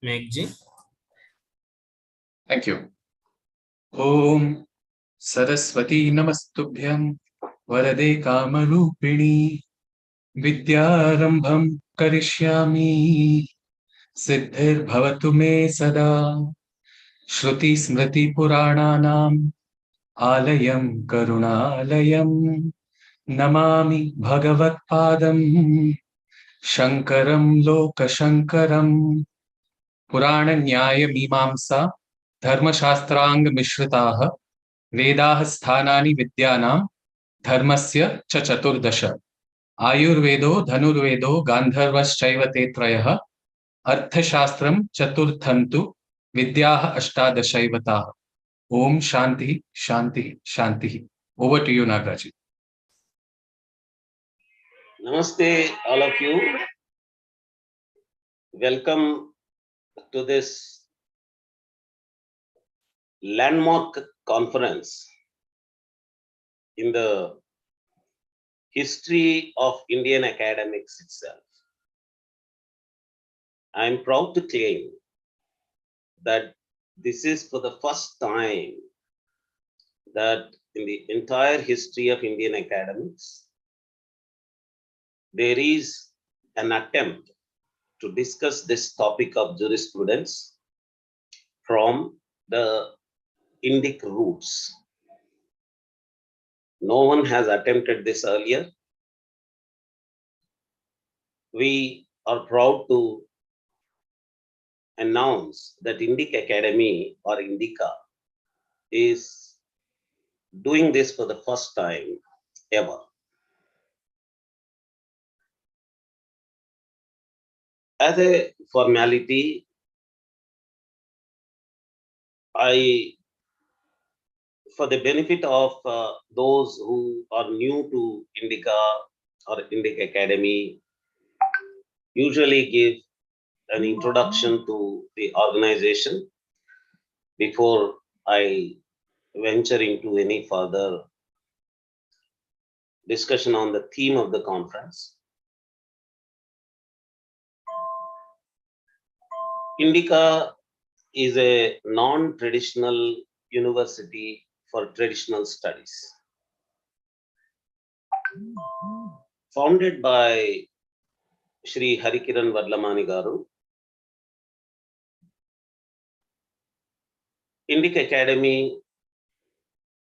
Megji. Thank you. Om Saraswati Namastubhyam Varade Kamarupini Vidyarambham Karishyami Siddhir Bhavatu Me Sada Shruti Smriti Purananam Alayam Karunalayam Namami Bhagavat Padam Shankaram Lokashankaram Purana Nyaya Mimamsa Dharma Shastrang Mishritaha Vedah Sthanani Vidyanam Dharmasya Cha Chaturdasha Ayurvedo Dhanurvedo Gandharvaschaiva Tetrayah Arthashastram Chaturthantu Vidyaha Ashtadashaivatah. Om Shanti Shanti Shanti. Over to you, Nagaraji. Namaste, all of you. Welcome to this landmark conference in the history of Indian academics itself. I am proud to claim that this is for the first time that in the entire history of Indian academics, there is an attempt to discuss this topic of jurisprudence from the Indic roots. No one has attempted this earlier. We are proud to announce that Indic Academy or Indica is doing this for the first time ever. As a formality, for the benefit of those who are new to Indica or Indic Academy, usually give an introduction to the organization before I venture into any further discussion on the theme of the conference. Indica is a non-traditional university for traditional studies. Founded by Shri Harikiran Vadlamani Garu, Indic Academy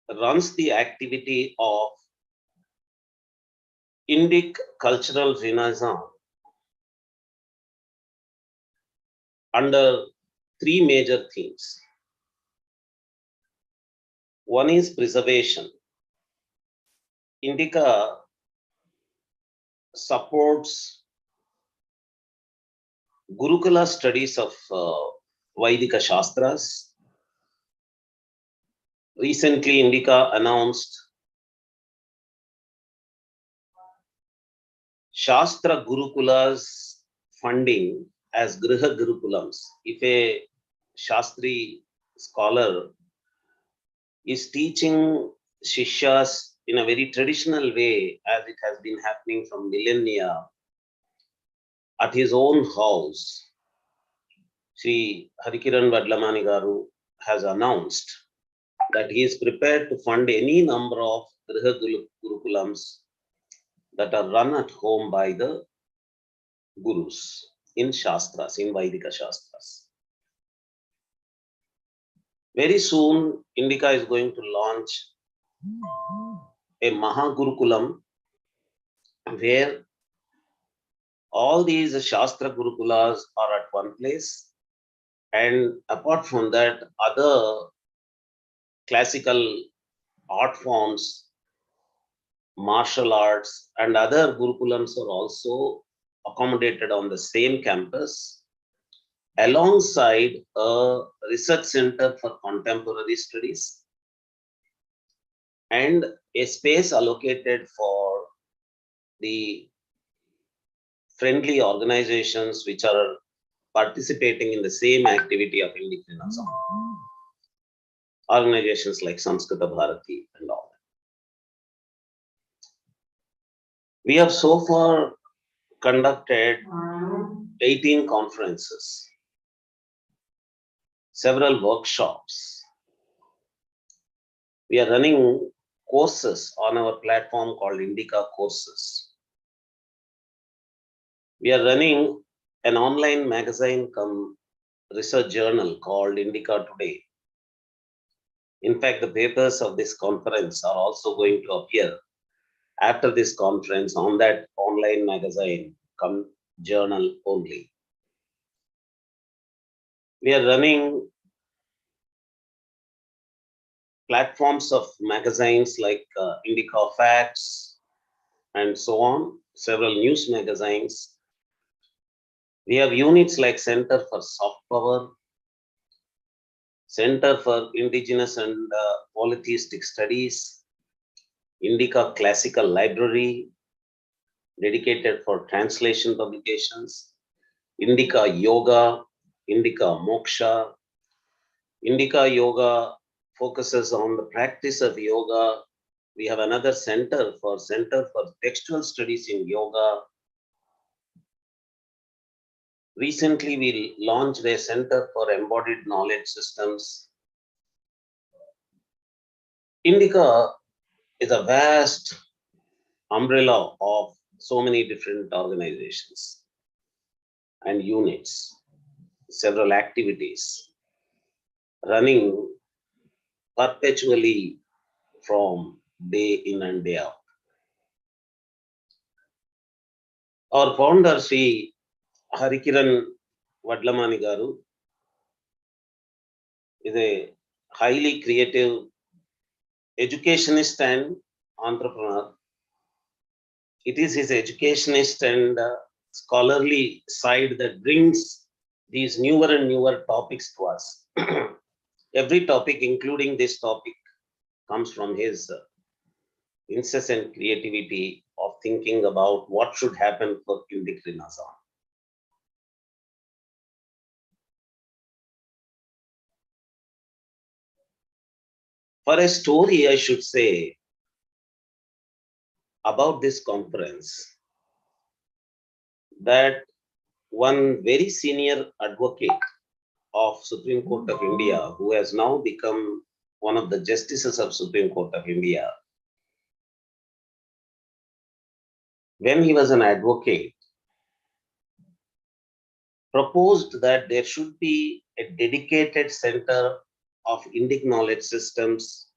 runs the activity of Indic cultural renaissance under three major themes. One is preservation. Indica supports Gurukula studies of Vaidika Shastras. Recently, Indica announced Shastra Gurukulas funding as Griha Gurukulams. If a Shastri scholar is teaching Shishyas in a very traditional way, as it has been happening from millennia, at his own house, Sri Harikiran Vadlamani Garu has announced that he is prepared to fund any number of Griha Gurukulams that are run at home by the Gurus in Shastras, in Vaidika Shastras. Very soon, Indica is going to launch a Mahagurukulam where all these Shastra Gurukulas are at one place, and apart from that, other classical art forms, martial arts, and other Gurukulams are also accommodated on the same campus, alongside a research center for contemporary studies and a space allocated for the friendly organizations which are participating in the same activity of Indic Renaissance. Organizations like Samskrita Bharati and all that. We have so far conducted 18 conferences several workshops. We are running courses on our platform called Indica courses. We are running an online magazine come research journal called Indica Today. In fact, the papers of this conference are also going to appear after this conference on that online magazine come journal only. We are running platforms of magazines like Indica Facts and so on, several news magazines. We have units like Center for Soft Power, Center for Indigenous and Polytheistic Studies, Indica Classical Library, dedicated for translation publications, Indica Yoga, Indica Moksha. Indica Yoga focuses on the practice of yoga. We have another Center for Textual Studies in Yoga. Recently, we launched a Center for Embodied Knowledge Systems. Indica is a vast umbrella of so many different organizations and units, several activities running perpetually from day in and day out. Our founder, Sri Harikiran Vadlamani Garu, is a highly creative educationist and entrepreneur. It is his educationist and scholarly side that brings these newer and newer topics to us. Every topic, including this topic, comes from his incessant creativity of thinking about what should happen for Indic Renaissance. For a story, I should say, about this conference, that one very senior advocate of Supreme Court of India, who has now become one of the justices of Supreme Court of India, when he was an advocate, proposed that there should be a dedicated center of Indic knowledge systems,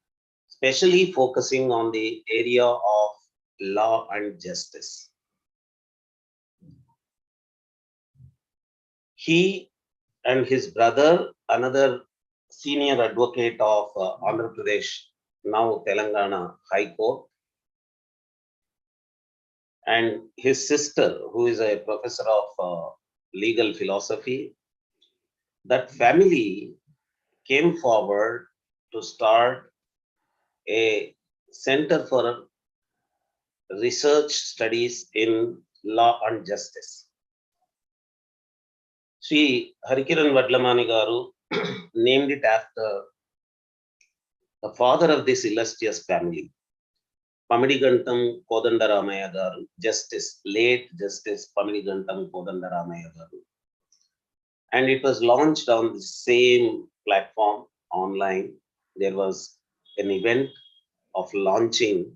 especially focusing on the area of law and justice. He and his brother, another senior advocate of Andhra Pradesh, now Telangana High Court, and his sister, who is a professor of legal philosophy, that family came forward to start a center for research studies in law and justice. Sri Harikiran Vadlamani Garu named it after the father of this illustrious family, Pamadigantam Kodandaramaya Garu, late Justice Pamadigantam Kodandaramaya Garu. And it was launched on the same platform online. There was an event of launching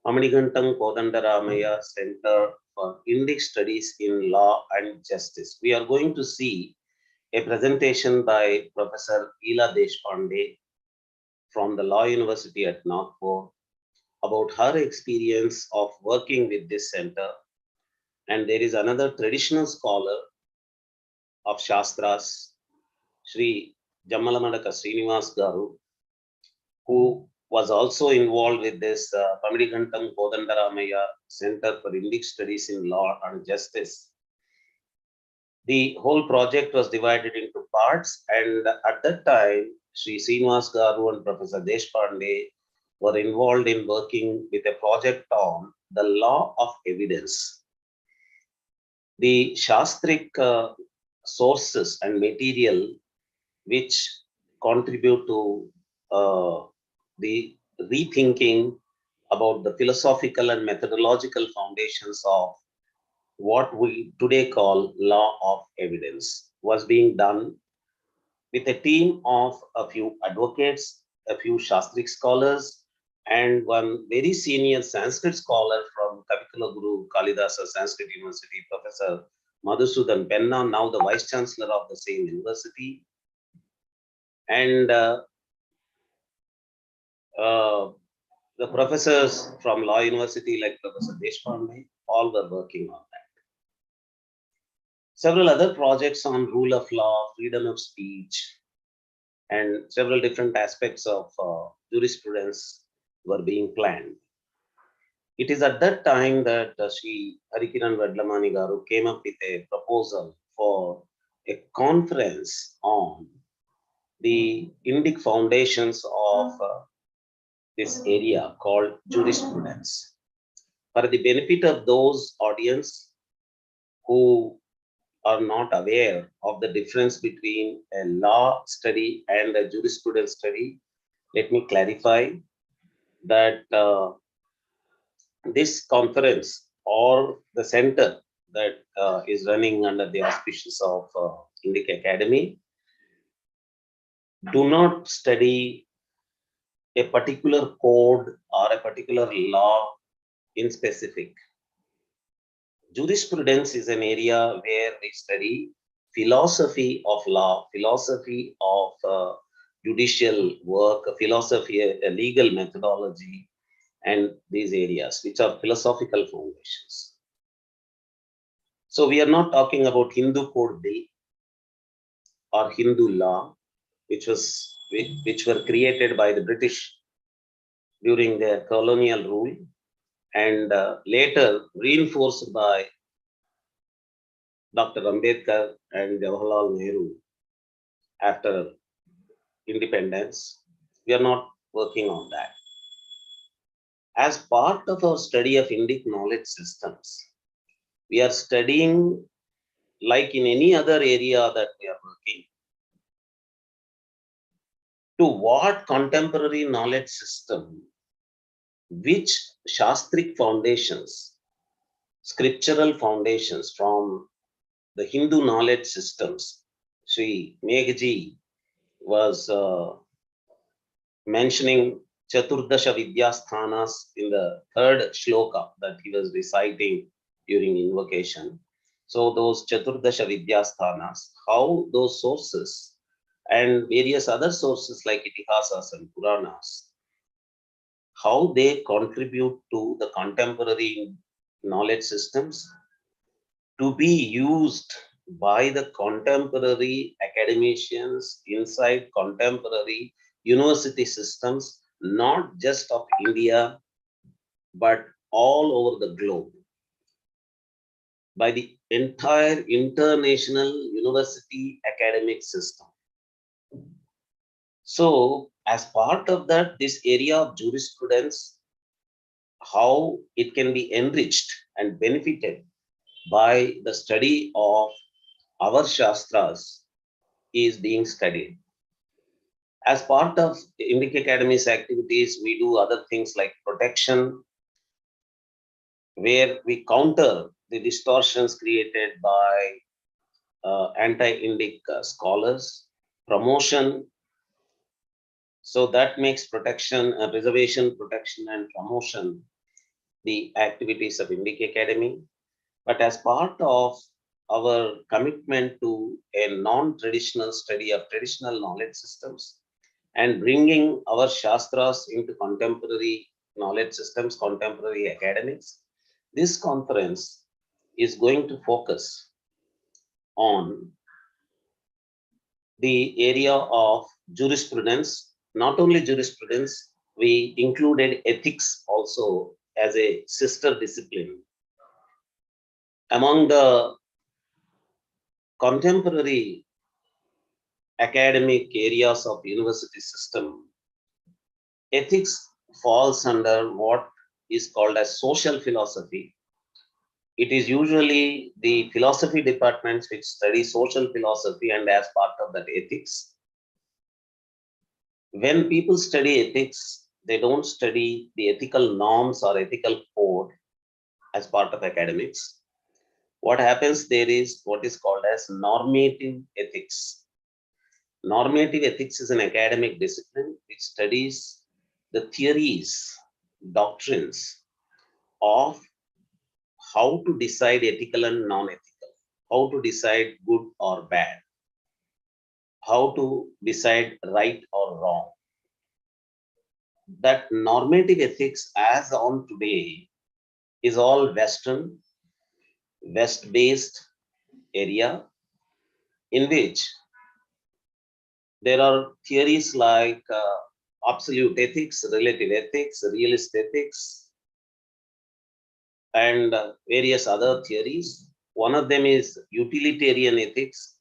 Pamadigantam Kodandaramaya Center for Indic Studies in Law and Justice. We are going to see a presentation by Professor Deshpande from the Law University at Nagpur about her experience of working with this center. And there is another traditional scholar of Shastras, Sri Jammalamadaka Srinivas Garu, who was also involved with this Pamadigantam Kodandaramaya Center for Indic Studies in Law and Justice. The whole project was divided into parts, and at that time, Sri Srinivas Garu and Professor Deshpande were involved in working with a project on the law of evidence. The Shastric sources and material which contribute to the rethinking about the philosophical and methodological foundations of what we today call law of evidence was being done with a team of a few advocates, a few Shastric scholars, and one very senior Sanskrit scholar from Kavikula Guru Kalidasa Sanskrit University, Professor Madhusudan Penna, now the Vice Chancellor of the same university. And the professors from Law University like Professor Deshpande, all were working on that. Several other projects on rule of law, freedom of speech, and several different aspects of jurisprudence were being planned. It is at that time that Sri Harikiran Vedlamani Garu came up with a proposal for a conference on the Indic foundations of this area called jurisprudence. For the benefit of those audience who are not aware of the difference between a law study and a jurisprudence study, let me clarify that this conference or the center that is running under the auspices of Indic Academy do not study a particular code or a particular law in specific. Jurisprudence is an area where we study philosophy of law, philosophy of judicial work, philosophy, a legal methodology, and these areas, which are philosophical foundations. So we are not talking about Hindu code bill or Hindu law, which were created by the British during their colonial rule and later reinforced by Dr. Ambedkar and Jawaharlal Nehru after independence. We are not working on that. As part of our study of Indic knowledge systems, we are studying, like in any other area that we are working, to what contemporary knowledge system, which Shastric foundations, scriptural foundations from the Hindu knowledge systems. Sri Meghji was mentioning Chaturdasha Vidyasthanas in the third shloka that he was reciting during invocation. So those Chaturdasha Vidyasthanas, how those sources and various other sources like Itihasas and Puranas, how they contribute to the contemporary knowledge systems to be used by the contemporary academicians inside contemporary university systems, not just of India, but all over the globe, by the entire international university academic system. So as part of that, this area of jurisprudence, how it can be enriched and benefited by the study of our Shastras is being studied. As part of Indic Academy's activities, we do other things like protection, where we counter the distortions created by anti-Indic scholars, promotion. So that makes protection, preservation, protection, and promotion the activities of Indic Academy. But as part of our commitment to a non-traditional study of traditional knowledge systems and bringing our Shastras into contemporary knowledge systems, contemporary academics, this conference is going to focus on the area of jurisprudence. Not only jurisprudence, we included ethics also as a sister discipline. Among the contemporary academic areas of university system, ethics falls under what is called as social philosophy. It is usually the philosophy departments which study social philosophy, and as part of that ethics. When people study ethics, they don't study the ethical norms or ethical code as part of academics. What happens there is what is called as normative ethics. Normative ethics is an academic discipline which studies the theories, doctrines of how to decide ethical and non-ethical, how to decide good or bad, how to decide right or wrong. That normative ethics as on today is all West-based area in which there are theories like absolute ethics, relative ethics, realist ethics, and various other theories. One of them is utilitarian ethics.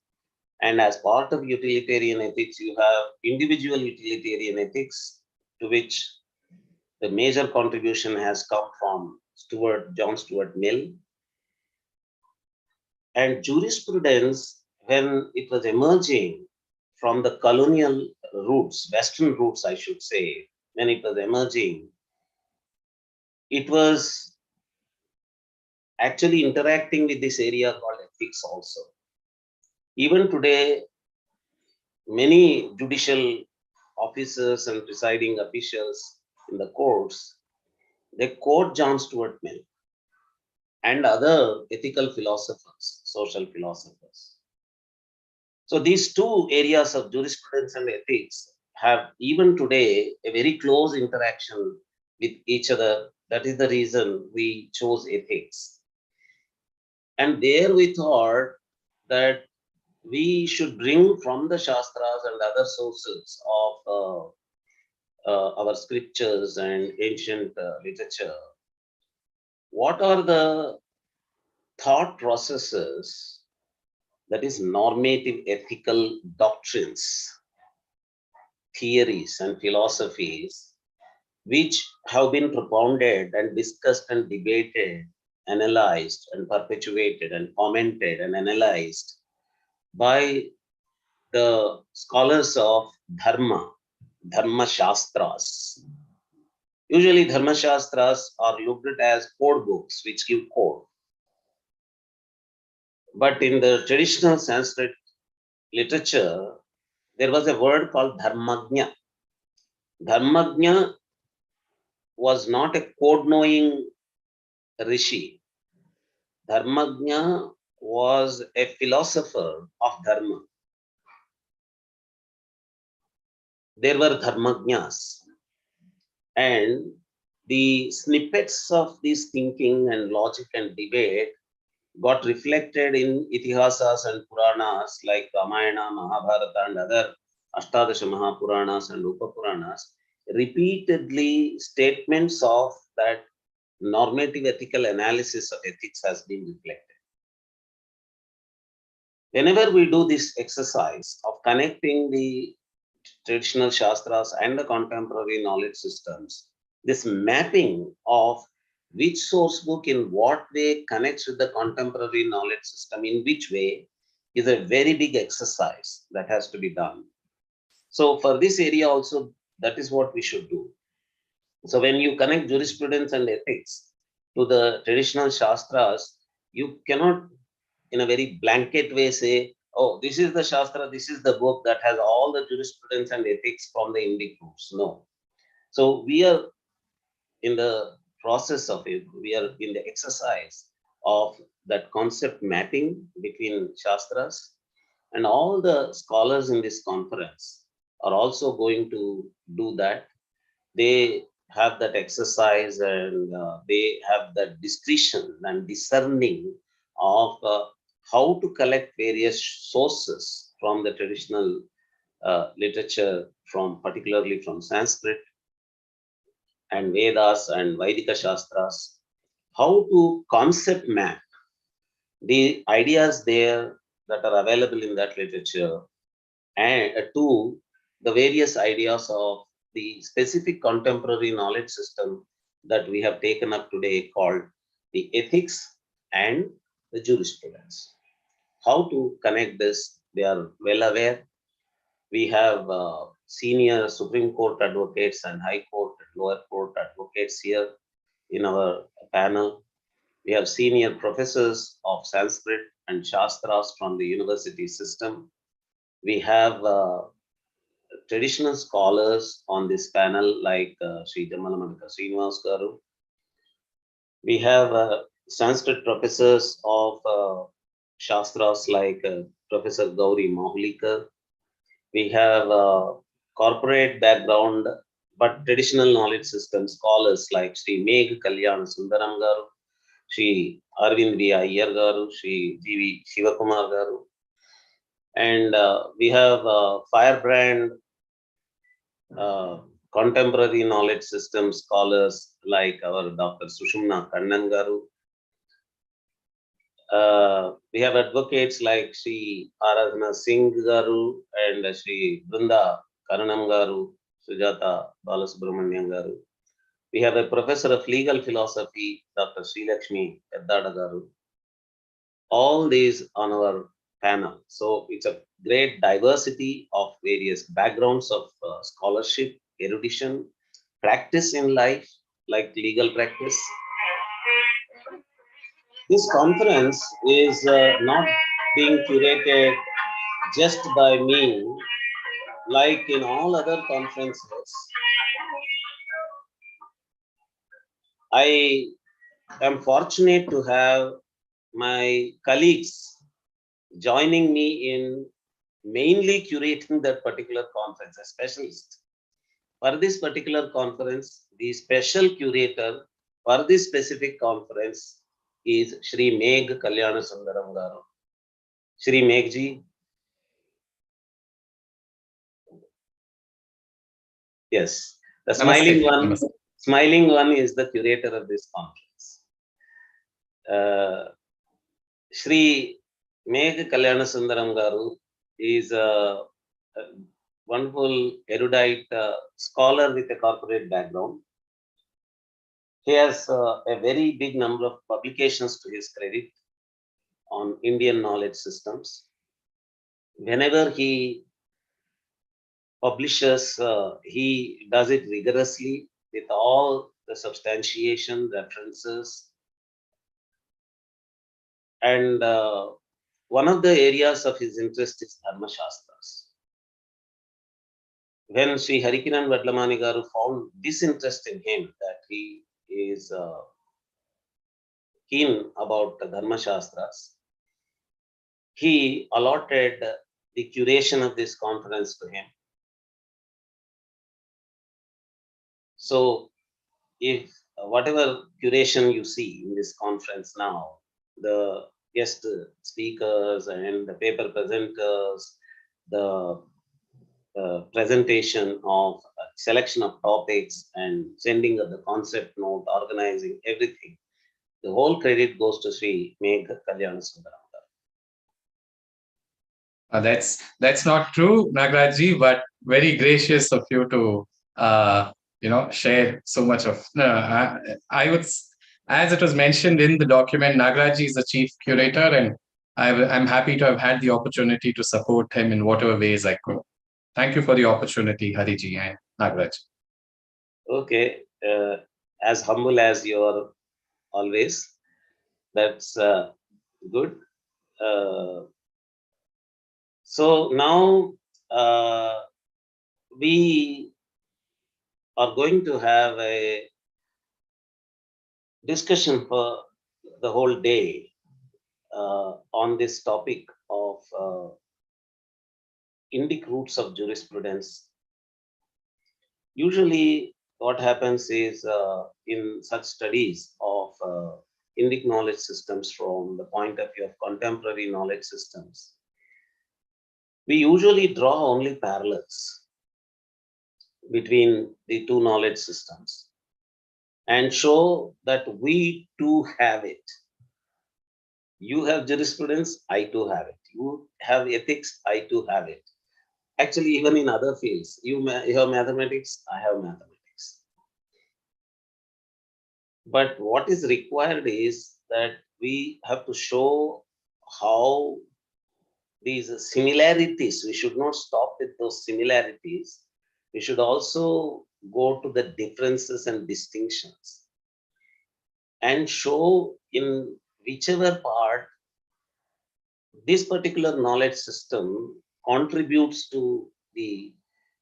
And as part of utilitarian ethics, you have individual utilitarian ethics, to which the major contribution has come from John Stuart Mill. And jurisprudence, when it was emerging from the colonial roots, Western roots, I should say, when it was emerging, it was actually interacting with this area called ethics also. Even today, many judicial officers and presiding officials in the courts, they quote John Stuart Mill and other ethical philosophers, social philosophers. So these two areas of jurisprudence and ethics have even today a very close interaction with each other. That is the reason we chose ethics. And there we thought that we should bring from the Shastras and other sources of our scriptures and ancient literature, what are the thought processes, that is normative ethical doctrines, theories and philosophies, which have been propounded and discussed and debated, analyzed and perpetuated and commented and analyzed by the scholars of Dharma Shastras. Usually Dharma Shastras are looked at as code books which give code. But in the traditional Sanskrit literature, there was a word called Dharmagnya. Dharmagnya was not a code-knowing rishi. Dharmagnya was a philosopher of Dharma. There were Dharmagnyas. And the snippets of this thinking and logic and debate got reflected in Itihasas and Puranas like Ramayana, Mahabharata and other Ashtadasha Mahapuranas and Upapuranas. Repeatedly, statements of that normative ethical analysis of ethics has been reflected. Whenever we do this exercise of connecting the traditional Shastras and the contemporary knowledge systems, this mapping of which source book in what way connects with the contemporary knowledge system, in which way, is a very big exercise that has to be done. So for this area also, that is what we should do. So when you connect jurisprudence and ethics to the traditional Shastras, you cannot in a very blanket way say, oh, this is the Shastra, this is the book that has all the jurisprudence and ethics from the Indic roots. No. So we are in the process of it, we are in the exercise of that concept mapping between Shastras, and all the scholars in this conference are also going to do that. They have that exercise and they have that discretion and discerning of how to collect various sources from the traditional literature, particularly from Sanskrit and Vedas and Vaidika Shastras, how to concept map the ideas there that are available in that literature, and to the various ideas of the specific contemporary knowledge system that we have taken up today called the ethics and the jurisprudence. How to connect this, they are well aware. We have senior Supreme Court advocates and High Court and lower court advocates here in our panel. We have senior professors of Sanskrit and Shastras from the university system. We have traditional scholars on this panel like Sri Jamalamadaka Srinivas Garu. We have Sanskrit professors of Shastras like Professor Gauri Mahulikar. We have corporate background but traditional knowledge system scholars like Sri Megh Kalyana Sundaram Garu, Sri Arvind V. Iyer Garu, Sri G. V. Shivakumar Garu. And we have firebrand contemporary knowledge system scholars like our Dr. Sushumna Kannan Garu. We have advocates like Sri Aradhana Singh Garu and Sri Brinda Karanam Garu, Sujata Balasubramanian Garu. We have a professor of legal philosophy, Dr. Sri Lakshmi Peddada Garu. All these on our panel. So it's a great diversity of various backgrounds of scholarship, erudition, practice in life, like legal practice. This conference is not being curated just by me, like in all other conferences. I am fortunate to have my colleagues joining me in mainly curating that particular conference, a specialist. For this particular conference, the special curator for this specific conference is Shri Megh Kalyana Sundaram Garu. Shri Megh ji. Yes, the smiling Namaste. one. Namaste. Smiling one is the curator of this conference. Shri Megh Kalyana Sundaram Garu is a wonderful erudite scholar with a corporate background. He has a very big number of publications to his credit on Indian knowledge systems. Whenever he publishes, he does it rigorously with all the substantiation, references. And one of the areas of his interest is Dharma Shastras. When Sri Harikiran Vadlamani Garu found this interest in him, that he is keen about the Dharma Shastras, he allotted the curation of this conference to him. So, if whatever curation you see in this conference now, the guest speakers and the paper presenters, the presentation of selection of topics and sending of the concept note, organizing everything, the whole credit goes to Sri Megh Kalyana Sundaram. That's not true, Nagarajji, but very gracious of you to share so much of. I would, as it was mentioned in the document, Nagarajji is the chief curator, and I'm happy to have had the opportunity to support him in whatever ways I could. Thank you for the opportunity, Hariji and Nagaraj. Okay, as humble as you are always, that's good. So now we are going to have a discussion for the whole day on this topic of Indic roots of jurisprudence. Usually what happens is in such studies of Indic knowledge systems from the point of view of contemporary knowledge systems, we usually draw only parallels between the two knowledge systems and show that we too have it. You have jurisprudence, I too have it. You have ethics, I too have it. Actually, even in other fields, you have mathematics, I have mathematics. But what is required is that we have to show how these similarities, we should not stop with those similarities. We should also go to the differences and distinctions and show in whichever part this particular knowledge system contributes to the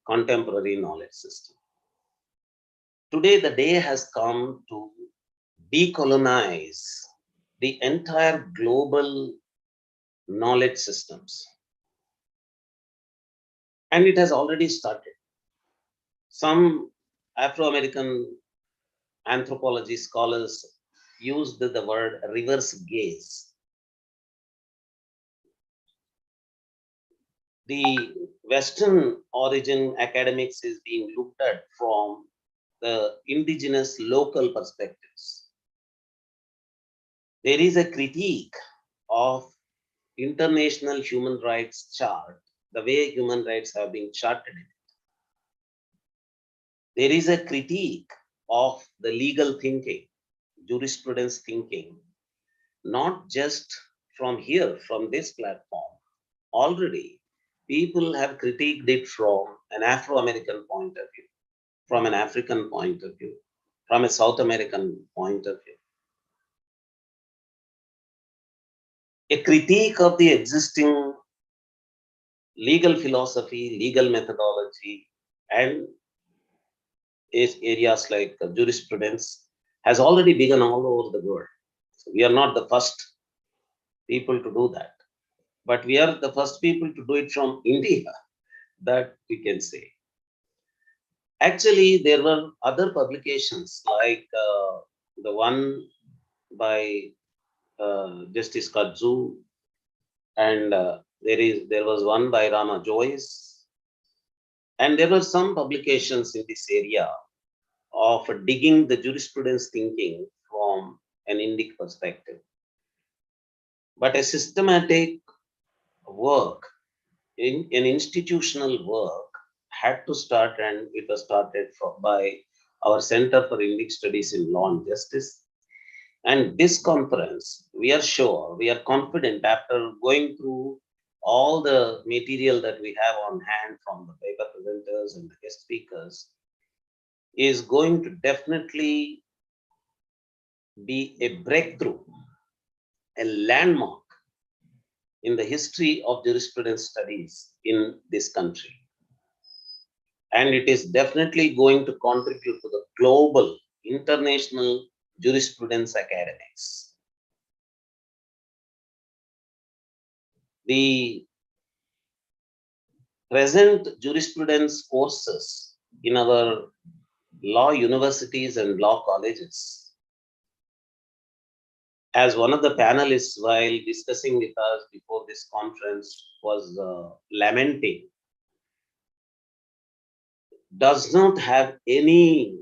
contemporary knowledge system. Today, the day has come to decolonize the entire global knowledge systems. And it has already started. Some Afro-American anthropology scholars used the word reverse gaze. The Western origin academics is being looked at from the indigenous local perspectives. There is a critique of international human rights chart, the way human rights have been charted. There is a critique of the legal thinking, jurisprudence thinking, not just from here, from this platform. Already, people have critiqued it from an Afro-American point of view, from an African point of view, from a South American point of view. A critique of the existing legal philosophy, legal methodology, and areas like jurisprudence has already begun all over the world. So we are not the first people to do that, but we are the first people to do it from India, that we can say. Actually, there were other publications like the one by Justice Kadzu, and there was one by Rama Joyce, and there were some publications in this area of digging the jurisprudence thinking from an Indic perspective. But a systematic work, in an institutional work, had to start, and it was started by our Center for Indic Studies in Law and Justice. And this conference, we are sure, we are confident after going through all the material that we have on hand from the paper presenters and the guest speakers, is going to definitely be a breakthrough, a landmark in the history of jurisprudence studies in this country. And it is definitely going to contribute to the global, international jurisprudence academics. The present jurisprudence courses in our law universities and law colleges, as one of the panelists while discussing with us before this conference was lamenting, does not have any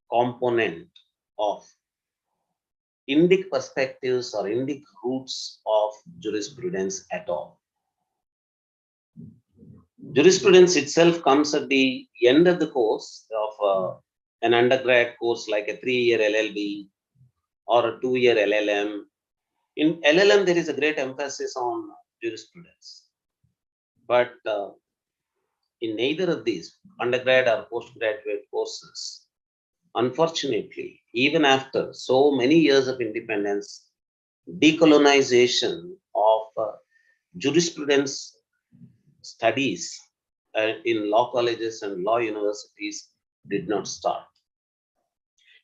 component of Indic perspectives or Indic roots of jurisprudence at all. Jurisprudence itself comes at the end of the course of an undergrad course like a 3-year LLB or a 2-year LLM. In LLM, there is a great emphasis on jurisprudence. But in neither of these, undergrad or postgraduate courses, unfortunately, even after so many years of independence, decolonization of jurisprudence studies in law colleges and law universities did not start.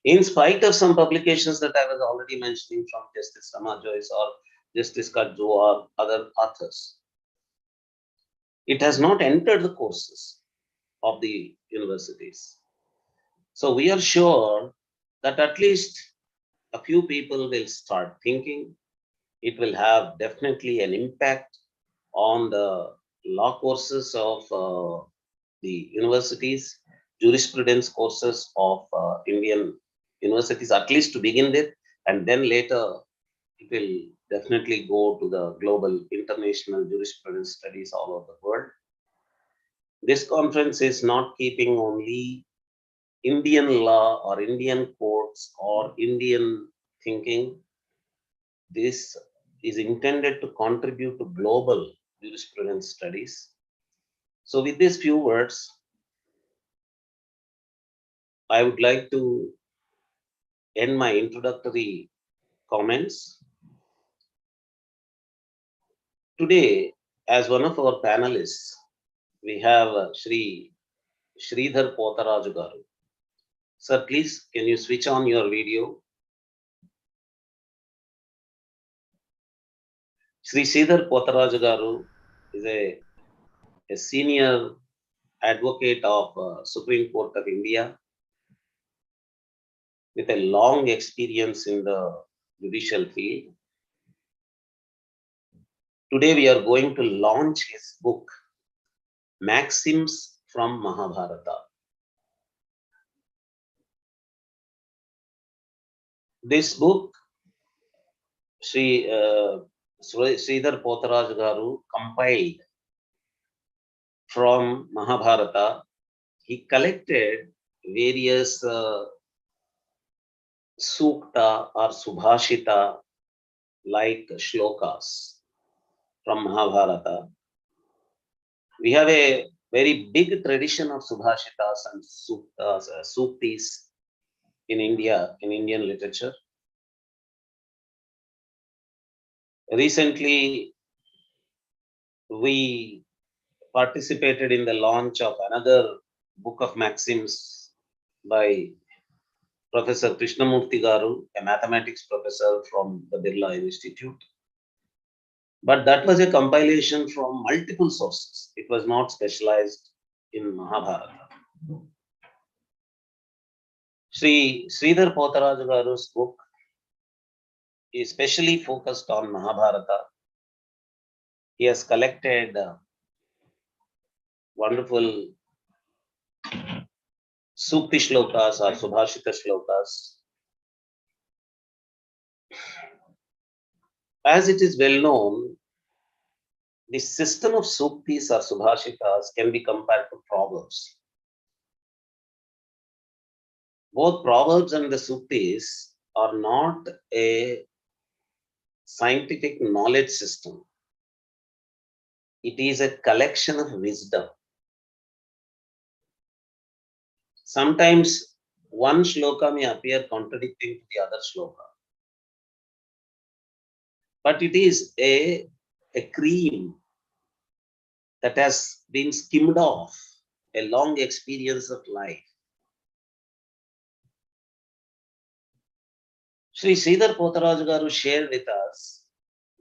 In spite of some publications that I was already mentioning from Justice Rama Joyce or Justice Kadzu or other authors, it has not entered the courses of the universities. So we are sure that at least a few people will start thinking. It will have definitely an impact on the law courses of the universities, jurisprudence courses of Indian universities, at least to begin with, and then later it will definitely go to the global international jurisprudence studies all over the world. This conference is not keeping only Indian law or Indian courts or Indian thinking. This is intended to contribute to global jurisprudence studies. So with these few words, I would like to end my introductory comments. Today, as one of our panelists, we have Shri Sridhar Potaraju garu. Sir, please, can you switch on your video? Shri Sridhar Potaraju garu is a senior advocate of Supreme Court of India with a long experience in the judicial field. Today we are going to launch his book, Maxims from Mahabharata. This book, Sridhar Potaraj garu compiled from Mahabharata. He collected various sukta or subhashita like shlokas from Mahabharata. We have a very big tradition of subhashitas and suktis in India, in Indian literature. Recently, we participated in the launch of another book of Maxims by Professor Krishnamurthy Garu, a mathematics professor from the Birla Institute. But that was a compilation from multiple sources. It was not specialized in Mahabharata. Sridhar Potaraju Garu's book is specially focused on Mahabharata. He has collected wonderful Sukti shlokas or Subhashita shlokas. As it is well known, the system of Suktis or Subhashitas can be compared to Proverbs. Both Proverbs and the Suktis are not a scientific knowledge system. It is a collection of wisdom. Sometimes one shloka may appear contradicting to the other shloka. But it is a cream that has been skimmed off a long experience of life. Sri Sridhar Potaraju garu shared with us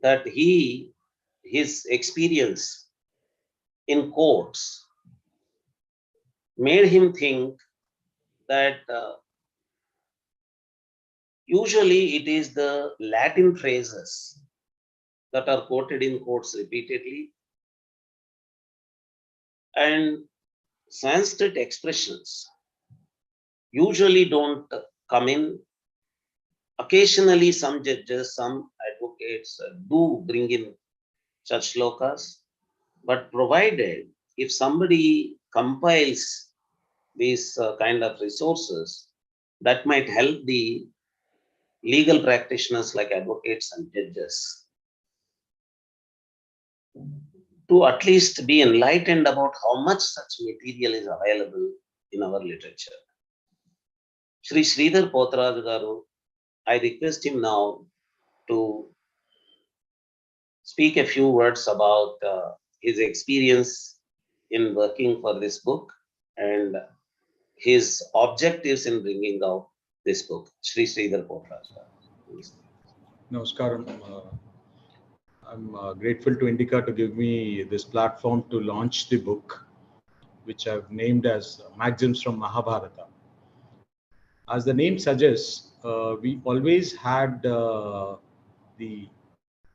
that his experience in courts made him think that usually it is the Latin phrases that are quoted in courts repeatedly, and Sanskrit expressions usually don't come in. Occasionally, some judges, some advocates do bring in such shlokas, but provided if somebody compiles these kind of resources, that might help the legal practitioners like advocates and judges to at least be enlightened about how much such material is available in our literature. Sri Sridhar Potaraju garu, I request him now to speak a few words about his experience in working for this book and his objectives in bringing out this book. Sri Sridhar Potaraju garu. Namaskaram. I'm grateful to Indica to give me this platform to launch the book, which I've named as Maxims from Mahabharata. As the name suggests, we always had the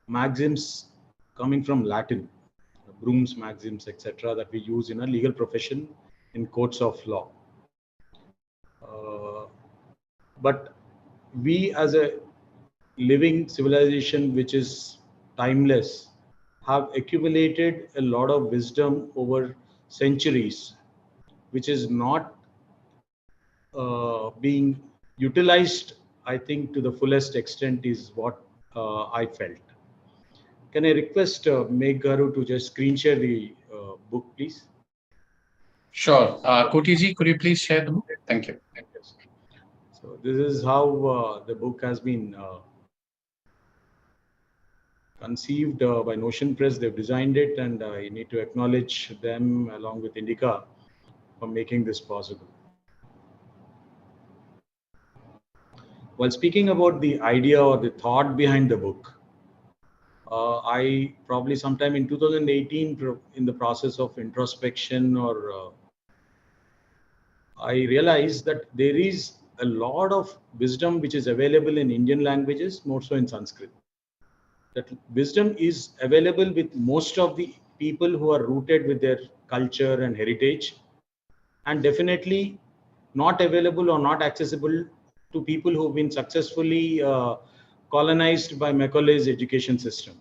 maxims coming from Latin, brooms, maxims, etc., that we use in a legal profession in courts of law. But we, as a living civilization which is timeless, have accumulated a lot of wisdom over centuries, which is not being utilized, I think, to the fullest extent, is what I felt. Can I request Meg Garu to just screen share the book, please? Sure. Kotiji, could you please share the book? Thank you. So this is how the book has been conceived by Notion Press. They've designed it, and I need to acknowledge them along with Indica for making this possible. While speaking about the idea or the thought behind the book, I probably sometime in 2018, in the process of introspection, I realized that there is a lot of wisdom which is available in Indian languages, more so in Sanskrit. That wisdom is available with most of the people who are rooted with their culture and heritage, and definitely not available or not accessible to people who have been successfully colonized by Macaulay's education system.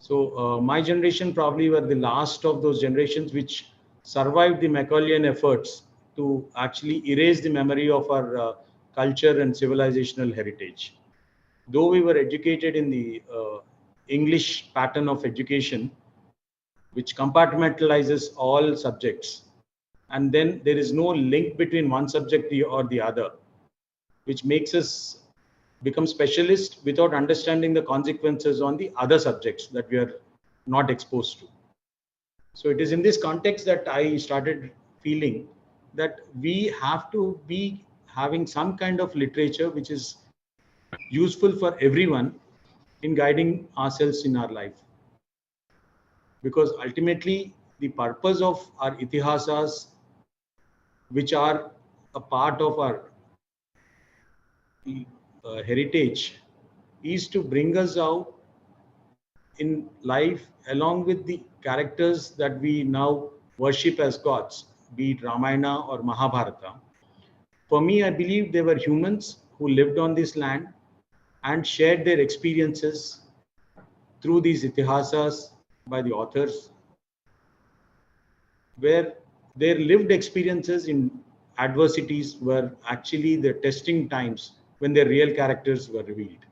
So my generation probably were the last of those generations which survived the Macaulayan efforts to actually erase the memory of our culture and civilizational heritage. Though we were educated in the English pattern of education, which compartmentalizes all subjects, and then there is no link between one subject or the other, which makes us become specialists without understanding the consequences on the other subjects that we are not exposed to. So it is in this context that I started feeling that we have to be having some kind of literature which is useful for everyone in guiding ourselves in our life. Because ultimately, the purpose of our itihasas, which are a part of our heritage, is to bring us out in life along with the characters that we now worship as gods, be it Ramayana or Mahabharata. For me, I believe they were humans who lived on this land and shared their experiences through these itihasas by the authors, where their lived experiences in adversities were actually the testing times when their real characters were revealed.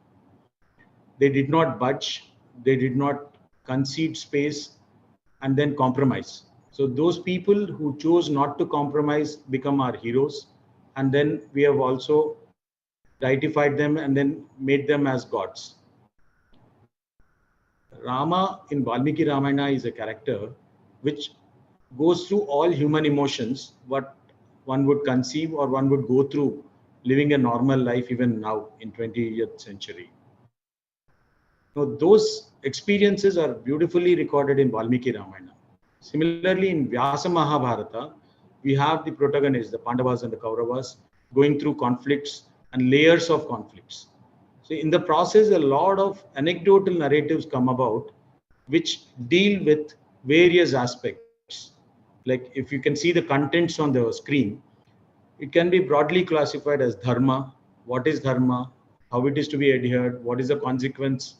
They did not budge, they did not concede space and then compromise. So those people who chose not to compromise become our heroes, and then we have also deified them and then made them as gods. Rama in Valmiki Ramayana is a character which goes through all human emotions, what one would conceive or one would go through living a normal life even now in 20th century. Now, those experiences are beautifully recorded in Valmiki Ramayana. Similarly, in Vyasa Mahabharata, we have the protagonists, the Pandavas and the Kauravas, going through conflicts and layers of conflicts. So in the process, a lot of anecdotal narratives come about which deal with various aspects. Like if you can see the contents on the screen, it can be broadly classified as dharma. What is dharma? How it is to be adhered? What is the consequence?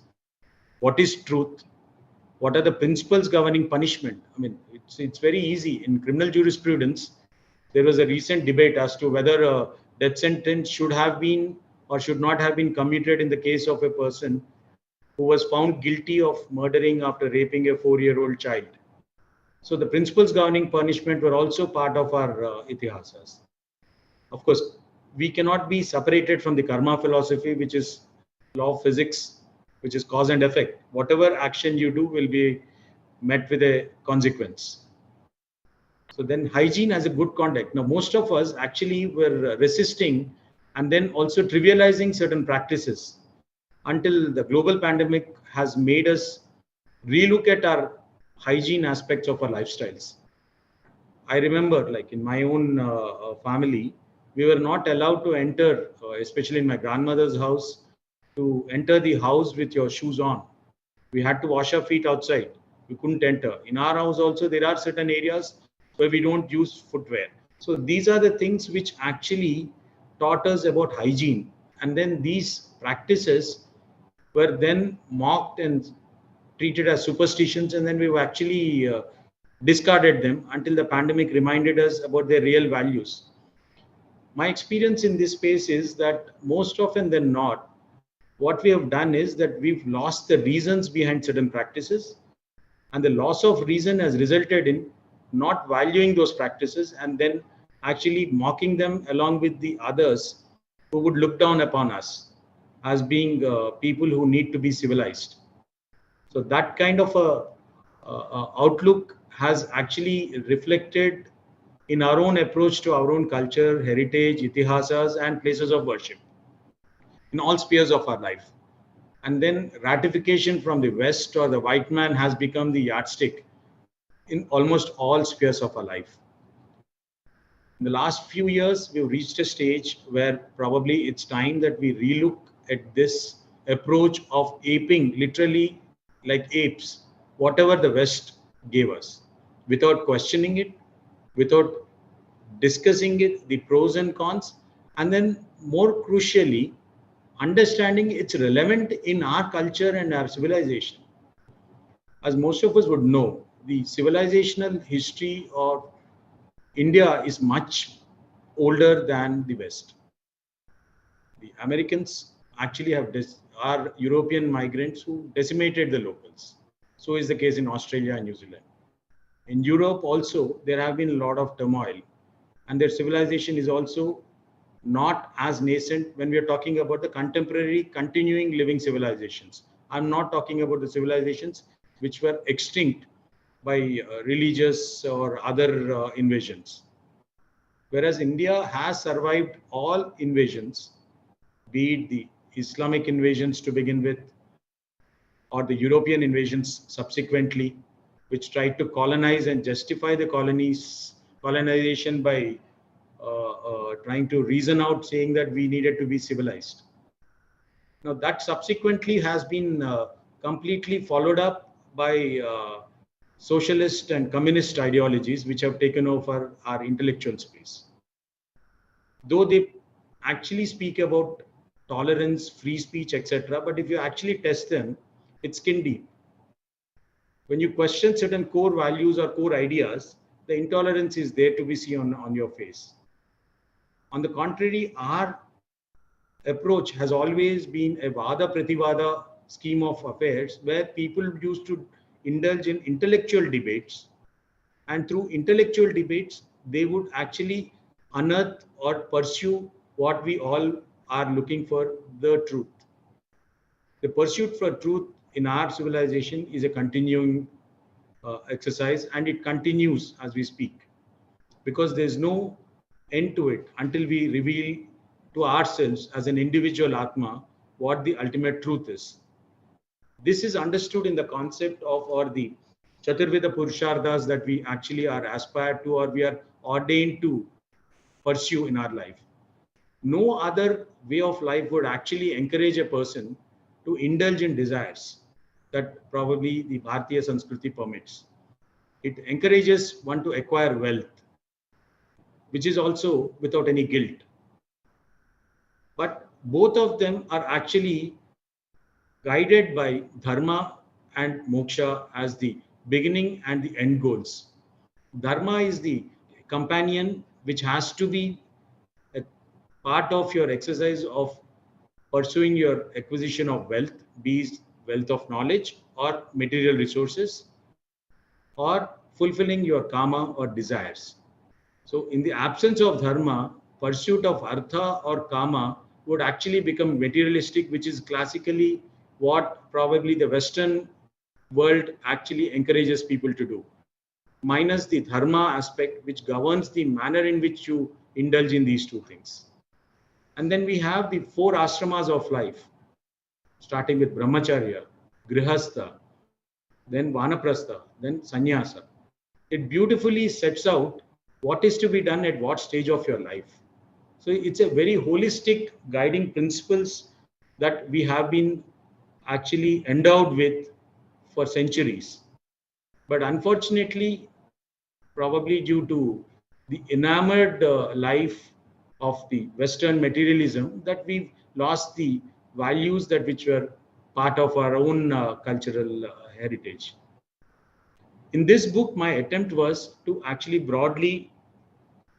What is truth? What are the principles governing punishment? I mean, it's very easy. In criminal jurisprudence, there was a recent debate as to whether a death sentence should have been or should not have been commuted in the case of a person who was found guilty of murdering after raping a 4-year-old child. So the principles governing punishment were also part of our itihasas. Of course, we cannot be separated from the karma philosophy, which is law of physics, which is cause and effect. Whatever action you do will be met with a consequence. So then hygiene as a good conduct. Now, most of us actually were resisting and then also trivializing certain practices until the global pandemic has made us relook at our hygiene aspects of our lifestyles. I remember, like in my own family, we were not allowed to enter, especially in my grandmother's house, to enter the house with your shoes on. We had to wash our feet outside. We couldn't enter. In our house also, there are certain areas where we don't use footwear. So these are the things which actually taught us about hygiene. And then these practices were then mocked and treated as superstitions, and then we actually discarded them until the pandemic reminded us about their real values. My experience in this space is that most often than not, what we have done is that we've lost the reasons behind certain practices, and the loss of reason has resulted in not valuing those practices and then actually mocking them along with the others who would look down upon us as being people who need to be civilized. So that kind of a outlook has actually reflected in our own approach to our own culture, heritage, itihasas, and places of worship in all spheres of our life. And then ratification from the West or the white man has become the yardstick in almost all spheres of our life. In the last few years, we've reached a stage where probably it's time that we relook at this approach of aping, literally like apes, whatever the West gave us, without questioning it, without discussing it, the pros and cons, and then more crucially, understanding it's relevant in our culture and our civilization. As most of us would know, the civilizational history of India is much older than the West. The Americans actually are European migrants who decimated the locals. So is the case in Australia and New Zealand. In Europe also, there have been a lot of turmoil, and their civilization is also not as nascent when we are talking about the contemporary continuing living civilizations. I'm not talking about the civilizations which were extinct by religious or other invasions. Whereas India has survived all invasions, be it the Islamic invasions to begin with, or the European invasions subsequently, which tried to colonize and justify the colonization by trying to reason out saying that we needed to be civilized. Now that subsequently has been completely followed up by socialist and communist ideologies which have taken over our intellectual space. Though they actually speak about tolerance, free speech, etc., but if you actually test them, it's skin deep. When you question certain core values or core ideas, the intolerance is there to be seen on your face. On the contrary, our approach has always been a vada prativada scheme of affairs where people used to indulge in intellectual debates, and through intellectual debates they would actually unearth or pursue what we all are looking for, the truth. The pursuit for truth in our civilization is a continuing exercise, and it continues as we speak, because there's no end to it until we reveal to ourselves as an individual Atma what the ultimate truth is. This is understood in the concept of, or the Chaturveda Purusharthas that we actually are aspired to or we are ordained to pursue in our life. No other way of life would actually encourage a person to indulge in desires that probably the Bharatiya Sanskriti permits. It encourages one to acquire wealth, which is also without any guilt. But both of them are actually guided by dharma and moksha as the beginning and the end goals. Dharma is the companion which has to be a part of your exercise of pursuing your acquisition of wealth, be it wealth of knowledge or material resources, or fulfilling your karma or desires. So in the absence of dharma, pursuit of artha or kama would actually become materialistic, which is classically what probably the Western world actually encourages people to do, minus the dharma aspect, which governs the manner in which you indulge in these two things. And then we have the 4 ashramas of life, starting with brahmacharya, grihastha, then vanaprastha, then sannyasa. It beautifully sets out what is to be done at what stage of your life. So it's a very holistic guiding principles that we have been actually endowed with for centuries. But unfortunately, probably due to the enamored life of the Western materialism, that we've lost the values that which were part of our own cultural heritage. In this book, my attempt was to actually broadly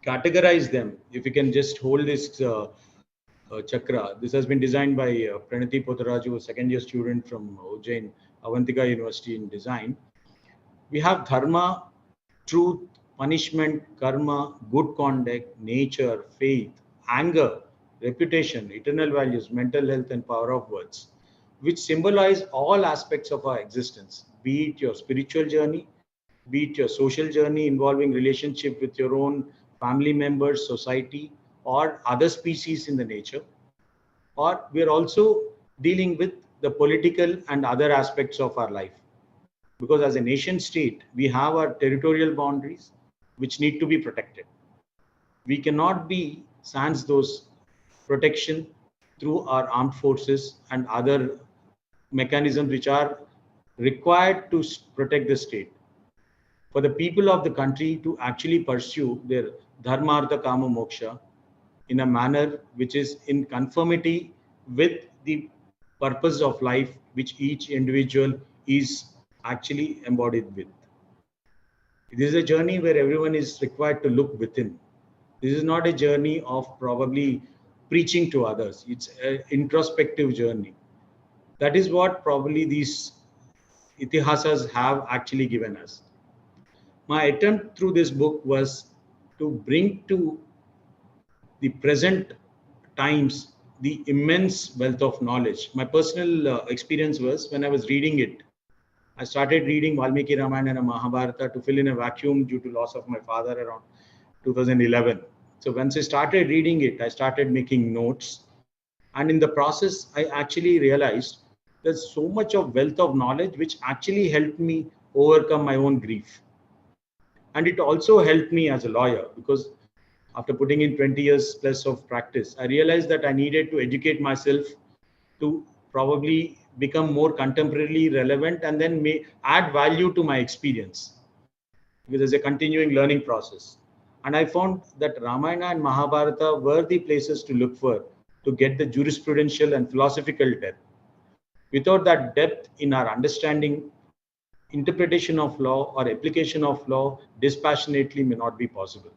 categorize them. If you can just hold this chakra. This has been designed by Pranati Potharaju, a second-year student from Ujjain, Avantika University in design. We have dharma, truth, punishment, karma, good conduct, nature, faith, anger, reputation, eternal values, mental health, and power of words. which symbolize all aspects of our existence, be it your spiritual journey, be it your social journey involving relationship with your own family members, society, or other species in the nature, or we are also dealing with the political and other aspects of our life. Because as a nation state, we have our territorial boundaries which need to be protected. We cannot be sans those protection through our armed forces and other mechanisms which are required to protect the state. For the people of the country to actually pursue their dharma, artha, kama, moksha in a manner which is in conformity with the purpose of life which each individual is actually embodied with. This is a journey where everyone is required to look within. This is not a journey of probably preaching to others. It's an introspective journey. That is what probably these itihasas have actually given us. My attempt through this book was to bring to the present times the immense wealth of knowledge. My personal experience was when I was reading it, I started reading Valmiki Ramayana and Mahabharata to fill in a vacuum due to loss of my father around 2011. So once I started reading it, I started making notes. And in the process, I actually realized there's so much of wealth of knowledge which actually helped me overcome my own grief. And it also helped me as a lawyer, because after putting in 20 years plus of practice, I realized that I needed to educate myself to probably become more contemporarily relevant and then may add value to my experience, because there's a continuing learning process. And I found that Ramayana and Mahabharata were the places to look for to get the jurisprudential and philosophical depth. Without that depth in our understanding, interpretation of law or application of law dispassionately may not be possible.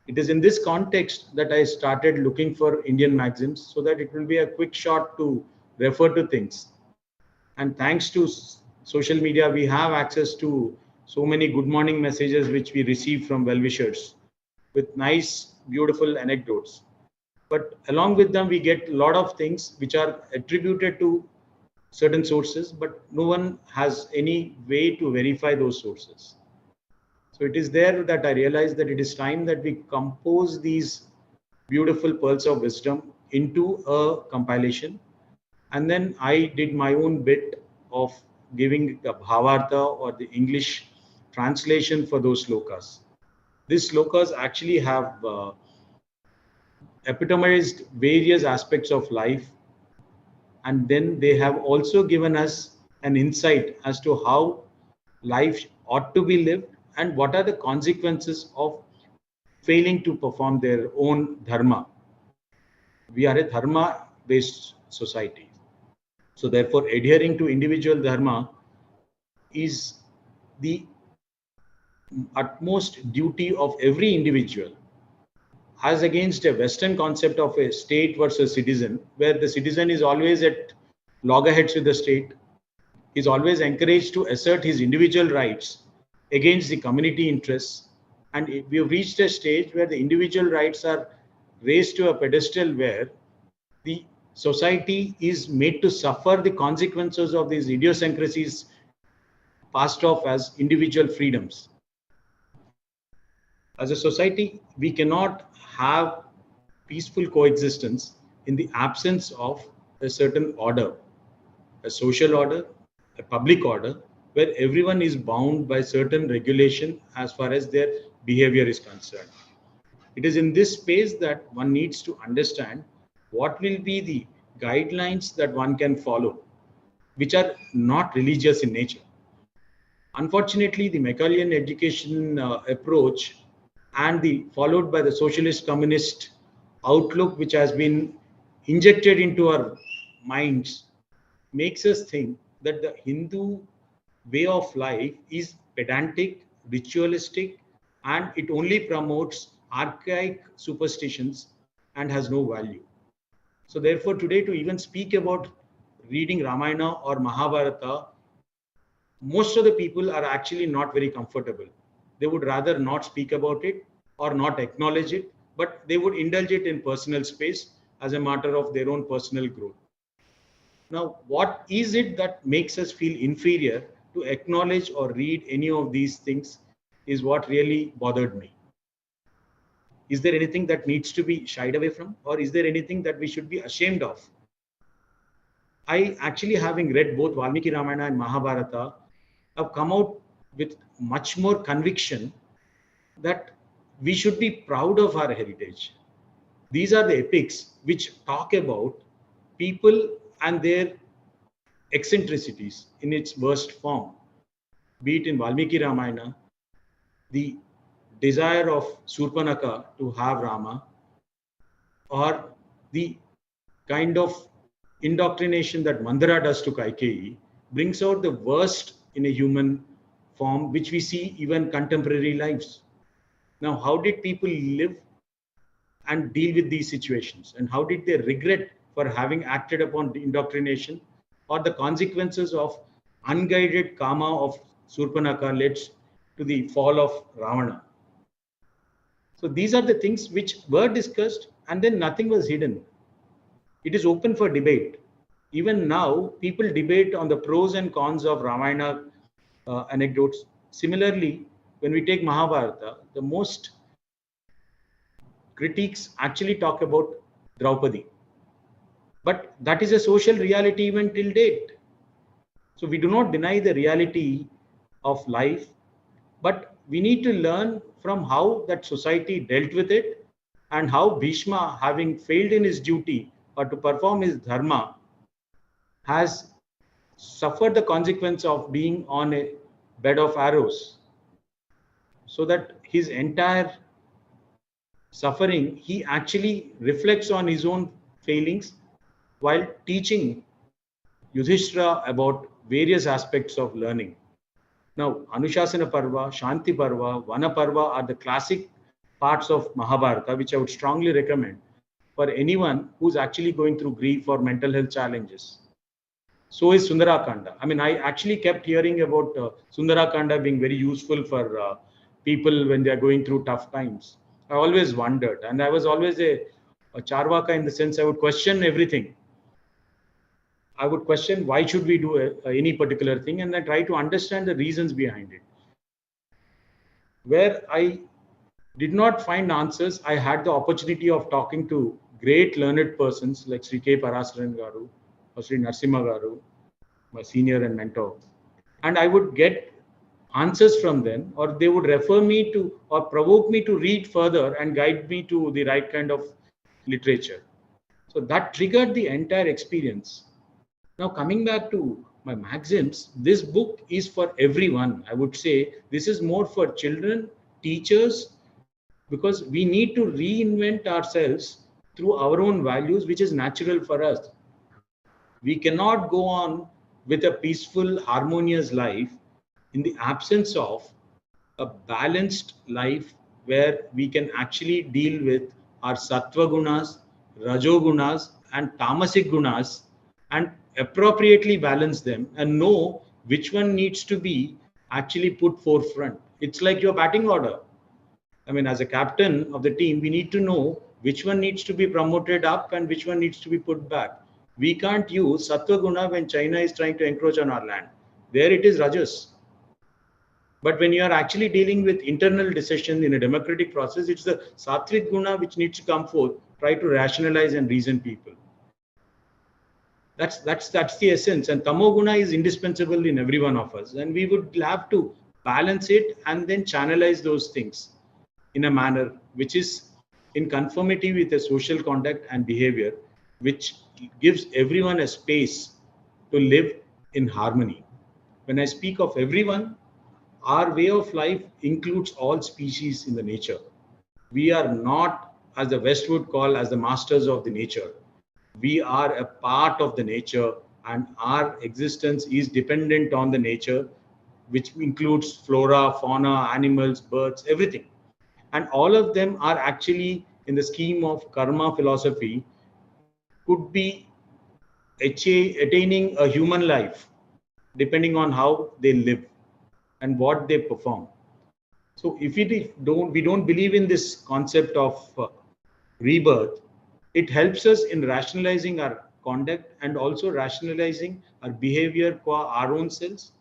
It is in this context that I started looking for Indian maxims so that it will be a quick shot to refer to things. And thanks to social media, we have access to so many good morning messages which we receive from well-wishers with nice, beautiful anecdotes. But along with them, we get a lot of things which are attributed to certain sources, but no one has any way to verify those sources. So it is there that I realized that it is time that we compose these beautiful pearls of wisdom into a compilation. And then I did my own bit of giving the Bhavartha or the English translation for those slokas. These slokas actually have epitomized various aspects of life. And then they have also given us an insight as to how life ought to be lived and what are the consequences of failing to perform their own dharma. We are a dharma-based society. So therefore, adhering to individual dharma is the utmost duty of every individual, as against a Western concept of a state versus citizen, where the citizen is always at loggerheads with the state, is always encouraged to assert his individual rights against the community interests. And we have reached a stage where the individual rights are raised to a pedestal where the society is made to suffer the consequences of these idiosyncrasies passed off as individual freedoms. As a society, we cannot have peaceful coexistence in the absence of a certain order, a social order, a public order, where everyone is bound by certain regulation as far as their behavior is concerned. It is in this space that one needs to understand what will be the guidelines that one can follow, which are not religious in nature. Unfortunately, the Machiavellian education approach and the followed by the socialist communist outlook which has been injected into our minds makes us think that the Hindu way of life is pedantic, ritualistic, and it only promotes archaic superstitions and has no value. So therefore today to even speak about reading Ramayana or Mahabharata, most of the people are actually not very comfortable. They would rather not speak about it or not acknowledge it, but they would indulge it in personal space as a matter of their own personal growth. Now, what is it that makes us feel inferior to acknowledge or read any of these things is what really bothered me. Is there anything that needs to be shied away from, or is there anything that we should be ashamed of? I actually, having read both Valmiki Ramayana and Mahabharata, have come out with much more conviction that we should be proud of our heritage. These are the epics which talk about people and their eccentricities in its worst form. Be it in Valmiki Ramayana, the desire of Surpanaka to have Rama, or the kind of indoctrination that Mandara does to Kaikeyi, brings out the worst in a human form, which we see even contemporary lives. Now, how did people live and deal with these situations? And how did they regret for having acted upon the indoctrination, or the consequences of unguided karma of Surpanaka led to the fall of Ravana? So these are the things which were discussed, and then nothing was hidden. It is open for debate. Even now, people debate on the pros and cons of Ramayana anecdotes. Similarly, when we take Mahabharata, the most critiques actually talk about Draupadi. But that is a social reality even till date. So we do not deny the reality of life, but we need to learn from how that society dealt with it, and how Bhishma, having failed in his duty or to perform his dharma, has suffered the consequence of being on a bed of arrows, so that his entire suffering, he actually reflects on his own failings while teaching Yudhishthira about various aspects of learning. Now, Anushasana Parva, Shanti Parva, Vana Parva are the classic parts of Mahabharata, which I would strongly recommend for anyone who's actually going through grief or mental health challenges. So is Sundarakanda. I mean, I actually kept hearing about Sundarakanda being very useful for people when they are going through tough times. I always wondered, and I was always a Charvaka in the sense I would question everything. I would question why should we do any particular thing, and then try to understand the reasons behind it. Where I did not find answers, I had the opportunity of talking to great learned persons like Sri K. Parasaran Garu or Sri Narsimha Garu, my senior and mentor. And I would get answers from them, or they would refer me to or provoke me to read further and guide me to the right kind of literature. So that triggered the entire experience. Now, coming back to my Maxims, this book is for everyone. I would say this is more for children, teachers, because we need to reinvent ourselves through our own values, which is natural for us. We cannot go on with a peaceful, harmonious life in the absence of a balanced life where we can actually deal with our sattva gunas, rajo gunas, and tamasic gunas, and appropriately balance them and know which one needs to be actually put forefront. It's like your batting order. I mean, as a captain of the team, we need to know which one needs to be promoted up and which one needs to be put back. We can't use sattva guna when China is trying to encroach on our land. There it is rajas. But when you are actually dealing with internal decision in a democratic process, it's the sattvic guna which needs to come forth, try to rationalize and reason people. That's the essence. And tamo guna is indispensable in every one of us. And we would have to balance it and then channelize those things in a manner which is in conformity with the social conduct and behavior, which gives everyone a space to live in harmony. When I speak of everyone, our way of life includes all species in the nature. We are not, as the West would call, as the masters of the nature. We are a part of the nature, and our existence is dependent on the nature, which includes flora, fauna, animals, birds, everything. And all of them are actually, in the scheme of karma philosophy, could be attaining a human life depending on how they live and what they perform. So if we don't believe in this concept of rebirth, it helps us in rationalizing our conduct, and also rationalizing our behavior for our own selves,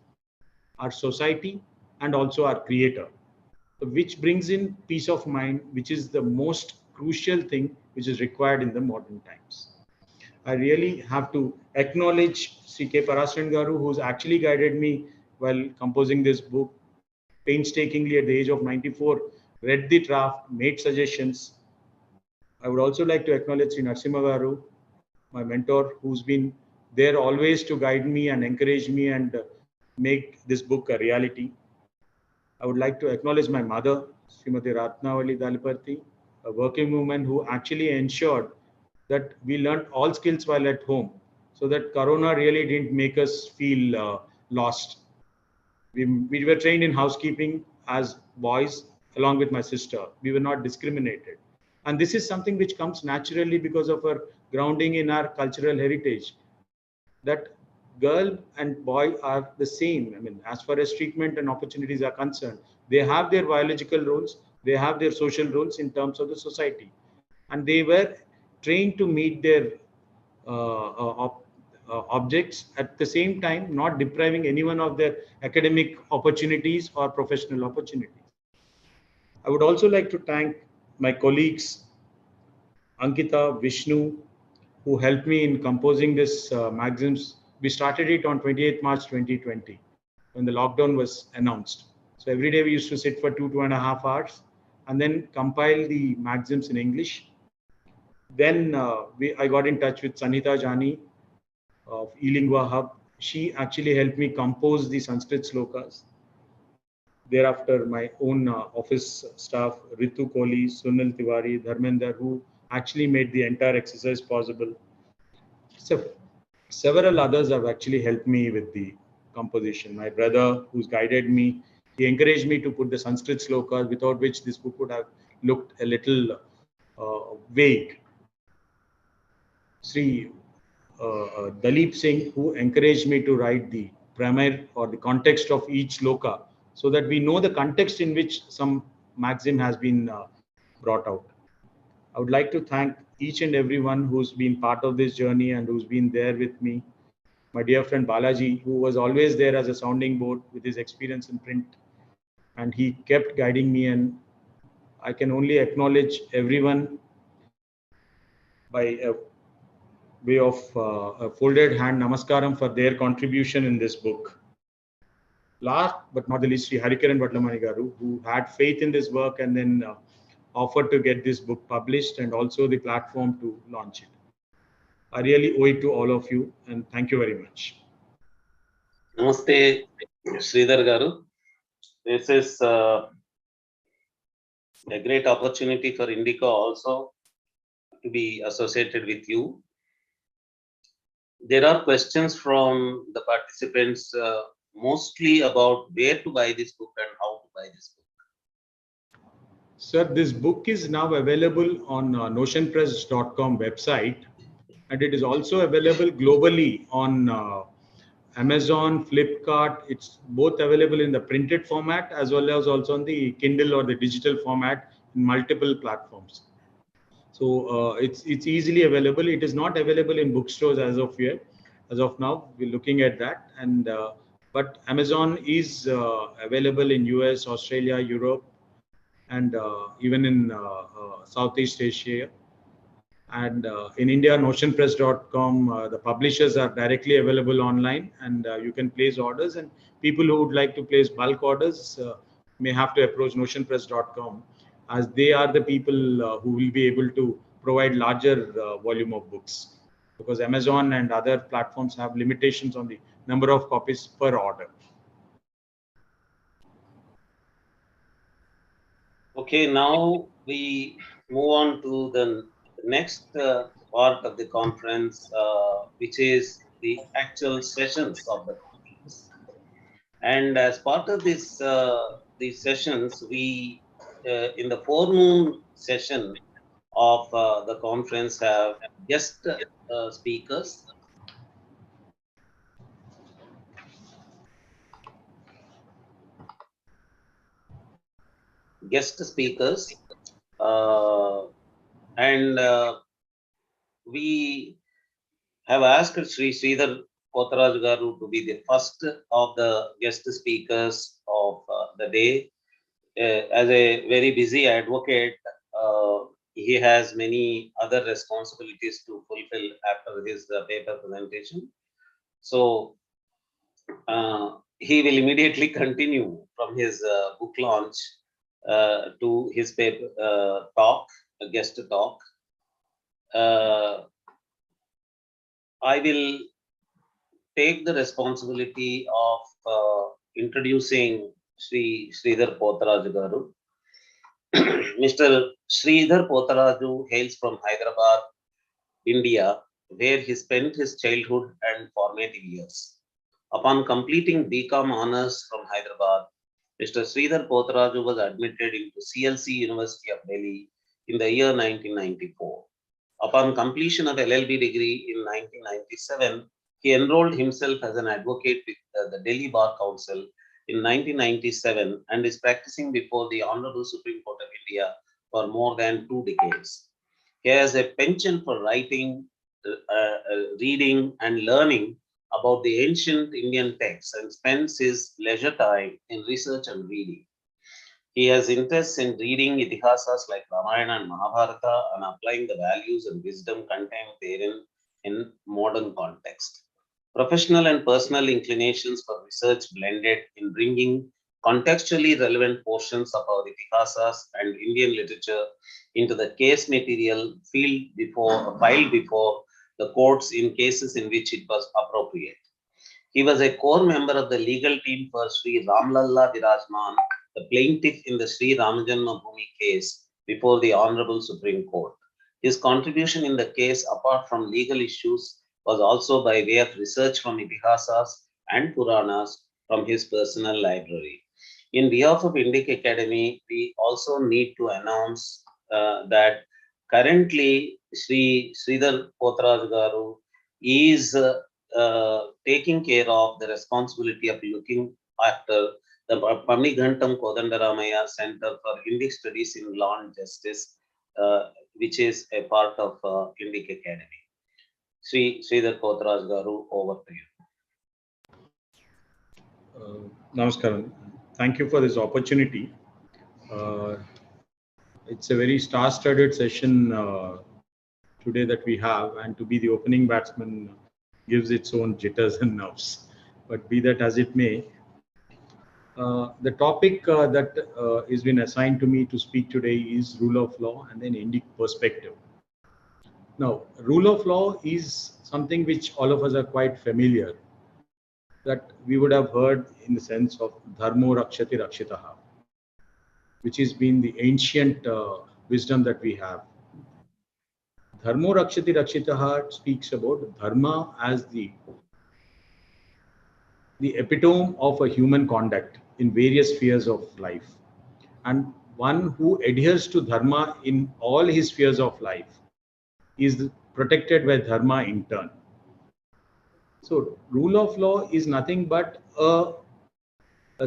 our society, and also our creator, which brings in peace of mind, which is the most crucial thing which is required in the modern times. I really have to acknowledge C.K. Parasran Garu, who's actually guided me while composing this book painstakingly at the age of 94, read the draft, made suggestions. I would also like to acknowledge Sri Narasimha Garu, my mentor, who's been there always to guide me and encourage me and make this book a reality. I would like to acknowledge my mother, Srimati Ratnavali Daliparthi, a working woman who actually ensured that we learned all skills while at home, so that Corona really didn't make us feel lost. We were trained in housekeeping as boys, along with my sister. We were not discriminated. And this is something which comes naturally because of our grounding in our cultural heritage, that girl and boy are the same. I mean, as far as treatment and opportunities are concerned, they have their biological roles, they have their social roles in terms of the society. And they were trained to meet their objects at the same time, not depriving anyone of their academic opportunities or professional opportunities. I would also like to thank my colleagues, Ankita, Vishnu, who helped me in composing this Maxims. We started it on 28th March 2020 when the lockdown was announced. So every day we used to sit for 2.5 hours and then compile the Maxims in English. Then I got in touch with Sanita Jani of eLingua Hub. She actually helped me compose the Sanskrit slokas. Thereafter, my own office staff, Ritu Kohli, Sunil Tiwari, Dharmender, who actually made the entire exercise possible. So several others have actually helped me with the composition. My brother, who's guided me, he encouraged me to put the Sanskrit slokas, without which this book would have looked a little vague. Sri Dalip Singh, who encouraged me to write the primer or the context of each sloka, so that we know the context in which some maxim has been brought out. I would like to thank each and everyone who's been part of this journey and who's been there with me. My dear friend Balaji, who was always there as a sounding board with his experience in print, and he kept guiding me, and I can only acknowledge everyone by a way of a folded hand namaskaram for their contribution in this book. Last but not the least, Sri Harikaran Vatlamani Garu, who had faith in this work and then offered to get this book published and also the platform to launch it. I really owe it to all of you, and thank you very much. Namaste, Sridhar Garu. This is a great opportunity for Indica also to be associated with you. There are questions from the participants, mostly about where to buy this book and how to buy this book. Sir, this book is now available on notionpress.com website, and it is also available globally on Amazon, Flipkart. It's both available in the printed format as well as also on the Kindle or the digital format in multiple platforms. So it's easily available. It is not available in bookstores as of yet. As of now, we're looking at that. And but Amazon is available in US, Australia, Europe, and even in Southeast Asia. And in India, notionpress.com, the publishers are directly available online, and you can place orders. And people who would like to place bulk orders may have to approach notionpress.com, as they are the people who will be able to provide larger volume of books, because Amazon and other platforms have limitations on the number of copies per order. Okay, now we move on to the next part of the conference, which is the actual sessions of the conference. And as part of this, these sessions, we, in the forenoon session of the conference, have guest speakers. Guest speakers, and we have asked Sri Sridhar Potaraju Garu to be the first of the guest speakers of the day. As a very busy advocate, he has many other responsibilities to fulfill after his paper presentation. So he will immediately continue from his book launch to his paper talk, guest talk. I will take the responsibility of introducing Sri Sridhar Potaraju Garu. Mr. Sridhar Potaraju hails from Hyderabad, India, where he spent his childhood and formative years. Upon completing BCom honors from Hyderabad, Mr. Sridhar Potaraju was admitted into CLC University of Delhi in the year 1994. Upon completion of LLB degree in 1997, he enrolled himself as an advocate with the Delhi Bar Council in 1997 and is practicing before the Honorable Supreme Court of India for more than 2 decades. He has a penchant for writing, reading, and learning about the ancient Indian texts and spends his leisure time in research and reading. He has interests in reading Itihasas like Ramayana and Mahabharata and applying the values and wisdom contained therein in modern context. Professional and personal inclinations for research blended in bringing contextually relevant portions of our Itihasas and Indian literature into the case material filed before the courts in cases in which it was appropriate. He was a core member of the legal team for Sri Ramlalla Virajman, the plaintiff in the Sri Ramajanma Bhoomi case before the Honorable Supreme Court. His contribution in the case, apart from legal issues, was also by way of research from Itihasas and Puranas from his personal library. In behalf of Indic Academy, we also need to announce that currently Sri Sridhar Potaraju Garu is taking care of the responsibility of looking after the Pamighantam Kodandaramaya Center for Indic Studies in Law and Justice, which is a part of Indic Academy. Sri Sridhar Potaraju Garu, over to you. Namaskaram. Thank you for this opportunity. It's a very star-studded session today that we have, and to be the opening batsman gives its own jitters and nerves. But be that as it may, the topic that has been assigned to me to speak today is rule of law and an Indic perspective. Now, rule of law is something which all of us are quite familiar, that we would have heard in the sense of dharmo rakshati rakshitaha, which has been the ancient wisdom that we have. Dharmo rakshati rakshitaha speaks about dharma as the epitome of a human conduct in various spheres of life, and one who adheres to dharma in all his spheres of life is protected by dharma in turn. So rule of law is nothing but a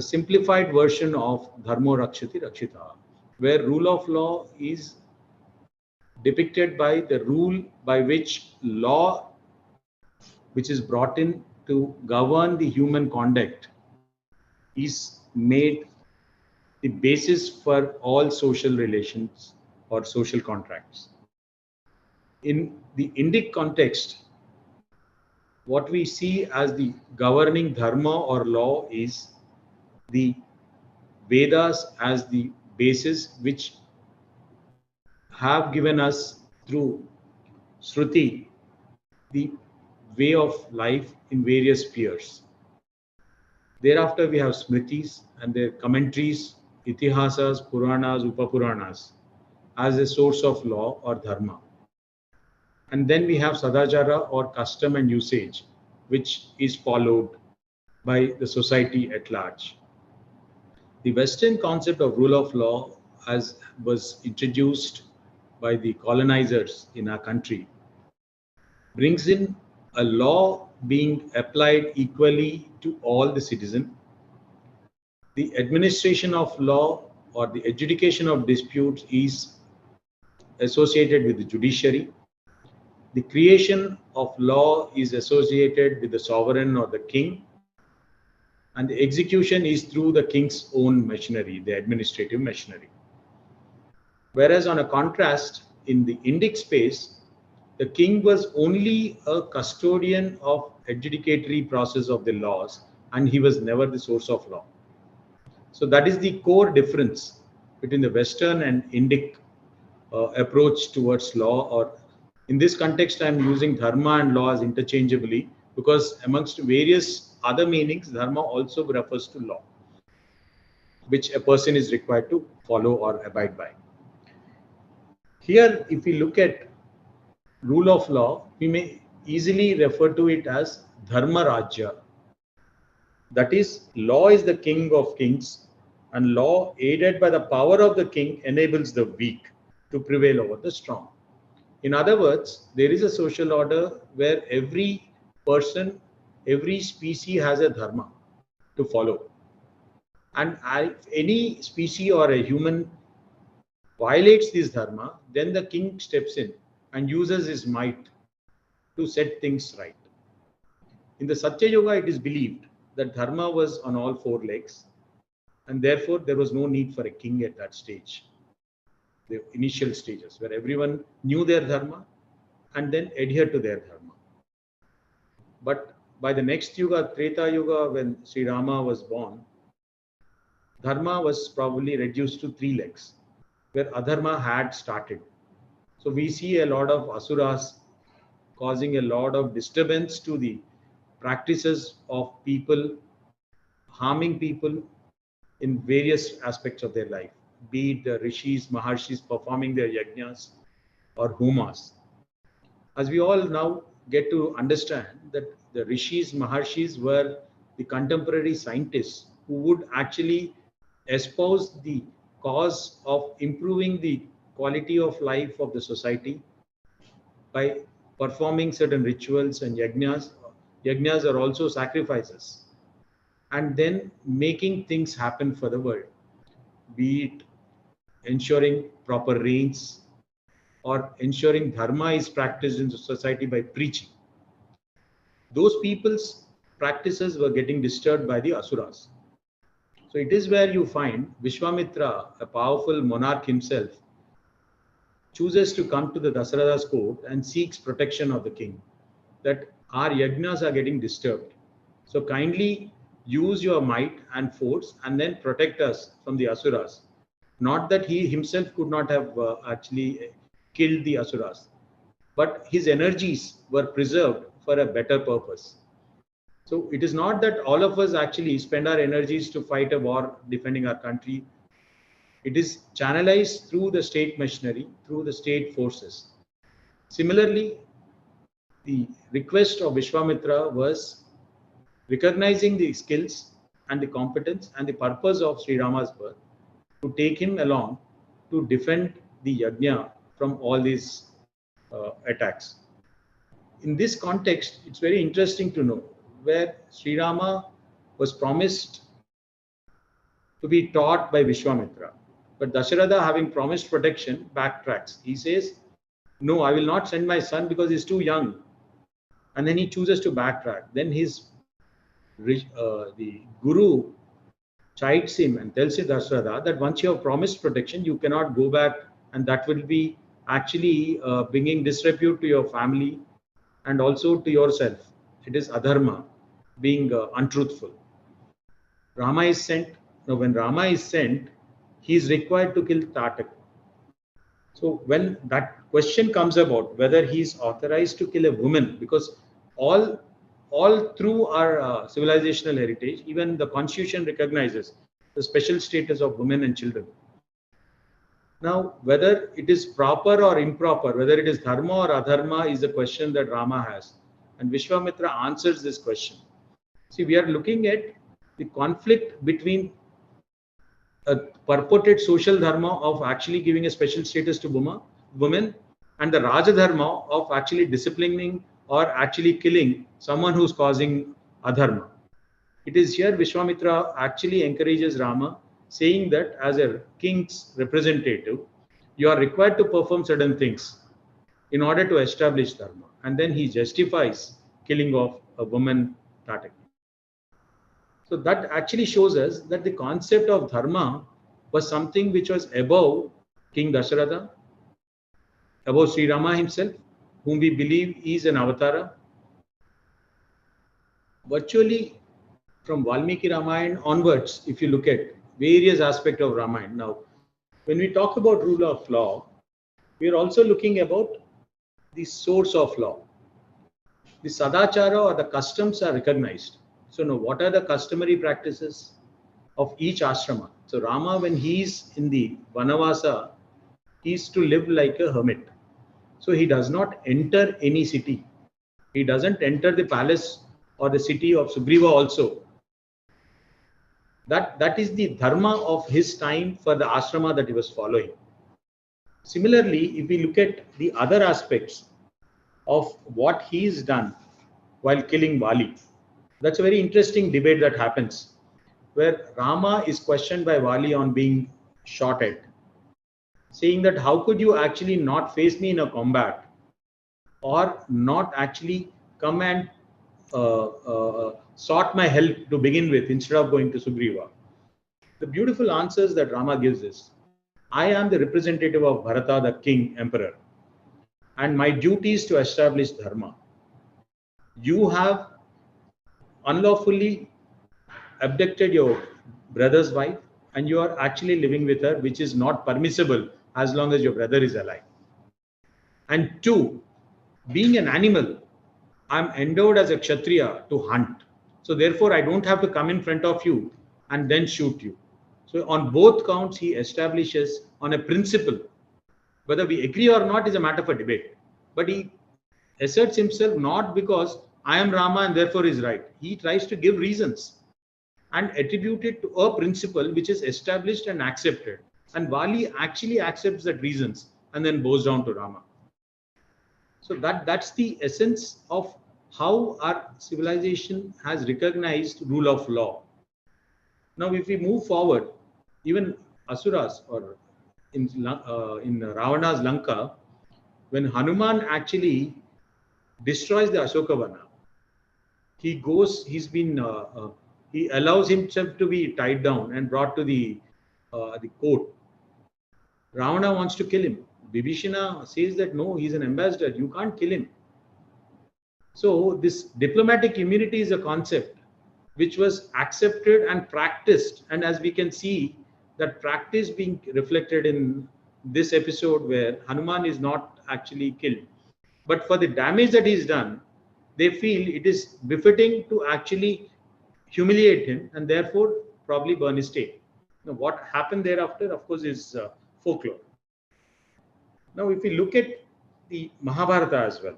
simplified version of dharmo rakshati rakshitaha, where rule of law is depicted by the rule by which law, which is brought in to govern the human conduct, is made the basis for all social relations or social contracts. In the Indic context, what we see as the governing dharma or law is the Vedas as the basis, which have given us through Shruti the way of life in various spheres. Thereafter, we have Smritis and their commentaries, Itihasas, Puranas, Upapuranas, as a source of law or dharma. And then we have Sadachara or custom and usage, which is followed by the society at large. The Western concept of rule of law, as was introduced by the colonizers in our country, brings in a law being applied equally to all the citizens. The administration of law or the adjudication of disputes is associated with the judiciary. The creation of law is associated with the sovereign or the king, and the execution is through the king's own machinery, the administrative machinery. Whereas on a contrast, in the Indic space, the king was only a custodian of adjudicatory process of the laws, and he was never the source of law. So that is the core difference between the Western and Indic approach towards law, or in this context, I'm using dharma and law as interchangeably because amongst various other meanings, dharma also refers to law, which a person is required to follow or abide by. Here, if we look at rule of law, we may easily refer to it as dharma rajya. That is, law is the king of kings, and law aided by the power of the king enables the weak to prevail over the strong. In other words, there is a social order where every person, every species has a dharma to follow. And if any species or a human violates this dharma, then the king steps in and uses his might to set things right. In the Satya Yoga, it is believed that dharma was on all four legs, and therefore there was no need for a king at that stage, the initial stages where everyone knew their dharma and then adhered to their dharma. But by the next Yuga, Treta Yuga, when Sri Rama was born, dharma was probably reduced to three legs, where adharma had started. So we see a lot of asuras causing a lot of disturbance to the practices of people, harming people in various aspects of their life, be it the rishis, maharshis performing their yajnas or homas. As we all now get to understand that the rishis, maharshis were the contemporary scientists who would actually espouse the cause of improving the quality of life of the society by performing certain rituals and yajnas. Yajnas are also sacrifices, and then making things happen for the world, be it ensuring proper rains or ensuring dharma is practiced in society by preaching. Those people's practices were getting disturbed by the asuras. So it is where you find Vishwamitra, a powerful monarch himself, chooses to come to the Dasarada's court and seeks protection of the king, that our yajnas are getting disturbed. So kindly use your might and force and then protect us from the asuras. Not that he himself could not have actually killed the asuras, but his energies were preserved for a better purpose. So it is not that all of us actually spend our energies to fight a war defending our country. It is channelized through the state machinery, through the state forces. Similarly, the request of Vishwamitra was recognizing the skills and the competence and the purpose of Sri Rama's birth, to take him along to defend the yajna from all these attacks. In this context, it's very interesting to know where Sri Rama was promised to be taught by Vishwamitra. But Dasharatha, having promised protection, backtracks. He says, no, I will not send my son because he's too young. And then he chooses to backtrack. Then the guru chides him and tells Dasharatha that once you have promised protection, you cannot go back, and that will be actually bringing disrepute to your family and also to yourself. It is adharma, being untruthful. Rama is sent. Now, when Rama is sent, he is required to kill Tatak. So when that question comes about whether he is authorized to kill a woman, because all through our civilizational heritage, even the constitution recognizes the special status of women and children. Now, whether it is proper or improper, whether it is dharma or adharma, is a question that Rama has. And Vishwamitra answers this question. See, we are looking at the conflict between a purported social dharma of actually giving a special status to women and the Raja dharma of actually disciplining or actually killing someone who's causing adharma. It is here Vishwamitra actually encourages Rama, saying that as a king's representative, you are required to perform certain things in order to establish dharma. and then he justifies killing of a woman Tataki. So that actually shows us that the concept of dharma was something which was above King Dasharatha, above Sri Rama himself, whom we believe is an avatara. Virtually from Valmiki Ramayana onwards, if you look at various aspects of Ramayana. Now, when we talk about rule of law, we are also looking about the source of law. The sadachara or the customs are recognized. So now what are the customary practices of each ashrama? So Rama, when he is in the Vanavasa, he is to live like a hermit. So he does not enter any city. He doesn't enter the palace or the city of Sugriva also. That is the dharma of his time for the ashrama that he was following. Similarly, if we look at the other aspects of what he's done while killing Vali, that's a very interesting debate that happens, where Rama is questioned by Vali on being shot at, saying that how could you actually not face me in a combat or not actually come and sought my help to begin with instead of going to Sugriva. The beautiful answers that Rama gives is, I am the representative of Bharata, the king, emperor, and my duty is to establish dharma. You have unlawfully abducted your brother's wife and you are actually living with her, which is not permissible as long as your brother is alive. And two, being an animal, I'm endowed as a Kshatriya to hunt. So therefore, I don't have to come in front of you and then shoot you. So on both counts, he establishes on a principle. Whether we agree or not is a matter for debate. But he asserts himself not because I am Rama and therefore is right. He tries to give reasons and attribute it to a principle which is established and accepted. And Vali actually accepts that reasons and then bows down to Rama. So that's the essence of how our civilization has recognized rule of law. Now, if we move forward, even Asuras or in Ravana's Lanka, when Hanuman actually destroys the Ashokavana, he allows himself to be tied down and brought to the court. Ravana wants to kill him. Vibhishana says that no, he's an ambassador, you can't kill him. So this diplomatic immunity is a concept which was accepted and practiced, and as we can see, that practice being reflected in this episode where Hanuman is not actually killed. But for the damage that he's done, they feel it is befitting to actually humiliate him and therefore probably burn his tail. Now, what happened thereafter, of course, is folklore. Now, if we look at the Mahabharata as well,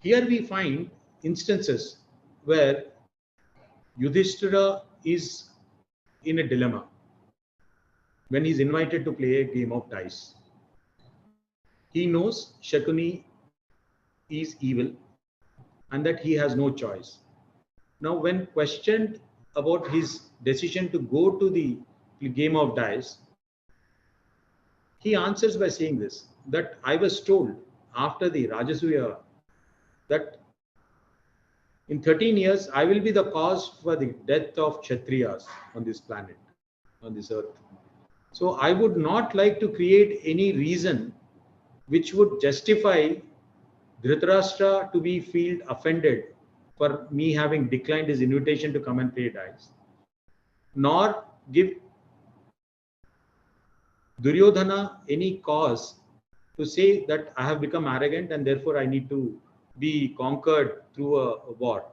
here we find instances where Yudhishthira is in a dilemma when he's invited to play a game of dice. He knows Shakuni is evil and that he has no choice. Now, when questioned about his decision to go to the game of dice, he answers by saying this, that I was told after the Rajasuya that in 13 years, I will be the cause for the death of Kshatriyas on this planet, on this earth. So I would not like to create any reason which would justify Dhritarashtra to be feel offended for me having declined his invitation to come and play dice, nor give Duryodhana any cause to say that I have become arrogant and therefore I need to be conquered through a war.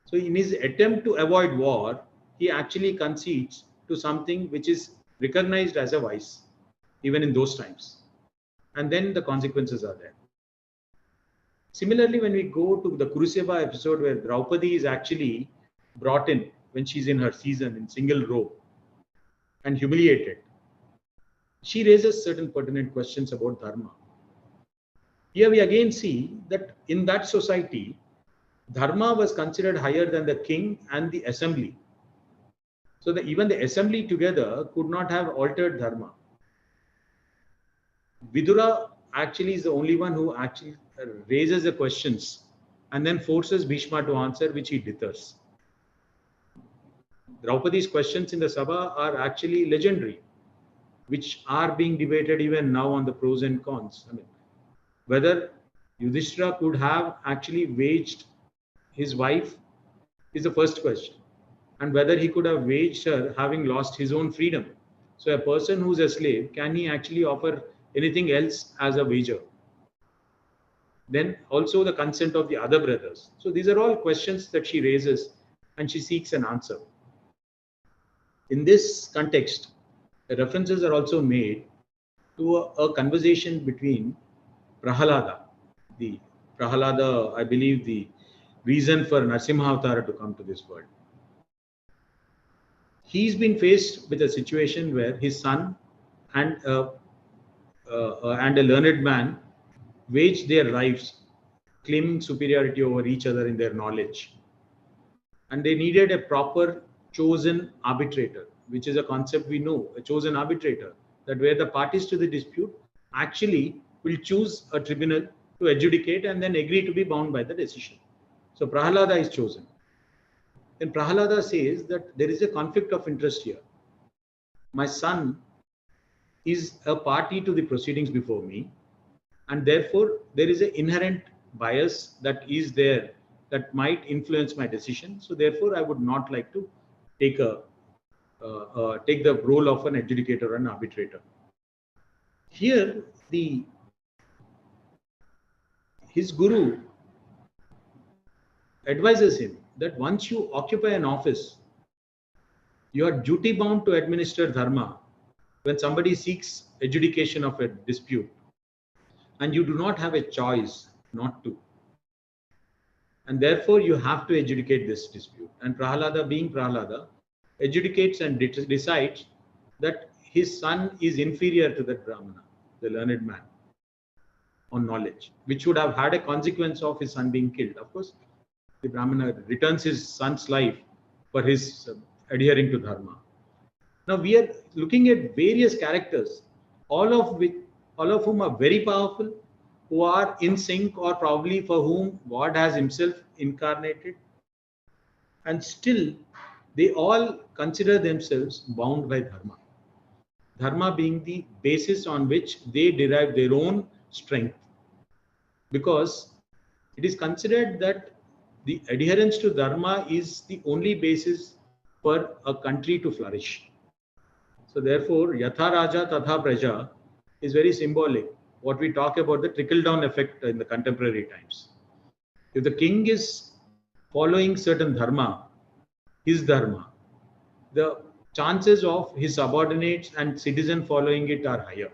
So in his attempt to avoid war, he actually concedes to something which is recognized as a vice, even in those times. And then the consequences are there. Similarly, when we go to the Kuruseva episode where Draupadi is actually brought in when she's in her season in single robe and humiliated, she raises certain pertinent questions about dharma. Here we again see that in that society, dharma was considered higher than the king and the assembly. So that even the assembly together could not have altered dharma. Vidura actually is the only one who actually raises the questions and then forces Bhishma to answer, which he dithers. Draupadi's questions in the Sabha are actually legendary, which are being debated even now on the pros and cons. I mean, whether Yudhishthira could have actually waged his wife is the first question, and whether he could have waged her having lost his own freedom. So a person who's a slave, can he actually offer anything else as a wager? Then also the consent of the other brothers. So these are all questions that she raises and she seeks an answer. In this context, references are also made to a conversation between Prahalada, I believe, the reason for Narasimha Avatara to come to this world. He's been faced with a situation where his son and a learned man waged their lives, claiming superiority over each other in their knowledge. And they needed a proper chosen arbitrator, which is a concept we know, a chosen arbitrator, that where the parties to the dispute actually will choose a tribunal to adjudicate and then agree to be bound by the decision. So Prahalada is chosen. Then Prahalada says that there is a conflict of interest here. My son is a party to the proceedings before me, and therefore there is an inherent bias that is there that might influence my decision. So therefore I would not like to take the role of an adjudicator and arbitrator. Here his guru advises him that once you occupy an office, you are duty bound to administer dharma when somebody seeks adjudication of a dispute, and you do not have a choice not to. And therefore you have to adjudicate this dispute. And Prahalada, being Prahalada, adjudicates and decides that his son is inferior to that Brahmana, the learned man, on knowledge, which would have had a consequence of his son being killed. Of course, the Brahmana returns his son's life for his adhering to dharma. Now we are looking at various characters, all of whom are very powerful, who are in sync, or probably for whom God has himself incarnated, and still they all consider themselves bound by dharma. Dharma being the basis on which they derive their own strength, because it is considered that the adherence to dharma is the only basis for a country to flourish. So therefore, Yatha Raja Tatha Praja is very symbolic. What we talk about, the trickle-down effect in the contemporary times. If the king is following certain dharma, his dharma, the chances of his subordinates and citizen following it are higher.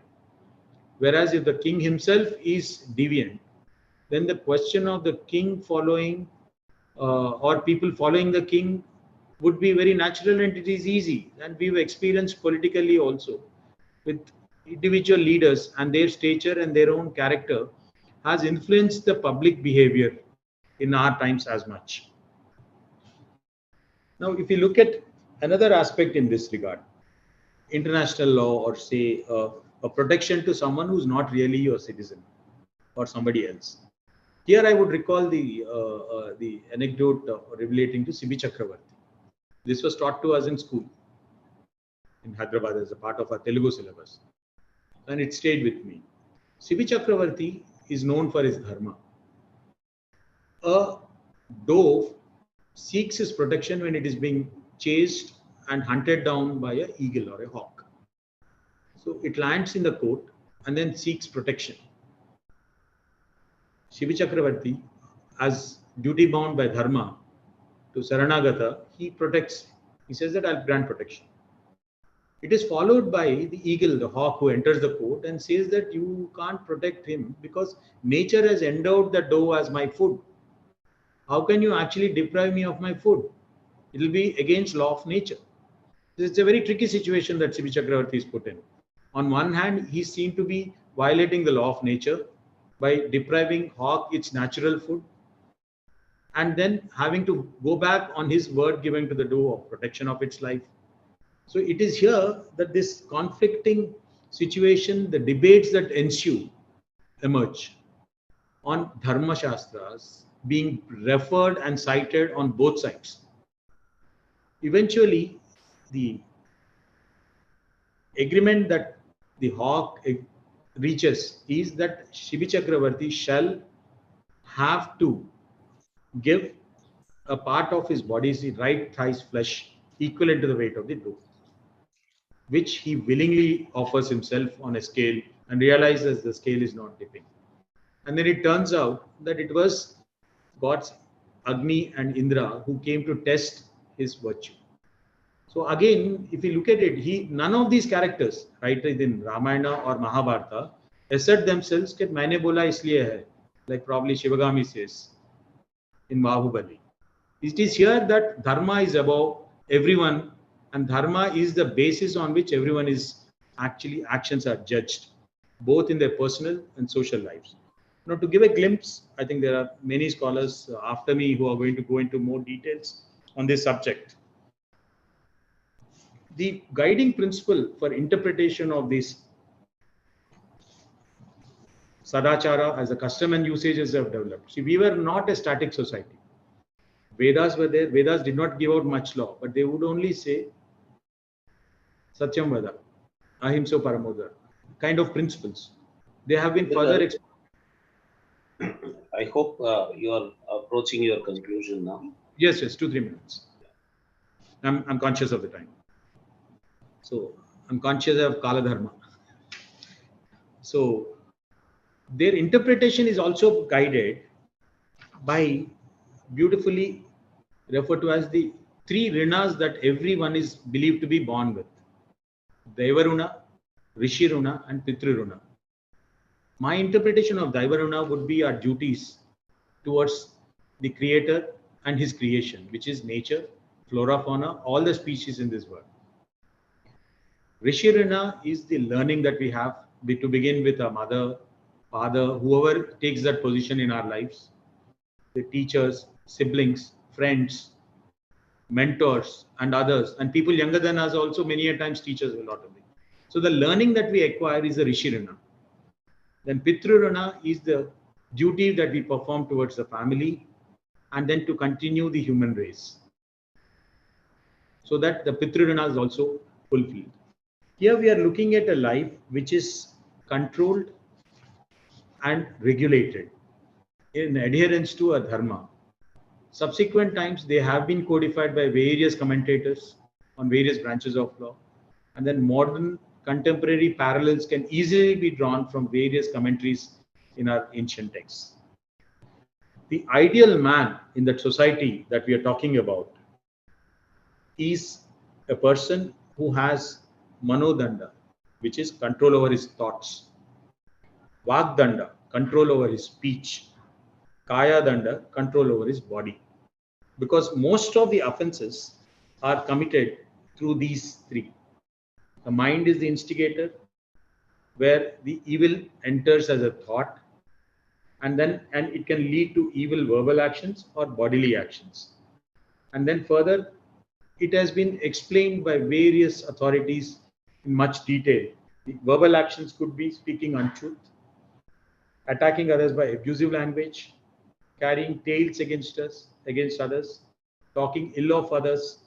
Whereas if the king himself is deviant, then the question of the king following or people following the king would be very natural, and it is easy. And we've experienced politically also with individual leaders, and their stature and their own character has influenced the public behavior in our times as much. Now, if you look at another aspect in this regard, international law, or say a protection to someone who's not really your citizen or somebody else. Here I would recall the anecdote relating to Sibi Chakravarti. This was taught to us in school in Hyderabad as a part of our Telugu syllabus, and it stayed with me. Sibi Chakravarti is known for his dharma. A dove seeks his protection when it is being chased and hunted down by an eagle or a hawk. So it lands in the court and then seeks protection. Sibi Chakravarti, as duty bound by dharma to Saranagata, he protects. He says that I'll grant protection. It is followed by the eagle, the hawk, who enters the court and says that you can't protect him because nature has endowed the dove as my food. How can you actually deprive me of my food? It will be against law of nature. It's a very tricky situation that Sibi Chakravarti is put in. On one hand, he seemed to be violating the law of nature by depriving hawk its natural food, and then having to go back on his word given to the dove of protection of its life. So it is here that this conflicting situation, the debates that ensue, emerge on Dharma Shastras being referred and cited on both sides. Eventually, the agreement that the hawk reaches is that Shibi Chakravarti shall have to give a part of his body's right thigh's flesh equivalent to the weight of the dough, which he willingly offers himself on a scale and realizes the scale is not dipping. And then it turns out that it was gods Agni and Indra who came to test his virtue. So again, if you look at it, none of these characters, right, in Ramayana or Mahabharata, assert themselves that maine bola isliye hai, like probably Shivagami says in Bahubali. It is here that dharma is above everyone, and dharma is the basis on which everyone is actually actions are judged, both in their personal and social lives. Now, to give a glimpse, I think there are many scholars after me who are going to go into more details on this subject. The guiding principle for interpretation of this sadachara as a custom and usages have developed. See, we were not a static society. Vedas were there. Vedas did not give out much law, but they would only say Satyam Vada, Ahimsa Paramodar, kind of principles. They have been further. I hope you are approaching your conclusion now. Yes, 2-3 minutes. I'm conscious of the time. So I'm conscious of Kala Dharma. So their interpretation is also guided by beautifully referred to as the 3 rinas that everyone is believed to be born with: Daivaruna, Rishiruna, and Pitruruna. My interpretation of Daivaruna would be our duties towards the Creator and His creation, which is nature, flora, fauna, all the species in this world. Rishiruna is the learning that we have to begin with our mother, father, whoever takes that position in our lives, the teachers, siblings, friends, mentors, and others, and people younger than us also many a times teach us a lot of things. So the learning that we acquire is the Rishiruna. Then Pitruruna is the duty that we perform towards the family and then to continue the human race, so that the Pitruruna is also fulfilled. Here we are looking at a life which is controlled and regulated in adherence to a dharma. Subsequent times, they have been codified by various commentators on various branches of law. And then modern contemporary parallels can easily be drawn from various commentaries in our ancient texts. The ideal man in that society that we are talking about is a person who has manodanda, which is control over his thoughts; vagdanda, control over his speech; kaya danda, control over his body. Because most of the offenses are committed through these 3. The mind is the instigator, where the evil enters as a thought, and it can lead to evil verbal actions or bodily actions. And then further, it has been explained by various authorities in much detail. The verbal actions could be speaking untruth, attacking others by abusive language, carrying tales against others, talking ill of others,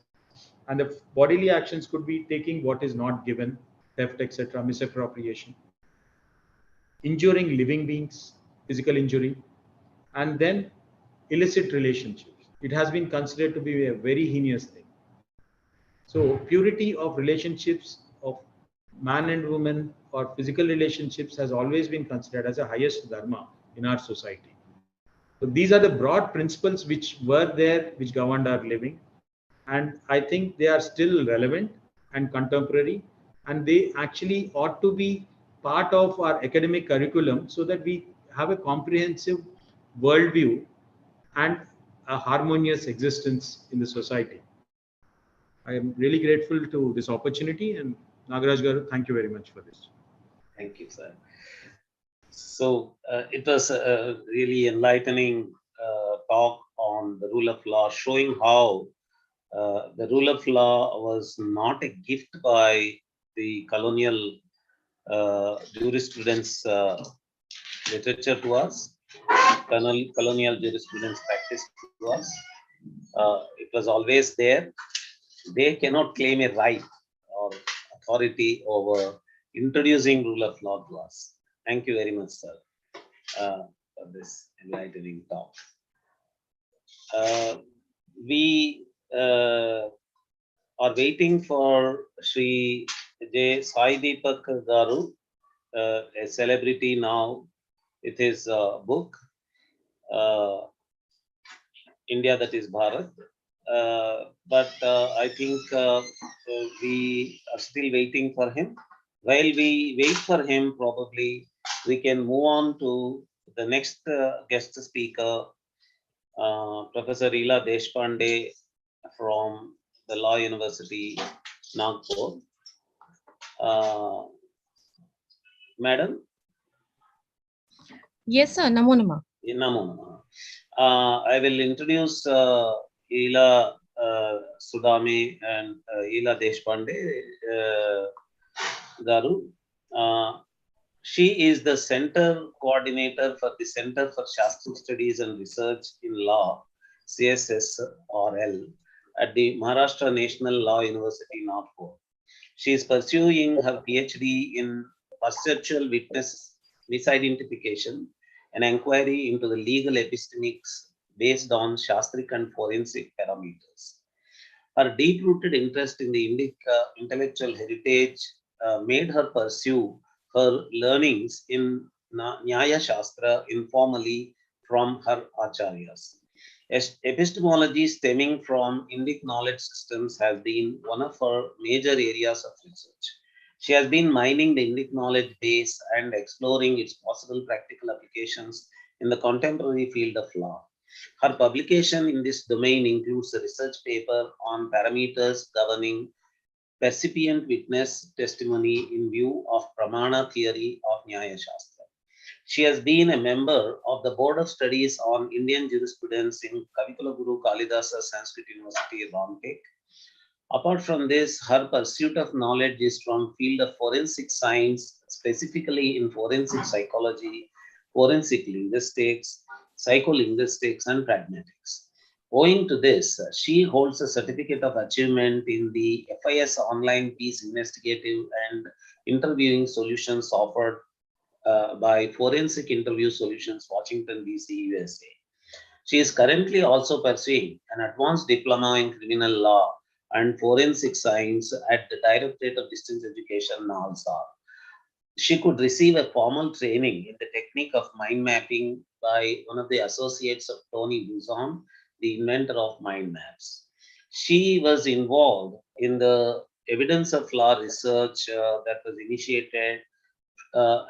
and the bodily actions could be taking what is not given, theft, etc., misappropriation, injuring living beings, physical injury, and then illicit relationships. It has been considered to be a very heinous thing. So purity of relationships of man and woman or physical relationships has always been considered as the highest dharma in our society. So these are the broad principles which were there, which governed our living. And I think they are still relevant and contemporary, and they actually ought to be part of our academic curriculum so that we have a comprehensive worldview and a harmonious existence in the society. I am really grateful to this opportunity, and Nagaraj Garu, thank you very much for this. Thank you, sir. So it was a really enlightening talk on the rule of law, showing how the rule of law was not a gift by the colonial jurisprudence literature to us, colonial jurisprudence practice to us. It was always there. They cannot claim a right or authority over introducing rule of law to us. Thank you very much, sir, for this enlightening talk. We are waiting for Sri Sai Deepak Garu, a celebrity now with his book, India, that is Bharat. But I think we are still waiting for him. While we wait for him, probably we can move on to the next guest speaker, Professor Deshpande from the Law University, Nagpur. Madam? Yes, sir. Namo Nama. Namo Nama. I will introduce Ila Sudami and Ila Deshpande Garu. She is the center coordinator for the Center for Shastra Studies and Research in Law, CSSRL, at the Maharashtra National Law University, Nagpur. She is pursuing her PhD in perceptual witness misidentification, an inquiry into the legal epistemics based on Shastric and forensic parameters. Her deep-rooted interest in the Indic intellectual heritage made her pursue her learnings in Nyaya Shastra informally from her acharyas. Epistemology stemming from Indic knowledge systems has been one of her major areas of research. She has been mining the Indic knowledge base and exploring its possible practical applications in the contemporary field of law. Her publication in this domain includes a research paper on parameters governing percipient witness testimony in view of Pramana theory of Nyaya Shastra. She has been a member of the Board of Studies on Indian Jurisprudence in Kavikula Guru Kalidasa Sanskrit University, Rompek. Apart from this, her pursuit of knowledge is from field of forensic science, specifically in forensic psychology, forensic linguistics, psycholinguistics, and pragmatics. Owing to this, she holds a certificate of achievement in the FIS online peace investigative and interviewing solutions offered by Forensic Interview Solutions, Washington, D.C., USA. She is currently also pursuing an advanced diploma in criminal law and forensic science at the Directorate of Distance Education, Nalsar. She could receive a formal training in the technique of mind mapping by one of the associates of Tony Buzon, the inventor of mind maps. She was involved in the evidence of law research that was initiated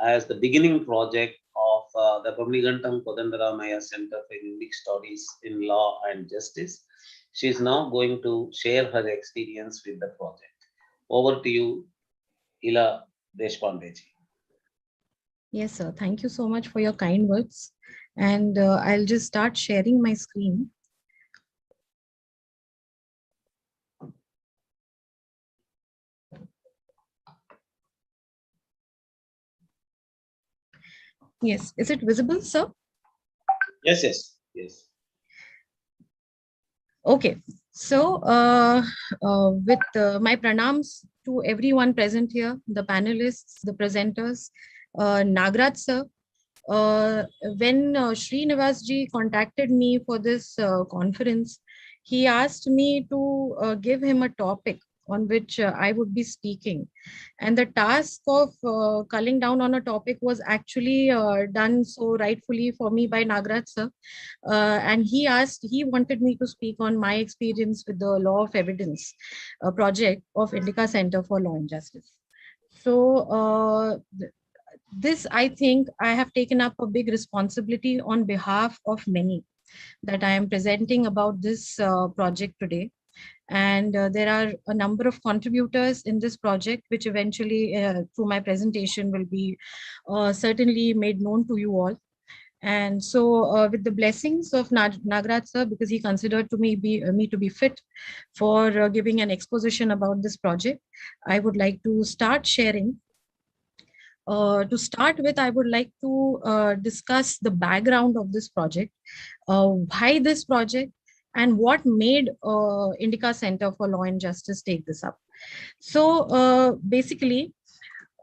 as the beginning project of the Pamligantam Kodandaramaya Center for Indic Studies in Law and Justice. She is now going to share her experience with the project. Over to you, Ila Deshpande ji. Yes, sir. Thank you so much for your kind words. And I'll just start sharing my screen. Yes. Is it visible, sir? Yes, yes, yes. Okay. So with my pranams to everyone present here, the panelists, the presenters, Nagraj sir, when Srinivas ji contacted me for this conference, he asked me to give him a topic on which I would be speaking. And the task of culling down on a topic was actually done so rightfully for me by Nagraj sir. And he wanted me to speak on my experience with the Law of Evidence project of Indica Center for Law and Justice. So this, I think, I have taken up a big responsibility on behalf of many, that I am presenting about this project today. And there are a number of contributors in this project, which eventually through my presentation will be certainly made known to you all. And so with the blessings of Nagraj sir, because he considered me to be fit for giving an exposition about this project, I would like to start sharing To start with, I would like to discuss the background of this project, why this project, and what made Indica Center for Law and Justice take this up. So basically,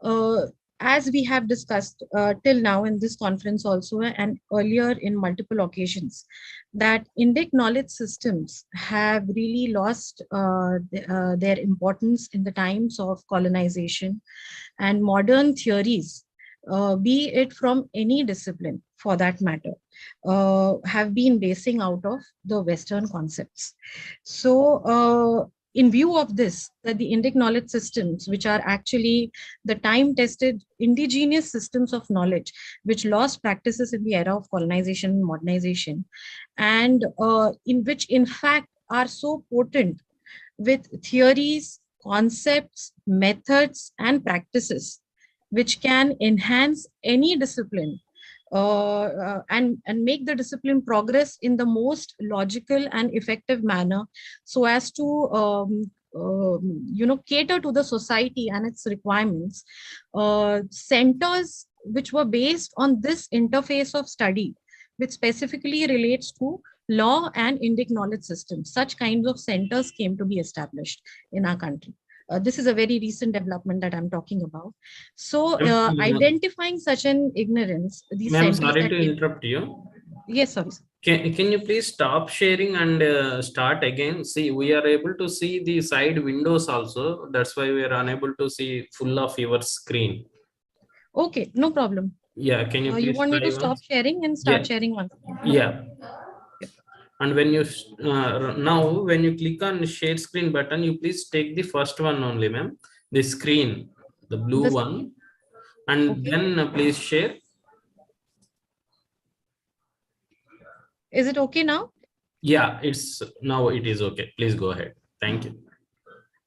uh, as we have discussed till now in this conference also and earlier in multiple occasions, that Indic knowledge systems have really lost their importance in the times of colonization, and modern theories, be it from any discipline for that matter, have been basing out of the Western concepts. So in view of this, that the Indic knowledge systems, which are actually the time-tested indigenous systems of knowledge, which lost practices in the era of colonization and modernization, and in which in fact are so potent with theories, concepts, methods, and practices which can enhance any discipline, and make the discipline progress in the most logical and effective manner, so as to cater to the society and its requirements. Centers which were based on this interface of study, which specifically relates to law and Indic knowledge systems, such kinds of centers came to be established in our country. This is a very recent development that I'm talking about. So identifying such an ignorance, these Ma'am, centers sorry that to interrupt you. Yes, sorry. Can you please stop sharing and start again? See, we are able to see the side windows also. That's why we are unable to see full of your screen. Okay, no problem. Yeah, can you please You want me to stop sharing and start sharing once again? No problem. And when you now when you click on share screen button, you please take the first one only, ma'am. The screen, the blue one, and then please share. Is it okay now? Yeah, now it is okay. Please go ahead. Thank you.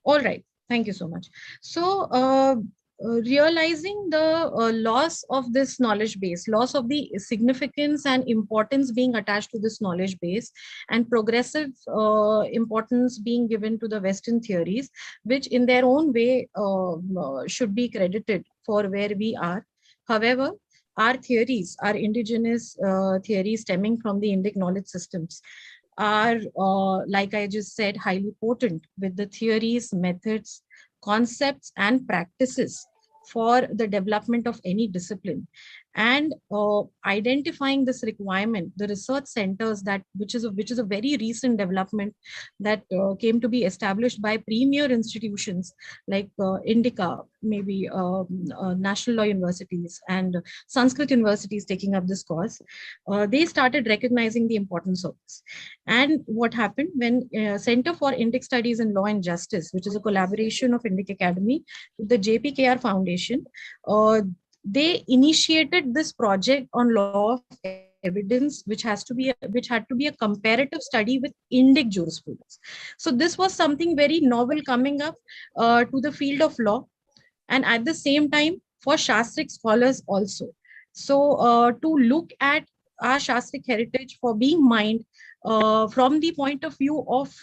All right. Thank you so much. So realizing the loss of this knowledge base, loss of the significance and importance being attached to this knowledge base, and progressive importance being given to the Western theories, which in their own way should be credited for where we are. However, our theories, our indigenous theories stemming from the Indic knowledge systems, are, like I just said, highly potent with the theories, methods, concepts, and practices for the development of any discipline. And identifying this requirement, the research centers, that which is a very recent development that came to be established by premier institutions like Indica, maybe national law universities and Sanskrit universities taking up this cause. They started recognizing the importance of this. And what happened when Center for Indic Studies in Law and Justice, which is a collaboration of Indic Academy with the JPKR Foundation, they initiated this project on law of evidence, which had to be a comparative study with Indic jurisprudence. So this was something very novel coming up to the field of law, and at the same time for Shastric scholars also. So to look at our Shastric heritage for being mined from the point of view of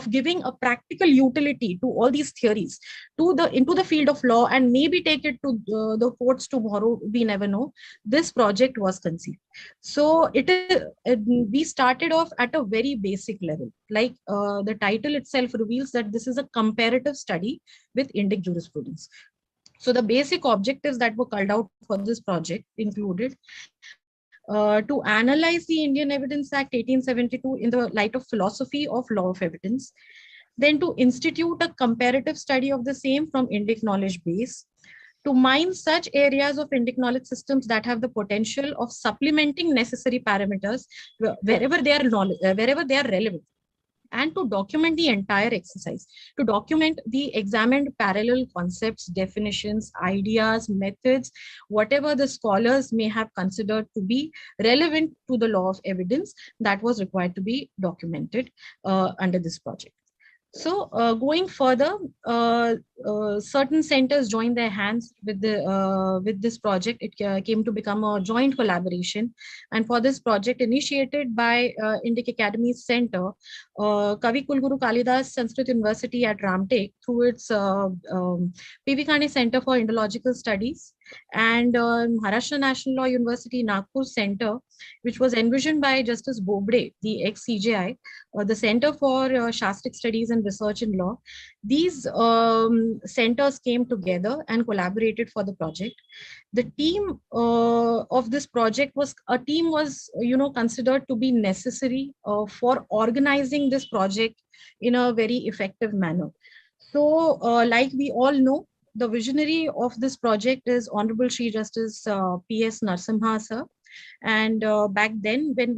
giving a practical utility to all these theories into the field of law, and maybe take it to the courts tomorrow, we never know. This project was conceived. So we started off at a very basic level, like the title itself reveals that this is a comparative study with Indic jurisprudence. So the basic objectives that were called out for this project included to analyze the Indian Evidence Act 1872 in the light of philosophy of law of evidence, then to institute a comparative study of the same from Indic knowledge base, to mine such areas of Indic knowledge systems that have the potential of supplementing necessary parameters wherever they are relevant, and to document the entire exercise, to document the examined parallel concepts, definitions, ideas, methods, whatever the scholars may have considered to be relevant to the law of evidence, that was required to be documented under this project. So going further, certain centers joined their hands with this project. It came to become a joint collaboration, and for this project initiated by Indic Academy's center, Kavi Kulguru Kalidas Sanskrit University at Ramtek through its PV Khane Center for Indological Studies, and Maharashtra National Law University Nagpur Center, which was envisioned by Justice Bobde, the ex-CJI, the Center for Shastric Studies and Research in Law. These centers came together and collaborated for the project. The team of this project was considered to be necessary for organizing this project in a very effective manner. So, like we all know, the visionary of this project is Honorable Shri Justice P.S. Narasimha sir. And back then, when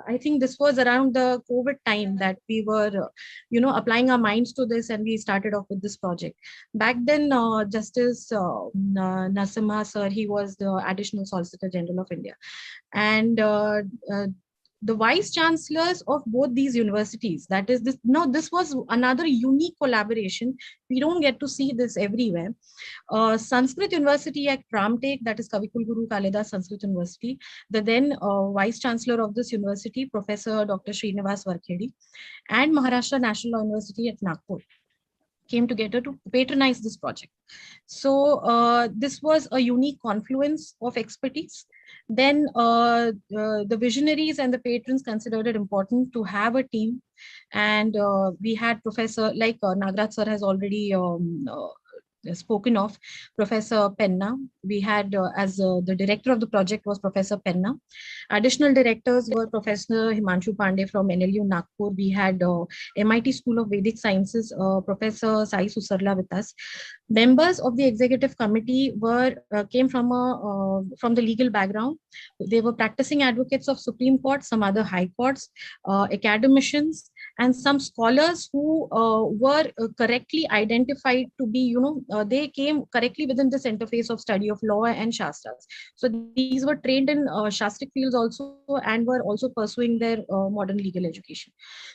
I think this was around the COVID time that we were, applying our minds to this, and we started off with this project. Back then, Justice Narasimha sir, he was the Additional Solicitor General of India. And the vice chancellors of both these universities, that is this, now this was another unique collaboration. We don't get to see this everywhere. Sanskrit University at Ramtek, that is Kavi Kulguru Kalidas Sanskrit University, the then vice chancellor of this university, Professor Dr. Srinivas Varkhedi, and Maharashtra National Law University at Nagpur came together to patronize this project. So this was a unique confluence of expertise. Then the visionaries and the patrons considered it important to have a team. And we had Professor, like Nagraj sir has already spoken of, Professor Penna. We had as the director of the project was Professor Penna. Additional directors were Professor Himanshu Pandey from NLU Nagpur. We had MIT School of Vedic Sciences, Professor Sai Susarla with us. Members of the executive committee were came from the legal background. They were practicing advocates of Supreme Court, some other high courts, academicians, and some scholars who were correctly identified to be, they came correctly within this interface of study of law and Shastras. So these were trained in Shastric fields also, and were also pursuing their modern legal education.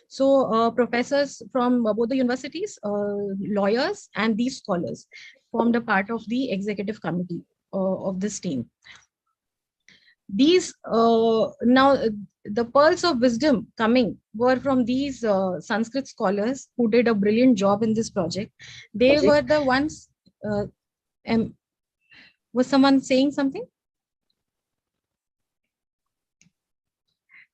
So professors from both the universities, lawyers, and these scholars formed a part of the executive committee of this team. These now the pearls of wisdom coming were from these Sanskrit scholars who did a brilliant job in this project. They were the ones. Was someone saying something?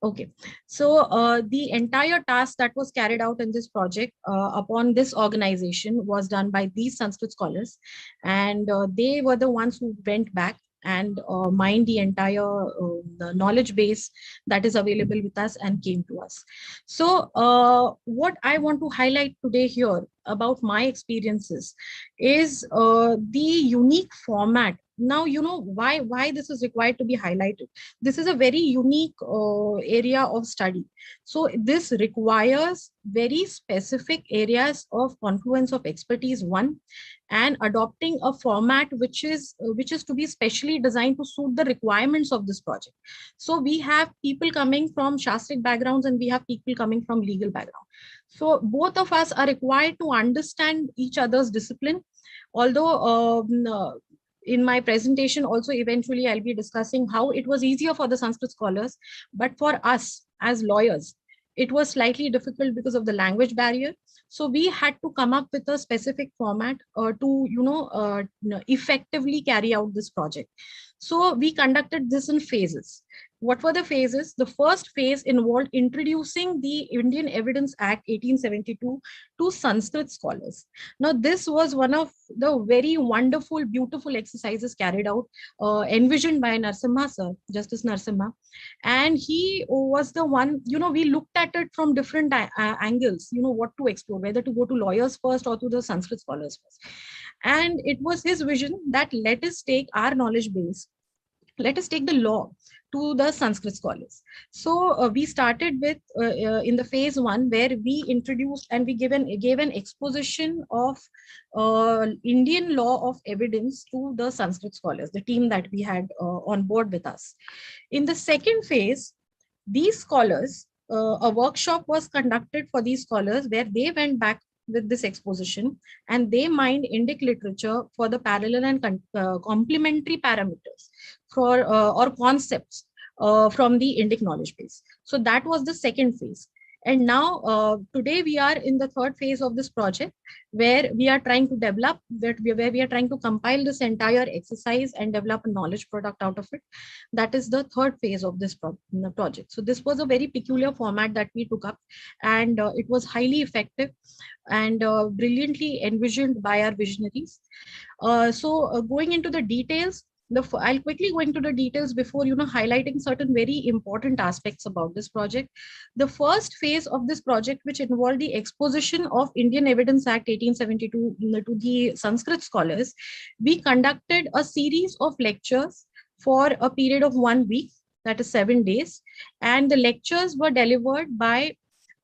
Okay, so the entire task that was carried out in this project upon this organization was done by these Sanskrit scholars, and they were the ones who went back and mined the entire the knowledge base that is available with us and came to us. So what I want to highlight today here about my experiences is the unique format. Now, why this is required to be highlighted. This is a very unique area of study. So this requires very specific areas of confluence of expertise, one, and adopting a format which is to be specially designed to suit the requirements of this project. So we have people coming from Shastric backgrounds and we have people coming from legal background. So both of us are required to understand each other's discipline. Although in my presentation also eventually I'll be discussing how it was easier for the Sanskrit scholars, but for us as lawyers, it was slightly difficult because of the language barrier. So we had to come up with a specific format to effectively carry out this project. So we conducted this in phases. What were the phases? The first phase involved introducing the Indian Evidence Act 1872 to Sanskrit scholars. Now, this was one of the very wonderful, beautiful exercises carried out, envisioned by Narasimha sir, Justice Narasimha. And he was the one, we looked at it from different angles, what to explore, whether to go to lawyers first or to the Sanskrit scholars first. And it was his vision that let us take our knowledge base, let us take the law to the Sanskrit scholars. So we started with in the phase one, where we introduced and we gave an exposition of Indian law of evidence to the Sanskrit scholars, the team that we had on board with us. In the second phase, these scholars, a workshop was conducted for these scholars where they went back with this exposition, and they mined Indic literature for the parallel and complementary parameters for or concepts from the Indic knowledge base. So that was the second phase. And now today we are in the third phase of this project, where we are trying to develop, where we are trying to compile this entire exercise and develop a knowledge product out of it. That is the third phase of this project. So this was a very peculiar format that we took up, and it was highly effective and brilliantly envisioned by our visionaries. So going into the details, I'll quickly go into the details before highlighting certain very important aspects about this project. The first phase of this project, which involved the exposition of Indian Evidence Act 1872 to the Sanskrit scholars, we conducted a series of lectures for a period of 1 week, that is 7 days, and the lectures were delivered by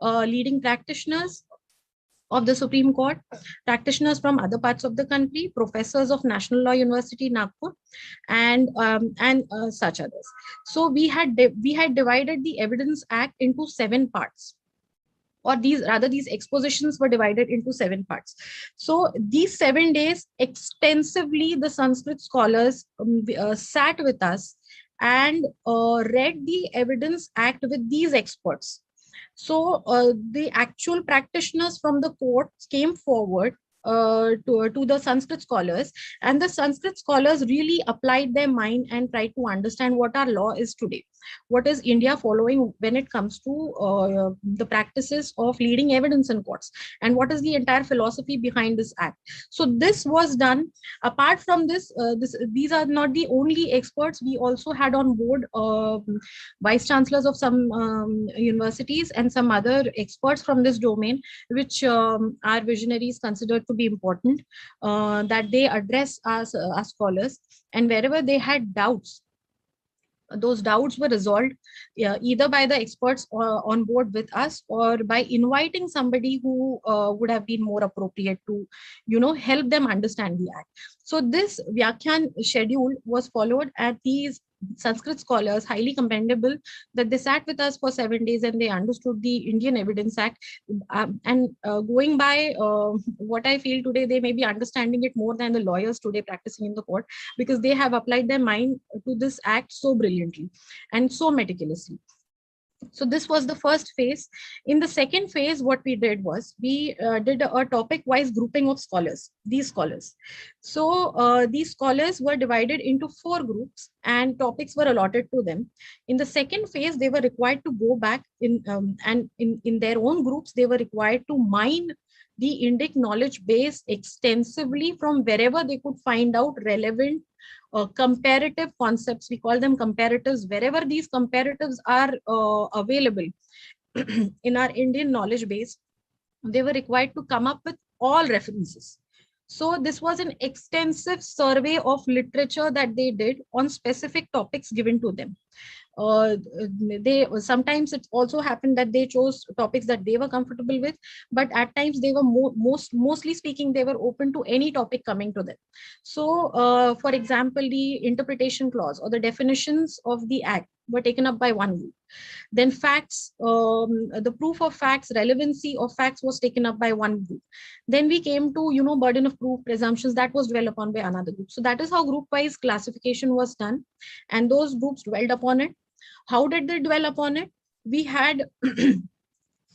leading practitioners of the Supreme Court, practitioners from other parts of the country, professors of National Law University, Nagpur, and such others. So we had divided the Evidence Act into 7 parts, or these expositions were divided into 7 parts. So these 7 days extensively the Sanskrit scholars sat with us and read the Evidence Act with these experts. So the actual practitioners from the courts came forward to the Sanskrit scholars, and the Sanskrit scholars really applied their mind and tried to understand what our law is today. What is India following when it comes to the practices of leading evidence in courts, and what is the entire philosophy behind this act? So this was done. Apart from this, these are not the only experts. We also had on board vice chancellors of some universities and some other experts from this domain, which our visionaries considered to be important, that they address us as scholars, and wherever they had doubts, those doubts were resolved either by the experts on board with us, or by inviting somebody who would have been more appropriate to help them understand the act. So this Vyakhyan schedule was followed at these Sanskrit scholars, highly commendable that they sat with us for 7 days and they understood the Indian Evidence Act. Going by what I feel today, they may be understanding it more than the lawyers today practicing in the court, because they have applied their mind to this act so brilliantly and so meticulously. So this was the first phase. In the second phase, what we did was we did a topic-wise grouping of scholars, these scholars. So these scholars were divided into 4 groups and topics were allotted to them. In the second phase, they were required to go back and in their own groups, they were required to mine the Indic knowledge base extensively from wherever they could find out relevant comparative concepts. We call them comparatives. Wherever these comparatives are available in our Indian knowledge base, they were required to come up with all references. So this was an extensive survey of literature that they did on specific topics given to them. They sometimes it also happened that they chose topics that they were comfortable with, but at times they were mostly speaking, they were open to any topic coming to them. So for example, the interpretation clause or the definitions of the act were taken up by one group. Then facts, the proof of facts, relevancy of facts was taken up by one group. Then we came to burden of proof, presumptions, that was dwelled upon by another group. So that is how group wise classification was done, and those groups dwelled upon it. How did they dwell upon it? We had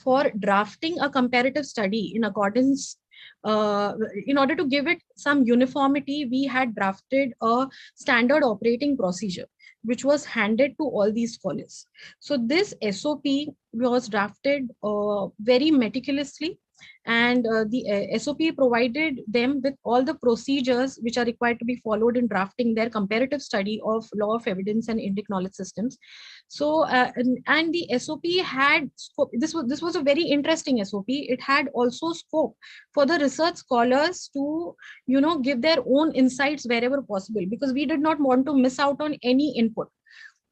for drafting a comparative study in accordance, in order to give it some uniformity, we had drafted a standard operating procedure, which was handed to all these scholars. So this SOP was drafted very meticulously, and the SOP provided them with all the procedures which are required to be followed in drafting their comparative study of law of evidence and Indic knowledge systems. So and the SOP had scope. This was a very interesting SOP. It had also scope for the research scholars to give their own insights wherever possible, because we did not want to miss out on any input.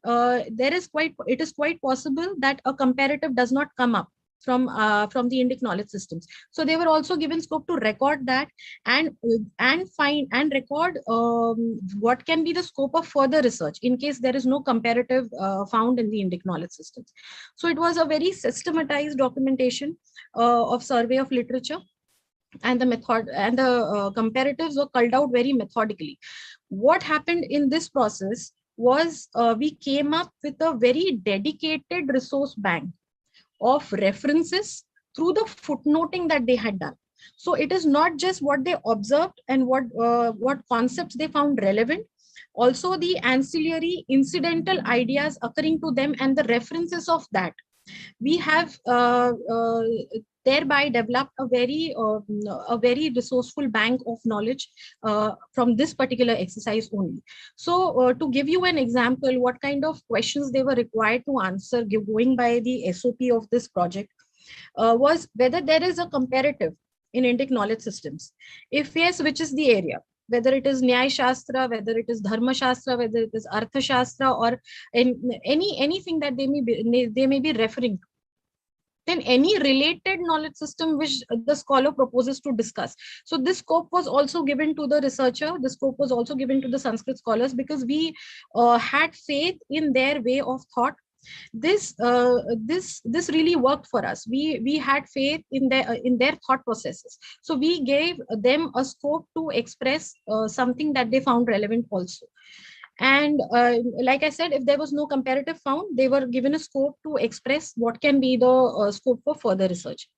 It is quite possible that a comparative does not come up from the Indic knowledge systems. So they were also given scope to record that and find and record what can be the scope of further research in case there is no comparative found in the Indic knowledge systems. So it was a very systematized documentation of survey of literature. and the comparatives were culled out very methodically. What happened in this process was we came up with a very dedicated resource bank of references through the footnoting that they had done. So it is not just what they observed and what concepts they found relevant, also the ancillary incidental ideas occurring to them and the references of that. We have thereby developed a very resourceful bank of knowledge from this particular exercise only. So to give you an example, what kind of questions they were required to answer, going by the SOP of this project, was whether there is a comparative in Indic knowledge systems. If yes, which is the area? Whether it is Nyaya Shastra, whether it is Dharma Shastra, whether it is Artha Shastra, or anything that they may be referring to. Then any related knowledge system which the scholar proposes to discuss. So this scope was also given to the researcher. The scope was also given to the Sanskrit scholars, because we had faith in their way of thought. This really worked for us. We had faith in their thought processes. So we gave them a scope to express something that they found relevant also. And like I said, if there was no comparative found, they were given a scope to express what can be the scope for further research.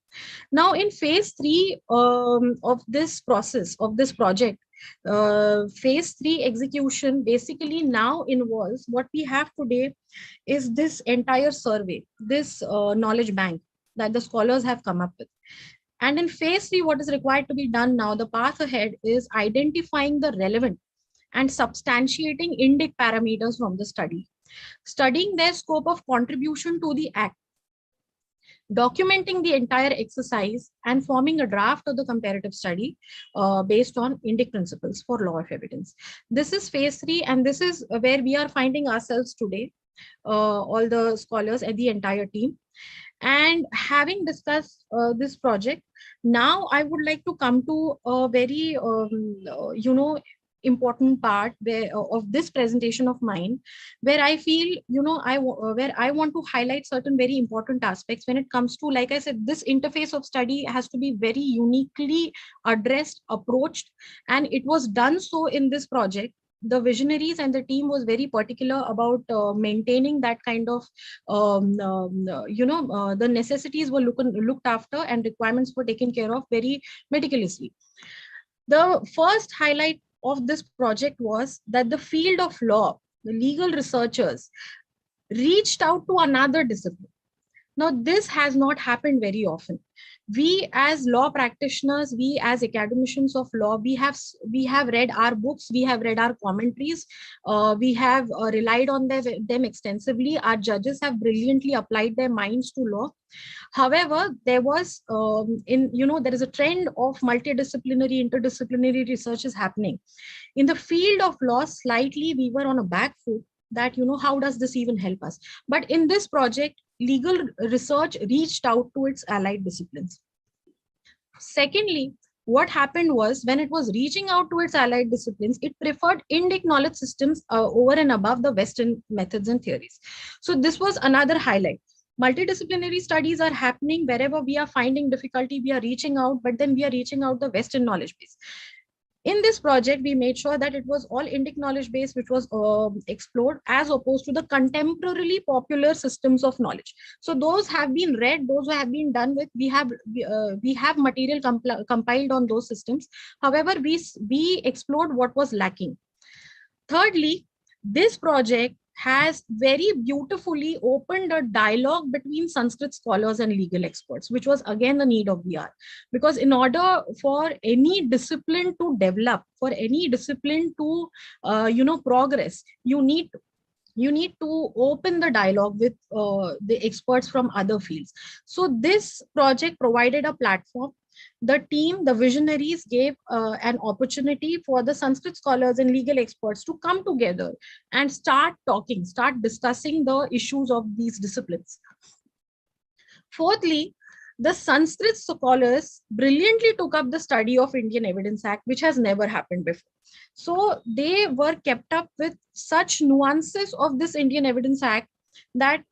Now, in phase 3 of this process, of this project, phase 3 execution basically now involves what we have today is this entire survey, this knowledge bank that the scholars have come up with. And in phase 3, what is required to be done now, the path ahead is identifying the relevant and substantiating Indic parameters from the study, studying their scope of contribution to the act, documenting the entire exercise, and forming a draft of the comparative study based on Indic principles for law of evidence. This is phase 3, and this is where we are finding ourselves today, all the scholars and the entire team. And having discussed this project, now I would like to come to a very, important part of this presentation of mine, where I feel, where I want to highlight certain very important aspects when it comes to, like I said, this interface of study has to be very uniquely addressed, approached, and it was done so in this project. The visionaries and the team was very particular about maintaining that kind of, the necessities were looked after and requirements were taken care of very meticulously. The first highlight of this project was that the field of law, the legal researchers, reached out to another discipline. Now, this has not happened very often. We as law practitioners, we as academicians of law, we have read our books, we have read our commentaries, we have relied on them extensively. Our judges have brilliantly applied their minds to law. However, there was, there is a trend of multidisciplinary, interdisciplinary research is happening. In the field of law, slightly we were on a back foot that, how does this even help us? But in this project, legal research reached out to its allied disciplines. Secondly, what happened was, when it was reaching out to its allied disciplines, it preferred Indic knowledge systems over and above the Western methods and theories. So this was another highlight. Multidisciplinary studies are happening wherever we are finding difficulty, we are reaching out, but then we are reaching out the Western knowledge base. In this project, we made sure that it was all Indic knowledge base which was explored, as opposed to the contemporarily popular systems of knowledge. So those have been read, those have been done with. We have material compiled on those systems. However, we explored what was lacking. Thirdly, this project has very beautifully opened a dialogue between Sanskrit scholars and legal experts, which was again the need of the hour. Because in order for any discipline to develop, for any discipline to progress, you need to open the dialogue with the experts from other fields. So this project provided a platform. The team, the visionaries, gave an opportunity for the Sanskrit scholars and legal experts to come together and start discussing the issues of these disciplines. Fourthly, the Sanskrit scholars brilliantly took up the study of Indian Evidence Act, which has never happened before. So they were kept up with such nuances of this Indian Evidence Act that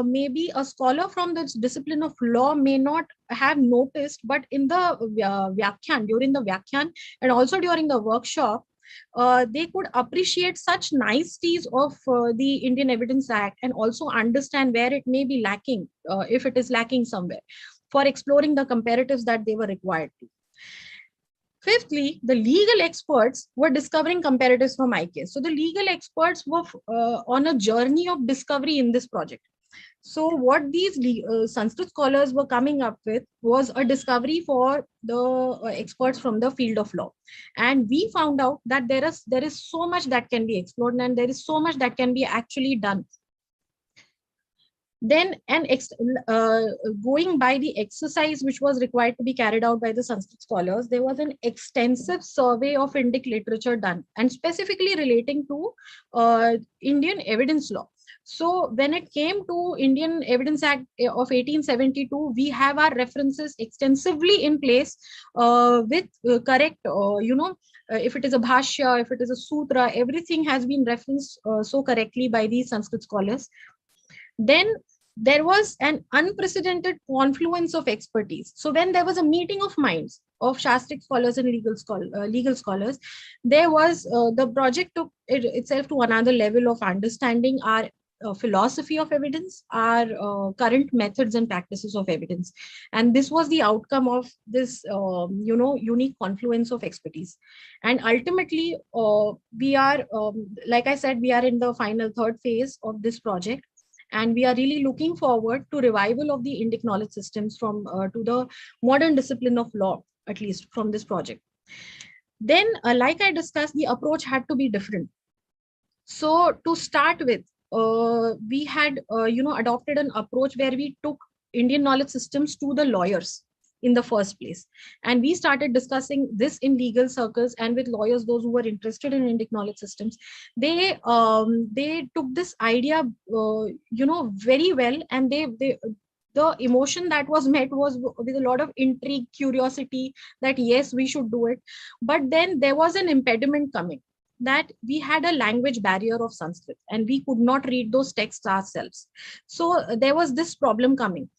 maybe a scholar from the discipline of law may not have noticed, but in the Vyakhyan, during the Vyakhyan and also during the workshop, they could appreciate such niceties of the Indian Evidence Act and also understand where it may be lacking, if it is lacking somewhere, for exploring the comparatives that they were required to. Fifthly, the legal experts were discovering comparatives from ICAS. So the legal experts were on a journey of discovery in this project. So what these Sanskrit scholars were coming up with was a discovery for the experts from the field of law. And we found out that there is so much that can be explored and there is so much that can be actually done. Then, going by the exercise which was required to be carried out by the Sanskrit scholars, there was an extensive survey of Indic literature done, and specifically relating to Indian evidence law. So when it came to Indian Evidence Act of 1872, we have our references extensively in place with correct, if it is a bhashya, if it is a sutra, everything has been referenced so correctly by these Sanskrit scholars. Then there was an unprecedented confluence of expertise. So when there was a meeting of minds of Shastric scholars and legal scholars, there was the project took itself to another level of understanding our philosophy of evidence, our current methods and practices of evidence. And this was the outcome of this, unique confluence of expertise. And ultimately, we are, like I said, we are in the final third phase of this project. And we are really looking forward to revival of the Indic knowledge systems from to the modern discipline of law, at least from this project. Then, like I discussed, the approach had to be different. So to start with, we had, adopted an approach where we took Indian knowledge systems to the lawyers in the first place. And we started discussing this in legal circles and with lawyers, those who were interested in Indic knowledge systems. They took this idea, very well, and the emotion that was met was with a lot of intrigue, curiosity, that yes, we should do it. But then there was an impediment coming, that we had a language barrier of Sanskrit and we could not read those texts ourselves. So there was this problem coming.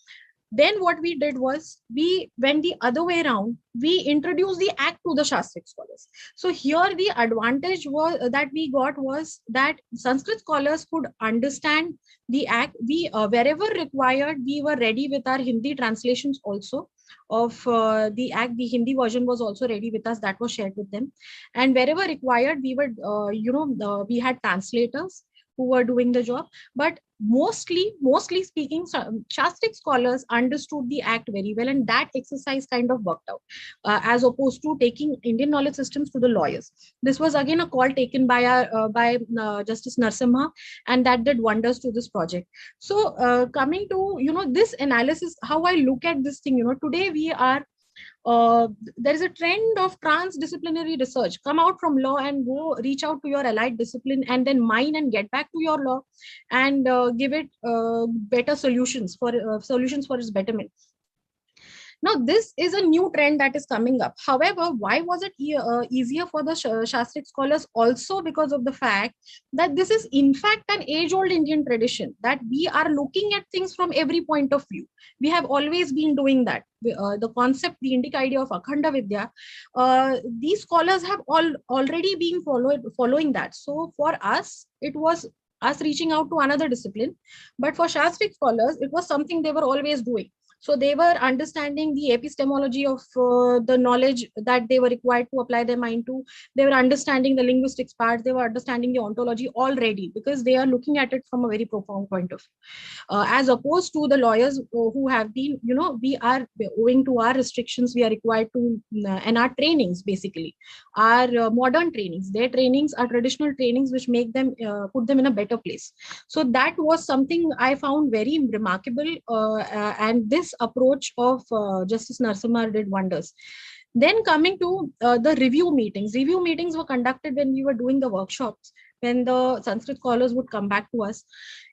Then what we did was, we went the other way around. We introduced the act to the Shastric scholars. So here the advantage was that we got was that Sanskrit scholars could understand the act. We, wherever required, we were ready with our Hindi translations also of the act. The Hindi version was also ready with us, that was shared with them. And wherever required, we were, we had translators who were doing the job. But mostly speaking, Shastric scholars understood the act very well, and that exercise kind of worked out, as opposed to taking Indian knowledge systems to the lawyers. This was again a call taken by Justice Narasimha, and that did wonders to this project. So coming to this analysis, how I look at this thing, today we are there is a trend of transdisciplinary research. Come out from law and go reach out to your allied discipline, and then mine and get back to your law and give it better solutions for its betterment. Now, this is a new trend that is coming up. However, why was it easier for the Shastric scholars? Also because of the fact that this is in fact an age-old Indian tradition, that we are looking at things from every point of view. We have always been doing that. The concept, the Indic idea of Akhanda Vidya, these scholars have already been following that. So for us, it was us reaching out to another discipline. But for Shastric scholars, it was something they were always doing. So they were understanding the epistemology of the knowledge that they were required to apply their mind to. They were understanding the linguistics part. They were understanding the ontology already, because they are looking at it from a very profound point of view. As opposed to the lawyers who have been, we are, owing to our restrictions, we are required to, and our trainings, basically, our modern trainings, their trainings are traditional trainings, which make them, put them in a better place. So that was something I found very remarkable. And this approach of Justice Narasimha did wonders. Then coming to the review meetings. Review meetings were conducted when we were doing the workshops, when the Sanskrit scholars would come back to us.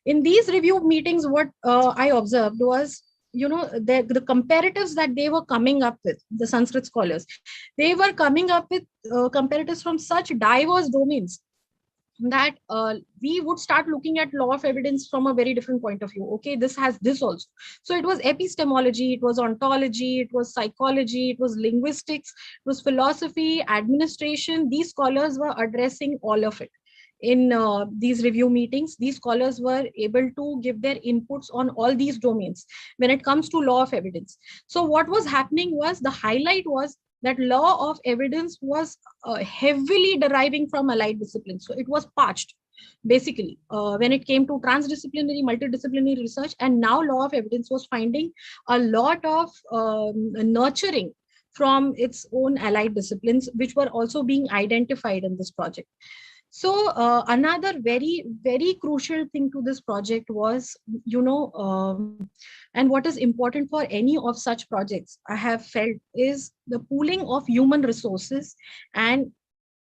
In these review meetings, what I observed was, the comparatives that they were coming up with, the Sanskrit scholars, they were coming up with comparatives from such diverse domains. that we would start looking at law of evidence from a very different point of view. Okay, this has this also. So it was epistemology, it was ontology, it was psychology, it was linguistics, it was philosophy, administration. These scholars were addressing all of it. In these review meetings, these scholars were able to give their inputs on all these domains when it comes to law of evidence. So what was happening was, the highlight was that law of evidence was heavily deriving from allied disciplines. So it was parched, basically, when it came to transdisciplinary, multidisciplinary research. And now law of evidence was finding a lot of nurturing from its own allied disciplines, which were also being identified in this project. So another very, very crucial thing to this project was, and what is important for any of such projects, I have felt, is the pooling of human resources and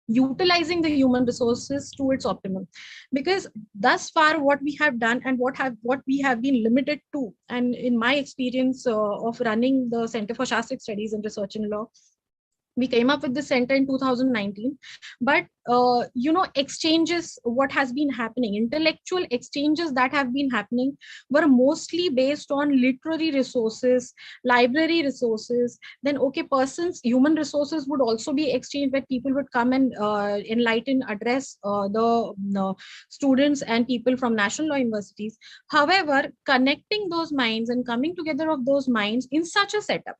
utilizing the human resources to its optimum. Because thus far, what we have done and what we have been limited to, and in my experience of running the Center for Shastric Studies and Research in Law, we came up with the center in 2019, but exchanges, what has been happening, intellectual exchanges that have been happening, were mostly based on literary resources, library resources. Then persons, human resources would also be exchanged, where people would come and enlighten, address the students and people from national law universities. However, connecting those minds and coming together of those minds in such a setup,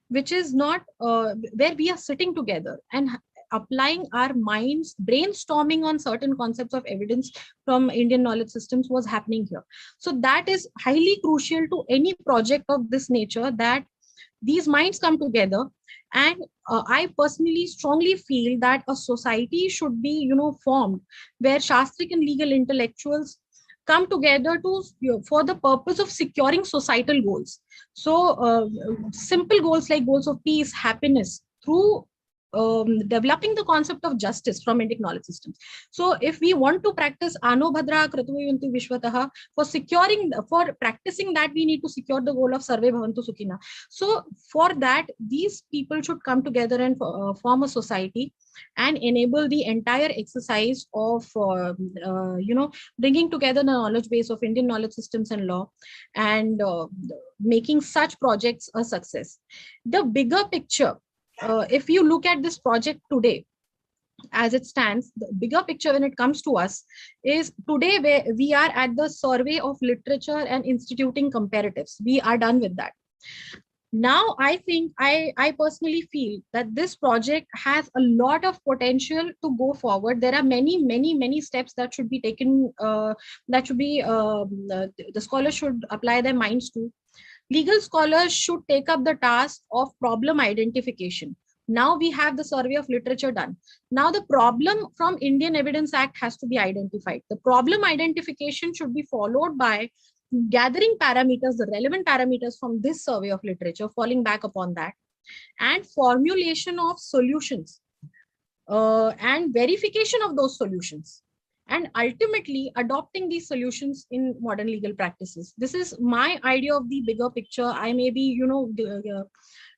which is not where we are sitting together and applying our minds, brainstorming on certain concepts of evidence from Indian knowledge systems, was happening here. So that is highly crucial to any project of this nature, that these minds come together. And I personally strongly feel that a society should be, formed, where Shastric and legal intellectuals come together for the purpose of securing societal goals. So simple goals like goals of peace, happiness, through developing the concept of justice from Indic knowledge systems. So if we want to practice Ano Bhadra Kratuyantu Vishwataha, for practicing that, we need to secure the goal of Sarve Bhavantu Sukhina. So for that, these people should come together and form a society and enable the entire exercise of bringing together the knowledge base of Indian knowledge systems and law, and making such projects a success. The bigger picture, if you look at this project today as it stands, the bigger picture when it comes to us is, today where we are at the survey of literature and instituting comparatives. We are done with that. Now, I think I personally feel that this project has a lot of potential to go forward. There are many steps that should be taken, that should be, the scholars should apply their minds to. Legal scholars should take up the task of problem identification. Now we have the survey of literature done. Now the problem from Indian Evidence Act has to be identified. The problem identification should be followed by gathering parameters, the relevant parameters from this survey of literature, falling back upon that, and formulation of solutions and verification of those solutions, and ultimately adopting these solutions in modern legal practices. This is my idea of the bigger picture. I may be,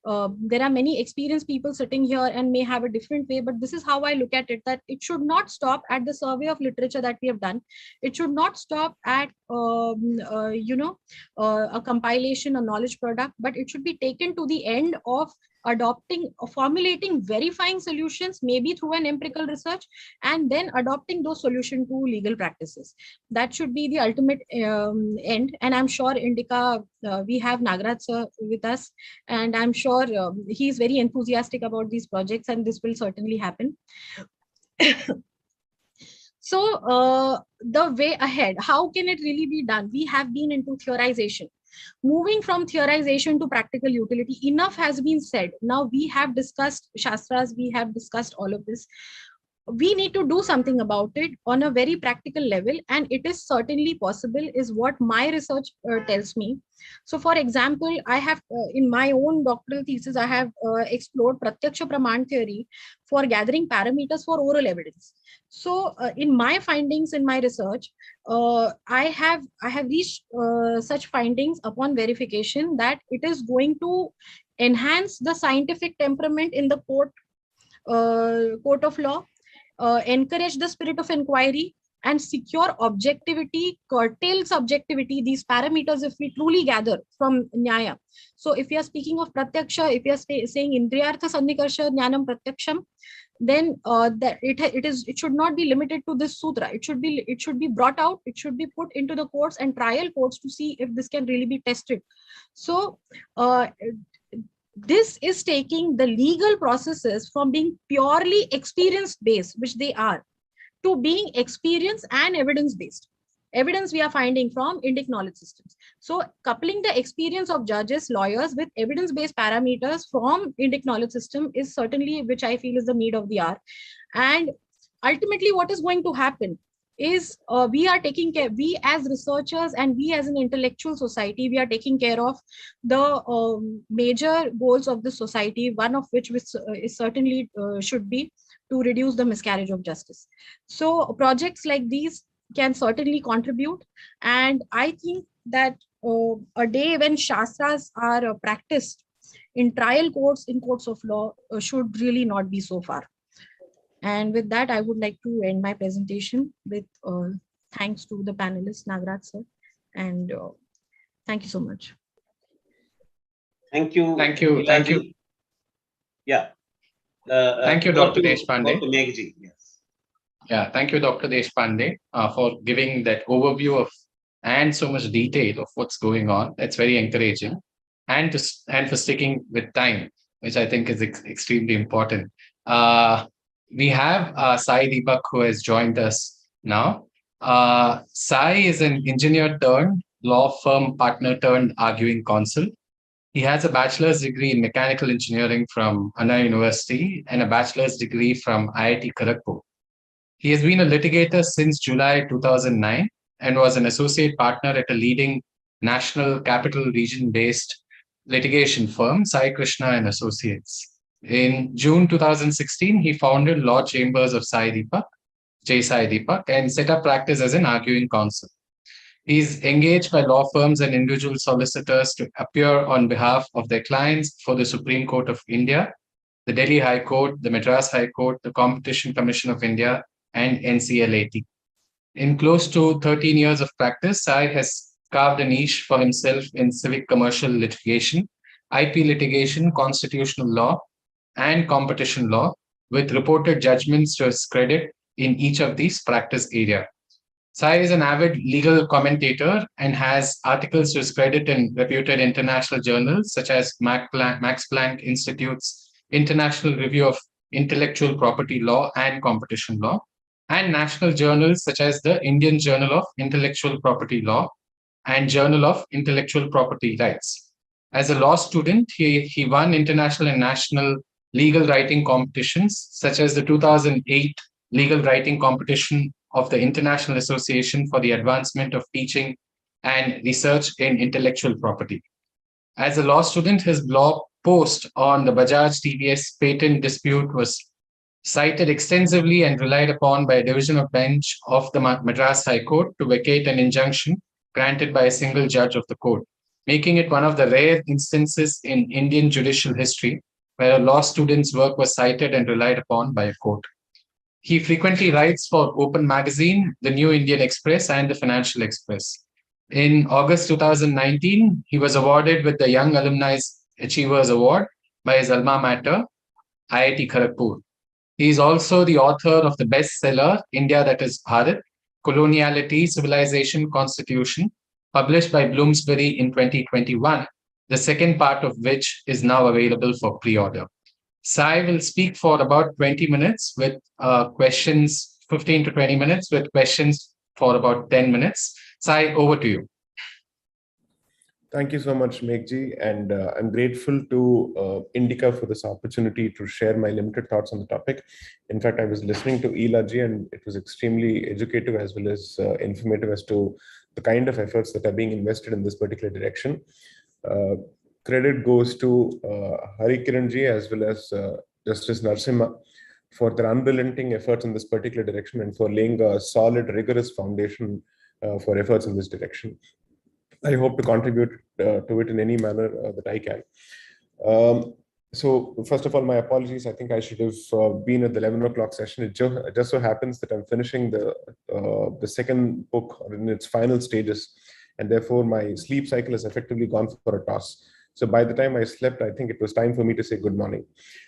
there are many experienced people sitting here and may have a different way, but this is how I look at it, that it should not stop at the survey of literature that we have done. It should not stop at, a compilation, a knowledge product, but it should be taken to the end of adopting, formulating, verifying solutions, maybe through an empirical research, and then adopting those solutions to legal practices. That should be the ultimate end. And I'm sure Indica, we have Nagraj sir with us, and I'm sure he's very enthusiastic about these projects, and this will certainly happen. So the way ahead, how can it really be done? We have been into theorization. Moving from theorization to practical utility, enough has been said. Now we have discussed Shastras, we have discussed all of this. We need to do something about it on a very practical level, and it is certainly possible, is what my research tells me. So for example, I have in my own doctoral thesis, I have explored Pratyaksha Praman theory for gathering parameters for oral evidence. So in my findings in my research, I have reached such findings upon verification that it is going to enhance the scientific temperament in the court of law. encourage the spirit of inquiry, and secure objectivity, curtail subjectivity, these parameters, if we truly gather from Nyaya. So if we are speaking of Pratyaksha, if we are saying Indriyartha Sannikarsha Jnanam Pratyaksham, then that it should not be limited to this sutra. It should be brought out, it should be put into the courts and trial courts to see if this can really be tested. So this is taking the legal processes from being purely experience based, which they are, to being experience and evidence based. Evidence we are finding from Indic knowledge systems. So coupling the experience of judges, lawyers with evidence based parameters from Indic knowledge system is certainly, which I feel is the need of the hour. And ultimately what is going to happen is we are taking care, we as researchers and we as an intellectual society, we are taking care of the major goals of the society, one of which is certainly should be to reduce the miscarriage of justice. So projects like these can certainly contribute. And I think that a day when shastras are practiced in trial courts, in courts of law, should really not be so far. And with that, I would like to end my presentation with thanks to the panelists, Nagraj sir, and thank you so much. Thank you. Thank you. Thank you. Yeah. Thank you, Dr. Deshpande. Yes. Yeah, thank you, Dr. Deshpande, for giving that overview of and so much detail of what's going on. That's very encouraging, and for sticking with time, which I think is extremely important. We have Sai Deepak, who has joined us now. Sai is an engineer turned law firm partner turned arguing counsel. He has a bachelor's degree in mechanical engineering from Anna University and a bachelor's degree from IIT Kharagpur. He has been a litigator since July 2009 and was an associate partner at a leading national capital region-based litigation firm, Sai Krishna and Associates. In June 2016, he founded Law Chambers of Sai Deepak, J. Sai Deepak, and set up practice as an arguing counsel. He is engaged by law firms and individual solicitors to appear on behalf of their clients for the Supreme Court of India, the Delhi High Court, the Madras High Court, the Competition Commission of India, and NCLAT. In close to 13 years of practice, Sai has carved a niche for himself in civic commercial litigation, IP litigation, constitutional law, and competition law, with reported judgments to his credit in each of these practice areas. Sai is an avid legal commentator and has articles to his credit in reputed international journals such as Max Planck Institute's International Review of Intellectual Property Law and Competition Law, and national journals such as the Indian Journal of Intellectual Property Law and Journal of Intellectual Property Rights. As a law student, he won international and national legal writing competitions, such as the 2008 legal writing competition of the International Association for the Advancement of Teaching and Research in Intellectual Property. As a law student, his blog post on the Bajaj TVS patent dispute was cited extensively and relied upon by a division of bench of the Madras High Court to vacate an injunction granted by a single judge of the court, making it one of the rare instances in Indian judicial history where a law student's work was cited and relied upon by a court. He frequently writes for Open Magazine, the New Indian Express, and the Financial Express. In August 2019, he was awarded with the Young Alumni Achievers Award by his alma mater, IIT Kharagpur. He is also the author of the bestseller, India That Is Bharat, Coloniality, Civilization, Constitution, published by Bloomsbury in 2021, the second part of which is now available for pre-order. Sai will speak for about 20 minutes with questions, 15 to 20 minutes with questions for about 10 minutes. Sai, over to you. Thank you so much, Meghji, and I'm grateful to Indica for this opportunity to share my limited thoughts on the topic. In fact, I was listening to Elaji, and it was extremely educative as well as informative as to the kind of efforts that are being invested in this particular direction. Credit goes to Hari Kiranji as well as Justice Narasimha for their unrelenting efforts in this particular direction and for laying a solid, rigorous foundation for efforts in this direction. I hope to contribute to it in any manner that I can. So first of all, my apologies. I think I should have been at the 11 o'clock session. It just so happens that I'm finishing the second book in its final stages, and therefore my sleep cycle has effectively gone for a toss. So by the time I slept, I think it was time for me to say good morning.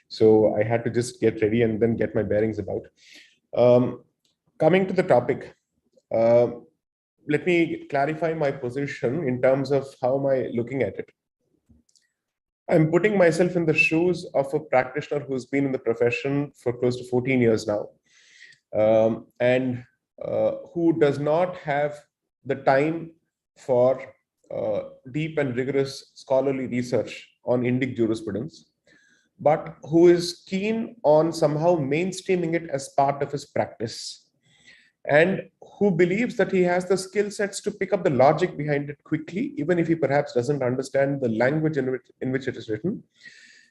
So I had to just get ready and then get my bearings about. Coming to the topic, let me clarify my position in terms of how am I looking at it. I'm putting myself in the shoes of a practitioner who's been in the profession for close to 14 years now, and who does not have the time for deep and rigorous scholarly research on Indic jurisprudence, but who is keen on somehow mainstreaming it as part of his practice, and who believes that he has the skill sets to pick up the logic behind it quickly, even if he perhaps doesn't understand the language in which it is written,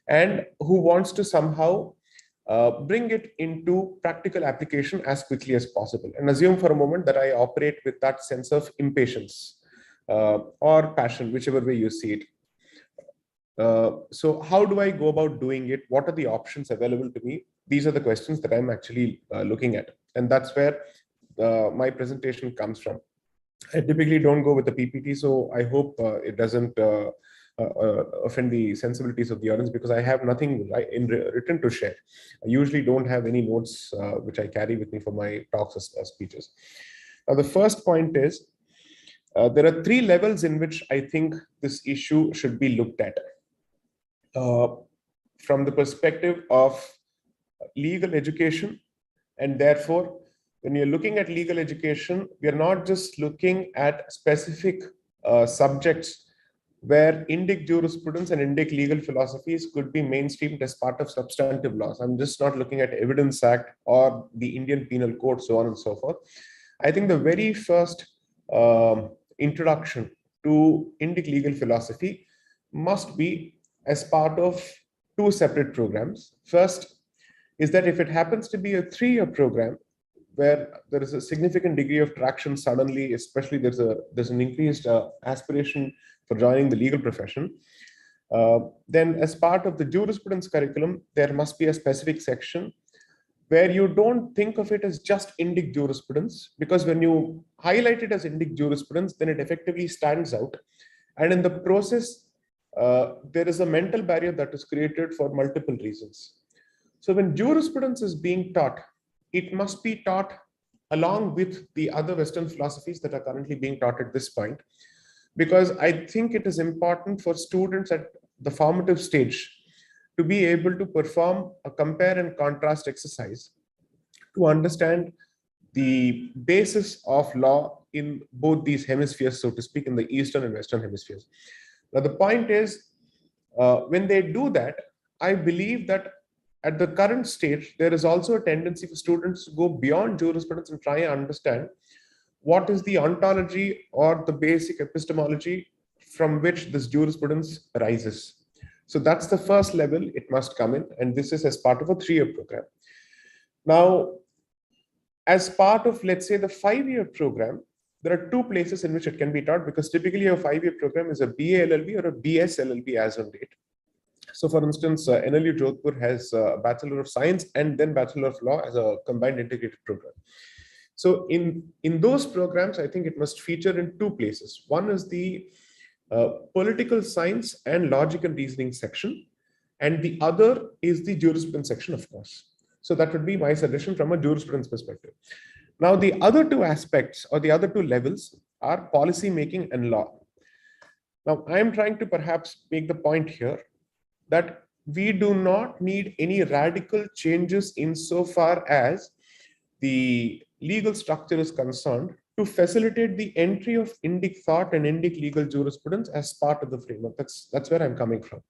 and who wants to somehow bring it into practical application as quickly as possible. And assume for a moment that I operate with that sense of impatience or passion, whichever way you see it. So how do I go about doing it? What are the options available to me? These are the questions that I'm actually looking at. And that's where my presentation comes from. I typically don't go with the PPT, so I hope it doesn't offend the sensibilities of the audience, because I have nothing written to share. I usually don't have any notes which I carry with me for my talks or speeches. Now, the first point is there are three levels in which I think this issue should be looked at. From the perspective of legal education, and therefore, when you're looking at legal education, we are not just looking at specific subjects where Indic jurisprudence and Indic legal philosophies could be mainstreamed as part of substantive laws. I'm just not looking at Evidence Act or the Indian Penal Code, so on and so forth. I think the very first introduction to Indic legal philosophy must be as part of two separate programs. First is that if it happens to be a 3-year program, where there is a significant degree of traction suddenly, especially there's an increased aspiration for joining the legal profession, then as part of the jurisprudence curriculum, there must be a specific section where you don't think of it as just Indic jurisprudence, because when you highlight it as Indic jurisprudence, then it effectively stands out. And in the process, there is a mental barrier that is created for multiple reasons. So when jurisprudence is being taught, it must be taught along with the other Western philosophies that are currently being taught at this point, because I think it is important for students at the formative stage to be able to perform a compare and contrast exercise to understand the basis of law in both these hemispheres, so to speak, in the Eastern and Western hemispheres. Now, the point is, when they do that, I believe that at the current stage, there is also a tendency for students to go beyond jurisprudence and try and understand what is the ontology or the basic epistemology from which this jurisprudence arises. So that's the first level it must come in, and this is as part of a 3-year program. Now, as part of, let's say, the 5-year program, there are 2 places in which it can be taught, because typically a 5-year program is a BA LLB or a BS LLB as on date. So for instance, NLU Jodhpur has a Bachelor of Science and then Bachelor of Law as a combined integrated program. So in those programs, I think it must feature in 2 places. One is the political science and logic and reasoning section, and the other is the jurisprudence section, of course. So that would be my suggestion from a jurisprudence perspective. Now, the other 2 aspects or the other 2 levels are policy making and law. Now, I am trying to perhaps make the point here that we do not need any radical changes insofar as the legal structure is concerned to facilitate the entry of Indic thought and Indic legal jurisprudence as part of the framework. That's where I'm coming from.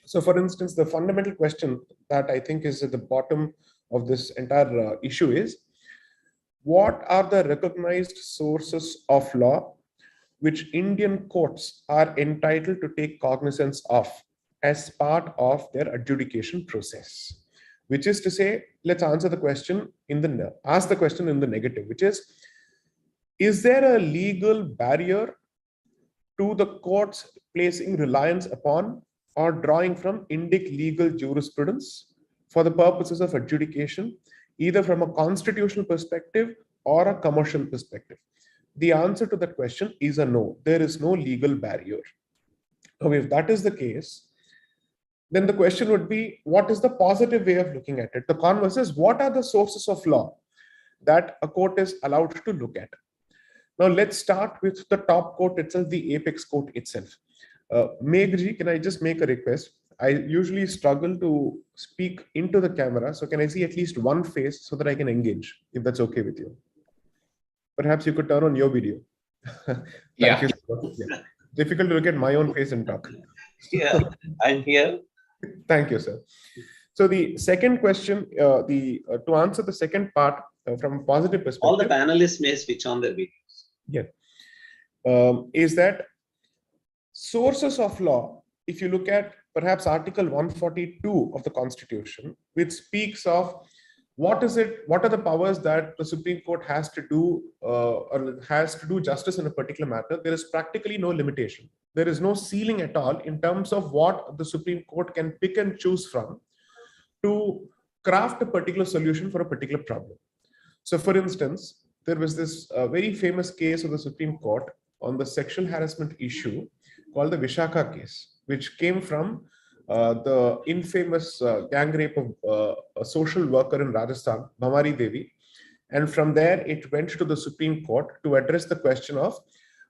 So for instance, the fundamental question that I think is at the bottom of this entire issue is, what are the recognized sources of law which Indian courts are entitled to take cognizance of as part of their adjudication process? Which is to say, let's answer the question ask the question in the negative, which is there a legal barrier to the courts placing reliance upon or drawing from Indic legal jurisprudence for the purposes of adjudication, either from a constitutional perspective or a commercial perspective? The answer to that question is a no. There is no legal barrier. Now, if that is the case, then the question would be, what is the positive way of looking at it? The converse is, what are the sources of law that a court is allowed to look at? Now, let's start with the top court itself, the apex court itself. Meghji, can I just make a request? I usually struggle to speak into the camera, so can I see at least one face so that I can engage, if that's okay with you? Perhaps you could turn on your video. Thank you so much. Yeah. Difficult to look at my own face and talk. Yeah, I'm here. Thank you, sir. So the second question, to answer the second part from a positive perspective. All the panelists may switch on their videos. Yeah. Is that sources of law, if you look at perhaps Article 142 of the Constitution, which speaks of what are the powers that the Supreme Court has to do or has to do justice in a particular matter, there is practically no limitation. There is no ceiling at all in terms of what the Supreme Court can pick and choose from to craft a particular solution for a particular problem. So for instance, there was this very famous case of the Supreme Court on the sexual harassment issue called the Vishaka case, which came from the infamous gang rape of a social worker in Rajasthan, Bhamari Devi. And from there, it went to the Supreme Court to address the question of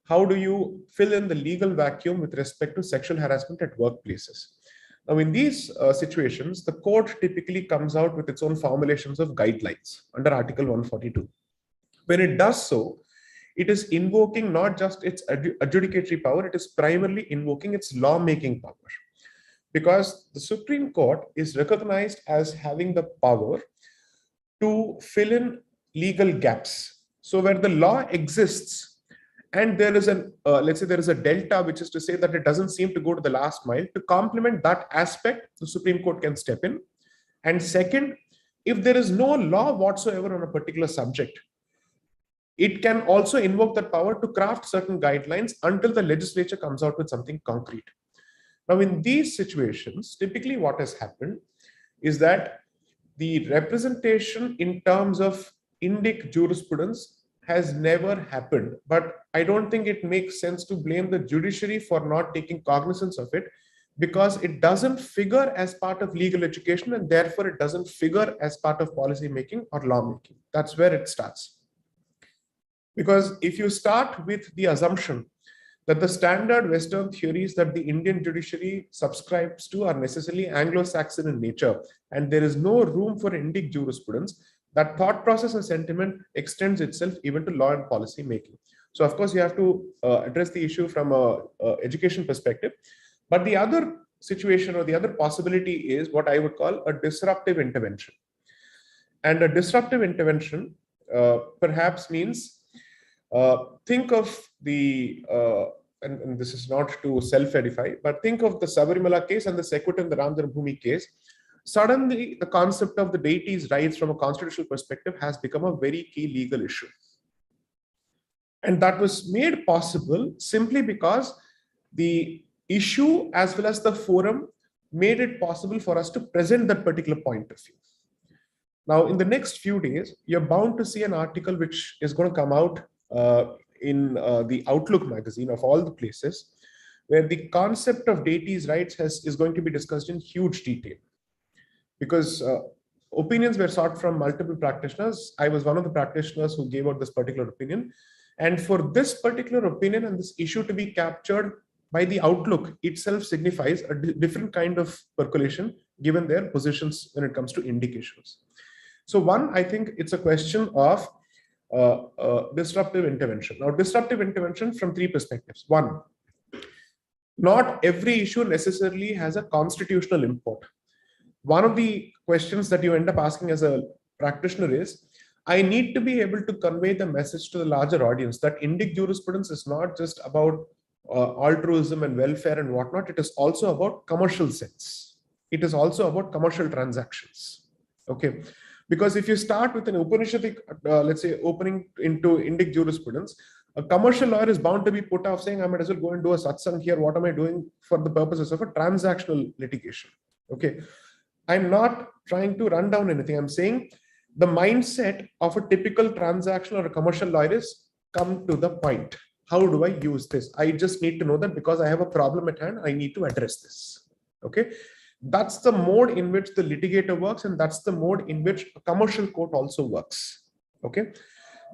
how do you fill in the legal vacuum with respect to sexual harassment at workplaces. Now, in these situations, the court typically comes out with its own formulations of guidelines under Article 142. When it does so, it is invoking not just its adjudicatory power, it is primarily invoking its lawmaking power. Because the Supreme Court is recognized as having the power to fill in legal gaps. So where the law exists and there is a, let's say there is a delta, which is to say that it doesn't seem to go to the last mile, to complement that aspect, the Supreme Court can step in. And second, if there is no law whatsoever on a particular subject, it can also invoke that power to craft certain guidelines until the legislature comes out with something concrete. Now, in these situations, typically what has happened is that the representation in terms of Indic jurisprudence has never happened. But I don't think it makes sense to blame the judiciary for not taking cognizance of it, because it doesn't figure as part of legal education and therefore it doesn't figure as part of policy making or lawmaking. That's where it starts. Because if you start with the assumption that the standard Western theories that the Indian judiciary subscribes to are necessarily Anglo-Saxon in nature, and there is no room for Indic jurisprudence, that thought process and sentiment extends itself even to law and policy making. So of course, you have to address the issue from a education perspective. But the other situation or the other possibility is what I would call a disruptive intervention. And a disruptive intervention perhaps means, think of the, and this is not to self-edify, but think of the Sabarimala case and the Sequit and the Ram Janmabhoomi case. Suddenly, the concept of the deity's rights from a constitutional perspective has become a very key legal issue. And that was made possible simply because the issue as well as the forum made it possible for us to present that particular point of view. Now, in the next few days, you're bound to see an article which is going to come out in the Outlook magazine of all the places, where the concept of deity's rights is going to be discussed in huge detail. Because opinions were sought from multiple practitioners. I was one of the practitioners who gave out this particular opinion. And for this particular opinion and this issue to be captured by the Outlook itself signifies a different kind of percolation given their positions when it comes to indications. So one, I think it's a question of disruptive intervention. Now, disruptive intervention from three perspectives. One, not every issue necessarily has a constitutional import. One of the questions that you end up asking as a practitioner is, I need to be able to convey the message to the larger audience that Indic jurisprudence is not just about altruism and welfare and whatnot. It is also about commercial sense. It is also about commercial transactions. Okay. Because if you start with an Upanishadic, let's say, opening into Indic jurisprudence, A commercial lawyer is bound to be put off saying, I might as well go and do a satsang here. What am I doing for the purposes of a transactional litigation? Okay. I'm not trying to run down anything. I'm saying the mindset of a typical transactional or a commercial lawyer is come to the point. How do I use this? I just need to know that because I have a problem at hand, I need to address this. Okay. That's the mode in which the litigator works, and that's the mode in which a commercial court also works. Okay.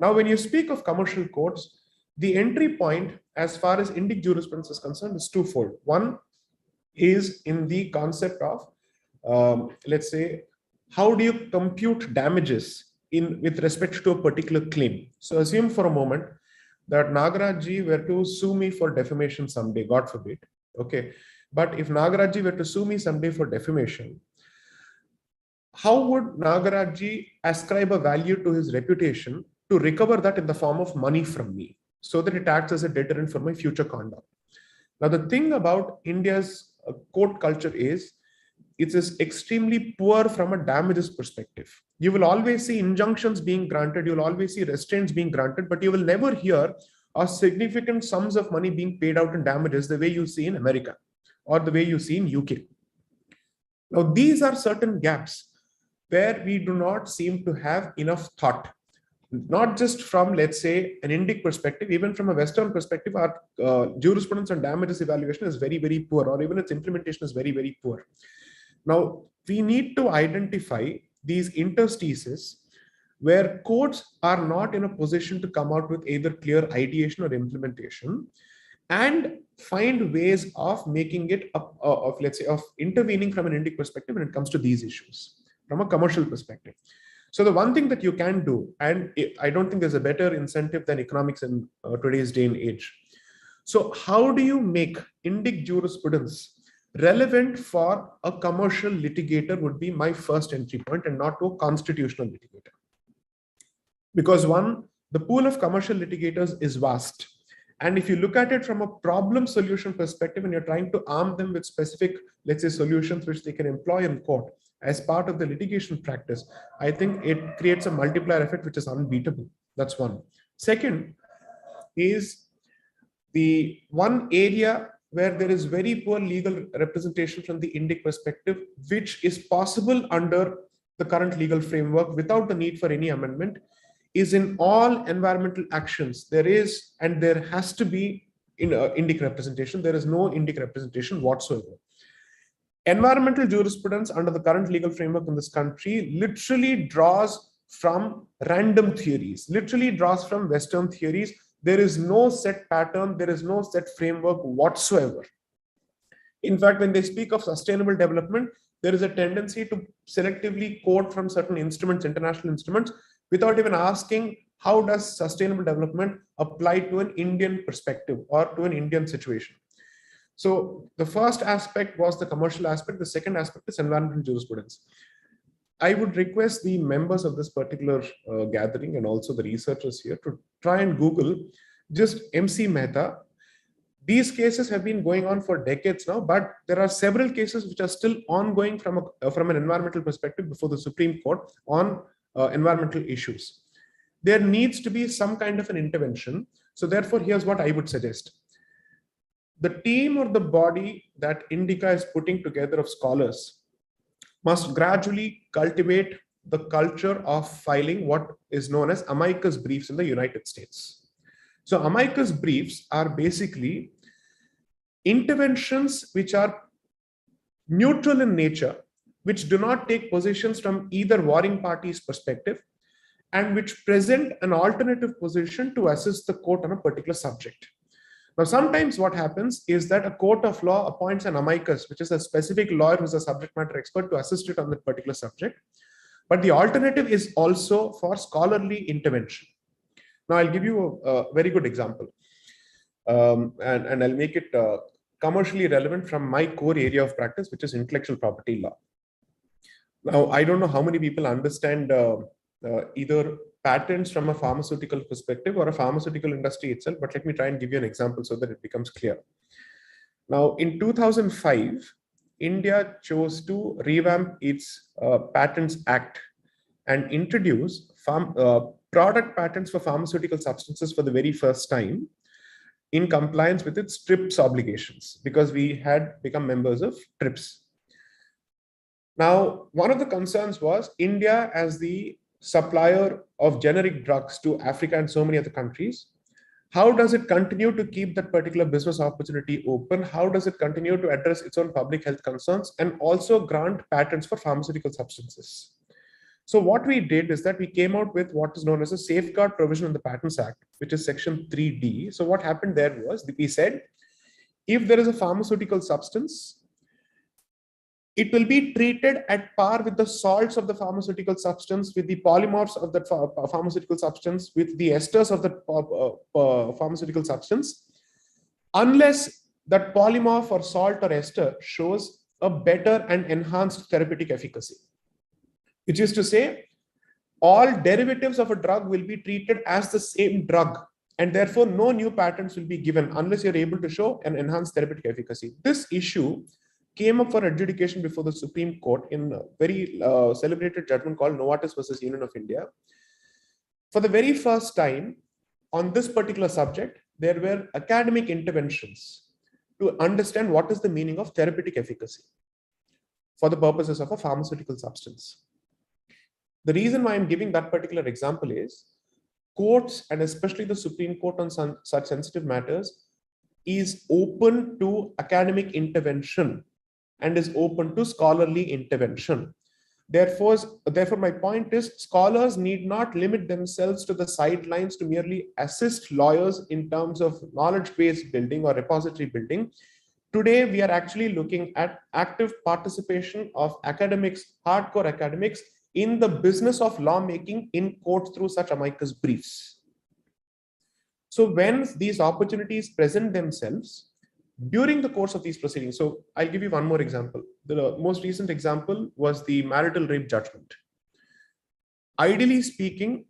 Now, when you speak of commercial courts, the entry point as far as Indic jurisprudence is concerned is twofold. One is in the concept of, let's say, how do you compute damages with respect to a particular claim? So assume for a moment that Nagaraj were to sue me for defamation someday, God forbid. Okay. But if Nagaraj were to sue me someday for defamation, how would Nagaraj ascribe a value to his reputation to recover that in the form of money from me, so that it acts as a deterrent for my future conduct? Now, the thing about India's court culture is it is extremely poor from a damages perspective. You will always see injunctions being granted, you will always see restraints being granted, but you will never hear of significant sums of money being paid out in damages the way you see in America or the way you see in UK. Now, these are certain gaps where we do not seem to have enough thought, not just from, let's say, an Indic perspective, even from a Western perspective, our jurisprudence on damages evaluation is very, very poor, or even its implementation is very, very poor. Now, we need to identify these interstices where courts are not in a position to come out with either clear ideation or implementation, and find ways of making it let's say, of intervening from an Indic perspective when it comes to these issues from a commercial perspective. So the one thing that you can do, and I don't think there's a better incentive than economics in today's day and age. So how do you make Indic jurisprudence relevant for a commercial litigator would be my first entry point, and not to a constitutional litigator. Because one, the pool of commercial litigators is vast. And if you look at it from a problem solution perspective, and you're trying to arm them with specific, let's say, solutions which they can employ in court as part of the litigation practice, I think it creates a multiplier effect which is unbeatable. That's one. Second is the one area where there is very poor legal representation from the Indic perspective, which is possible under the current legal framework without the need for any amendment, is in all environmental actions. There is, and there has to be in Indic representation. There is no Indic representation whatsoever. Environmental jurisprudence under the current legal framework in this country literally draws from random theories, literally draws from Western theories. There is no set pattern, there is no set framework whatsoever. In fact, when they speak of sustainable development, there is a tendency to selectively quote from certain instruments, international instruments, without even asking how does sustainable development apply to an Indian perspective or to an Indian situation. So the first aspect was the commercial aspect. The second aspect is environmental jurisprudence. I would request the members of this particular gathering and also the researchers here to try and Google just MC Mehta. These cases have been going on for decades now, but there are several cases which are still ongoing from an environmental perspective before the Supreme Court on environmental issues. There needs to be some kind of an intervention. So therefore, here's what I would suggest. The team or the body that Indica is putting together of scholars must gradually cultivate the culture of filing what is known as amicus briefs in the United States. So amicus briefs are basically interventions which are neutral in nature, which do not take positions from either warring party's perspective, and which present an alternative position to assist the court on a particular subject. Now, sometimes what happens is that a court of law appoints an amicus, which is a specific lawyer who's a subject matter expert, to assist it on that particular subject. But the alternative is also for scholarly intervention. Now, I'll give you a very good example, and I'll make it commercially relevant from my core area of practice, which is intellectual property law. Now, I don't know how many people understand either patents from a pharmaceutical perspective or a pharmaceutical industry itself, but let me try and give you an example so that it becomes clear. Now, in 2005, India chose to revamp its Patents Act and introduce product patents for pharmaceutical substances for the very first time in compliance with its TRIPS obligations, because we had become members of TRIPS. Now, one of the concerns was India as the supplier of generic drugs to Africa and so many other countries. How does it continue to keep that particular business opportunity open? How does it continue to address its own public health concerns and also grant patents for pharmaceutical substances? So what we did is that we came out with what is known as a safeguard provision in the Patents Act, which is section 3D. So what happened there was that we said, if there is a pharmaceutical substance, it will be treated at par with the salts of the pharmaceutical substance, with the polymorphs of that pharmaceutical substance, with the esters of the pharmaceutical substance, unless that polymorph or salt or ester shows a better and enhanced therapeutic efficacy. Which is to say, all derivatives of a drug will be treated as the same drug, and therefore no new patents will be given unless you're able to show an enhanced therapeutic efficacy. This issue came up for adjudication before the Supreme Court in a very celebrated judgment called Novartis versus Union of India. For the very first time on this particular subject, there were academic interventions to understand what is the meaning of therapeutic efficacy for the purposes of a pharmaceutical substance. The reason why I'm giving that particular example is courts, and especially the Supreme Court on such sensitive matters, is open to academic intervention and is open to scholarly intervention. Therefore, my point is, scholars need not limit themselves to the sidelines to merely assist lawyers in terms of knowledge-based building or repository building. Today, we are actually looking at active participation of academics, hardcore academics, in the business of lawmaking in courts through such amicus briefs. So when these opportunities present themselves during the course of these proceedings, so I'll give you one more example. The most recent example was the marital rape judgment. Ideally speaking,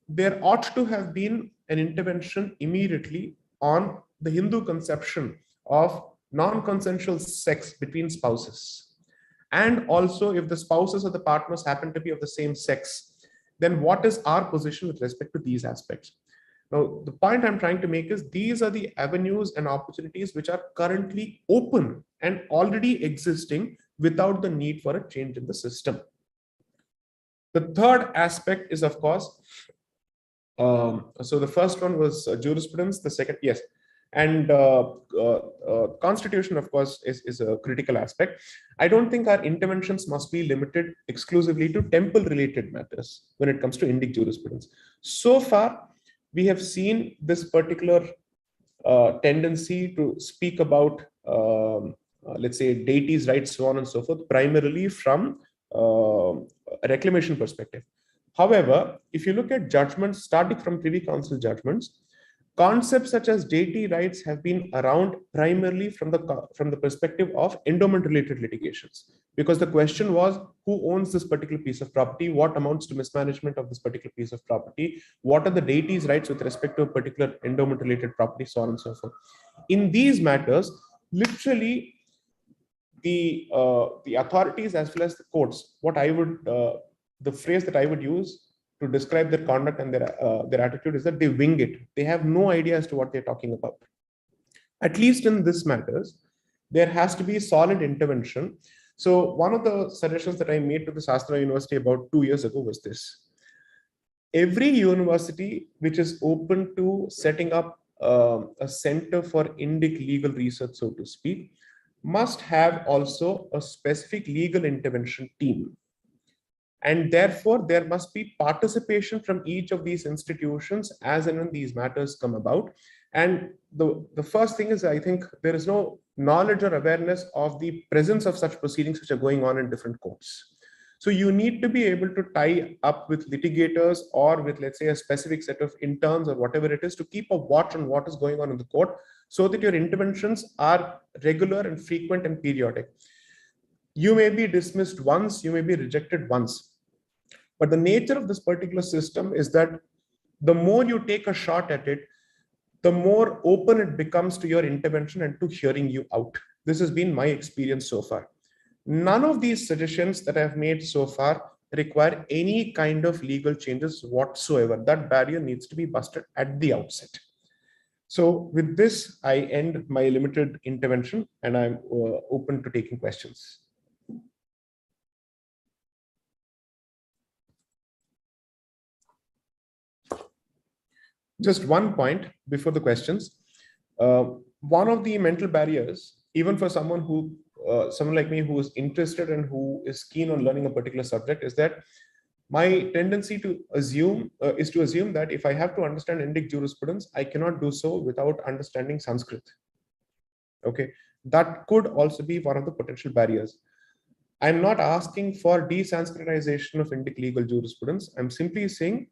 there ought to have been an intervention immediately on the Hindu conception of non-consensual sex between spouses. And also, if the spouses or the partners happen to be of the same sex, then what is our position with respect to these aspects? Now, the point I'm trying to make is these are the avenues and opportunities which are currently open and already existing without the need for a change in the system. The third aspect is, of course, so the first one was jurisprudence, the second, yes. And constitution, of course, is a critical aspect. I don't think our interventions must be limited exclusively to temple-related matters when it comes to Indic jurisprudence. So far, we have seen this particular tendency to speak about, let's say, deities' rights, so on and so forth, primarily from a reclamation perspective. However, if you look at judgments, starting from Privy Council judgments, concepts such as deity rights have been around primarily from the perspective of endowment-related litigations, because the question was, who owns this particular piece of property, what amounts to mismanagement of this particular piece of property, what are the deity's rights with respect to a particular endowment-related property, so on and so forth. In these matters, literally, the authorities as well as the courts, what I would, the phrase that I would use to describe their conduct and their attitude is that they wing it. They have no idea as to what they're talking about. At least in this matters, there has to be solid intervention. So one of the suggestions that I made to the Shastra University about 2 years ago was this. Every university which is open to setting up a center for Indic legal research, so to speak, must have also a specific legal intervention team. And therefore, there must be participation from each of these institutions as and when these matters come about. And the first thing is, I think there is no knowledge or awareness of the presence of such proceedings which are going on in different courts. So you need to be able to tie up with litigators or with, let's say, a specific set of interns or whatever it is to keep a watch on what is going on in the court so that your interventions are regular and frequent and periodic. You may be dismissed once, you may be rejected once. But the nature of this particular system is that the more you take a shot at it, the more open it becomes to your intervention and to hearing you out. This has been my experience so far. None of these suggestions that I've made so far require any kind of legal changes whatsoever. That barrier needs to be busted at the outset. So with this, I end my limited intervention, and I'm open to taking questions. Just one point before the questions. One of the mental barriers, even for someone like me who is interested and who is keen on learning a particular subject, is that my tendency to assume is to assume that if I have to understand Indic jurisprudence, I cannot do so without understanding Sanskrit. Okay, that could also be one of the potential barriers. I'm not asking for de-Sanskritization of Indic legal jurisprudence. I'm simply saying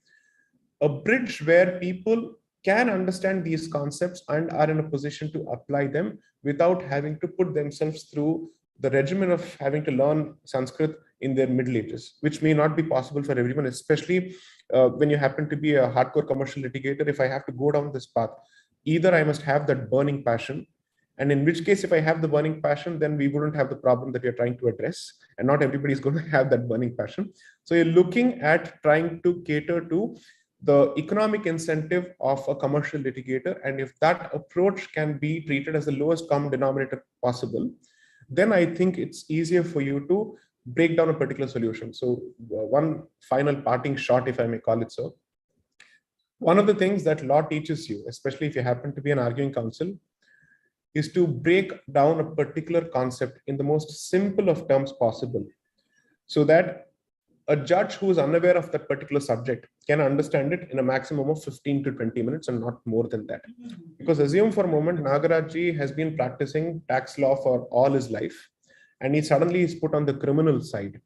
a bridge where people can understand these concepts and are in a position to apply them without having to put themselves through the regimen of having to learn Sanskrit in their middle ages, which may not be possible for everyone, especially when you happen to be a hardcore commercial litigator. If I have to go down this path, either I must have that burning passion, and in which case, if I have the burning passion, then we wouldn't have the problem that you're trying to address, and not everybody is going to have that burning passion. So you're looking at trying to cater to the economic incentive of a commercial litigator, and if that approach can be treated as the lowest common denominator possible, then I think it's easier for you to break down a particular solution. So one final parting shot, if I may call it so. One of the things that law teaches you, especially if you happen to be an arguing counsel, is to break down a particular concept in the most simple of terms possible, so that a judge who is unaware of that particular subject can understand it in a maximum of 15 to 20 minutes and not more than that. Because assume for a moment, Nagaraj has been practicing tax law for all his life, and he suddenly is put on the criminal side.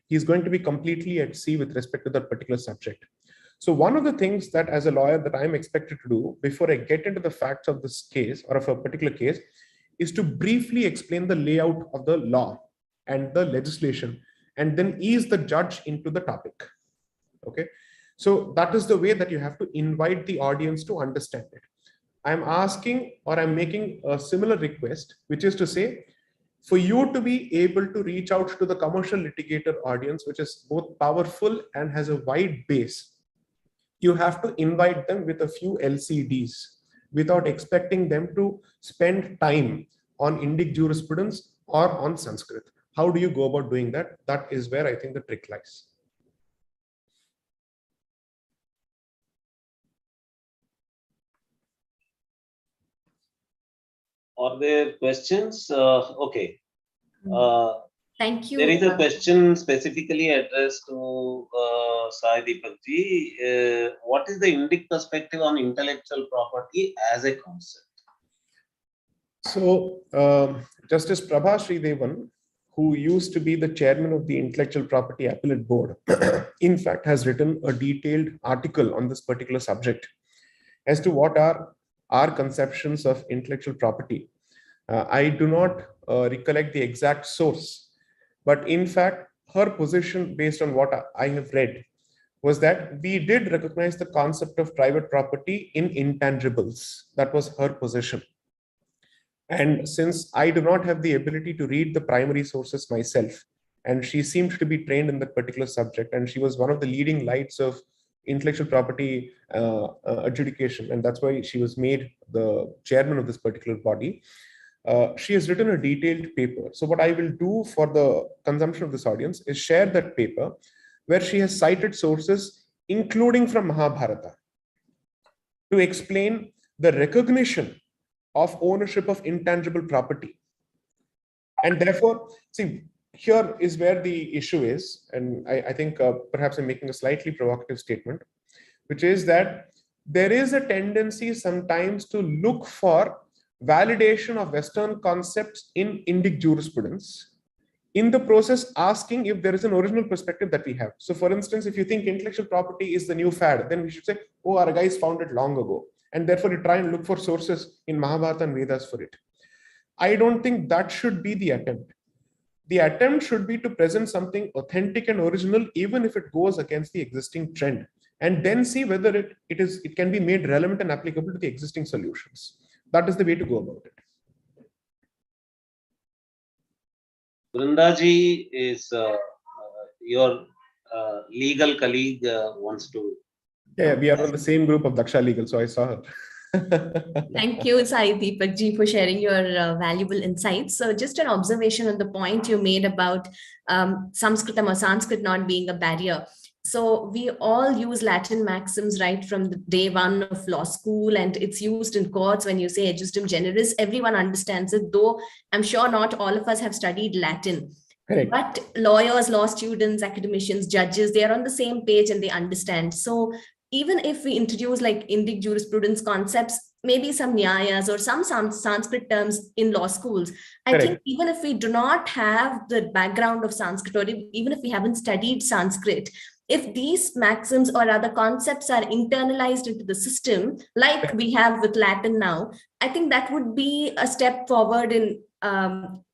He's going to be completely at sea with respect to that particular subject. So one of the things that as a lawyer that I'm expected to do before I get into the facts of this case or of a particular case is to briefly explain the layout of the law and the legislation, and then ease the judge into the topic. Okay, so that is the way that you have to invite the audience to understand it. I'm asking, or I'm making a similar request, which is to say, for you to be able to reach out to the commercial litigator audience, which is both powerful and has a wide base, you have to invite them with a few LCDs without expecting them to spend time on Indic jurisprudence or on Sanskrit. How do you go about doing that? That is where I think the trick lies. Are there questions? Okay. Thank you. There is a question specifically addressed to Sai Deepak ji. What is the Indic perspective on intellectual property as a concept? So, Justice Prabha Sridevan, who used to be the chairman of the Intellectual Property Appellate Board, in fact, has written a detailed article on this particular subject as to what are our conceptions of intellectual property. I do not recollect the exact source, but in fact, her position based on what I have read was that we did recognize the concept of private property in intangibles. That was her position. And since I do not have the ability to read the primary sources myself, and she seemed to be trained in that particular subject, and she was one of the leading lights of intellectual property adjudication, and that's why she was made the chairman of this particular body. She has written a detailed paper. So what I will do for the consumption of this audience is share that paper where she has cited sources, including from Mahabharata, to explain the recognition of ownership of intangible property. And therefore, see, here is where the issue is. And I think perhaps I'm making a slightly provocative statement, which is that there is a tendency sometimes to look for validation of Western concepts in Indic jurisprudence, in the process asking if there is an original perspective that we have. So for instance, if you think intellectual property is the new fad, then we should say, oh, our guys found it long ago. And therefore you try and look for sources in Mahabharata and Vedas for it. I don't think that should be the attempt. The attempt should be to present something authentic and original, even if it goes against the existing trend, and then see whether it can be made relevant and applicable to the existing solutions. That is the way to go about it. Vrindaji is your legal colleague wants to. Yeah, we are on the same group of Daksha Legal, so I saw her. Thank you, Sai Deepak ji, for sharing your valuable insights. So just an observation on the point you made about Sanskritam or Sanskrit not being a barrier. So we all use Latin maxims right from the day one of law school, and it's used in courts. When you say ejusdem generis, everyone understands it, though I'm sure not all of us have studied Latin. Correct. But lawyers, law students, academicians, judges, they are on the same page and they understand. So even if we introduce like Indic jurisprudence concepts, maybe some nyayas or some Sanskrit terms in law schools, I think even if we do not have the background of Sanskrit, or even if we haven't studied Sanskrit, if these maxims or other concepts are internalized into the system, like we have with Latin now, I think that would be a step forward in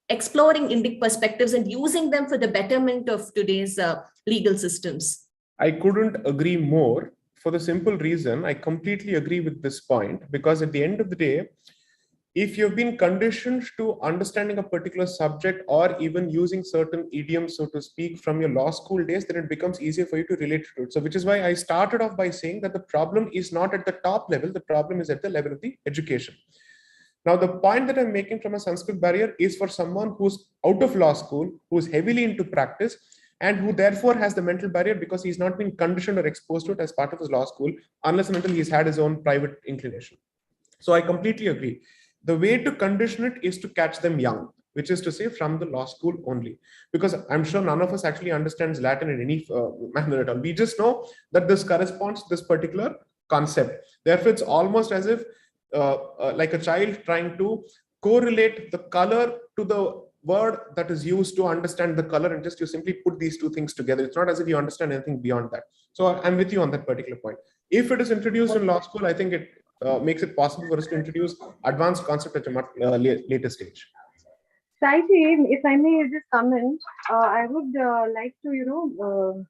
exploring Indic perspectives and using them for the betterment of today's legal systems. I couldn't agree more, for the simple reason, I completely agree with this point, because at the end of the day, if you've been conditioned to understanding a particular subject or even using certain idioms, so to speak, from your law school days, then it becomes easier for you to relate to it. So which is why I started off by saying that the problem is not at the top level, the problem is at the level of the education. Now, the point that I'm making from a Sanskrit barrier is for someone who's out of law school, who's heavily into practice, and who therefore has the mental barrier because he's not been conditioned or exposed to it as part of his law school, unless and until he's had his own private inclination. So I completely agree. The way to condition it is to catch them young, which is to say from the law school only, because I'm sure none of us actually understands Latin in any manner at all. We just know that this corresponds to this particular concept. Therefore, it's almost as if like a child trying to correlate the color to the word that is used to understand the color, and just you simply put these two things together. It's not as if you understand anything beyond that. So I'm with you on that particular point. If it is introduced in law school, I think it makes it possible for us to introduce advanced concept at a much later stage. Sai, if I may just comment, I would like to,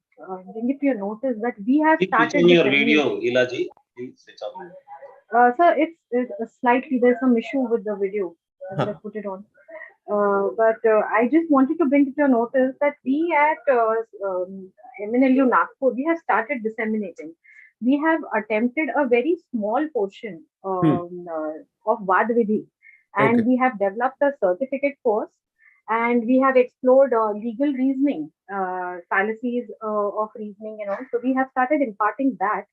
bring it to your notice that we have started in your video, Ilaji. Please switch off. Sir, it's slightly, there's some issue with the video. Let's put it on. But I just wanted to bring to your notice that we at MNLU Nagpur, we have started disseminating. We have attempted a very small portion of Vad Vidhi, and we have developed a certificate course, and we have explored legal reasoning, fallacies of reasoning and all. So we have started imparting that.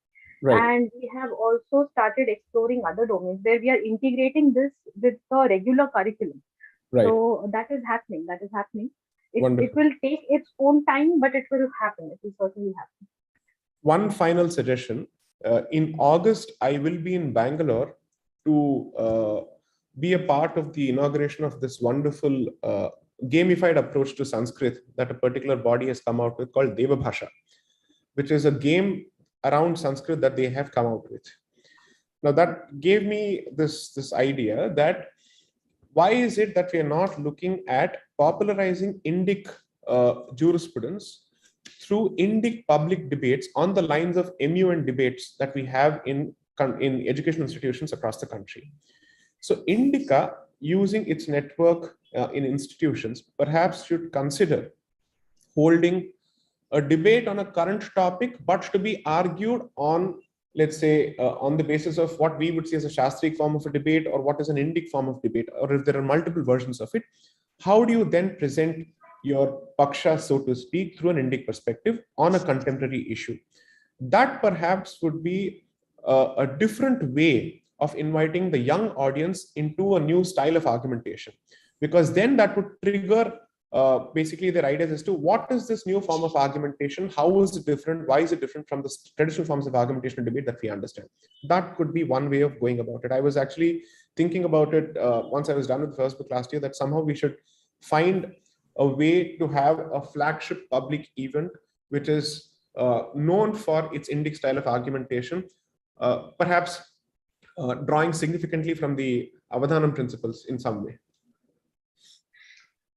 And we have also started exploring other domains where we are integrating this with the regular curriculum. So that is happening. It will take its own time, but it will happen. It will certainly happen. One final suggestion. In August, I will be in Bangalore to be a part of the inauguration of this wonderful gamified approach to Sanskrit that a particular body has come out with called Deva Bhasha, which is a game around Sanskrit that they have come out with. Now that gave me this idea that why is it that we are not looking at popularizing Indic jurisprudence through Indic public debates on the lines of MUN debates that we have in educational institutions across the country. So Indica, using its network in institutions, perhaps should consider holding a debate on a current topic, but to be argued on, let's say, on the basis of what we would see as a Shastric form of a debate, or what is an Indic form of debate, or if there are multiple versions of it, how do you then present your paksha, so to speak, through an Indic perspective on a contemporary issue? That perhaps would be a different way of inviting the young audience into a new style of argumentation, because then that would trigger basically their ideas as to what is this new form of argumentation, how is it different, why is it different from the traditional forms of argumentation and debate that we understand. That could be one way of going about it. I was actually thinking about it once I was done with the first book last year, that somehow we should find a way to have a flagship public event which is known for its Indic style of argumentation, perhaps drawing significantly from the Avadhanam principles in some way.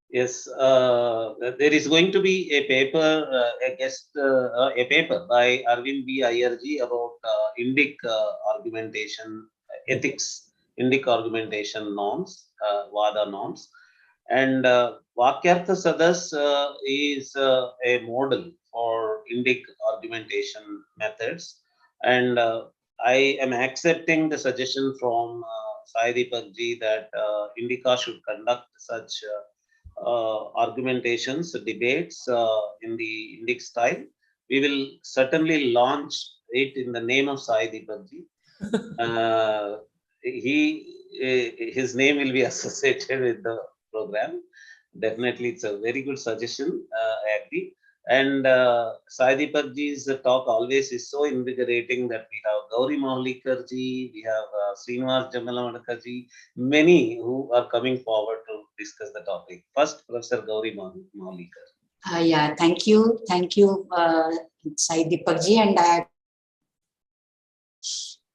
Yes, there is going to be a paper, a paper by Arvind B. Iyerji about Indic argumentation ethics, Indic argumentation norms, Vada norms, and Vakyartha Sadas is a model for Indic argumentation methods. And I am accepting the suggestion from Sai Deepak ji that Indica should conduct such argumentations, debates in the Indic style. We will certainly launch it in the name of Sai Deepak ji. His name will be associated with the program. Definitely, it's a very good suggestion. I agree. And Sai Deepak ji's talk always is so invigorating that we have Gauri Mahalikar ji, we have Srinivas Jamalamadaka ji, many who are coming forward to discuss the topic. First, Professor Gauri Mahalikar. Yeah, thank you. Thank you, Sai Deepak ji. And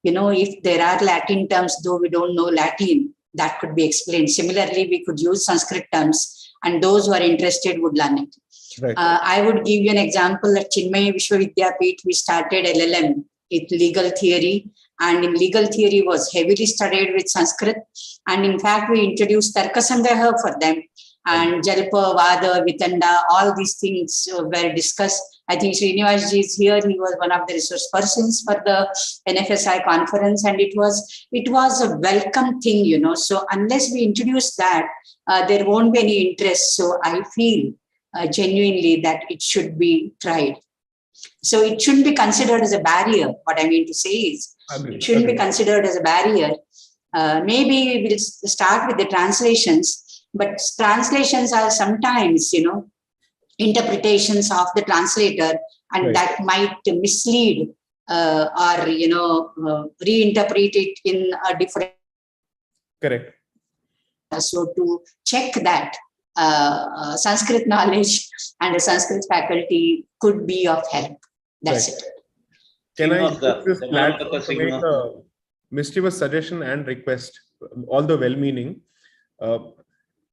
if there are Latin terms, though we don't know Latin, that could be explained. Similarly, we could use Sanskrit terms, and those who are interested would learn it. Right. I would give you an example. At Chinmaya Vishwavidyapeeth, we started LLM with legal theory, and in legal theory was heavily studied with Sanskrit. And in fact, we introduced Tarkasangraha for them, and Jalpa, Vada, Vitanda, all these things were discussed. I think Srinivas ji is here. He was one of the resource persons for the NFSI conference, and it was a welcome thing, So unless we introduce that, there won't be any interest. So I feel genuinely that it should be tried. So it shouldn't be considered as a barrier. What I mean to say is, it shouldn't be considered as a barrier. Maybe we'll start with the translations, but translations are sometimes, interpretations of the translator, and that might mislead or reinterpret it in a different. Correct. So to check that, Sanskrit knowledge and a Sanskrit faculty could be of help. That's it. Can I use this platform to make a mischievous suggestion and request, although well-meaning?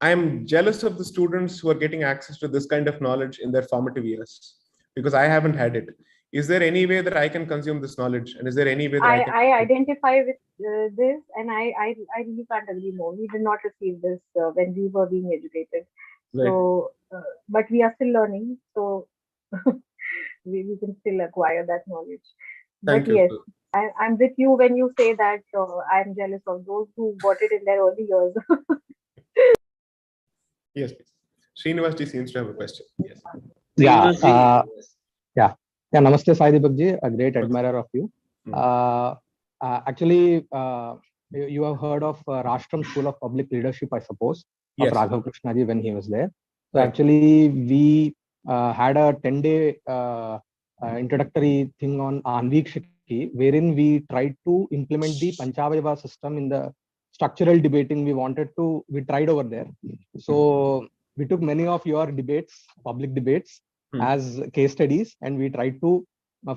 I'm jealous of the students who are getting access to this kind of knowledge in their formative years, because I haven't had it. Is there any way that I can consume this knowledge? And is there any way that I identify with this, and I really can't agree more. We did not receive this when we were being educated. Right. So, but we are still learning, so we can still acquire that knowledge. Thank but you. Yes, I'm with you when you say that I'm jealous of those who got it in their early years. Yes, please. Srinivas ji seems to have a question. Yes. Yeah. Namaste, Sai Deepak ji, a great admirer of you. Actually, you have heard of Rashtam School of Public Leadership, I suppose, of Raghav Krishna ji when he was there. So actually, we had a 10-day introductory thing on Anvikshaki, wherein we tried to implement the Panchavayava system in the structural debating we tried over there. So we took many of your debates, public debates, as case studies, and we tried to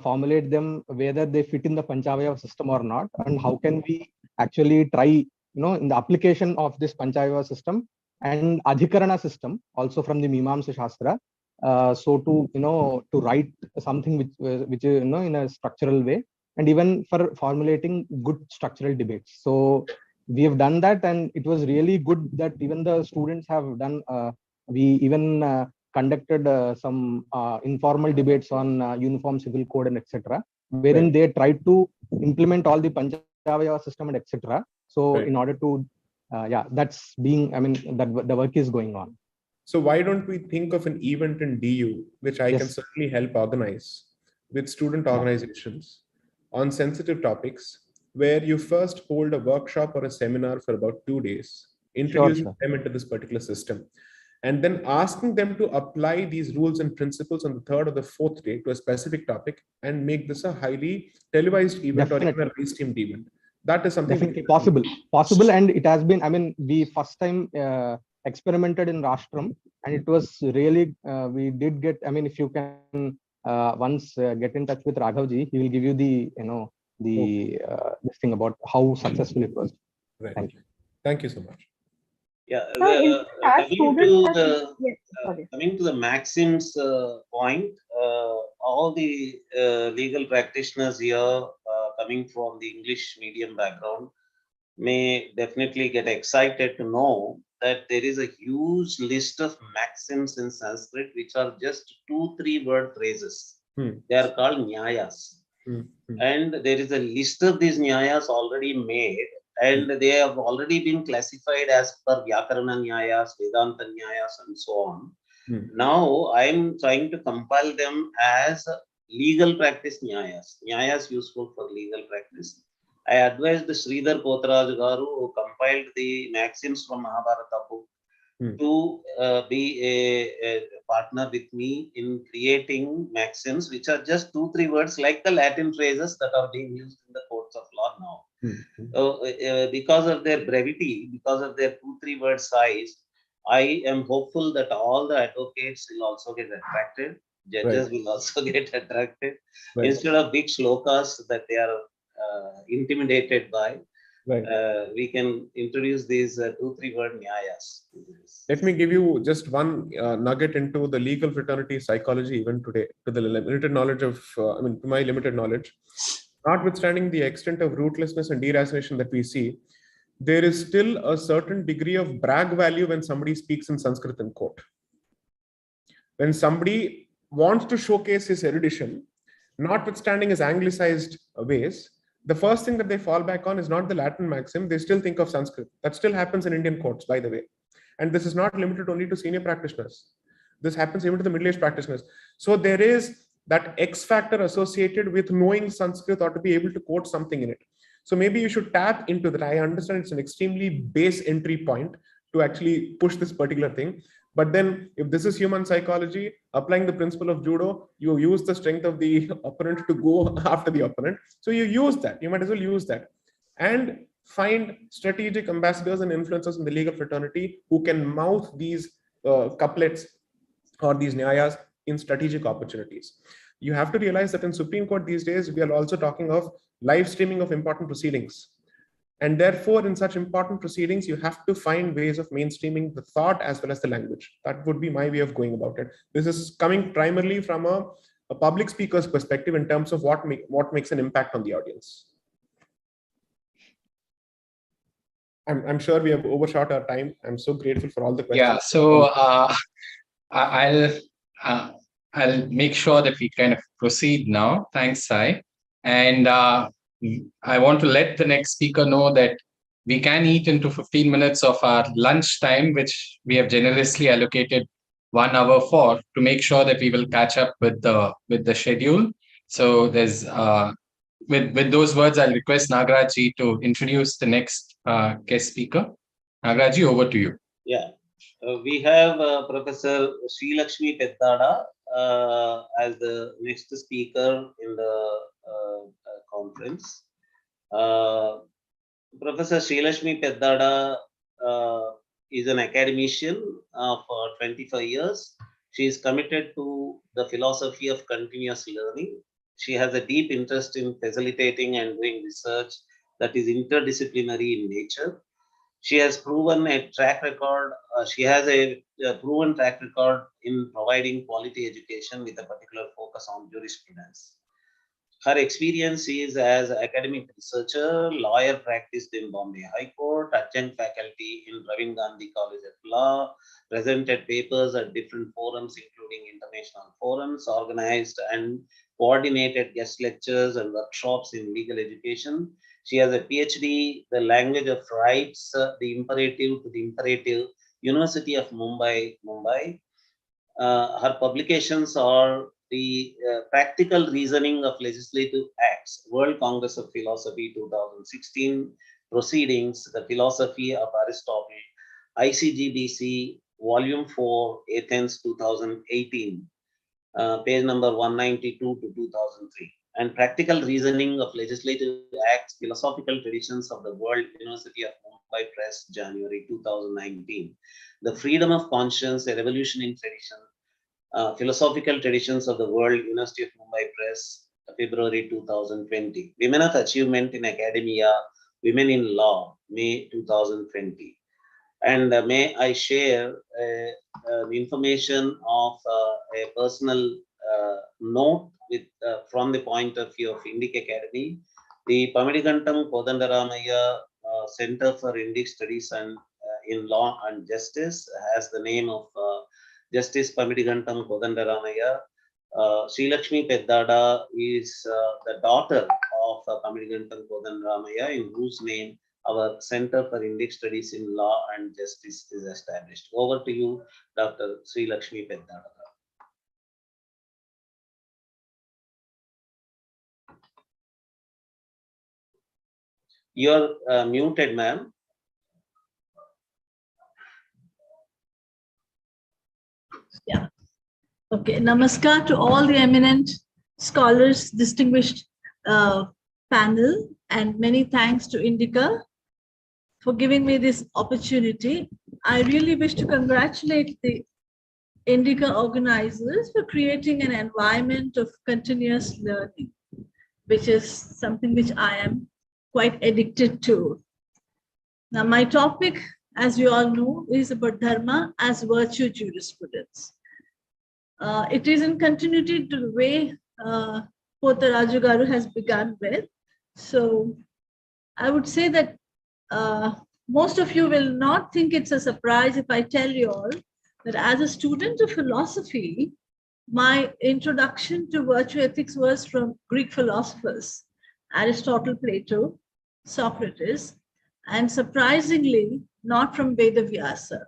formulate them whether they fit in the Panchavayava system or not, and how can we actually try, in the application of this Panchavayava system and Adhikarana system, also from the Mimamsa Shastra, so to write something which in a structural way, and even for formulating good structural debates. So we have done that, and it was really good that even the students have done. We even conducted some informal debates on uniform civil code and etc., wherein they tried to implement all the Panchavayava system and etc. So in order to, that's being, that the work is going on. So why don't we think of an event in DU, which I can certainly help organize with student organizations on sensitive topics, where you first hold a workshop or a seminar for about 2 days, introducing them into this particular system, and then asking them to apply these rules and principles on the 3rd or the 4th day to a specific topic, and make this a highly televised event or even a live-streamed event. That is something definitely possible, and it has been. We first time experimented in Rashtram, and it was really we did get. If you can once get in touch with Raghavji, he will give you the this thing about how successful it was. Right. Thank you. Thank you so much. Yeah, coming to the Maxims point, all the legal practitioners here coming from the English medium background may definitely get excited to know that there is a huge list of maxims in Sanskrit which are just 2-3 word phrases. They are called nyayas. And there is a list of these nyayas already made, and they have already been classified as per Vyakarana nyayas, Vedanta nyayas, and so on. Now I am trying to compile them as legal practice nyayas, nyayas useful for legal practice. I advised Sridhar Potraj Garu, who compiled the maxims from Mahabharata book, to be a partner with me in creating maxims, which are just 2-3 words, like the Latin phrases that are being used in the courts of law now. Because of their brevity, because of their 2-3 word size, I am hopeful that all the advocates will also get attracted, judges will also get attracted, instead of big shlokas that they are intimidated by. We can introduce these 2-3 word nyayas. Let me give you just one nugget into the legal fraternity psychology even today, to the limited knowledge of, to my limited knowledge. Notwithstanding the extent of rootlessness and deracination that we see, there is still a certain degree of brag value when somebody speaks in Sanskrit in court. When somebody wants to showcase his erudition, notwithstanding his anglicized ways, the first thing that they fall back on is not the Latin maxim. They still think of Sanskrit. That still happens in Indian courts, by the way. And this is not limited only to senior practitioners. This happens even to the middle-aged practitioners. So there is that X factor associated with knowing Sanskrit or to be able to quote something in it. So maybe you should tap into that. I understand it's an extremely base entry point to actually push this particular thing. But then if this is human psychology, applying the principle of judo, you use the strength of the opponent to go after the opponent. So you use that. You might as well use that. And find strategic ambassadors and influencers in the legal fraternity who can mouth these couplets or these nyayas in strategic opportunities. You have to realize that in Supreme Court these days, we are also talking of live streaming of important proceedings. And therefore, in such important proceedings, you have to find ways of mainstreaming the thought as well as the language. That would be my way of going about it. This is coming primarily from a public speaker's perspective in terms of what makes an impact on the audience. I'm sure we have overshot our time. I'm so grateful for all the questions. Yeah, so I'll make sure that we kind of proceed now. Thanks, Sai. And I want to let the next speaker know that we can eat into 15 minutes of our lunch time, which we have generously allocated 1 hour for, to make sure that we will catch up with the schedule. So there's with those words, I'll request Nagaraj to introduce the next guest speaker. Nagaraj, over to you. Yeah, we have Professor Srilakshmi Peddada as the next speaker in the conference. Professor Srilakshmi Peddada is an academician for 25 years. She is committed to the philosophy of continuous learning. She has a deep interest in facilitating and doing research that is interdisciplinary in nature. She has proven a track record. She has a proven track record in providing quality education with a particular focus on jurisprudence. Her experience is as academic researcher, lawyer practiced in Bombay High Court, adjunct faculty in Ravind Gandhi College of Law, presented papers at different forums, including international forums, organized and coordinated guest lectures and workshops in legal education. She has a PhD, the language of rights, the imperative to the imperative, University of Mumbai. Her publications are the Practical Reasoning of Legislative Acts, World Congress of Philosophy 2016, Proceedings, The Philosophy of Aristotle, ICGBC, Volume 4, Athens 2018, page number 192 to 2003. And Practical Reasoning of Legislative Acts, Philosophical Traditions of the World, University of Mumbai Press, January 2019. The Freedom of Conscience, A Revolution in Tradition, Philosophical Traditions of the World, University of Mumbai Press, February 2020. Women of Achievement in Academia, Women in Law, May 2020. And may I share the information of a personal note with from the point of view of Indic Academy. The Pamadigantam Kodandaramaya Center for Indic Studies and in law and justice has the name of Justice Pamidigantam Kodandaramaya. Sri Lakshmi Peddada is the daughter of Pamidigantam Kodandaramaya, in whose name our Center for Indic Studies in Law and Justice is established. Over to you, Dr. Sri Lakshmi Peddada. You're muted, ma'am. Yeah. Okay. Namaskar to all the eminent scholars, distinguished panel, and many thanks to Indica for giving me this opportunity. I really wish to congratulate the Indica organizers for creating an environment of continuous learning, which is something which I am quite addicted to. Now, my topic, as you all know, is about Dharma as virtue jurisprudence. It is in continuity to the way Pota Raju has begun with. So I would say that most of you will not think it's a surprise if I tell you all that as a student of philosophy, my introduction to virtue ethics was from Greek philosophers, Aristotle, Plato, Socrates, and surprisingly, not from Vedavyasa.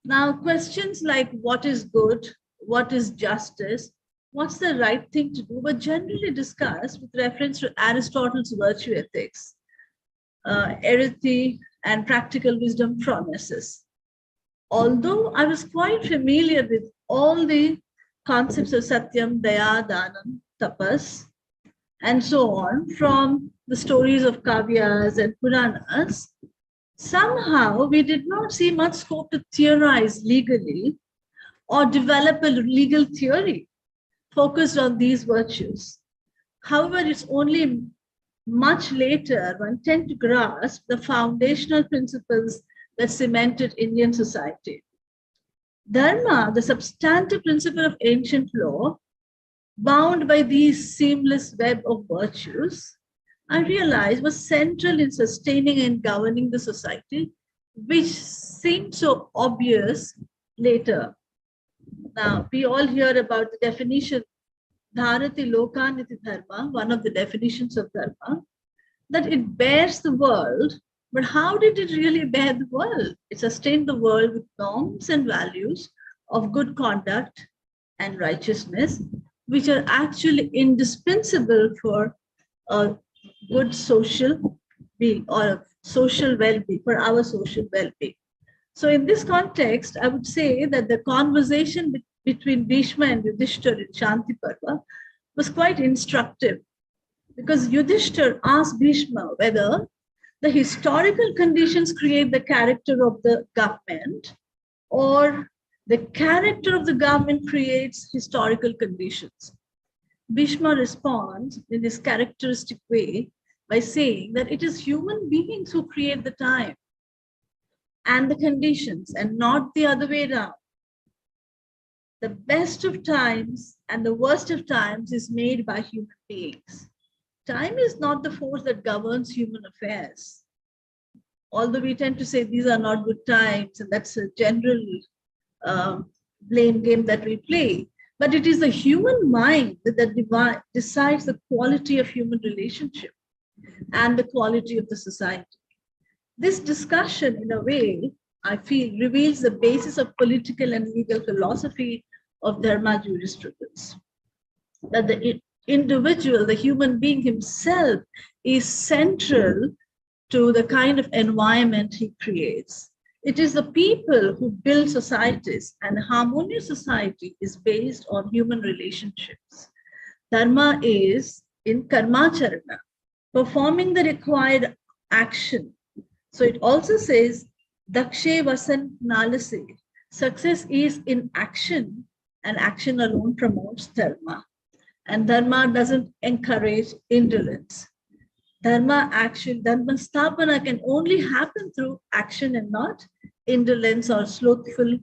Now, questions like what is good, what is justice, what's the right thing to do, were generally discussed with reference to Aristotle's virtue ethics, arete, and practical wisdom promises. Although I was quite familiar with all the concepts of Satyam, Daya, Danam, Tapas, and so on from the stories of Kavyas and Puranas, somehow we did not see much scope to theorize legally or develop a legal theory focused on these virtues. However, it's only much later one tend to grasp the foundational principles that cemented Indian society. Dharma, the substantive principle of ancient law, bound by these seamless web of virtues, I realized was central in sustaining and governing the society, which seemed so obvious later. Now, we all hear about the definition, Dharati Lokaniti Dharma, one of the definitions of Dharma, that it bears the world. But how did it really bear the world? It sustained the world with norms and values of good conduct and righteousness, which are actually indispensable for a good social being or social well-being, for our social well-being. So in this context, I would say that the conversation between Bhishma and Yudhishthir in Shanti Parva was quite instructive, because Yudhishthir asked Bhishma whether the historical conditions create the character of the government, or the character of the government creates historical conditions. Bhishma responds in his characteristic way by saying that it is human beings who create the time and the conditions, and not the other way around. The best of times and the worst of times is made by human beings. Time is not the force that governs human affairs. Although we tend to say these are not good times, and that's a general blame game that we play. But it is the human mind that decides the quality of human relationship and the quality of the society. This discussion, in a way, I feel, reveals the basis of political and legal philosophy of Dharma jurisprudence. That the individual, the human being himself, is central to the kind of environment he creates. It is the people who build societies, and harmonious society is based on human relationships. Dharma is in karmacharana, performing the required action. So it also says, dakshe vasan nalase, success is in action, and action alone promotes dharma. And dharma doesn't encourage indolence. Dharma action, dharma sthapana can only happen through action and not indolence or slothful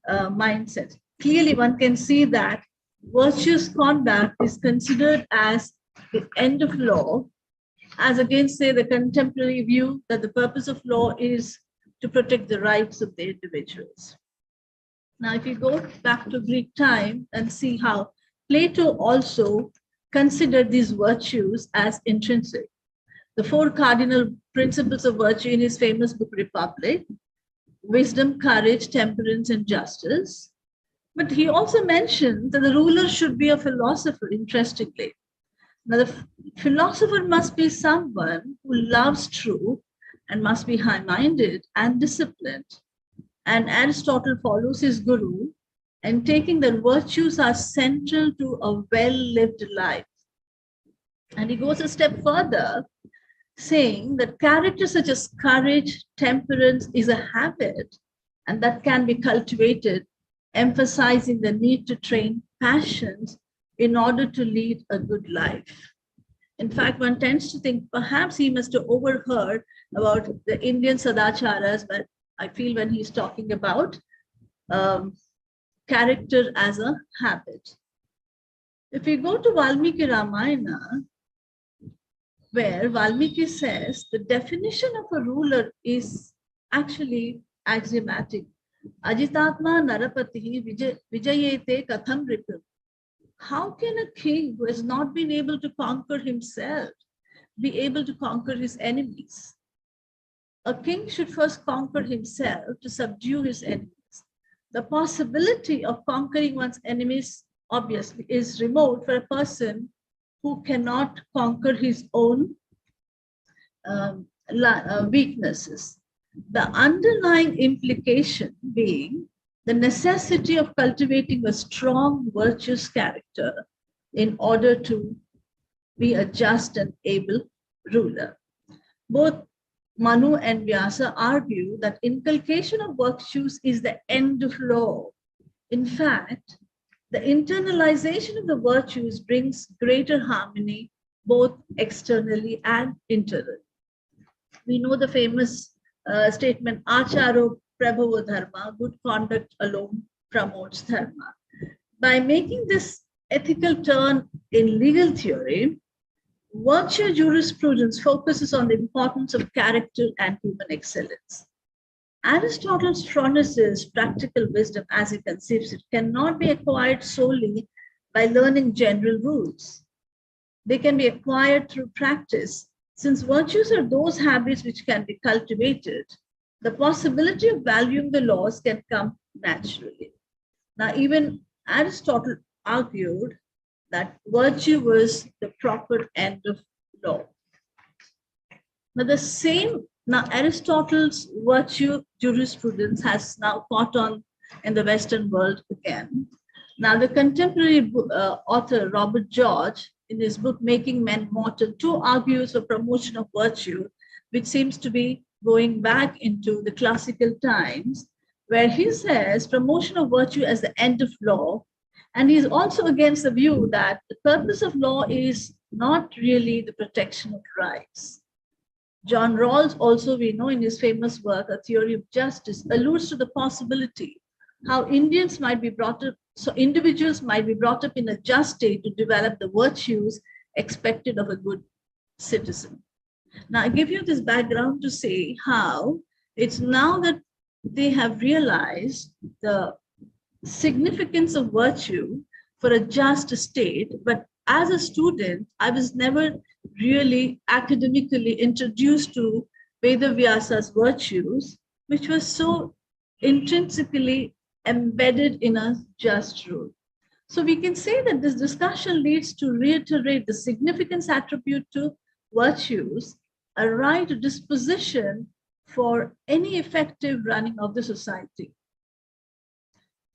mindset. Clearly, one can see that virtuous conduct is considered as the end of law, as against, say, the contemporary view that the purpose of law is to protect the rights of the individuals. Now, if you go back to Greek time and see how Plato also considered these virtues as intrinsic. The four cardinal principles of virtue in his famous book, Republic: wisdom, courage, temperance, and justice. But he also mentioned that the ruler should be a philosopher, interestingly. Now, the philosopher must be someone who loves truth and must be high-minded and disciplined. And Aristotle follows his guru and taking that virtues are central to a well-lived life. And he goes a step further, saying that character such as courage, temperance is a habit, and that can be cultivated, emphasizing the need to train passions in order to lead a good life. In fact, one tends to think perhaps he must have overheard about the Indian Sadacharas, but I feel when he's talking about character as a habit. If we go to Valmiki Ramayana, where Valmiki says the definition of a ruler is actually axiomatic. Ajitatma narapati vijayete katham ripum. How can a king who has not been able to conquer himself be able to conquer his enemies? A king should first conquer himself to subdue his enemies. The possibility of conquering one's enemies, obviously, is remote for a person who cannot conquer his own weaknesses. The underlying implication being the necessity of cultivating a strong, virtuous character in order to be a just and able ruler. Both Manu and Vyasa argue that inculcation of virtues is the end of law. In fact, the internalization of the virtues brings greater harmony both externally and internally. We know the famous statement, Acharo Prabhava Dharma, good conduct alone promotes dharma. By making this ethical turn in legal theory, virtue jurisprudence focuses on the importance of character and human excellence. Aristotle furnishes practical wisdom as he conceives it cannot be acquired solely by learning general rules. They can be acquired through practice. Since virtues are those habits which can be cultivated, the possibility of valuing the laws can come naturally. Now, even Aristotle argued that virtue was the proper end of law. Now Aristotle's virtue jurisprudence has now caught on in the Western world again. Now the contemporary author Robert George, in his book Making Men Mortal, too argues for promotion of virtue, which seems to be going back into the classical times, where he says promotion of virtue as the end of law. And he's also against the view that the purpose of law is not really the protection of rights. John Rawls also, we know in his famous work, A Theory of Justice, alludes to the possibility how individuals might be brought up in a just state to develop the virtues expected of a good citizen. Now, I give you this background to say how it's now that they have realized the significance of virtue for a just state, but as a student, I was never really academically introduced to Vedavyasa's virtues, which was so intrinsically embedded in a just rule. So we can say that this discussion leads to reiterate the significance attribute to virtues, a right disposition for any effective running of the society.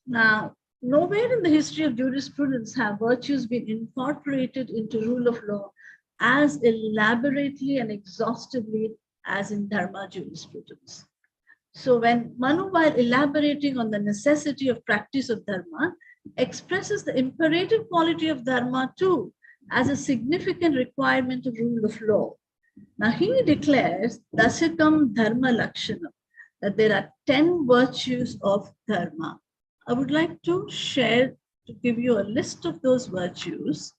Now, nowhere in the history of jurisprudence have virtues been incorporated into rule of law as elaborately and exhaustively as in dharma jurisprudence. So when Manu, while elaborating on the necessity of practice of dharma, expresses the imperative quality of dharma too as a significant requirement of rule of law. Now he declares Dasyakam Dharma Lakshana, that there are 10 virtues of dharma. I would like to give you a list of those virtues.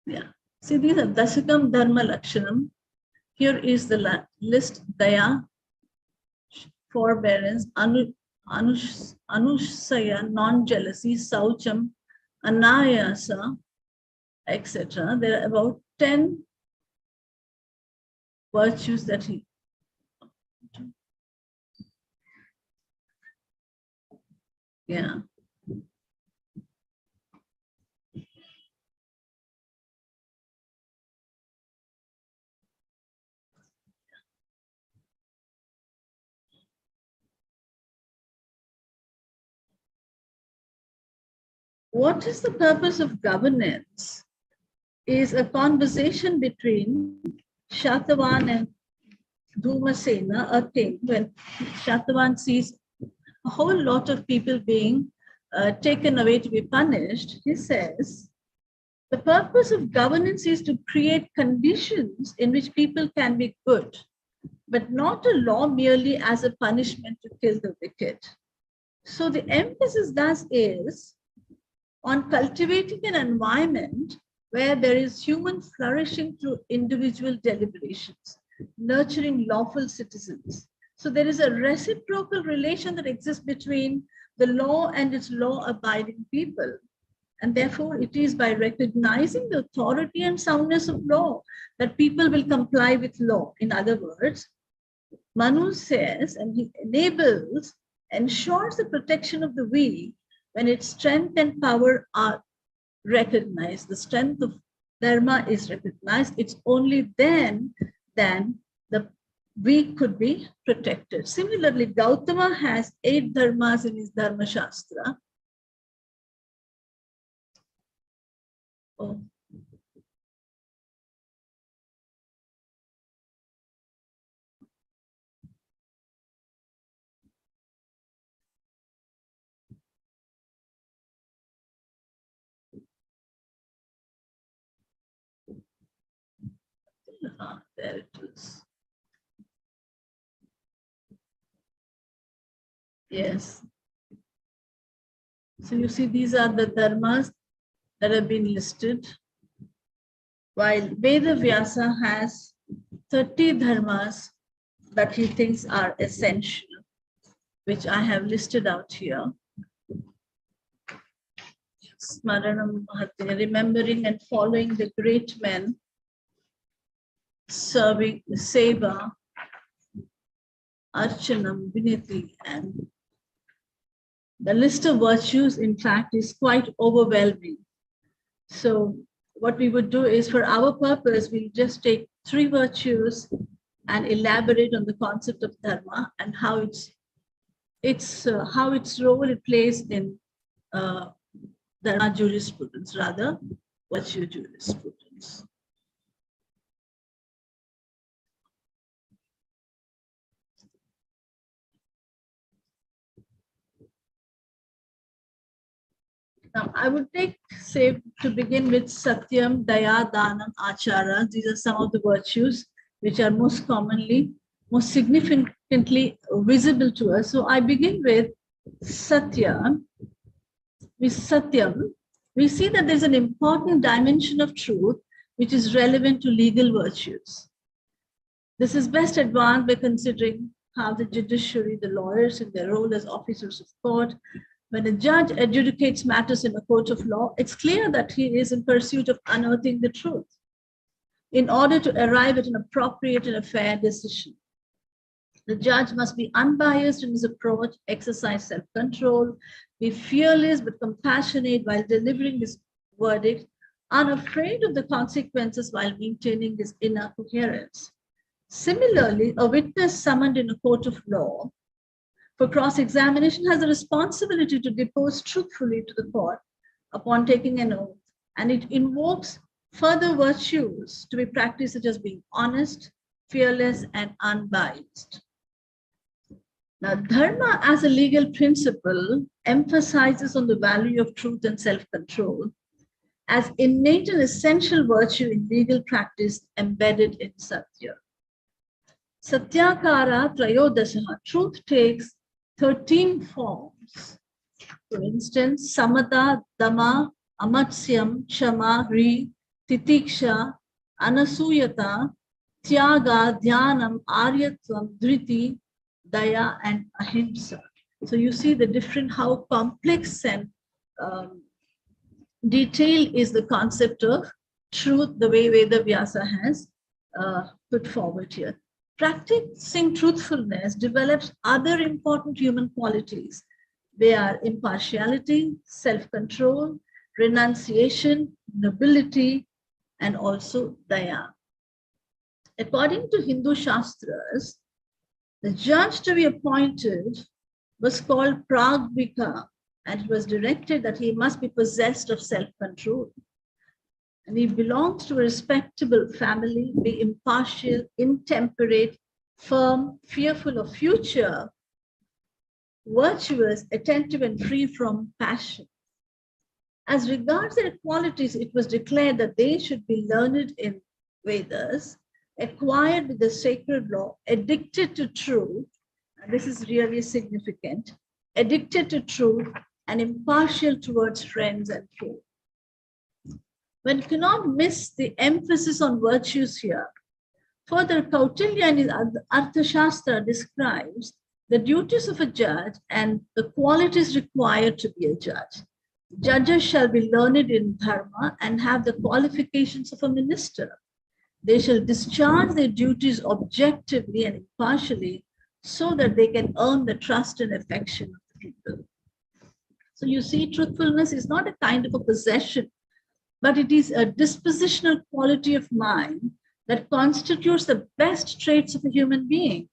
Yeah. See, these are Dasakam Dharma Lakshanam. Here is the list: Daya, forbearance, Anusaya, non-jealousy, Saucham, Anayasa, etc. There are about 10 virtues that he. Yeah. What is the purpose of governance is a conversation between Shatavan and Dhumasena, a king. When Shatavan sees a whole lot of people being taken away to be punished, he says, the purpose of governance is to create conditions in which people can be good, but not a law merely as a punishment to kill the wicked. So the emphasis thus is on cultivating an environment where there is human flourishing through individual deliberations, nurturing lawful citizens. So there is a reciprocal relation that exists between the law and its law-abiding people. And therefore, it is by recognizing the authority and soundness of law that people will comply with law. In other words, Manu says, and he enables, ensures the protection of the weak when its strength and power are recognized. The strength of dharma is recognized. It's only then the weak could be protected. Similarly, Gautama has 8 dharmas in his Dharma Shastra. Oh. There it is. Yes. So you see, these are the dharmas that have been listed, while Veda Vyasa has 30 dharmas that he thinks are essential, which I have listed out here. Smaranam Mahatya, remembering and following the great men, serving the seva, archanam, viniti, and the list of virtues, in fact, is quite overwhelming. So what we would do is, for our purpose, we'll just take 3 virtues and elaborate on the concept of dharma and how its role it plays in dharma jurisprudence, rather virtue jurisprudence. Now, I would say to begin with Satyam, Daya, Danam, Achara. These are some of the virtues which are most commonly, most significantly visible to us. So I begin with Satya. With Satyam, we see that there's an important dimension of truth which is relevant to legal virtues. This is best advanced by considering how the judiciary, the lawyers in their role as officers of court, when a judge adjudicates matters in a court of law, it's clear that he is in pursuit of unearthing the truth in order to arrive at an appropriate and a fair decision. The judge must be unbiased in his approach, exercise self-control, be fearless but compassionate while delivering his verdict, unafraid of the consequences while maintaining his inner coherence. Similarly, a witness summoned in a court of law for cross-examination has a responsibility to depose truthfully to the court upon taking an oath, and it invokes further virtues to be practiced, such as being honest, fearless, and unbiased. Now, dharma as a legal principle emphasizes on the value of truth and self-control as innate and essential virtue in legal practice embedded in Satya. Satyakara Trayodasaha, truth takes 13 forms. For instance, Samata, Dhamma, Amatsyam, Kshama, Ri, titiksha, anasuyata, tyaga, dhyanam, aryatvam, dhriti, daya, and ahimsa. So you see the different, how complex and detailed is the concept of truth, the way Veda Vyasa has put forward here. Practicing truthfulness develops other important human qualities. They are impartiality, self-control, renunciation, nobility, and also daya. According to Hindu Shastras, the judge to be appointed was called Pragvika, and it was directed that he must be possessed of self-control. And he belongs to a respectable family, be impartial, intemperate, firm, fearful of future, virtuous, attentive, and free from passion. As regards their qualities, it was declared that they should be learned in Vedas, acquired with the sacred law, addicted to truth, and this is really significant, addicted to truth, and impartial towards friends and foe. One cannot miss the emphasis on virtues here. Further, Kautilya in his Arthashastra describes the duties of a judge and the qualities required to be a judge. Judges shall be learned in dharma and have the qualifications of a minister. They shall discharge their duties objectively and impartially so that they can earn the trust and affection of the people. So you see, truthfulness is not a kind of a possession, but it is a dispositional quality of mind that constitutes the best traits of a human being.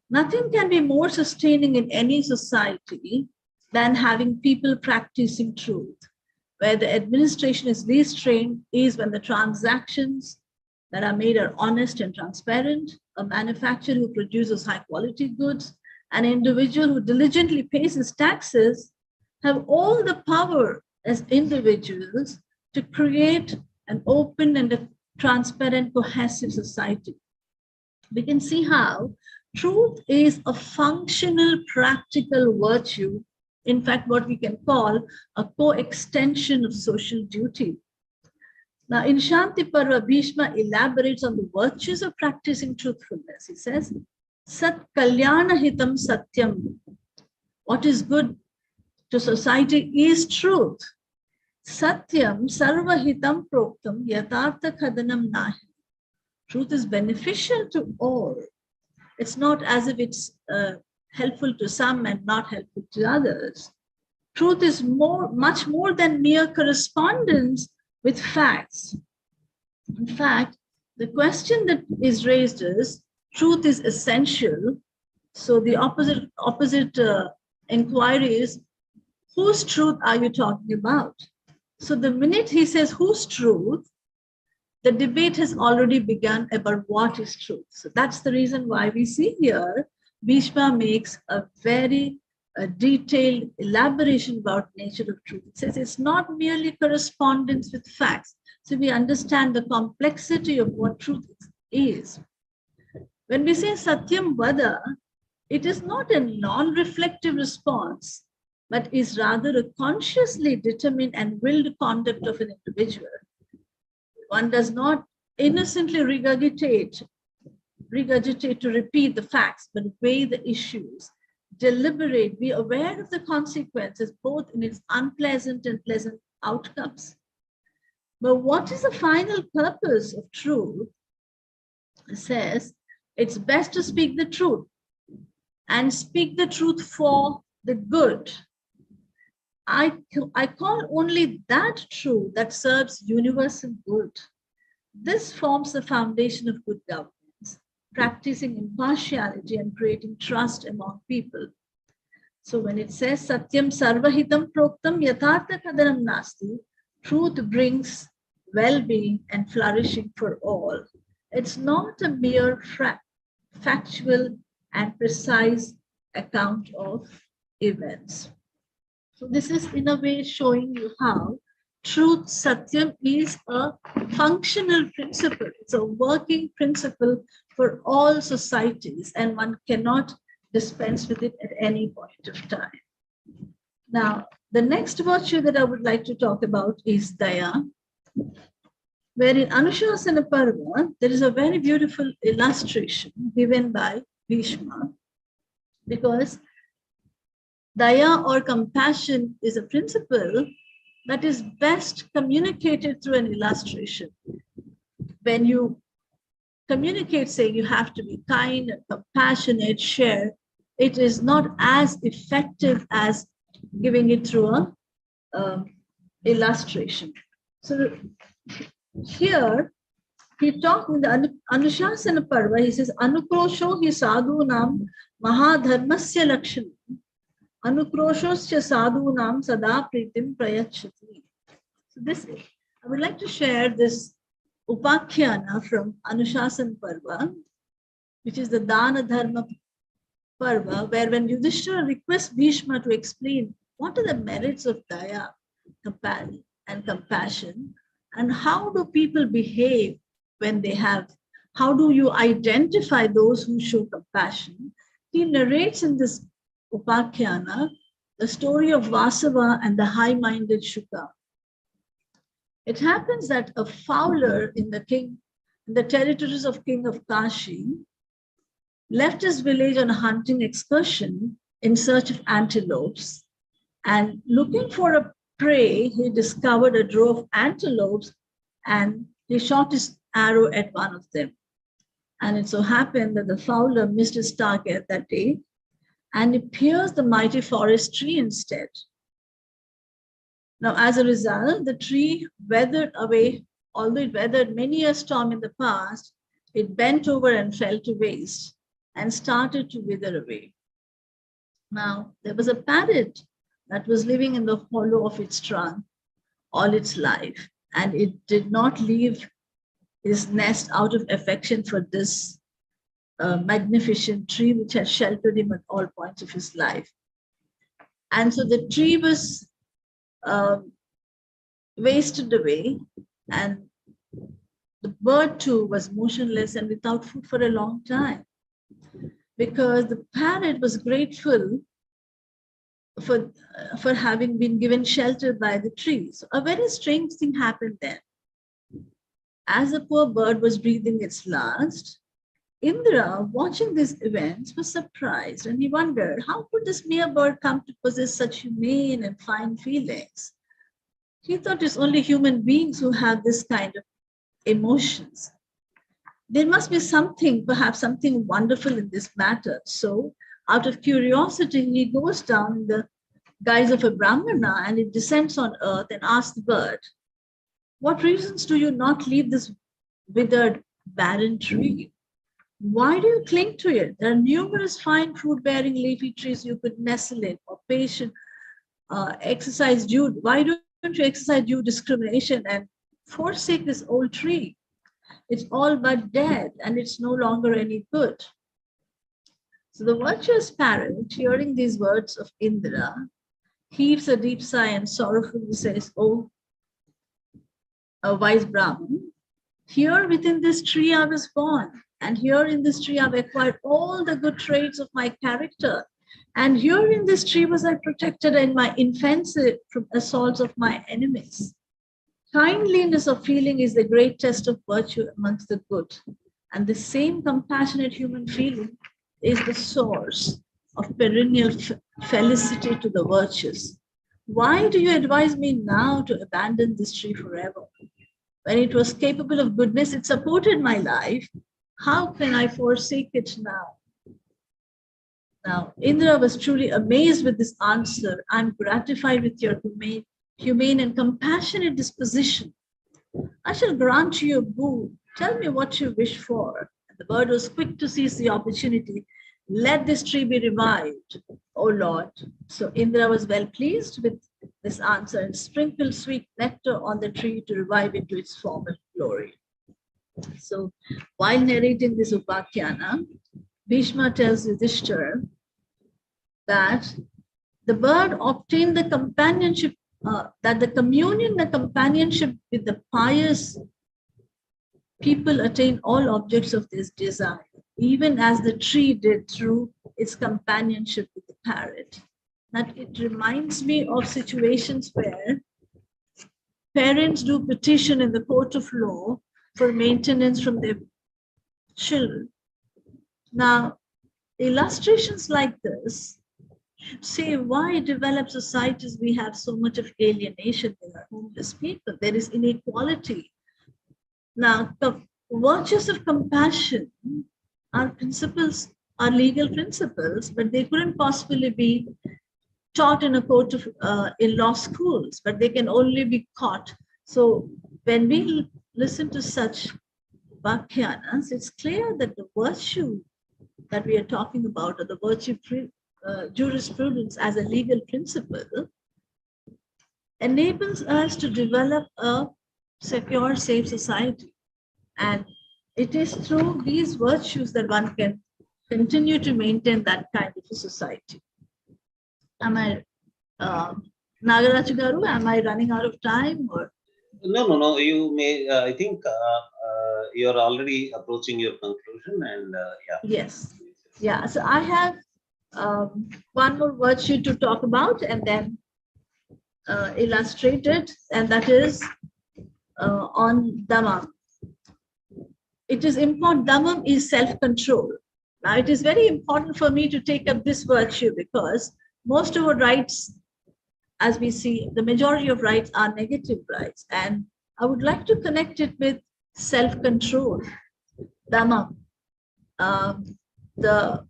Nothing can be more sustaining in any society than having people practicing truth. Where the administration is least trained is when the transactions that are made are honest and transparent, a manufacturer who produces high quality goods, an individual who diligently pays his taxes, have all the power as individuals to create an open and a transparent, cohesive society. We can see how truth is a functional, practical virtue, in fact, what we can call a co-extension of social duty. Now, in Shanti Parva, Bhishma elaborates on the virtues of practicing truthfulness. He says, Sat Kalyana Hitam Satyam. What is good to society is truth. Satyam Sarva Hitam Proktam Yatartha Khadanam Nahi. Truth is beneficial to all. It's not as if it's helpful to some and not helpful to others. Truth is much more than mere correspondence with facts. In fact, the question that is raised is, truth is essential. So the opposite inquiry is, whose truth are you talking about? So the minute he says whose truth, the debate has already begun about what is truth. So that's the reason why we see here, Bhishma makes a very detailed elaboration about nature of truth. It says it's not merely correspondence with facts. So we understand the complexity of what truth is. When we say Satyam Vada, it is not a non-reflective response, but is rather a consciously determined and willed conduct of an individual. One does not innocently regurgitate to repeat the facts, but weigh the issues, deliberate, be aware of the consequences, both in its unpleasant and pleasant outcomes. But what is the final purpose of truth? It says, it's best to speak the truth and speak the truth for the good. I call only that truth that serves universal good. This forms the foundation of good governance, practicing impartiality and creating trust among people. So when it says Satyam Sarvahitam Proktam Yatartha Kadanam Nasti, truth brings well-being and flourishing for all. It's not a mere factual and precise account of events. So this is in a way showing you how truth, Satyam, is a functional principle. It's a working principle for all societies, and one cannot dispense with it at any point of time. Now, the next virtue that I would like to talk about is Daya. where in Anushasana Parva, there is a very beautiful illustration given by Bhishma, because daya or compassion is a principle that is best communicated through an illustration. When you communicate saying you have to be kind and compassionate, share, it is not as effective as giving it through a illustration. So here he talked in the Anushasana Parva, he says, Anukrosho hi sadhunam mahadharmasya lakshana. Anukrososya sadhunam sada pritim prayachati. So this, I would like to share this Upakhyana from Anushasana Parva, which is the Dana Dharma Parva, where when Yudhishthira requests Bhishma to explain what are the merits of daya and compassion, and how do people behave when they have, how do you identify those who show compassion, he narrates in this Upakhyana the story of Vasava and the high-minded Shuka. It happens that a fowler in the territories of King of Kashi left his village on a hunting excursion in search of antelopes, and looking for a prey, he discovered a drove of antelopes and he shot his arrow at one of them. And it so happened that the fowler missed his target that day and he pierced the mighty forest tree instead. Now, as a result, the tree weathered away, although it weathered many a storm in the past, it bent over and fell to waste and started to wither away. Now, there was a parrot that was living in the hollow of its trunk all its life, and it did not leave his nest out of affection for this magnificent tree which had sheltered him at all points of his life. And so the tree was wasted away, and the bird too was motionless and without food for a long time, because the parrot was grateful for having been given shelter by the tree. So a very strange thing happened then. As the poor bird was breathing its last, Indra, watching these events, was surprised, and he wondered, how could this mere bird come to possess such humane and fine feelings? He thought it's only human beings who have this kind of emotions. There must be something, perhaps something wonderful in this matter. So, out of curiosity, he goes down in the guise of a Brahmana and he descends on earth and asks the bird, what reasons do you not leave this withered, barren tree? Why do you cling to it? There are numerous fine fruit-bearing leafy trees you could nestle in or exercise due. Why don't you exercise due discrimination and forsake this old tree? It's all but dead and it's no longer any good. So the virtuous parrot, hearing these words of Indra, heaves a deep sigh and sorrowfully says, oh, a wise Brahman, here within this tree I was born, and here in this tree I've acquired all the good traits of my character, and here in this tree was I protected in my infancy from assaults of my enemies. Kindliness of feeling is the great test of virtue amongst the good, and the same compassionate human feeling is the source of perennial felicity to the virtuous. Why do you advise me now to abandon this tree forever? When it was capable of goodness, it supported my life. How can I forsake it now? Now, Indra was truly amazed with this answer. I'm gratified with your humane and compassionate disposition. I shall grant you a boon. Tell me what you wish for. The bird was quick to seize the opportunity. Let this tree be revived, O Lord. So Indra was well pleased with this answer and sprinkled sweet nectar on the tree to revive it to its former glory. So while narrating this Upakhyana, Bhishma tells Yudhishthira that the bird obtained the companionship, that the communion and companionship with the pious people attain all objects of this desire, even as the tree did through its companionship with the parrot. That it reminds me of situations where Parents do petition in the court of law for maintenance from their children. Now, illustrations like this say why developed societies we have so much of alienation in our homeless people. There is inequality. Now, the virtues of compassion are principles, are legal principles, but they couldn't possibly be taught in a court of in law schools, but they can only be caught. So when we listen to such Vakhyanas, it's clear that the virtue that we are talking about, or the virtue jurisprudence as a legal principle, enables us to develop a secure, safe society. And it is through these virtues that one can continue to maintain that kind of a society. Am I, Nagaraj Garu, am I running out of time? Or? No. You may, I think you're already approaching your conclusion, and yeah. Yes. Yeah. So I have one more virtue to talk about and then illustrate it, and that is on Dhamma. It is important. Dhammam is self-control. Now, it is very important for me to take up this virtue because most of our rights, as we see, the majority of rights are negative rights. And I would like to connect it with self-control. Dhammam, the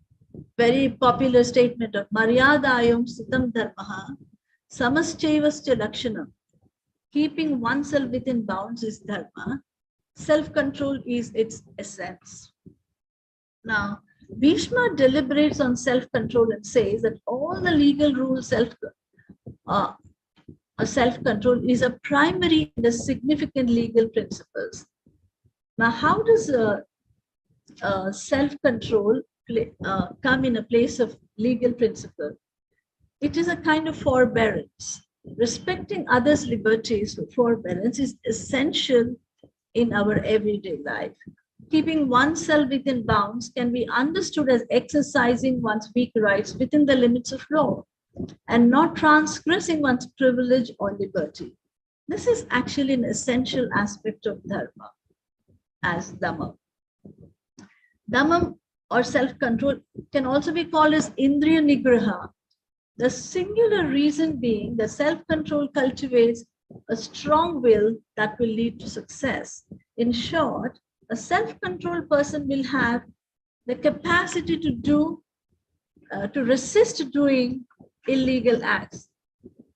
very popular statement of Maryadayam Sitam Dharmaha, Samaschevascha Lakshana. Keeping oneself within bounds is Dharma. Self-control is its essence. Now, Bhishma deliberates on self-control and says that all the legal rules self-control is a primary and a significant legal principles. Now, how does self-control come in a place of legal principle? It is a kind of forbearance. Respecting others' liberties for forbearance is essential in our everyday life. Keeping oneself within bounds can be understood as exercising one's weak rights within the limits of law and not transgressing one's privilege or liberty. This is actually an essential aspect of dharma as Dhammam. Dhammam or self-control can also be called as Indriya Nigraha. The singular reason being that self-control cultivates a strong will that will lead to success. In short, a self-controlled person will have the capacity to resist doing illegal acts.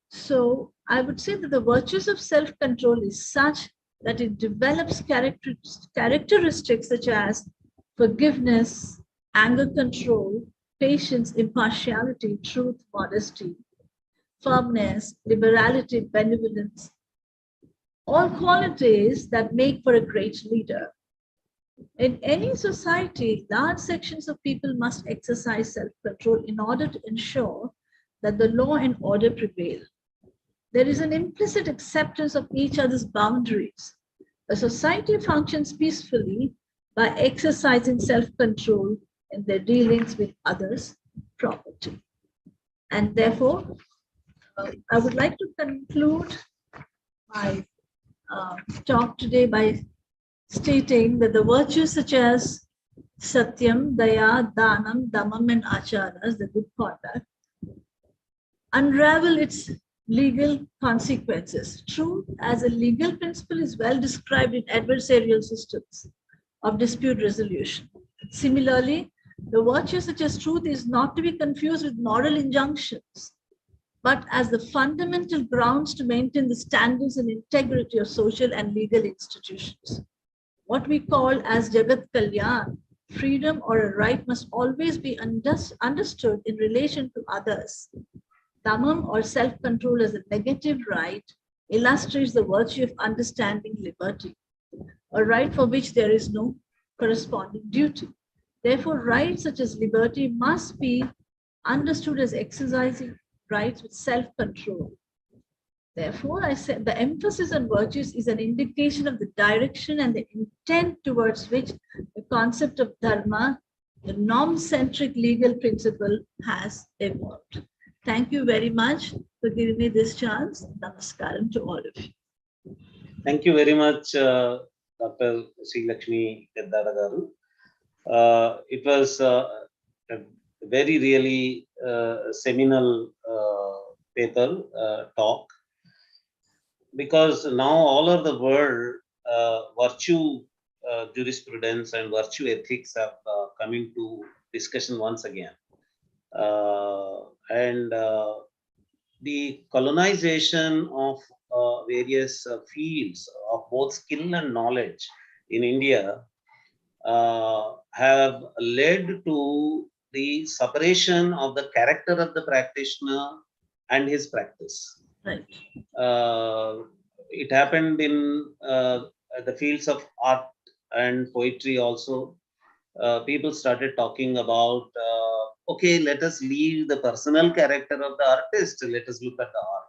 So I would say that the virtues of self-control is such that it develops characteristics such as forgiveness, anger control, patience, impartiality, truth, modesty, firmness, liberality, benevolence, all qualities that make for a great leader. In any society, large sections of people must exercise self-control in order to ensure that the law and order prevail. There is an implicit acceptance of each other's boundaries. A society functions peacefully by exercising self-control in their dealings with others' property. And therefore, I would like to conclude my talk today by stating that the virtues such as Satyam, Daya, Dhanam, Dhammam, and Acharas, the good conduct, unravel its legal consequences. Truth as a legal principle is well described in adversarial systems of dispute resolution. Similarly, the virtues such as truth is not to be confused with moral injunctions, but as the fundamental grounds to maintain the standards and integrity of social and legal institutions. What we call as Jagat Kalyan, freedom or a right must always be understood in relation to others. Dhammam or self-control as a negative right illustrates the virtue of understanding liberty, a right for which there is no corresponding duty. Therefore, rights such as liberty must be understood as exercising rights with self-control. Therefore, I said the emphasis on virtues is an indication of the direction and the intent towards which the concept of dharma, the norm-centric legal principle, has evolved. Thank you very much for giving me this chance. Namaskaram to all of you. Thank you very much, Dr. Sri Lakshmi Keddada garu. It was a very really seminal paper talk, because now all over the world virtue jurisprudence and virtue ethics have come into discussion once again. And the colonization of various fields of both skill and knowledge in India have led to the separation of the character of the practitioner and his practice. Right. It happened in the fields of art and poetry also. People started talking about, okay, let us leave the personal character of the artist, let us look at the art.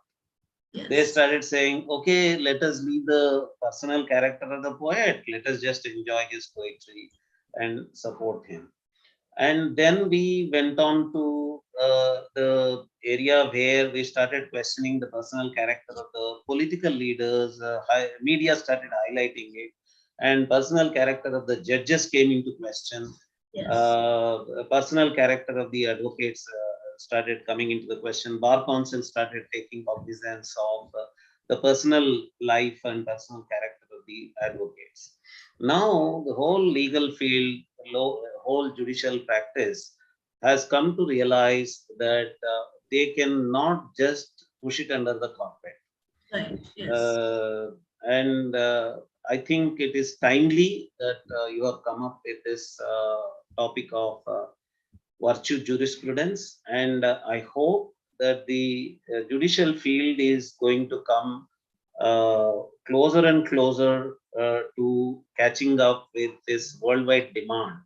Yes. They started saying, okay, let us leave the personal character of the poet, let us just enjoy his poetry and support him. And then we went on to the area where we started questioning the personal character of the political leaders. Media started highlighting it, and personal character of the judges came into question. Yes. Personal character of the advocates started coming into the question. Bar council started taking cognizance of the personal life and personal character of the advocates. Now the whole legal field, whole judicial practice has come to realize that they cannot just push it under the carpet. Right. Yes. And I think it is timely that you have come up with this topic of virtue jurisprudence, and I hope that the judicial field is going to come closer and closer to catching up with this worldwide demand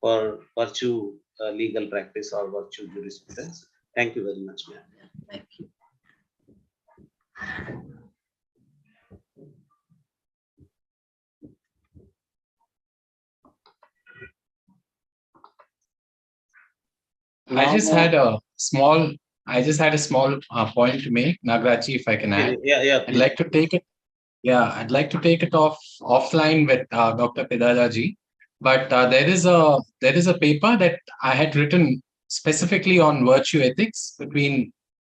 for virtue legal practice or virtue jurisprudence. Thank you very much, ma'am. Thank you. I just had a small point to make, Nagraji, if I can add. Yeah. I'd like to take it. Yeah, I'd like to take it offline with Dr. Keddada ji. But there is a paper that I had written specifically on virtue ethics between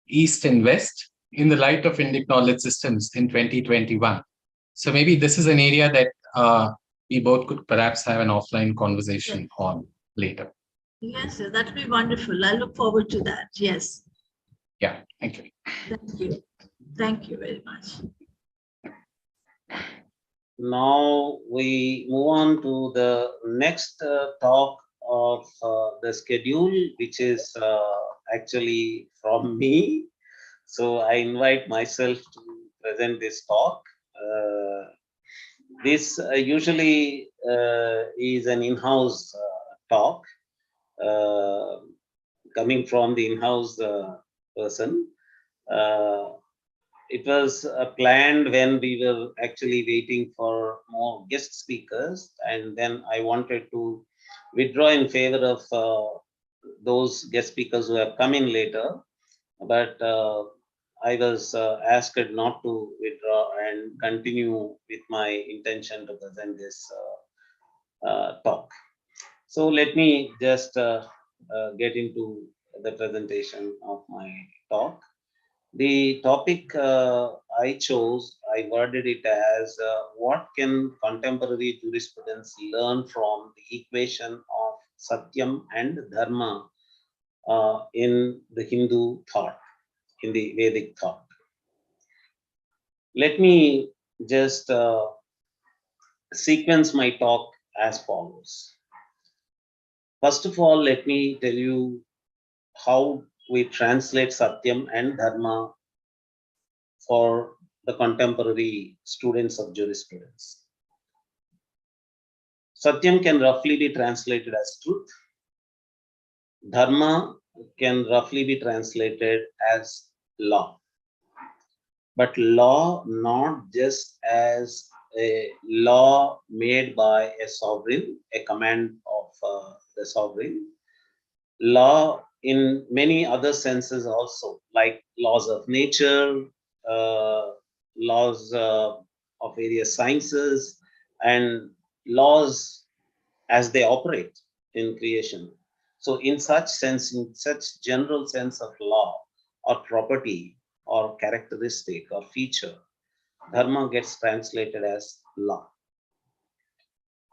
East and West in the light of Indic knowledge systems in 2021. So maybe this is an area that we both could perhaps have an offline conversation on later. Yes, that would be wonderful. I look forward to that. Yes. Yeah, thank you. Thank you. Thank you very much. Now we move on to the next talk of the schedule, which is actually from me. So I invite myself to present this talk. This usually is an in-house talk coming from the in-house person. It was planned when we were actually waiting for more guest speakers, and then I wanted to withdraw in favor of those guest speakers who have come in later, but I was asked not to withdraw and continue with my intention to present this talk. So let me just get into the presentation of my talk. The topic I chose, I worded it as what can contemporary jurisprudence learn from the equation of Satyam and Dharma in the Hindu thought, in the Vedic thought. Let me just sequence my talk as follows. First of all, let me tell you how we translate Satyam and Dharma for the contemporary students of jurisprudence. Satyam can roughly be translated as truth. Dharma can roughly be translated as law. But law not just as a law made by a sovereign, a command of the sovereign. Law in many other senses also, like laws of nature, laws of various sciences and laws as they operate in creation. So in such sense, in such general sense of law or property or characteristic or feature, dharma gets translated as law.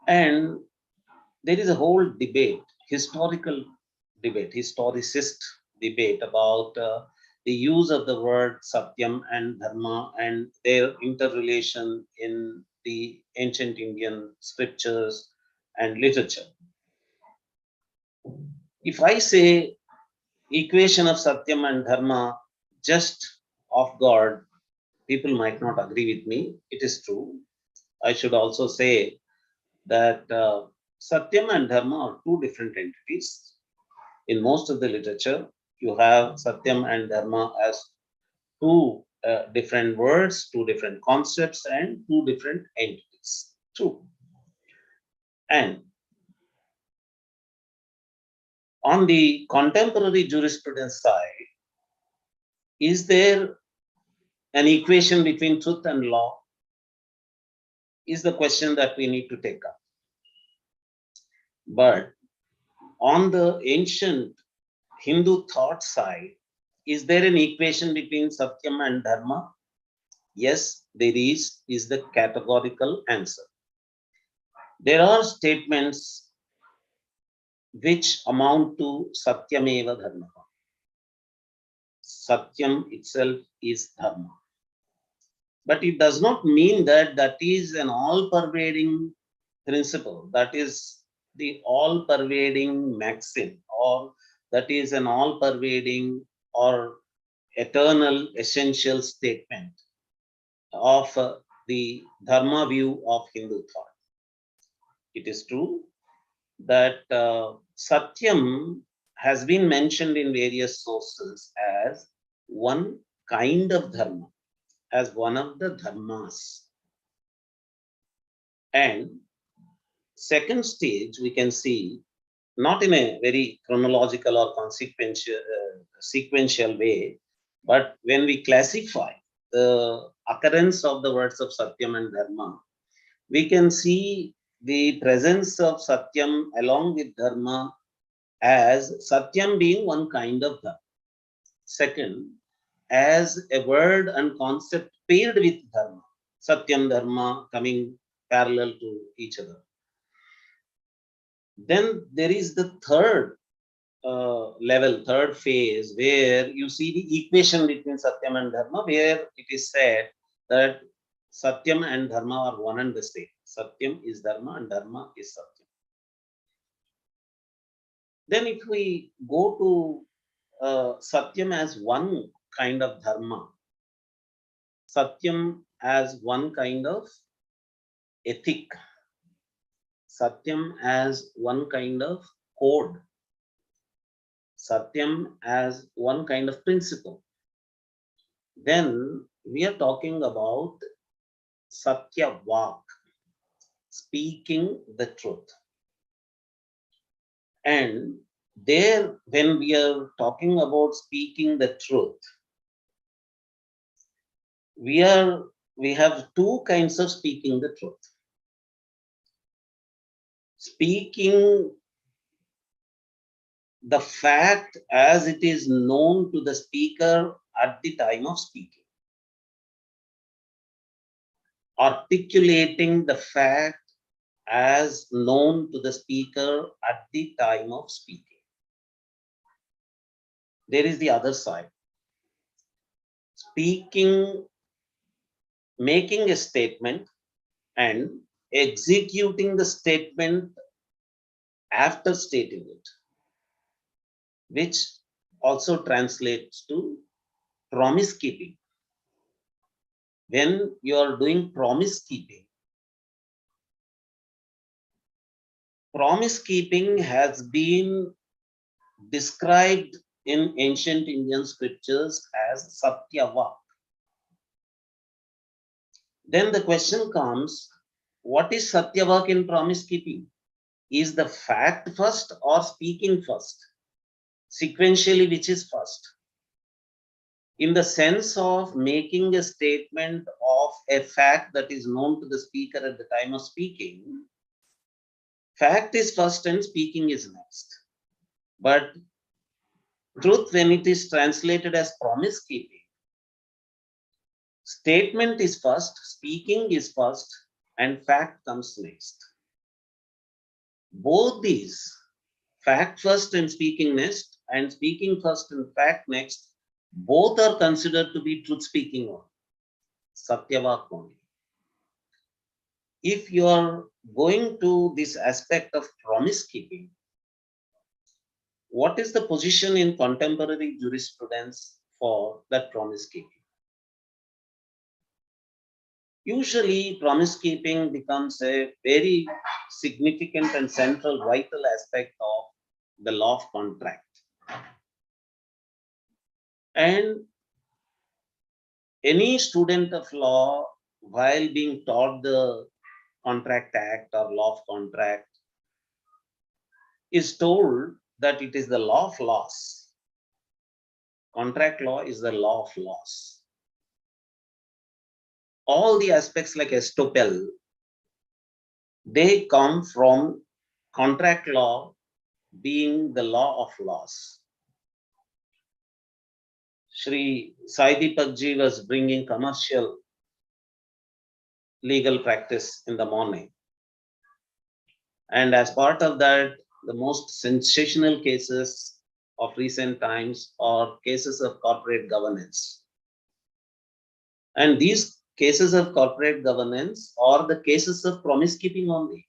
And there is a whole debate, historical debate, historicist debate about the use of the word Satyam and Dharma and their interrelation in the ancient Indian scriptures and literature. If I say equation of Satyam and Dharma just off guard, people might not agree with me. It is true. I should also say that Satyam and Dharma are two different entities. In most of the literature, you have Satyam and Dharma as two different words, two different concepts, and two different entities. True. And on the contemporary jurisprudence side, is there an equation between truth and law? Is the question that we need to take up. But on the ancient Hindu thought side, is there an equation between Satyam and Dharma? Yes, there is the categorical answer. There are statements which amount to Satyameva Dharma. Satyam itself is Dharma. But it does not mean that that is an all-pervading principle, that is the all-pervading maxim, or that is an all-pervading or eternal essential statement of the Dharma view of Hindu thought. It is true that Satyam has been mentioned in various sources as one kind of Dharma, as one of the Dharmas. And second stage, we can see, not in a very chronological or sequential way, but when we classify the occurrence of the words of Satyam and Dharma, we can see the presence of Satyam along with Dharma as Satyam being one kind of Dharma. Second, as a word and concept paired with Dharma, Satyam, Dharma coming parallel to each other. Then there is the third level, third phase, where you see the equation between Satyam and Dharma, where it is said that Satyam and Dharma are one and the same. Satyam is Dharma and Dharma is Satyam. Then if we go to Satyam as one kind of Dharma, Satyam as one kind of ethic, Satyam as one kind of code, Satyam as one kind of principle, then we are talking about Satya Vak, speaking the truth. And there, when we are talking about speaking the truth, we have two kinds of speaking the truth. Speaking the fact as it is known to the speaker at the time of speaking. Articulating the fact as known to the speaker at the time of speaking. There is the other side. Speaking, making a statement and executing the statement after stating it, which also translates to promise keeping. When you are doing promise keeping has been described in ancient Indian scriptures as Satyavak. Then the question comes, what is Satyavak in promise keeping? Is the fact first or speaking first? Sequentially, which is first? in the sense of making a statement of a fact that is known to the speaker at the time of speaking. Fact is first and speaking is next. But truth, when it is translated as promise keeping, statement is first, speaking is first, and fact comes next. Both these, fact first and speaking next, and speaking first and fact next, both are considered to be truth speaking only, Satyavak only. If you are going to this aspect of promise keeping, what is the position in contemporary jurisprudence for that promise keeping? Usually, promise keeping becomes a very significant and central vital aspect of the law of contract. And any student of law, while being taught the Contract Act or law of contract, is told that it is the law of laws. Contract law is the law of laws. All the aspects like estoppel, they come from contract law being the law of laws. Shri Sai Deepak ji was bringing commercial legal practice in the morning. And as part of that, the most sensational cases of recent times are cases of corporate governance. And these cases of corporate governance are the cases of promise keeping only.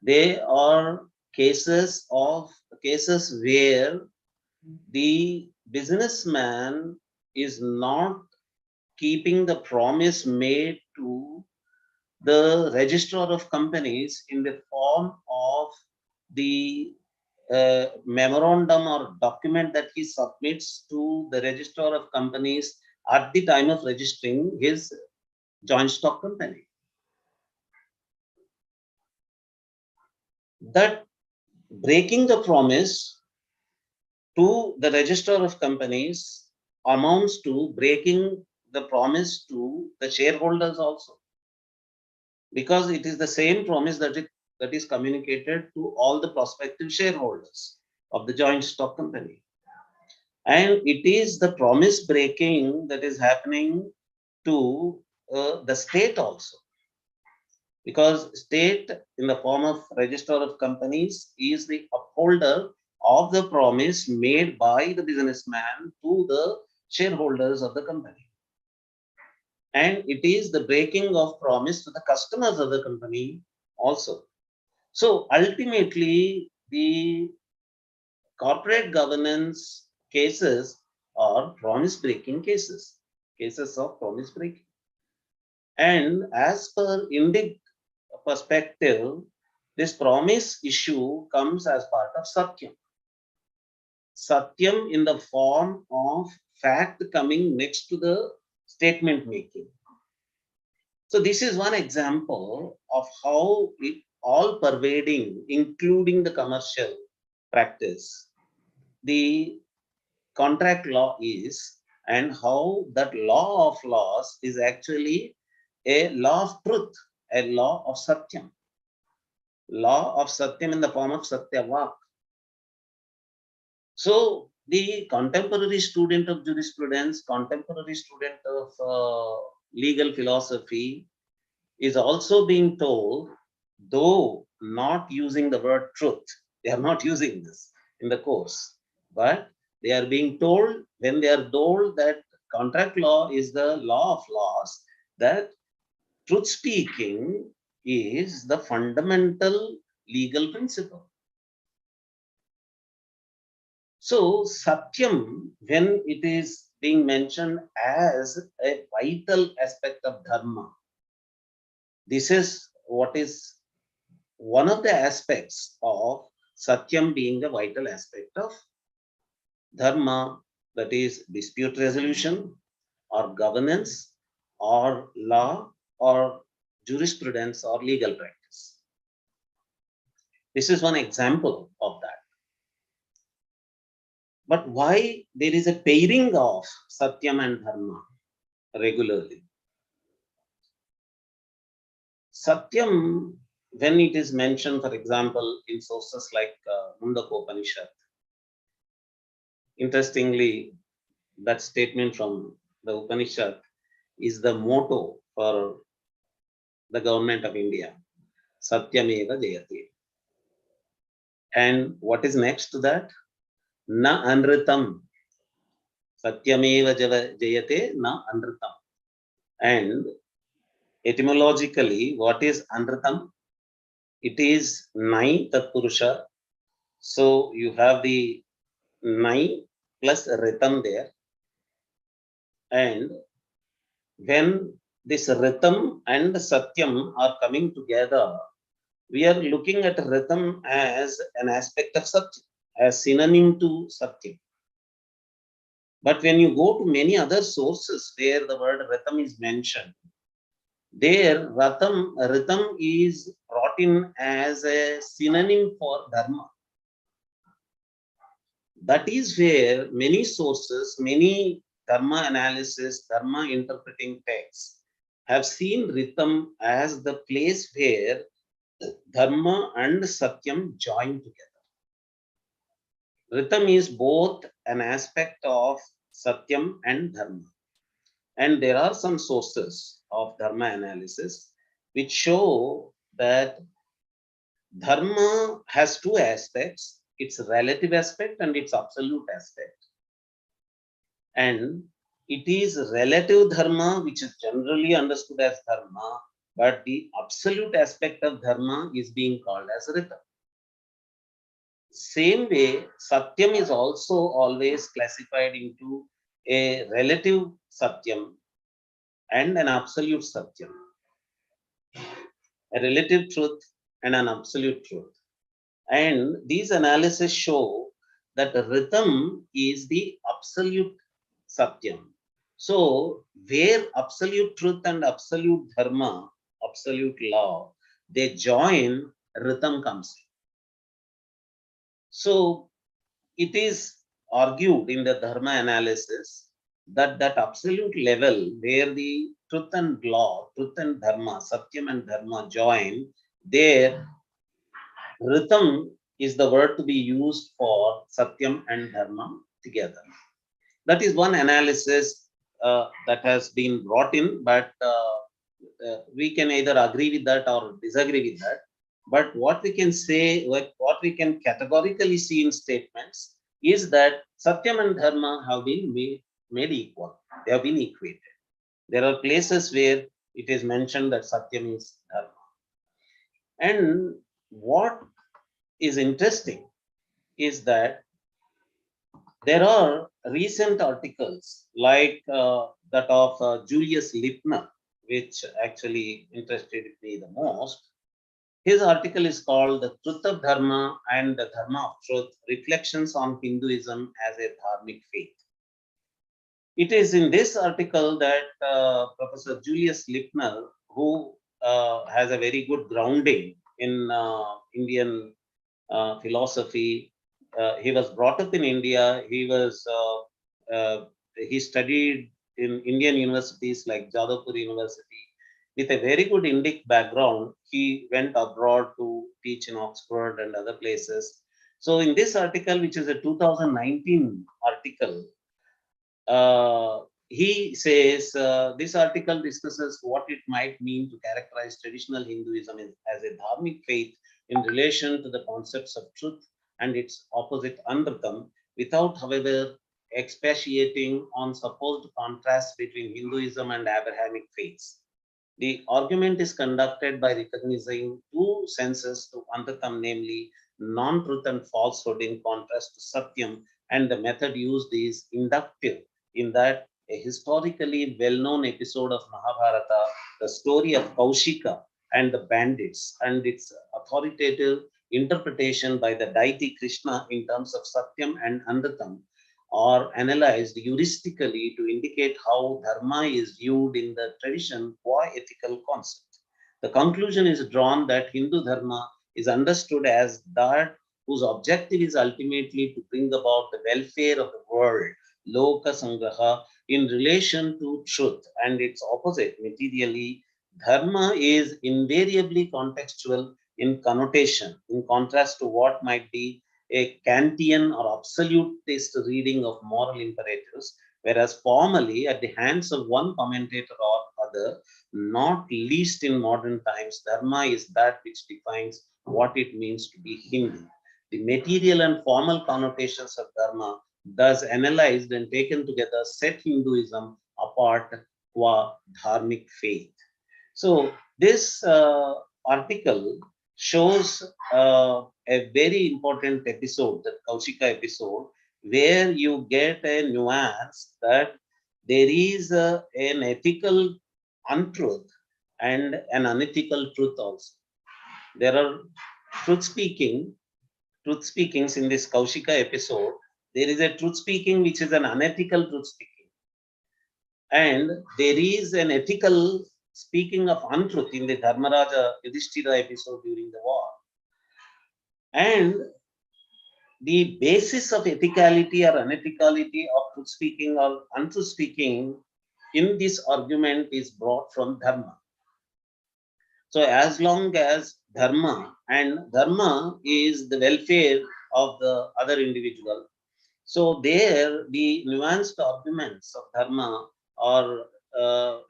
They are cases where the businessman is not keeping the promise made to the registrar of companies in the form of the memorandum or document that he submits to the registrar of companies at the time of registering his joint stock company. That breaking the promise to the registrar of companies amounts to breaking the promise to the shareholders also, because it is the same promise that is communicated to all the prospective shareholders of the joint stock company. And it is the promise breaking that is happening to the state also, because state in the form of registrar of companies is the upholder of the promise made by the businessman to the shareholders of the company. And it is the breaking of promise to the customers of the company also. So ultimately, the corporate governance cases are promise breaking cases, cases of promise breaking. And as per Indic perspective, this promise issue comes as part of Satyam. Satyam in the form of fact coming next to the statement making. So this is one example of how it all pervading, including the commercial practice, the contract law is, and how that law of laws is actually a law of truth, a law of Satyam. Law of Satyam in the form of Satyavak. So the contemporary student of jurisprudence, contemporary student of legal philosophy is also being told, though not using the word truth, they are not using this in the course, but they are being told, when they are told that contract law is the law of laws, that truth speaking is the fundamental legal principle. So Satyam, when it is being mentioned as a vital aspect of dharma, this is what is one of the aspects of Satyam being a vital aspect of dharma, that is dispute resolution or governance or law or jurisprudence or legal practice. This is one example of that. But why there is a pairing of Satyam and Dharma regularly? Satyam, when it is mentioned, for example, in sources like Mundaka Upanishad, interestingly, that statement from the Upanishad is the motto for the government of India, Satyameva Jayate. And what is next to that? Na Anritam. Satyameva Jayate na Anritam. And etymologically, what is Anritam? It is Nai Tatpurusha. So you have the Nai plus Ritam there. And when this Ritam and Satyam are coming together, we are looking at Ritam as an aspect of Satyam, as synonym to Satyam. But when you go to many other sources where the word Ritam is mentioned, there Ritam is brought in as a synonym for Dharma. That is where many sources, many Dharma analysis, Dharma interpreting texts have seen Ritam as the place where Dharma and Satyam join together. Ritam is both an aspect of Satyam and Dharma. And there are some sources of Dharma analysis which show that Dharma has two aspects, its relative aspect and its absolute aspect. And it is relative Dharma which is generally understood as Dharma, but the absolute aspect of Dharma is being called as Ritam. Same way, Satyam is also always classified into a relative Satyam and an absolute Satyam. A relative truth and an absolute truth. And these analyses show that Ritam is the absolute Satyam. So, where absolute truth and absolute Dharma, absolute law, they join, Ritam comes in. So, it is argued in the Dharma analysis that that absolute level where the truth and law, truth and Dharma, Satyam and Dharma join, there Ritam is the word to be used for Satyam and Dharma together. That is one analysis that has been brought in, but we can either agree with that or disagree with that. But what we can say, like what we can categorically see in statements is that Satyam and Dharma have been made equal. They have been equated. There are places where it is mentioned that Satyam is Dharma. And what is interesting is that there are recent articles like that of Julius Lipner, which actually interested me the most. His article is called The Truth of Dharma and the Dharma of Truth, Reflections on Hinduism as a Dharmic Faith. It is in this article that Professor Julius Lipner, who has a very good grounding in Indian philosophy, he was brought up in India. He studied in Indian universities like Jadavpur University. With a very good Indic background, he went abroad to teach in Oxford and other places. So in this article, which is a 2019 article, he says this article discusses what it might mean to characterize traditional Hinduism as a dharmic faith in relation to the concepts of truth and its opposite Amritam, without, however, expatiating on supposed contrasts between Hinduism and Abrahamic faiths. The argument is conducted by recognizing two senses to Amritam, namely non-truth and falsehood in contrast to Satyam, and the method used is inductive, in that a historically well-known episode of Mahabharata, the story of Kaushika and the bandits, and its authoritative interpretation by the deity Krishna in terms of Satyam and Amritam, are analyzed heuristically to indicate how dharma is viewed in the tradition qua ethical concept. The conclusion is drawn that Hindu dharma is understood as that whose objective is ultimately to bring about the welfare of the world, Loka Sangraha, in relation to truth, and its opposite, materially, Dharma is invariably contextual in connotation, in contrast to what might be a Kantian or absolutist reading of moral imperatives, whereas formally, at the hands of one commentator or other, not least in modern times, Dharma is that which defines what it means to be Hindu. The material and formal connotations of Dharma, thus analyzed and taken together, set Hinduism apart qua dharmic faith. So this article shows a very important episode, the Kaushika episode, where you get a nuance that there is an ethical untruth and an unethical truth also. There are truth speakings in this Kaushika episode. There is a truth speaking which is an unethical truth speaking. And there is an ethical speaking of untruth in the Dharmaraja Yudhishthira episode during the war. And the basis of ethicality or unethicality of truth speaking or untruth speaking in this argument is brought from Dharma. So as long as Dharma, and Dharma is the welfare of the other individual, so there the nuanced arguments of Dharma are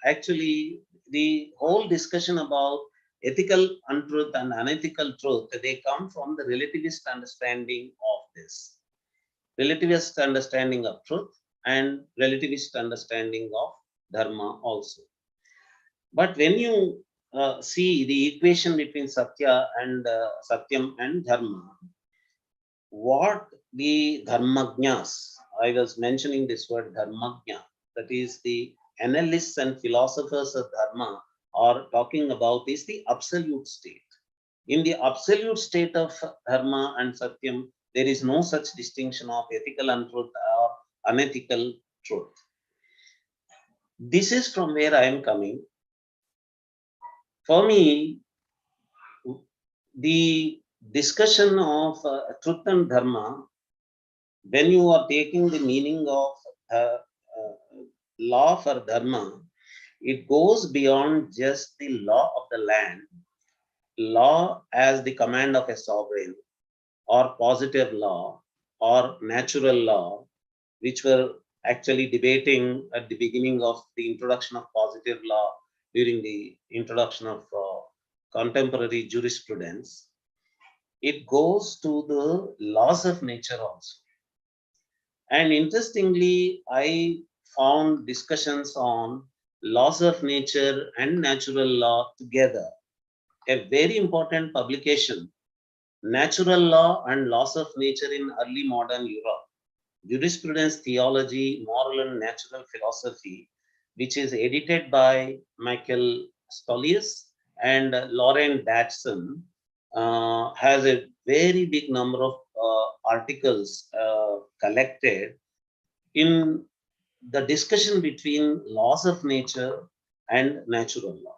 actually the whole discussion about ethical untruth and unethical truth, they come from the relativist understanding of this. Relativist understanding of truth and relativist understanding of Dharma also. But when you see the equation between Satya and Satyam and Dharma, what the Dharmagnyas, I was mentioning this word Dharmagnya, that is the analysts and philosophers of Dharma are talking about is the absolute state. In the absolute state of Dharma and Satyam, there is no such distinction of ethical untruth or unethical truth. This is from where I am coming. For me, the discussion of truth and Dharma, when you are taking the meaning of law for Dharma, it goes beyond just the law of the land, law as the command of a sovereign, or positive law, or natural law, which were actually debating at the beginning of the introduction of positive law during the introduction of contemporary jurisprudence. It goes to the laws of nature also. And interestingly, I found discussions on laws of nature and natural law together. A very important publication, Natural Law and Laws of Nature in Early Modern Europe, Jurisprudence, Theology, Moral and Natural Philosophy, which is edited by Michael Stolius and Lauren Datson, has a very big number of articles collected in the discussion between laws of nature and natural law.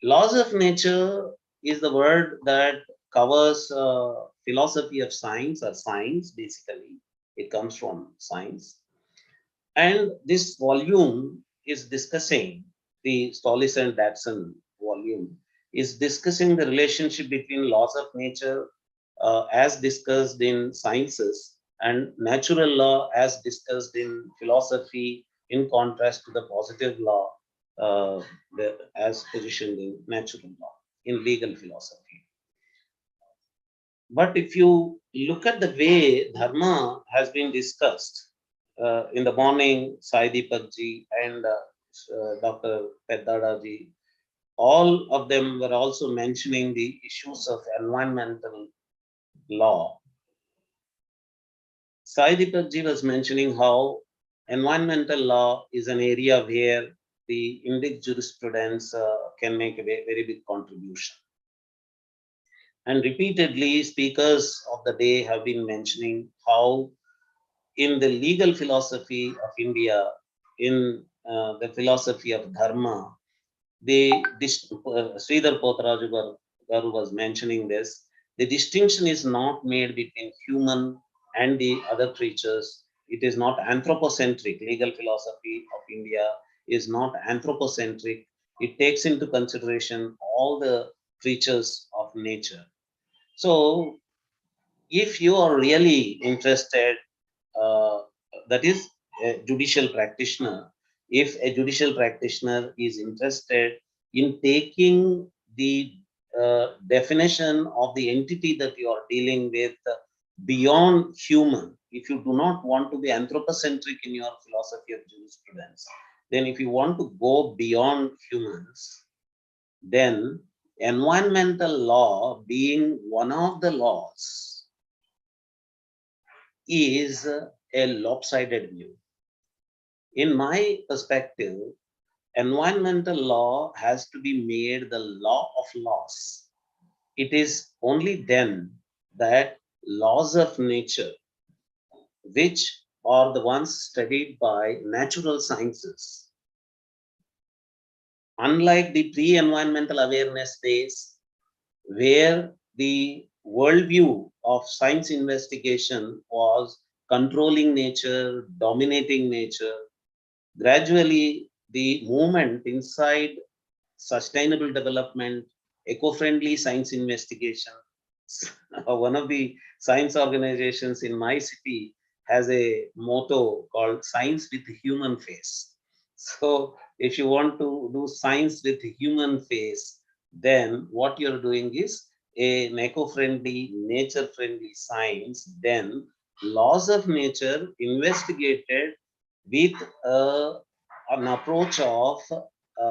Laws of nature is the word that covers philosophy of science, or science basically. It comes from science. And this volume is discussing, the Stollis and Datson volume is discussing the relationship between laws of nature as discussed in sciences and natural law as discussed in philosophy, in contrast to the positive law as positioned in natural law, in legal philosophy. But if you look at the way Dharma has been discussed, in the morning, Sai Deepak ji and Dr. Peddada ji, all of them were also mentioning the issues of environmental law. Sai Deepak ji was mentioning how environmental law is an area where the Indic jurisprudence can make a very big contribution. And repeatedly, speakers of the day have been mentioning how in the legal philosophy of India, in the philosophy of Dharma, Sridhar Pothraju Garu was mentioning this, The distinction is not made between human and the other creatures. It is not anthropocentric. Legal philosophy of India is not anthropocentric. It takes into consideration all the creatures of nature. So, if you are really interested, that is a judicial practitioner, if a judicial practitioner is interested in taking the definition of the entity that you are dealing with beyond human, if you do not want to be anthropocentric in your philosophy of jurisprudence, then if you want to go beyond humans, then environmental law being one of the laws is a lopsided view. In my perspective, environmental law has to be made the law of laws. It is only then that laws of nature, which are the ones studied by natural sciences, unlike the pre-environmental awareness days, where the worldview of science investigation was controlling nature, dominating nature, gradually the movement inside sustainable development, eco-friendly science investigation. One of the science organizations in my city has a motto called science with human face. So if you want to do science with human face, then what you're doing is an eco-friendly, nature-friendly science, then laws of nature investigated with an approach of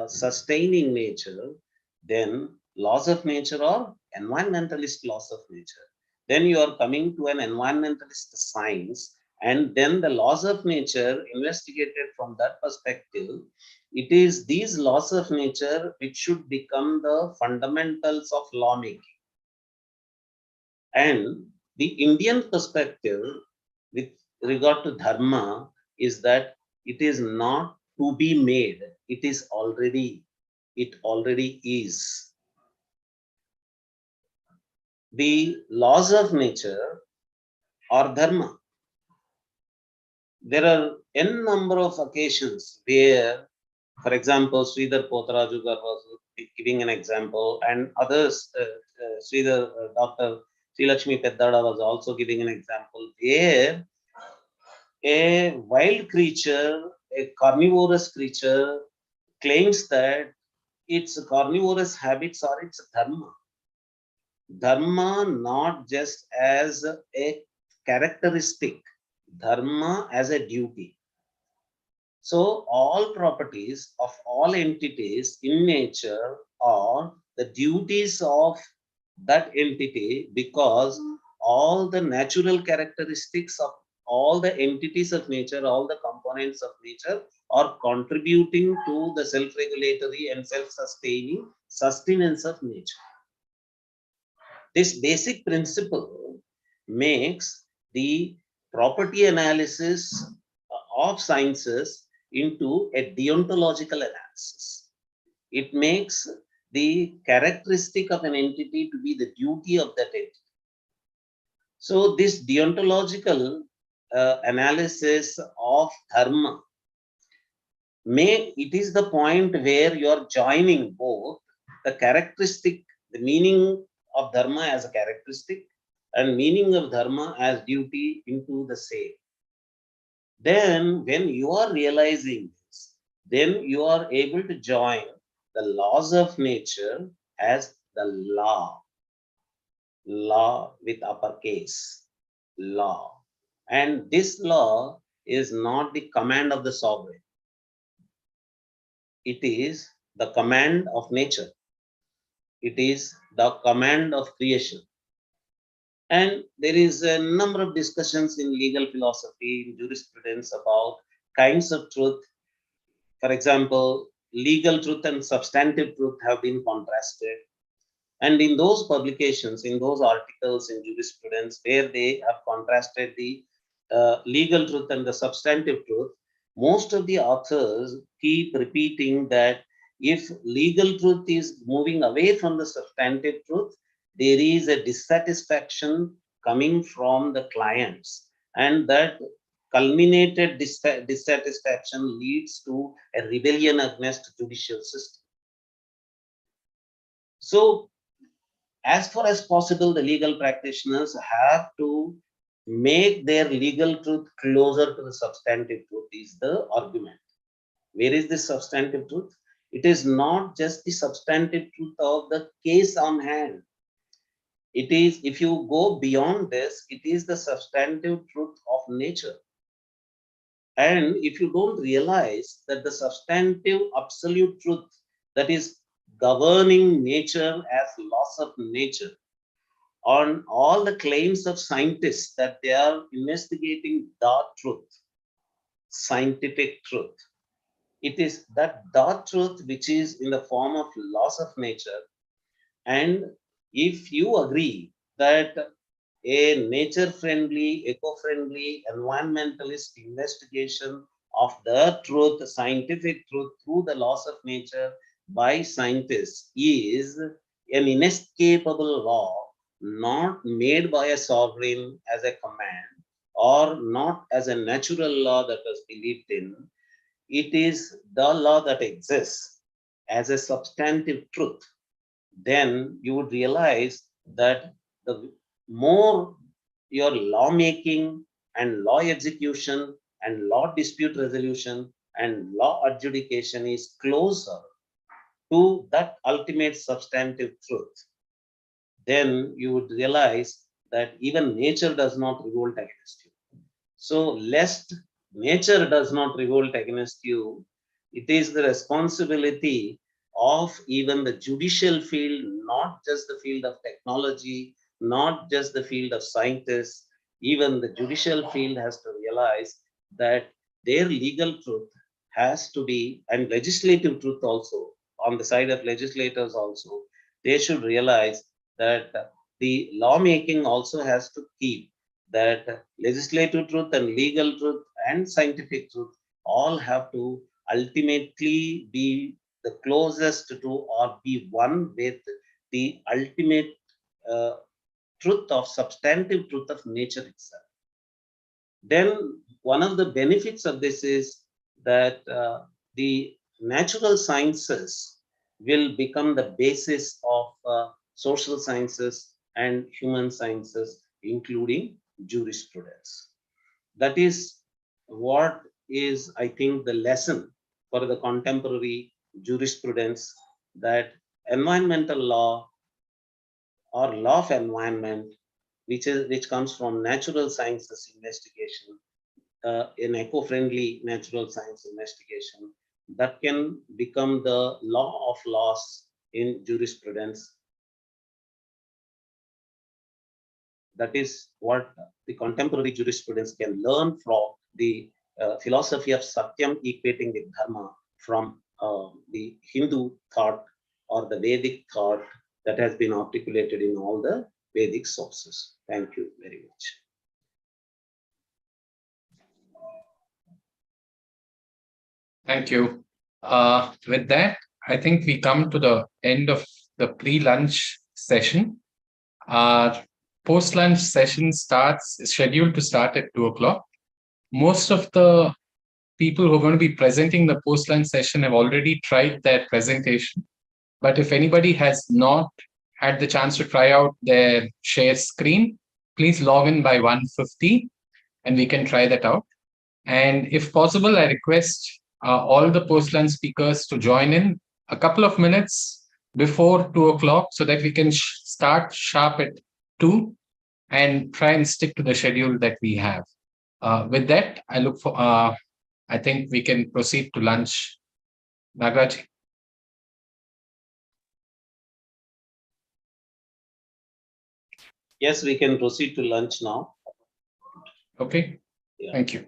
sustaining nature, then laws of nature or environmentalist laws of nature. Then you are coming to an environmentalist science, and then the laws of nature investigated from that perspective. It is these laws of nature which should become the fundamentals of lawmaking. And the Indian perspective with regard to dharma is that it is not to be made, it is already, it already is. The laws of nature are dharma. There are n number of occasions where, for example, Sridhar Potarajugar was giving an example, and others, Dr. Sri Lakshmi Peddada was also giving an example, where a wild creature, a carnivorous creature, claims that its carnivorous habits are its dharma. Dharma not just as a characteristic, dharma as a duty. So all properties of all entities in nature are the duties of that entity, because all the natural characteristics of all the entities of nature, all the components of nature are contributing to the self-regulatory and self-sustaining sustenance of nature. This basic principle makes the property analysis of sciences into a deontological analysis. It makes the characteristic of an entity to be the duty of that entity. So this deontological analysis of dharma, it is the point where you are joining both the characteristic, the meaning of dharma as a characteristic and meaning of dharma as duty into the same. Then when you are realizing this, then you are able to join the laws of nature as the law with uppercase, law. And this law is not the command of the sovereign. It is the command of nature. It is the command of creation. And there is a number of discussions in legal philosophy, in jurisprudence about kinds of truth. For example, legal truth and substantive truth have been contrasted. And in those publications, in those articles in jurisprudence, where they have contrasted the legal truth and the substantive truth, most of the authors keep repeating that if legal truth is moving away from the substantive truth, there is a dissatisfaction coming from the clients, and that culminated dissatisfaction leads to a rebellion against judicial system. So as far as possible, the legal practitioners have to make their legal truth closer to the substantive truth is the argument. Where is this substantive truth? It is not just the substantive truth of the case on hand. It is, if you go beyond this, it is the substantive truth of nature. And if you don't realize that the substantive absolute truth that is governing nature as laws of nature, on all the claims of scientists that they are investigating the truth, scientific truth, it is that the truth which is in the form of laws of nature. And if you agree that a nature-friendly, eco-friendly, environmentalist investigation of the truth, scientific truth through the laws of nature by scientists is an inescapable law, not made by a sovereign as a command, or not as a natural law that was believed in, it is the law that exists as a substantive truth, then you would realize that the more your lawmaking and law execution and law dispute resolution and law adjudication is closer to that ultimate substantive truth, then you would realize that even nature does not revolt against you. So lest nature does not revolt against you, it is the responsibility of even the judicial field, not just the field of technology, not just the field of scientists, even the judicial field has to realize that their legal truth has to be, and legislative truth also, on the side of legislators also, they should realize that the lawmaking also has to keep that legislative truth and legal truth and scientific truth all have to ultimately be the closest to or be one with the ultimate truth of substantive truth of nature itself. Then one of the benefits of this is that the natural sciences will become the basis of social sciences and human sciences, including jurisprudence. That is what is, I think, the lesson for the contemporary jurisprudence, that environmental law or law of environment, which comes from natural sciences investigation, an eco-friendly natural science investigation, that can become the law of laws in jurisprudence. That is what the contemporary jurisprudence can learn from the philosophy of Satyam equating with dharma from the Hindu thought or the Vedic thought that has been articulated in all the Vedic sources. Thank you very much. Thank you. With that, I think we come to the end of the pre-lunch session. Our post-lunch session is scheduled to start at 2 o'clock. Most of the people who are going to be presenting the post-lunch session have already tried their presentation. But if anybody has not had the chance to try out their share screen, please log in by 1:50 and we can try that out. And if possible, I request all the post-lunch speakers to join in a couple of minutes before 2 o'clock so that we can start sharp at 2 and try and stick to the schedule that we have. With that, I look for, I think we can proceed to lunch. Nagaraj. Yes, we can proceed to lunch now. Okay, yeah. Thank you.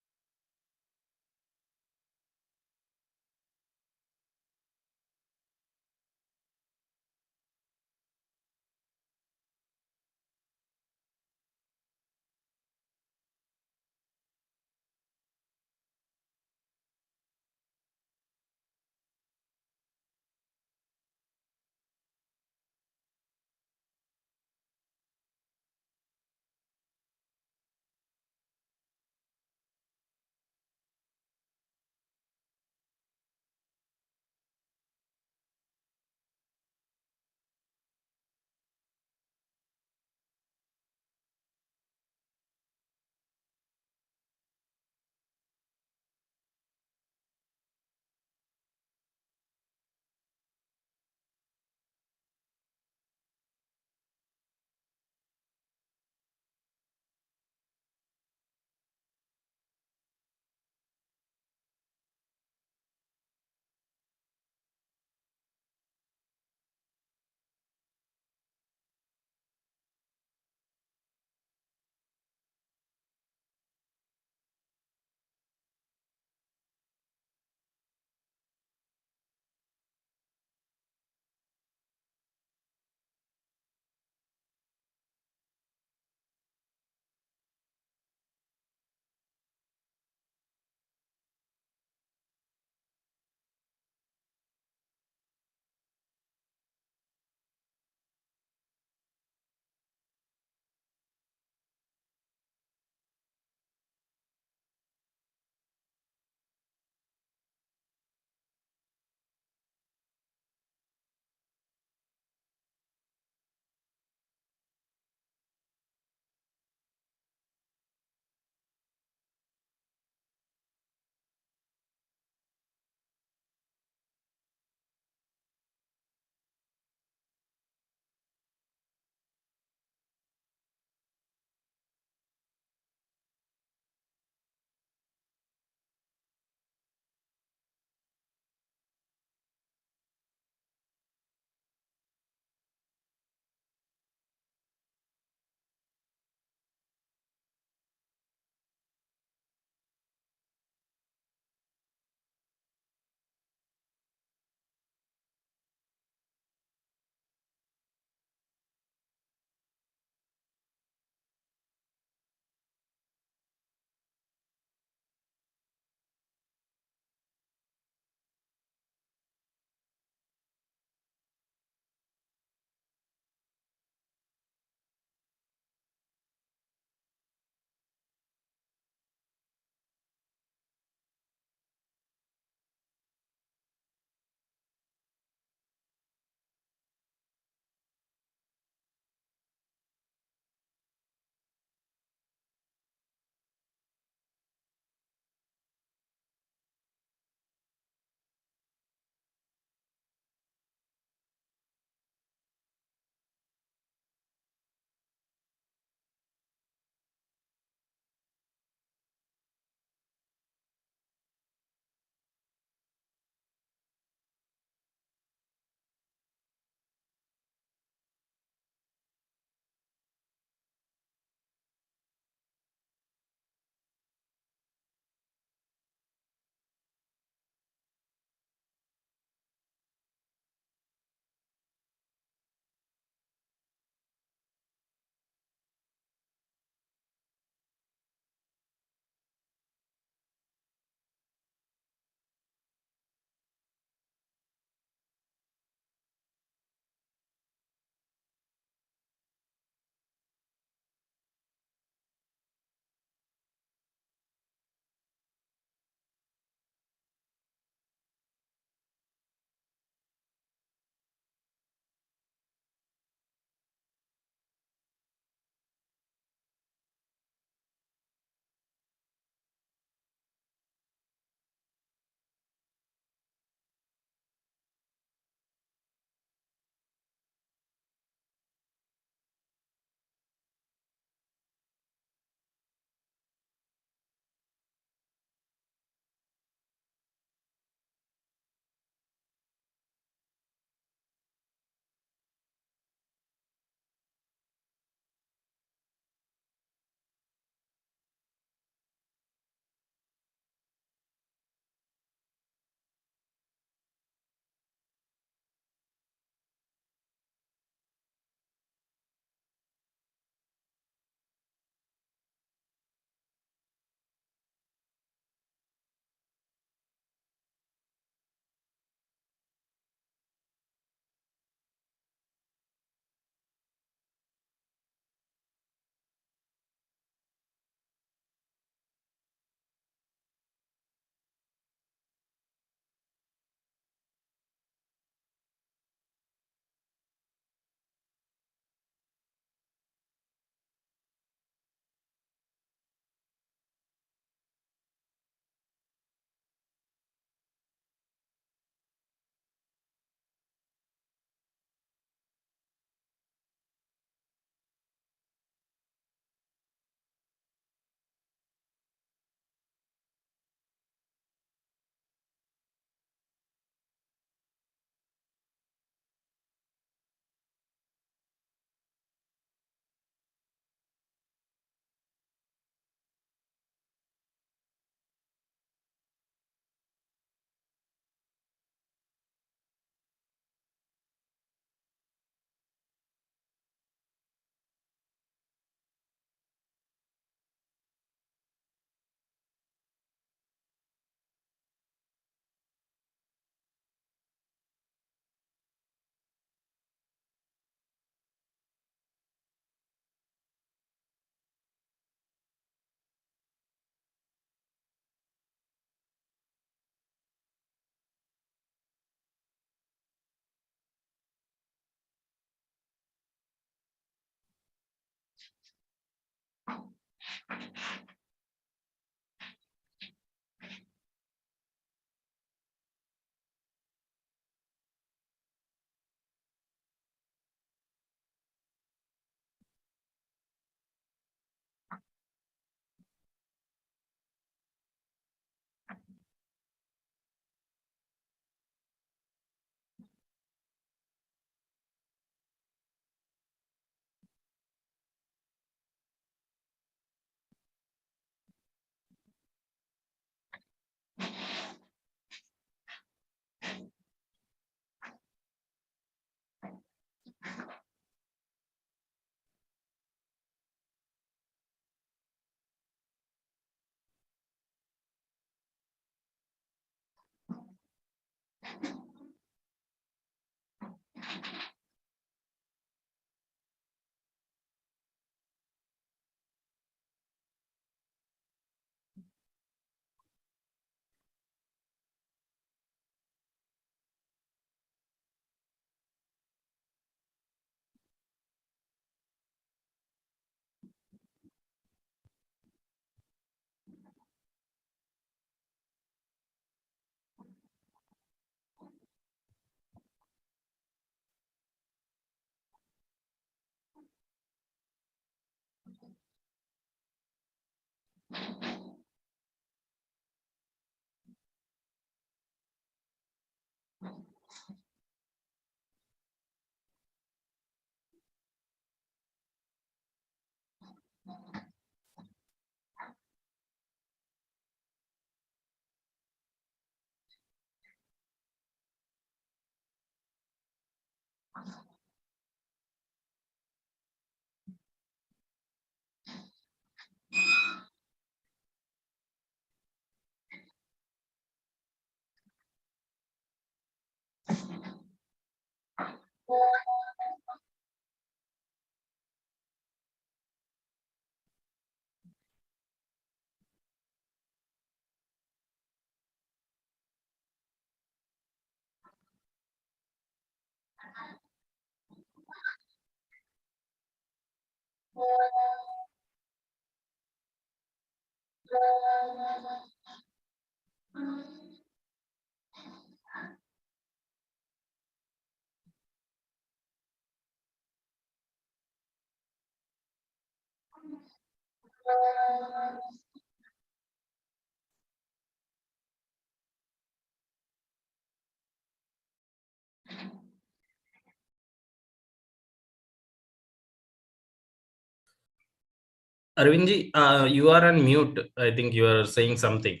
Arvindji, you are on mute. I think you are saying something.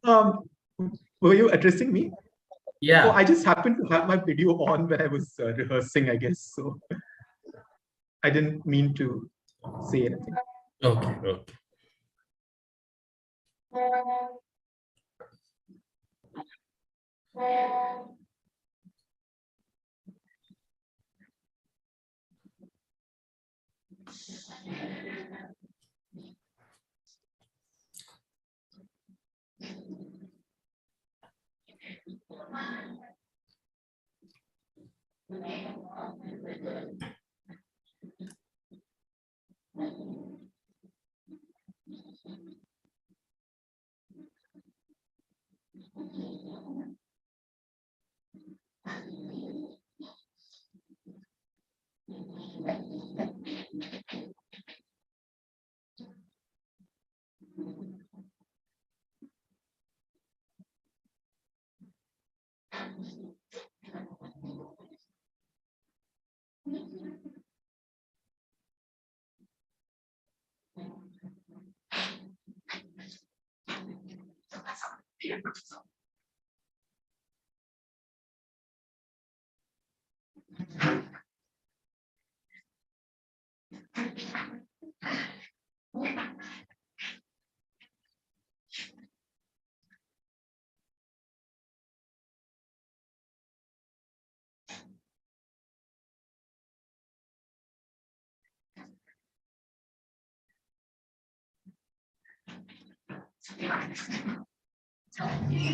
Were you addressing me? Yeah. Oh, I just happened to have my video on when I was rehearsing, I guess. So I didn't mean to say anything. Okay. Okay.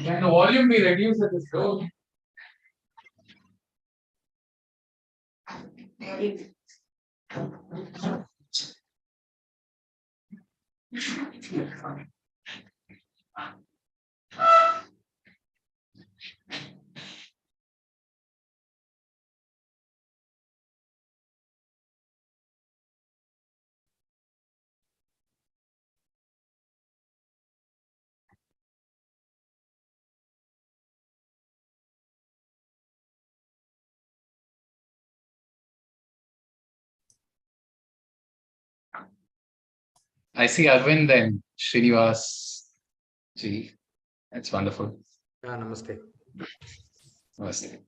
Can the volume be reduced at this low? I see Arvind and Srinivas ji. That's wonderful. Namaste. Namaste.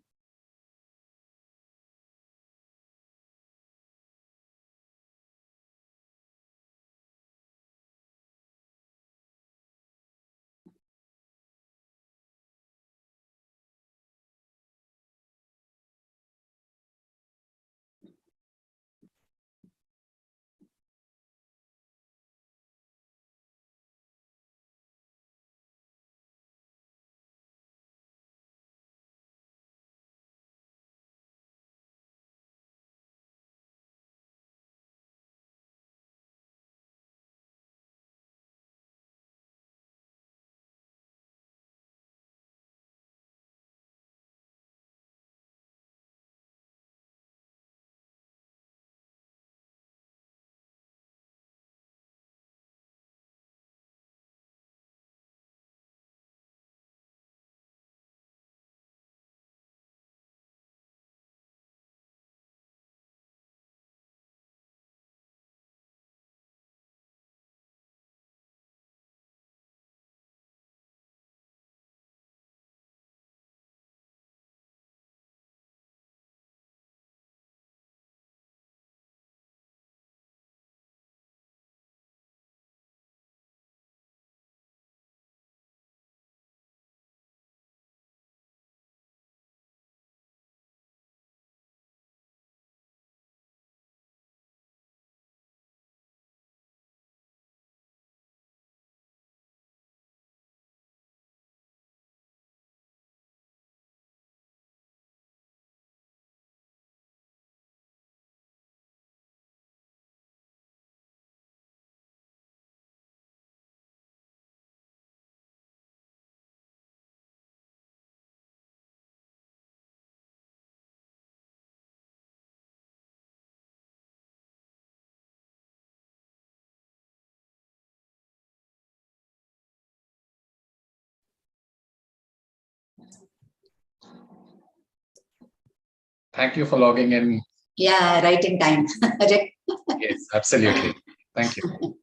Thank you for logging in. Yeah, right in time. Yes, absolutely. Thank you.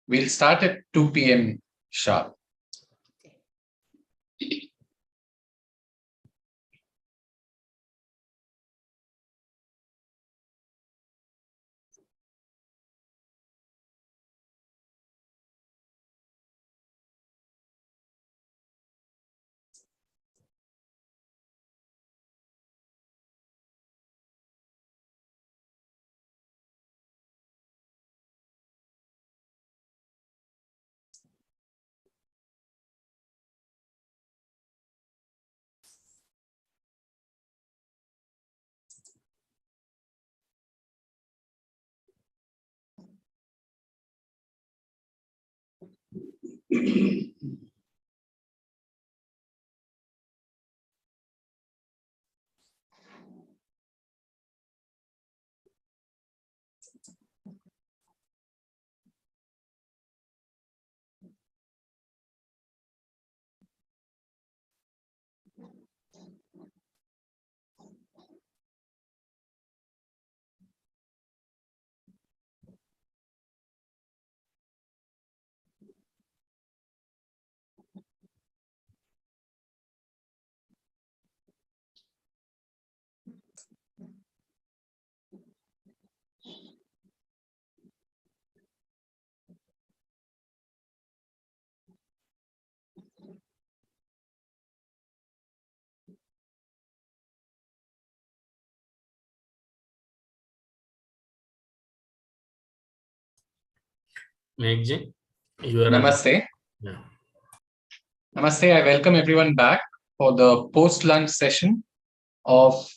We'll start at 2 p.m. sharp. Megji, you are Namaste. Yeah. Namaste. I welcome everyone back for the post-lunch session of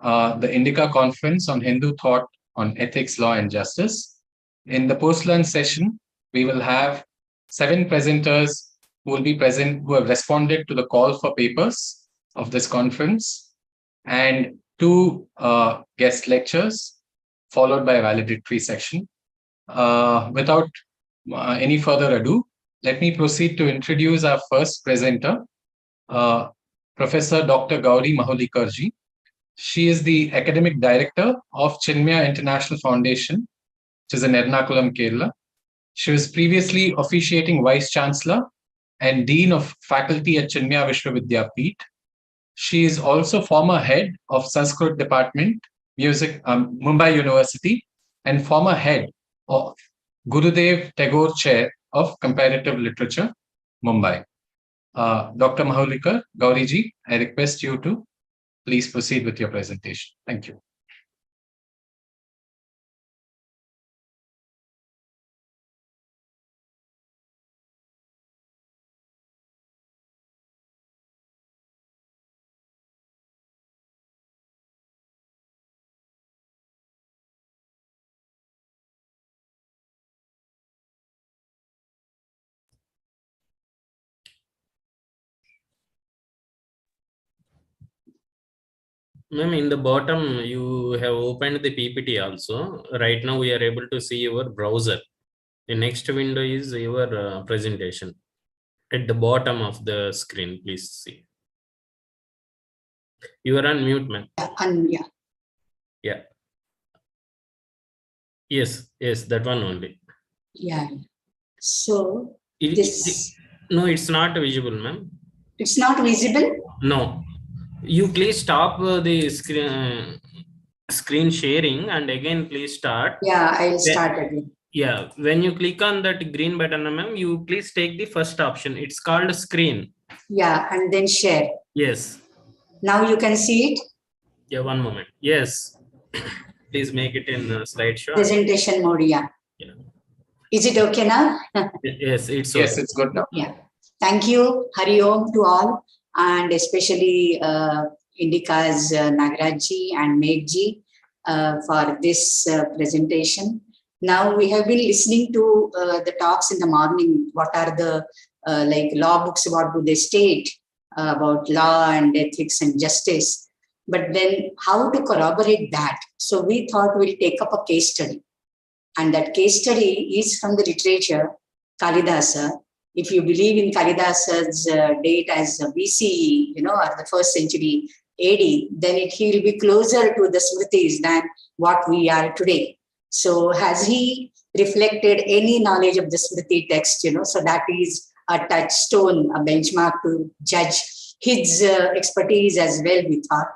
the Indica conference on Hindu thought on ethics, law, and justice. In the post-lunch session, we will have 7 presenters who will be present, who have responded to the call for papers of this conference, and 2 guest lectures, followed by a valedictory section. Without any further ado, let me proceed to introduce our first presenter, Professor Dr. Gauri Maholikarji. She is the academic director of Chinmaya International Foundation, which is in Ernakulam, Kerala. She was previously officiating Vice Chancellor and Dean of Faculty at Chinmaya Vishwavidyapeeth. She is also former head of Sanskrit Department, Music, Mumbai University, and former head of Gurudev Tagore Chair of Comparative Literature, Mumbai. Dr. Maholikar, Gauriji, I request you to please proceed with your presentation. Thank you. Ma'am, in the bottom, you have opened the PPT also. Right now, we are able to see your browser. The next window is your presentation. At the bottom of the screen, please see. You are on mute, ma'am. Yeah. Yeah. Yes, that one only. Yeah. So, no, it's not visible, ma'am. It's not visible? No. You please stop the screen sharing and again please start. Yeah, I'll start again. Yeah, when you click on that green button, ma'am, you please take the first option. It's called screen. Yeah, and then share. Yes. Now you can see it? Yeah, one moment. Yes. Please make it in slideshow. Presentation mode, yeah. Is it okay now? Yes, it's okay. Yes, okay. it's good now. Yeah. Thank you. Hari Om to all, and especially Indica's Nagarajji and Megji for this presentation. Now we have been listening to the talks in the morning. What are the like law books? What do they state? about law and ethics and justice. But then how to corroborate that? So we thought we'll take up a case study. And that case study is from the literature, Kalidasa. If you believe in Kalidasa's date as BCE, or the 1st century AD, then he will be closer to the Smritis than what we are today. So has he reflected any knowledge of the Smriti text, so that is a touchstone, a benchmark to judge his expertise as well, we thought.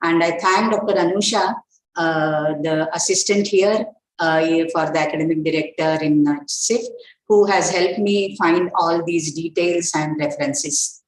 And I thank Dr. Anusha, the assistant here for the academic director in SIF, who has helped me find all these details and references.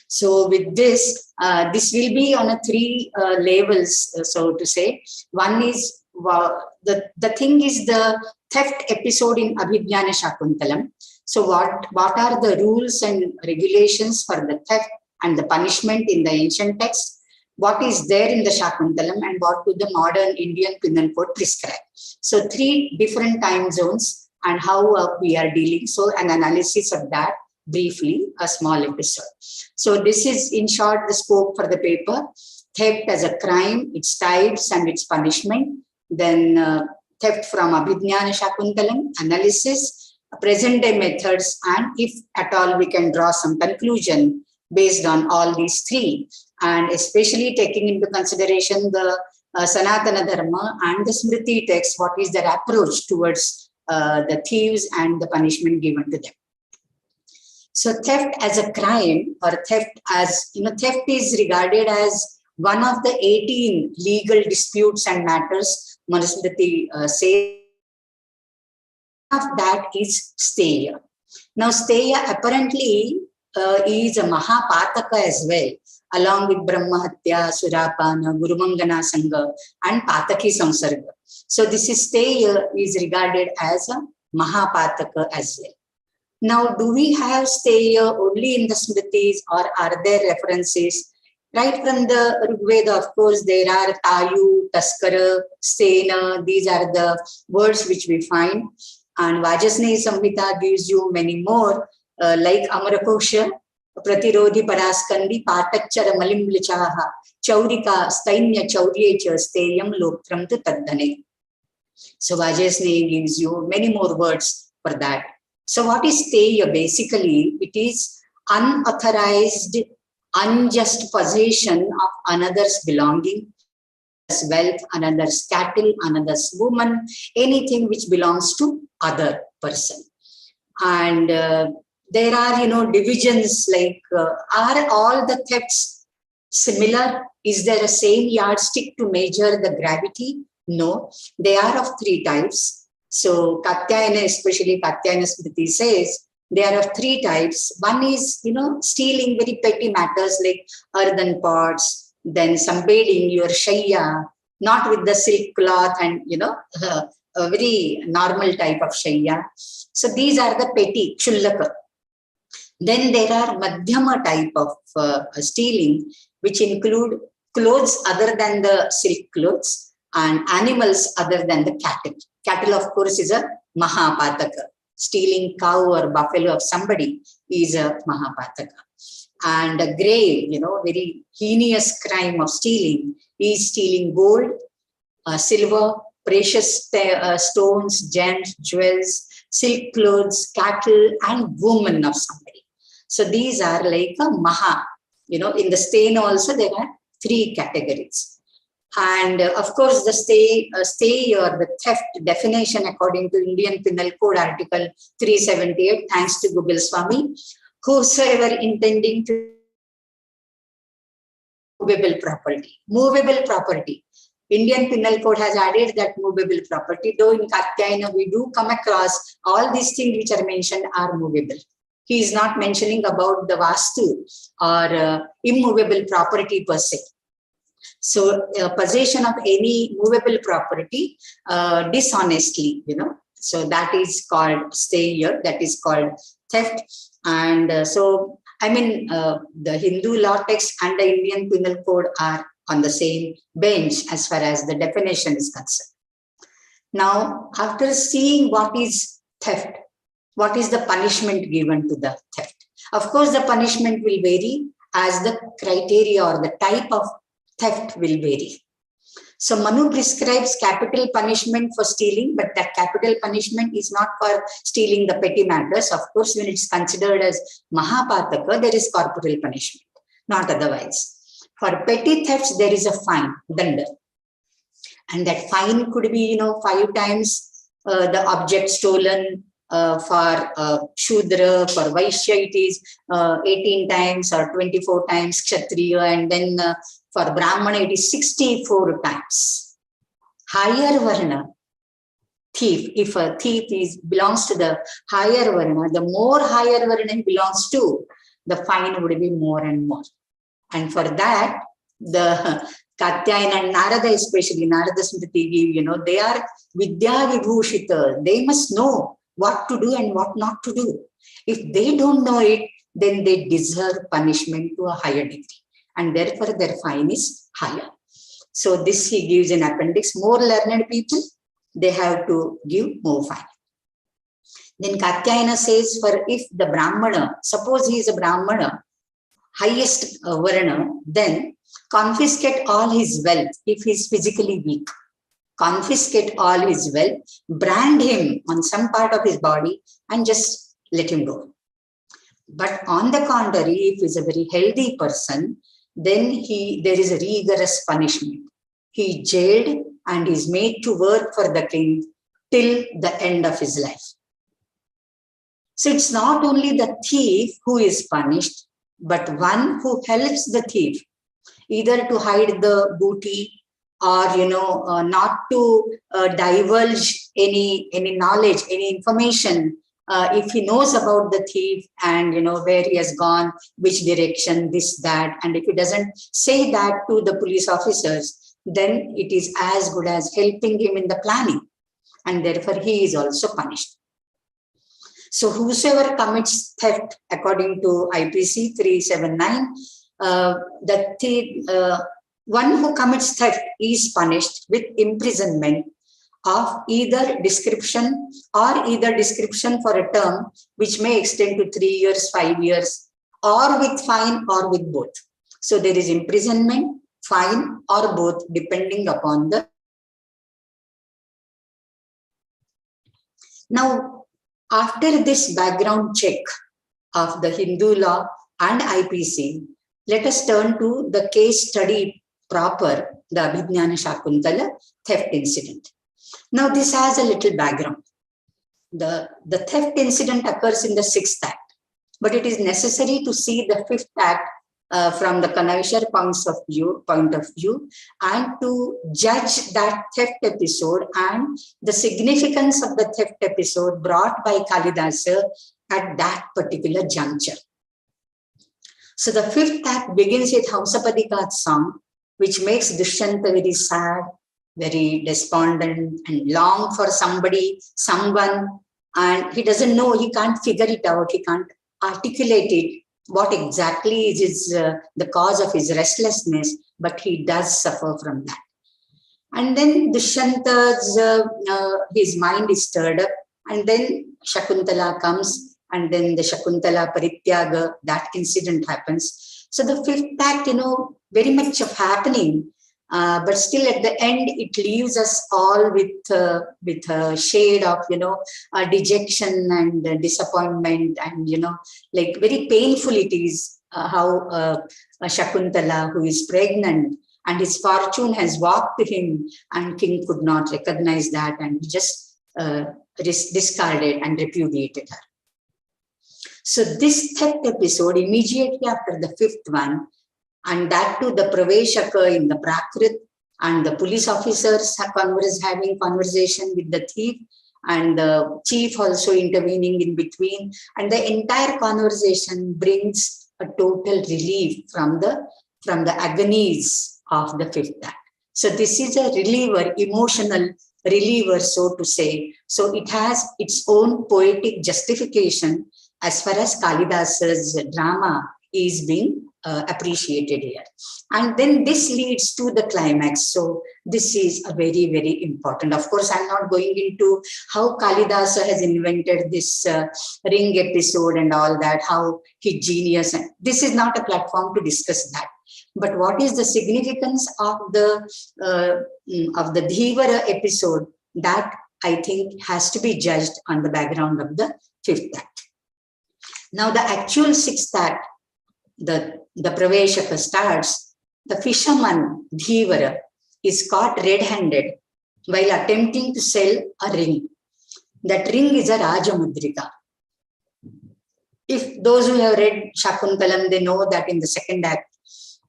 So with this, this will be on a 3 levels, so to say. One is, the thing is the theft episode in Abhijnana Shakuntalam. So what are the rules and regulations for the theft and the punishment in the ancient text? What is there in the Shakuntalam and what do the modern Indian Penal Code prescribe? So 3 different time zones and how we are dealing. So an analysis of that briefly, a small episode. So this is in short the scope for the paper. Theft as a crime, its types and its punishment. Then theft from Abhijnana Shakuntalam, analysis, present day methods, and if at all we can draw some conclusion based on all these 3, and especially taking into consideration the Sanatana Dharma and the Smriti text, what is their approach towards the thieves and the punishment given to them. So theft as a crime, or theft as, theft is regarded as one of the 18 legal disputes and matters Manusmriti says. Of that is steya. Now steya apparently is a Mahapataka as well, along with Brahmahatya, Surapana, Gurumangana Sangha, and Pataki Samsarga. So this is steya is regarded as a Mahapataka as well. Now, do we have steya only in the Smritis, or are there references? Right from the Rigveda, of course, there are Tayu, Taskara, Stena. These are the words which we find. And Vajasneyi Samhita gives you many more, like Amarakosha, Pratirodhi Paraskandi, Patachara Malimblichaha, Chaurika, Stainya Chauryecha, Steyam Loktram to Taddane. So Vajasneyi gives you many more words for that. So what is steya? Basically, it is unauthorized, unjust possession of another's belonging, wealth, another's cattle, another's woman, anything which belongs to other person. And there are, divisions like, are all the thefts similar? Is there a same yardstick to measure the gravity? No, they are of 3 types. So Katyayana, especially Katyayana Smriti says, they are of 3 types. One is, stealing very petty matters like earthen pots, then sunbathing your shayya, not with the silk cloth and, a very normal type of shayya. So these are the petty, chullaka. Then there are madhyama type of stealing, which include clothes other than the silk clothes and animals other than the cattle. Cattle, of course, is a Mahapataka. Stealing cow or buffalo of somebody is a Mahapataka. And a grave, very heinous crime of stealing is stealing gold, silver, precious stones, gems, jewels, silk clothes, cattle, and women of somebody. So these are like a Maha. In the stain also there are 3 categories. And of course, the stay or the theft definition according to Indian Penal Code Article 378, thanks to Google Swami, whosoever intending to movable property. Movable property. Indian Penal Code has added that movable property, though in Katyayana we do come across all these things which are mentioned are movable. He is not mentioning about the vastu or immovable property per se. So possession of any movable property dishonestly, so that is called steya, that is called theft. And so, the Hindu law text and the Indian Penal Code are on the same bench as far as the definition is concerned. Now, after seeing what is theft, what is the punishment given to the theft? Of course, the punishment will vary as the criteria or the type of theft will vary. So Manu prescribes capital punishment for stealing, but that capital punishment is not for stealing the petty matters. Of course, when it's considered as Mahapataka, there is corporal punishment, not otherwise. For petty thefts, there is a fine, danda. And that fine could be, 5 times the object stolen. For Shudra, for Vaishya, it is 18 times or 24 times Kshatriya, and then for Brahmana, it is 64 times. Higher Varna, thief, if a thief belongs to the higher Varna, the more higher Varna belongs to, the fine would be more and more. And for that, the Katyayana and Narada, especially Narada Smriti, they are Vidya Vibhushita. They must know what to do and what not to do. If they don't know it, then they deserve punishment to a higher degree. And therefore, their fine is higher. So this he gives in appendix. More learned people, they have to give more fine. Then Katyayana says, for if the Brahmana, suppose he is a Brahmana, highest Varna, then confiscate all his wealth if he is physically weak. Confiscate all his wealth, brand him on some part of his body, and just let him go. But on the contrary, if he is a very healthy person, then there is a rigorous punishment. He is jailed and is made to work for the king till the end of his life. So it's not only the thief who is punished, but one who helps the thief, either to hide the booty or not to divulge any knowledge, any information. If he knows about the thief and where he has gone, which direction, this, that, and if he doesn't say that to the police officers, then it is as good as helping him in the planning, and therefore he is also punished. So whosoever commits theft according to IPC 379, the thief, one who commits theft is punished with imprisonment of either description for a term which may extend to 3 years, 5 years, or with fine or with both. So there is imprisonment, fine, or both, depending upon the. Now, after this background check of the Hindu law and IPC, let us turn to the case study proper, the Abhijnana Shakuntala theft incident. Now, this has a little background. The theft incident occurs in the 6th Act, but it is necessary to see the 5th Act from the Kanavishar point of view, and to judge that theft episode and the significance of the theft episode brought by Kalidasa at that particular juncture. So the 5th Act begins with Hamsapadika's song, which makes Dushyanta very sad, very despondent, and long for someone, and he doesn't know, he can't figure it out, he can't articulate it, what exactly is the cause of his restlessness, but he does suffer from that. And then Dusyanta's, his mind is stirred up, and then Shakuntala comes, and then the Shakuntala Parityaga, that incident happens. So the 5th Act, very much of happening, but still at the end, it leaves us all with a shade of, dejection and disappointment, and, like very painful it is how Shakuntala, who is pregnant, and his fortune has walked to him, and king could not recognize that, and he just discarded and repudiated her. So this theft episode, immediately after the 5th one, and that too the Praveshaka in the Prakrit, and the police officers having conversation with the thief, and the chief also intervening in between, and the entire conversation brings a total relief from the agonies of the 5th Act. So this is a reliever, emotional reliever, so to say. So it has its own poetic justification as far as Kalidasa's drama is being appreciated here. And then this leads to the climax. So this is a very, very important. Of course, I'm not going into how Kalidasa has invented this ring episode and all that, how his genius. This is not a platform to discuss that. But what is the significance of the Dhivara episode, that I think has to be judged on the background of the 5th act. Now the actual 6th act, the Praveshaka starts. The fisherman Dhivara is caught red-handed while attempting to sell a ring. That ring is a Rajamudrika. If those who have read Shakuntalam, they know that in the 2nd act,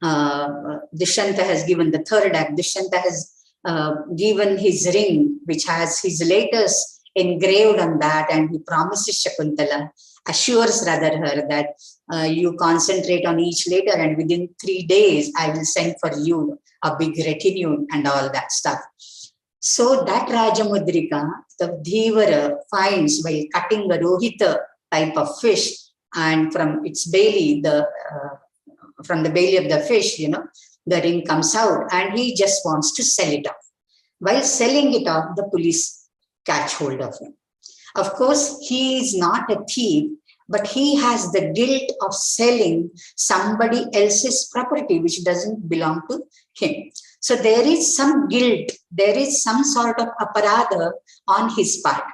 Deshpande has given the 3rd act. Deshpande has given his ring, which has his letters engraved on that, and he promises Shakuntala, assures rather her that you concentrate on each letter, and within 3 days I will send for you a big retinue and all that stuff. So that Rajamudrika, the Dhivara finds while cutting a Rohita type of fish, and from its belly, from the belly of the fish, the ring comes out, and he just wants to sell it off. While selling it off, the police catch hold of him. Of course, he is not a thief, but he has the guilt of selling somebody else's property, which doesn't belong to him. So there is some guilt, there is some sort of aparadha on his part,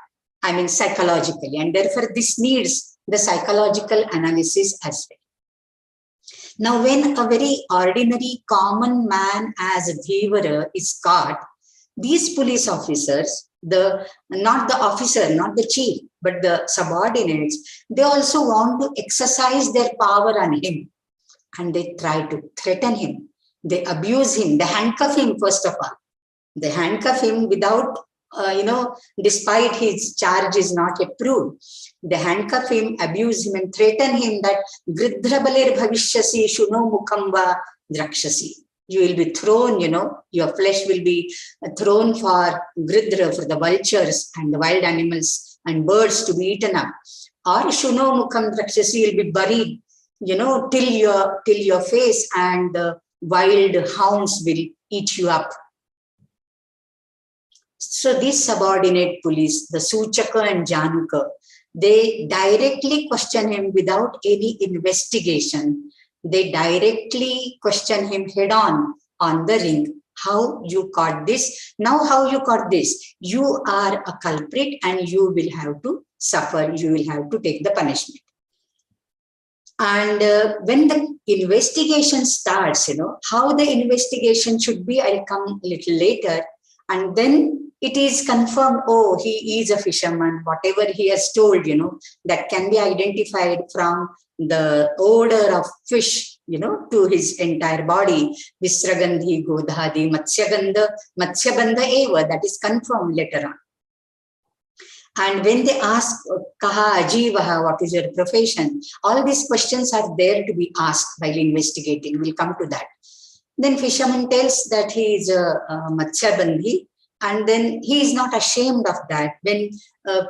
I mean psychologically, and therefore this needs the psychological analysis as well. Now, when a very ordinary common man as a Dhivara is caught, these police officers, not the officer, not the chief, but the subordinates, they also want to exercise their power on him, and they try to threaten him. They abuse him. They handcuff him, first of all. They handcuff him without, despite his charge is not yet proved. They handcuff him, abuse him, and threaten him that Gridhrabalir bhavishyasi shuno mukamba drakshasi. You will be thrown, your flesh will be thrown for Gridhra, for the vultures and the wild animals and birds to be eaten up. Or shuno mukham drakshasi, will be buried, till your face, and the wild hounds will eat you up. So these subordinate police, the Suchaka and Januka, they directly question him without any investigation. They directly question him head on the ring. How you caught this? Now how you caught this? You are a culprit and you will have to suffer. You will have to take the punishment. And when the investigation starts, how the investigation should be, I'll come a little later. And then it is confirmed, oh, he is a fisherman. Whatever he has told, that can be identified from the odor of fish, to his entire body. Visragandhi, Godhadi, Matsyabandha eva, that is confirmed later on. And when they ask, Kaha Ajivaha, what is your profession? All these questions are there to be asked while investigating. We'll come to that. Then fisherman tells that he is a Matsyabandhi, and then he is not ashamed of that. When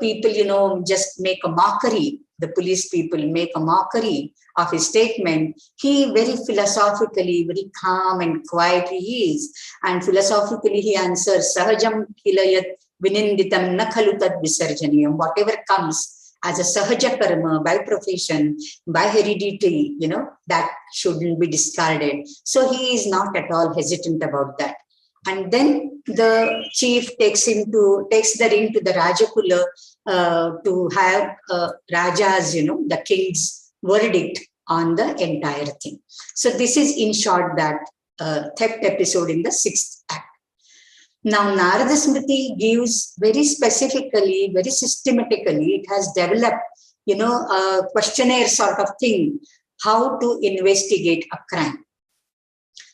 people, just make a mockery, the police people make a mockery of his statement, he very philosophically, very calm and quiet he is. And philosophically he answers, Sahajam kilayat vininditam nakhalutat visarjaniyam. Whatever comes as a sahaja karma, by profession, by heredity, that shouldn't be discarded. So he is not at all hesitant about that. And then the chief takes the ring to the Rajakula to have Raja's, the king's verdict on the entire thing. So this is in short that theft episode in the 6th act. Now Narada Smriti gives very specifically, very systematically, it has developed, a questionnaire sort of thing, how to investigate a crime.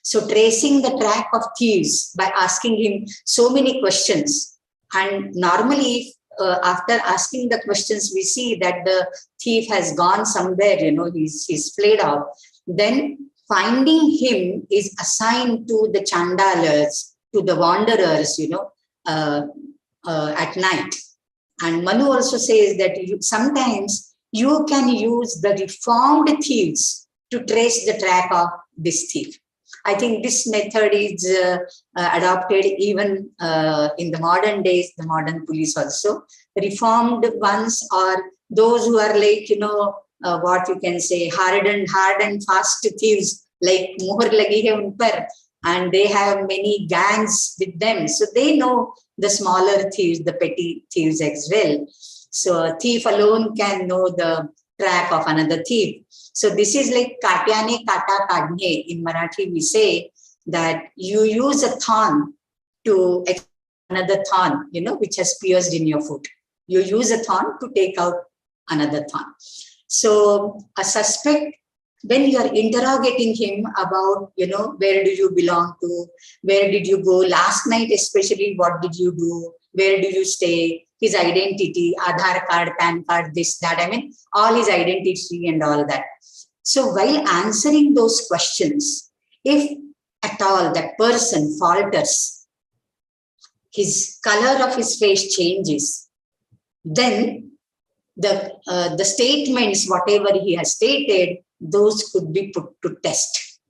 So tracing the track of thieves by asking him so many questions. And normally, after asking the questions, we see that the thief has gone somewhere, he's fled off. Then finding him is assigned to the chandalas, to the wanderers, at night. And Manu also says that sometimes you can use the reformed thieves to trace the track of this thief. I think this method is adopted even in the modern days, the modern police also. Reformed ones or those who are like, what you can say, hard and fast thieves, like mohar lagi hai un par, and they have many gangs with them. So they know the smaller thieves, the petty thieves as well. So a thief alone can know the track of another thief. So this is like katyane kata kadne. In Marathi, we say that you use a thorn to another thorn, which has pierced in your foot. You use a thorn to take out another thorn. So a suspect, when you are interrogating him about, where do you belong to, where did you go last night, especially what did you do, where do you stay, his identity, Aadhaar card, PAN card, this, that, all his identity and all that. So while answering those questions, if at all that person falters, his color of his face changes, then the statements, whatever he has stated, those could be put to test.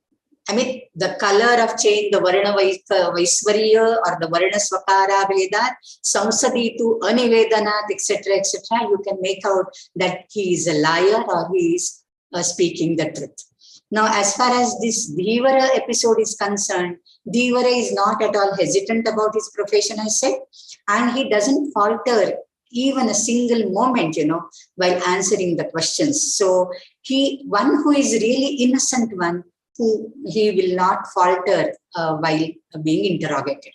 The color of change, the Varna Vaisvarya or the Varna Swakara Veda, Samsaditu, Anivedanat, etc., you can make out that he is a liar or he is speaking the truth. Now, as far as this Dhivara episode is concerned, Dhivara is not at all hesitant about his profession, I said, and he doesn't falter even a single moment, while answering the questions. So one who is really innocent one, who he will not falter while being interrogated.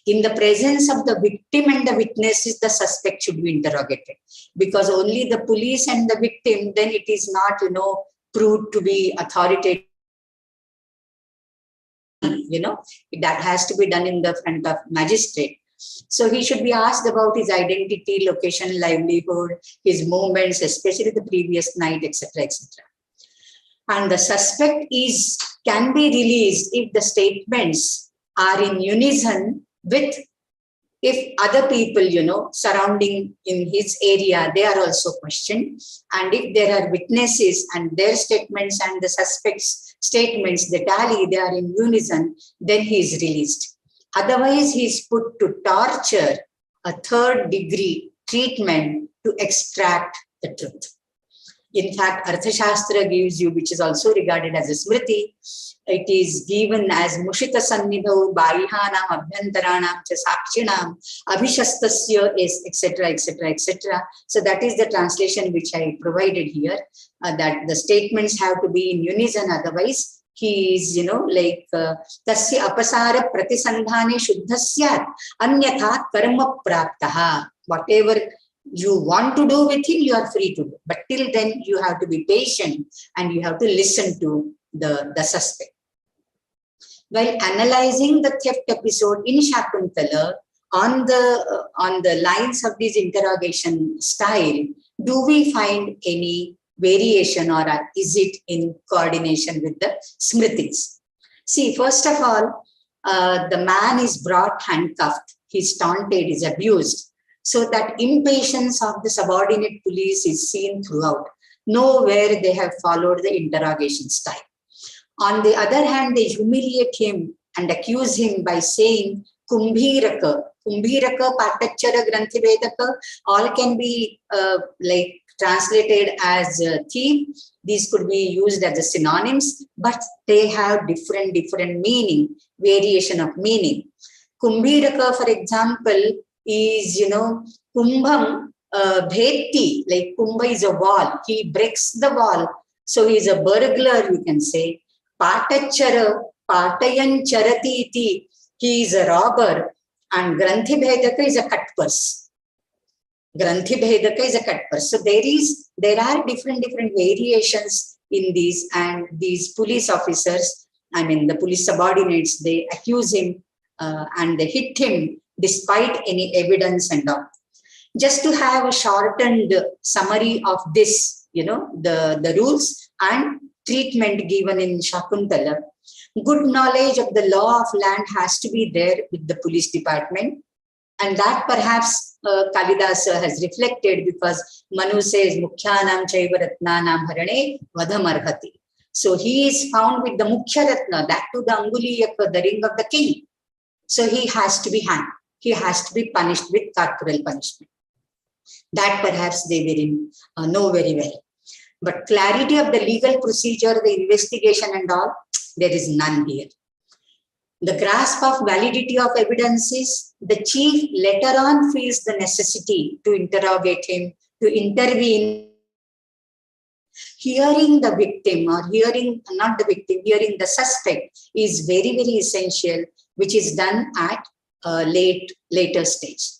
In the presence of the victim and the witnesses, the suspect should be interrogated, because only the police and the victim, then it is not, proved to be authoritative. That has to be done in the front of magistrate. So he should be asked about his identity, location, livelihood, his movements, especially the previous night, etc., etc. And the suspect can be released if the statements are in unison with, if other people, surrounding in his area, they are also questioned. And if there are witnesses and their statements and the suspect's statements, they tally, they are in unison, then he is released. Otherwise, he is put to torture, a third-degree treatment to extract the truth. In fact, Arthashastra gives you, which is also regarded as a smriti, it is given as Mushita Sannidho, Baihanam, Abhyantaranam, Sakshinam, Abhishastasya is, etc., etc., etc. So that is the translation which I provided here, that the statements have to be in unison, otherwise he is, tasya apasara pratisandhane shuddhasyat anyatha karma praptaha. Whatever you want to do with him, you are free to do. But till then, you have to be patient and you have to listen to the suspect. While analyzing the theft episode in Shakuntala, on the lines of this interrogation style, do we find any variation, or is it in coordination with the smritis? See, first of all, the man is brought handcuffed, he's taunted, he's abused. So that impatience of the subordinate police is seen throughout. Nowhere they have followed the interrogation style. On the other hand, they humiliate him and accuse him by saying Kumbhiraka, Patachara, Granthibedaka, all can be translated as thief. These could be used as the synonyms, but they have different meaning, variation of meaning. Kumbhiraka, for example, is, Kumbham Bheti, like Kumbha is a wall. He breaks the wall. So he is a burglar, you can say. Patachara, Patayan Charati iti, he is a robber. And Granthibedaka is a cut purse. Granthibedaka is a cut purse. So there are different variations in these, and these police officers, the police subordinates, they accuse him and they hit him despite any evidence and all. Just to have a shortened summary of this, the rules and treatment given in Shakuntala. Good knowledge of the law of land has to be there with the police department, and that perhaps Kalidasa has reflected, because Manu says, Mukhyanam Chaiva Ratnanam Harane Vadhamarhati. So he is found with the Mukhya Ratna, that to the Anguliyaka, the ring of the king. So he has to be hanged. He has to be punished with corporal punishment. That perhaps they know very well. But clarity of the legal procedure, the investigation and all, there is none here. The grasp of validity of evidences, the chief later on feels the necessity to interrogate him, to intervene. Hearing the victim, or hearing, not the victim, hearing the suspect is very, very essential, which is done at a later stage.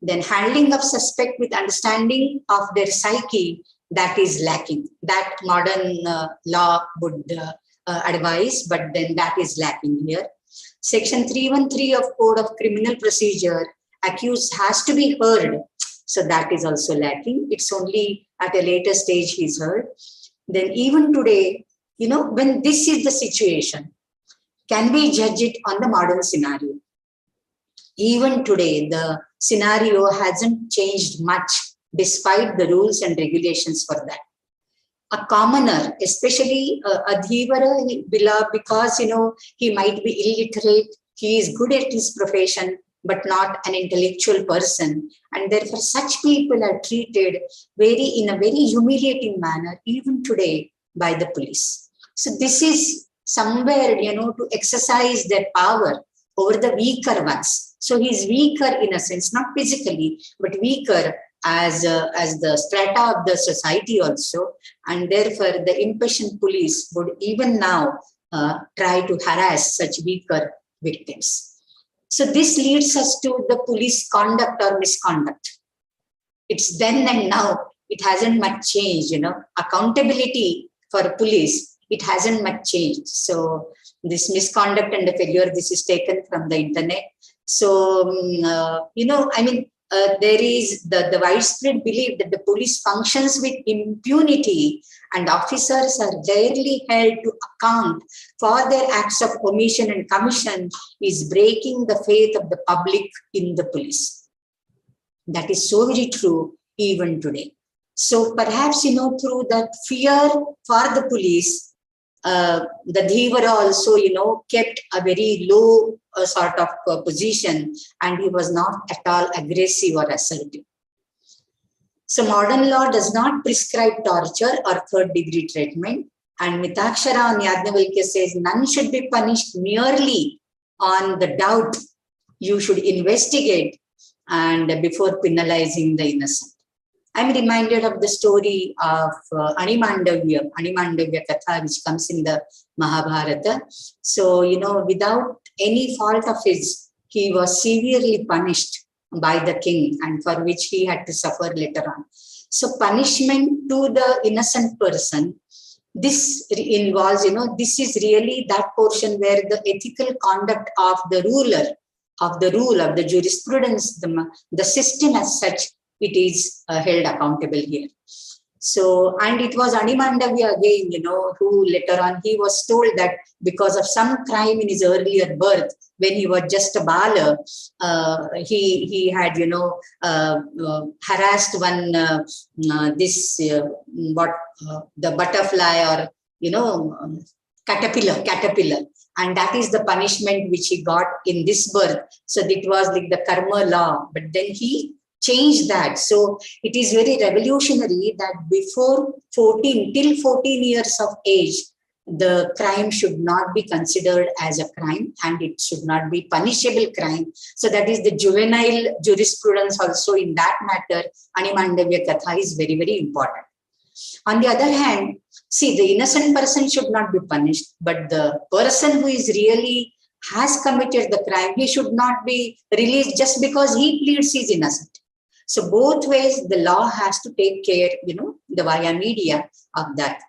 Then handling of suspect with understanding of their psyche, that is lacking. That modern law would advise, but then that is lacking here. Section 313 of Code of Criminal Procedure, accused has to be heard. So that is also lacking. It's only at a later stage he's heard. Then even today, when this is the situation, can we judge it on the modern scenario? Even today, the scenario hasn't changed much despite the rules and regulations for that. A commoner, especially a dhivara, because he might be illiterate, he is good at his profession, but not an intellectual person, and therefore such people are treated in a very humiliating manner even today by the police. So this is somewhere to exercise their power over the weaker ones. So he is weaker in a sense, not physically, but weaker as the strata of the society also, and therefore the impatient police would even now try to harass such weaker victims. So this leads us to the police conduct or misconduct. It's then and now, it hasn't much changed, accountability for police, it hasn't much changed. So this misconduct and the failure, this is taken from the internet. So, there is the widespread belief that the police functions with impunity and officers are rarely held to account for their acts of omission and commission is breaking the faith of the public in the police. That is so very true even today. So perhaps, through that fear for the police, the dhivara also, kept a very low sort of position, and he was not at all aggressive or assertive. So modern law does not prescribe torture or third-degree treatment, and Mitakshara on Yajnavalkya says none should be punished merely on the doubt. You should investigate and before penalizing the innocent. I'm reminded of the story of Animandavya Katha, which comes in the Mahabharata. So, without any fault of his, he was severely punished by the king, and for which he had to suffer later on. So punishment to the innocent person, this involves, this is really that portion where the ethical conduct of the ruler, of the jurisprudence, the system as such, it is held accountable here. So, and it was Animandavya again, who later on, he was told that because of some crime in his earlier birth, when he was just a bala, he had, harassed one, the butterfly or, caterpillar. And that is the punishment which he got in this birth. So it was like the karma law, but then he changed that. So it is very revolutionary that before 14 years of age, the crime should not be considered as a crime and it should not be punishable crime. So that is the juvenile jurisprudence also in that matter. Animandavya Katha is very, very important. On the other hand, see, the innocent person should not be punished, but the person who is really has committed the crime, he should not be released just because he pleads he's innocent. So both ways, the law has to take care, the via media of that.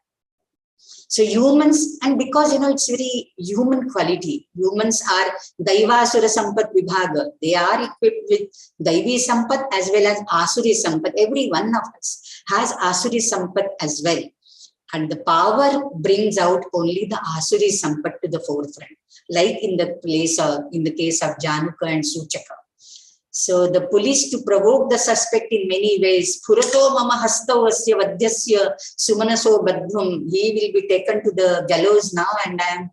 So humans, and because, it's very human quality, humans are Daiva Asura Sampat Vibhaga. They are equipped with Daivi Sampat as well as Asuri Sampat. Every one of us has Asuri Sampat as well. And the power brings out only the Asuri Sampat to the forefront, like in the case of Januka and Suchaka. So the police, to provoke the suspect in many ways, Purato mama hastavasya vadhyasya sumanaso badhum, he will be taken to the gallows now, and I am,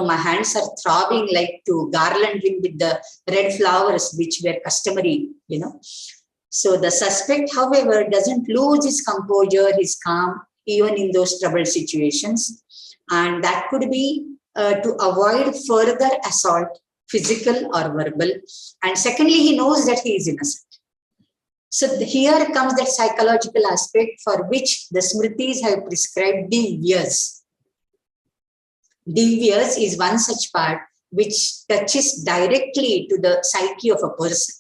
my hands are throbbing like to garland him with the red flowers which were customary, So the suspect, however, doesn't lose his composure, his calm, even in those troubled situations. And that could be to avoid further assault, physical or verbal. And secondly, he knows that he is innocent. So here comes that psychological aspect for which the Smritis have prescribed divyas. Divyas is one such part which touches directly to the psyche of a person.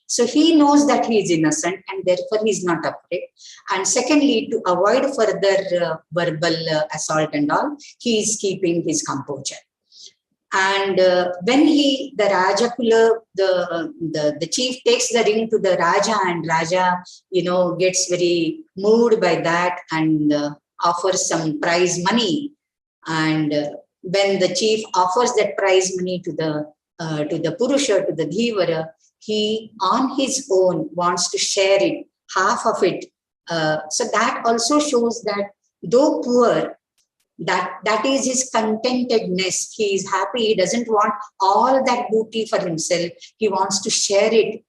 So he knows that he is innocent and therefore he is not afraid. And secondly, to avoid further verbal assault and all, he is keeping his composure. And when the Rajakula, the chief takes the ring to the Raja, and Raja, gets very moved by that and offers some prize money. And when the chief offers that prize money to the Purusha, to the Dhivara, he on his own wants to share it, half of it. So that also shows that though poor, that is his contentedness. He is happy. He doesn't want all that booty for himself. He wants to share it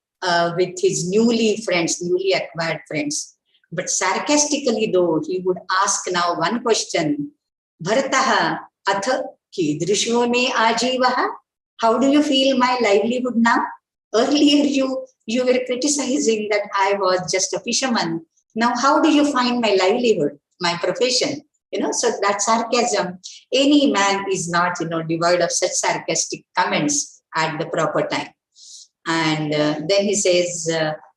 with his newly acquired friends. But sarcastically though, he would ask now one question, Bharataha atha kidrisho me ajivaha? How do you feel my livelihood now? Earlier you were criticizing that I was just a fisherman. Now how do you find my livelihood, my profession? So that sarcasm, any man is not, devoid of such sarcastic comments at the proper time. And then he says,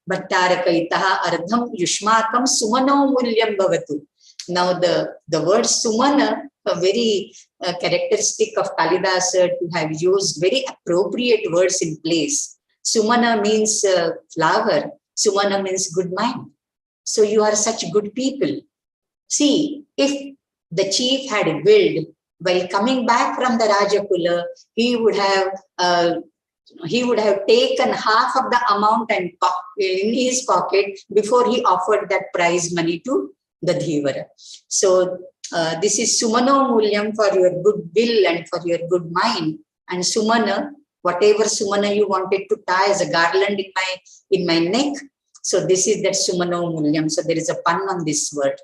Bhattarakaitaha ardham yushmakam sumano mulyam bhavatu. Now the word sumana, a very characteristic of Kalidasa to have used very appropriate words in place. Sumana means flower. Sumana means good mind. So you are such good people. See, if the chief had willed, while coming back from the Rajakula, he would have taken half of the amount and in his pocket before he offered that prize money to the Dhivara. So this is Sumano Mulyam, for your good will and for your good mind. And Sumana, whatever Sumana you wanted to tie as a garland in my neck. So this is that Sumano Mulyam. So there is a pun on this word.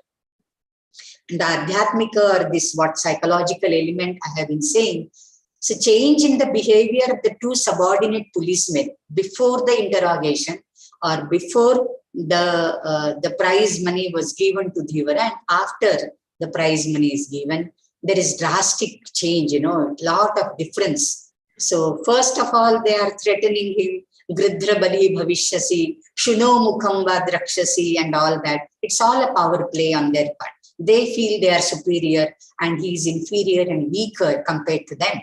And the Adhyatmika, or this what psychological element I have been saying, so change in the behavior of the two subordinate policemen before the interrogation or before the prize money was given to Dhivara and after the prize money is given, there is drastic change, lot of difference. So first of all, they are threatening him, Gridhra Bali Bhavishyasi, Shuno Mukham Vadrakshasi and all that. It's all a power play on their part. They feel they are superior and he is inferior and weaker compared to them.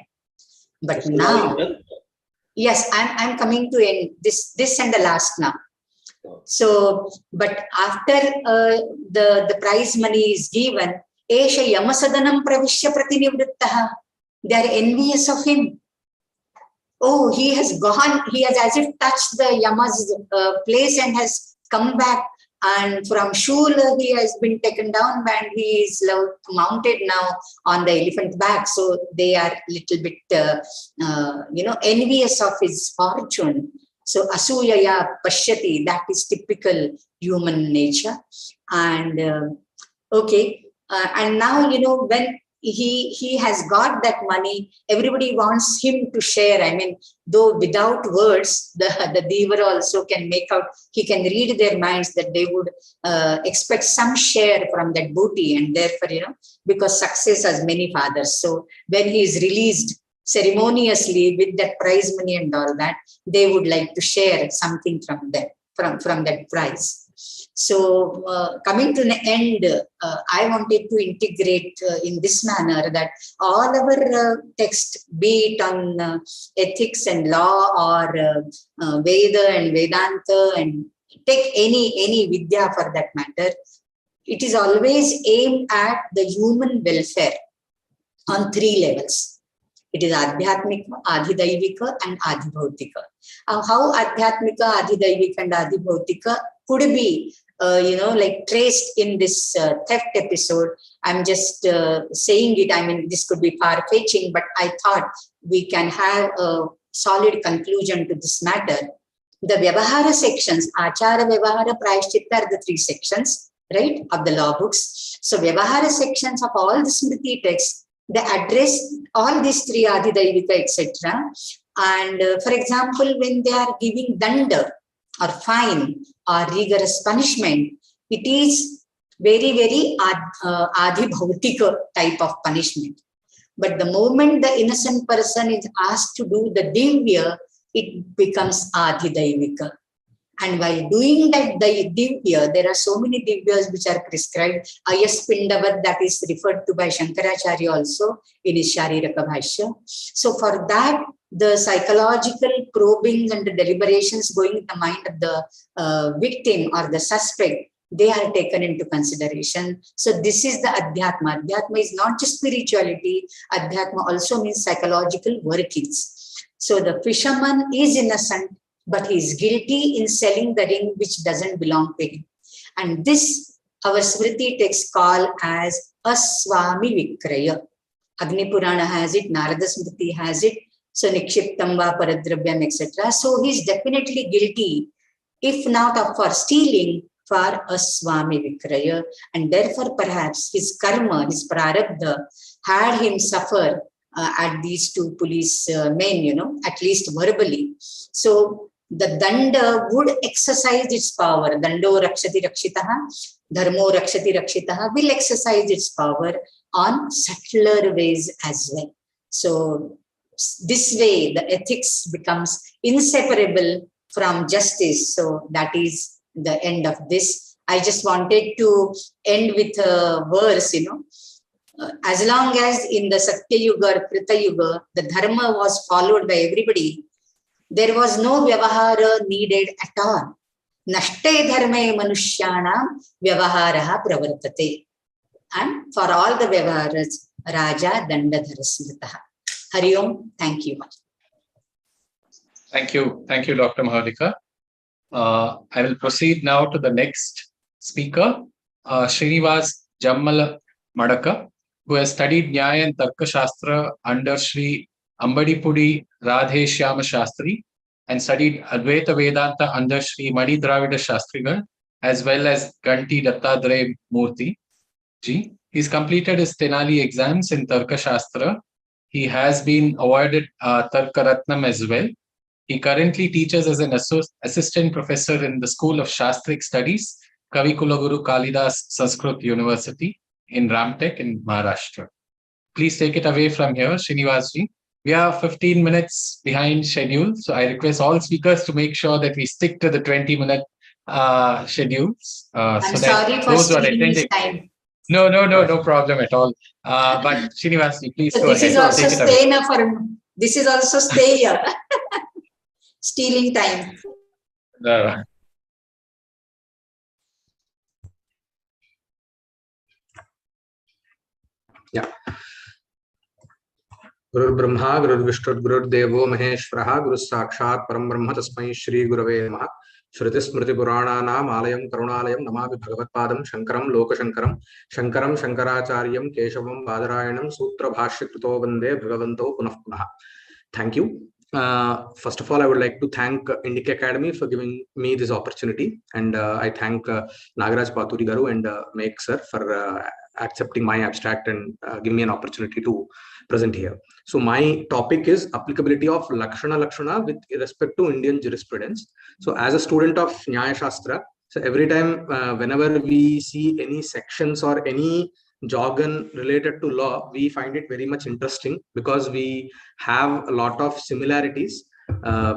But now, yes, I'm coming to end this and the last now. So, but after the prize money is given, Esha Yamasadanam Pravishya Pratinivrittaha, they are envious of him. Oh, he has gone, he has as if touched the Yama's place and has come back. And from Shula, he has been taken down and he is mounted now on the elephant back. So they are a little bit, envious of his fortune. So Asuyaya Pashyati, that is typical human nature. And and now, when he has got that money, everybody wants him to share. I mean, though without words, the Dhivara also can make out, he can read their minds that they would expect some share from that booty, and therefore, because success has many fathers. So when he is released ceremoniously with that prize money and all that, they would like to share something from them, from that prize. So coming to the end, I wanted to integrate in this manner that all our text, be it on ethics and law or Veda and Vedanta, and take any Vidya for that matter, it is always aimed at the human welfare on three levels. It is Adhyatmika, Adhidaivika and Adhibhautika. How Adhyatmika, Adhidaivika and Adhibhautika could be, like traced in this theft episode. I'm just saying it. I mean, this could be far-fetching, but I thought we can have a solid conclusion to this matter. The Vyavahara sections, Achara, Vyavahara, Prayashchitta are the 3 sections, right, of the law books. So Vyavahara sections of all the Smriti texts, they address all these 3 Adhidaivika, etc. And for example, when they are giving danda or fine or rigorous punishment, it is very, very adhibhautika type of punishment. But the moment the innocent person is asked to do the divya, it becomes adhidaivika. And while doing that divya, there are so many divyas which are prescribed. Ayaspindavad, that is referred to by Shankaracharya also in his Shariraka Bhashya. So for that, the psychological probings and the deliberations going in the mind of the victim or the suspect, they are taken into consideration. So this is the Adhyatma. Adhyatma is not just spirituality. Adhyatma also means psychological workings. So the fisherman is innocent, but he is guilty in selling the ring which doesn't belong to him. And this, our Smriti text call as Aswami Vikraya. Agni Purana has it, Narada Smriti has it, so Nikshiptam va Paradravyam, etc. So he is definitely guilty, if not for stealing, for Aswami Vikraya. And therefore perhaps his karma, his prarabdha, had him suffer at these 2 police men, at least verbally. So the danda would exercise its power. Dando rakshati rakshitaha, dharmo rakshati rakshitaha will exercise its power on subtler ways as well. So this way the ethics becomes inseparable from justice. So that is the end of this. I just wanted to end with a verse, as long as in the Satya Yuga or Krita Yuga, the dharma was followed by everybody, there was no vyavahara needed at all. Nashte dharme manushyanam vyavaharaha pravartate. And for all the vyavaharas, Raja Dandadhara Smritaha. Hari Om. Thank you. Thank you. Thank you, Dr. Mahalika. I will proceed now to the next speaker, Srinivas Jammala Madaka, who has studied Nyaya and Tarka Shastra under Sri Ambadipudi Radhe Shyama Shastri and studied Advaita Vedanta under Sri Mani Dravida Shastrigal as well as Ganti Dattadre Murthy ji. He's completed his Tenali exams in Tarka Shastra. He has been awarded Tarka Ratnam as well. He currently teaches as an assistant professor in the School of Shastric Studies, Kavi Kulaguru Kalidas Sanskrit University in Ramtek in Maharashtra. Please take it away from here, Srinivasji. We are 15 minutes behind schedule, so I request all speakers to make sure that we stick to the 20-minute schedules. I'm sorry for stealing this time. No problem at all. But Srinivasji, please go ahead. This is also stay here. Stealing time. Yeah. Guru Brahma, Guru Vishnu, Guru Devo Maheshwaraha, Guru Sakshat Param Brahma Tasmai Shri Gurave Namaha. Shruti Smriti Purana Nam Alayam Karunalayam Namavi Bhagavat Padam Shankaram Loka Shankaram Shankaram Shankaracharyam Keshavam Badarayanam Sutra Bhashya Krito Vande Bhagavanto Punah Punah. Thank you. First of all, I would like to thank Indic Academy for giving me this opportunity, and I thank Nagaraj Paturi Garu and Meg sir for accepting my abstract and giving me an opportunity to present here. So my topic is applicability of Lakshana with respect to Indian jurisprudence. So as a student of Nyaya Shastra, so every time whenever we see any sections or any jargon related to law, we find it very much interesting because we have a lot of similarities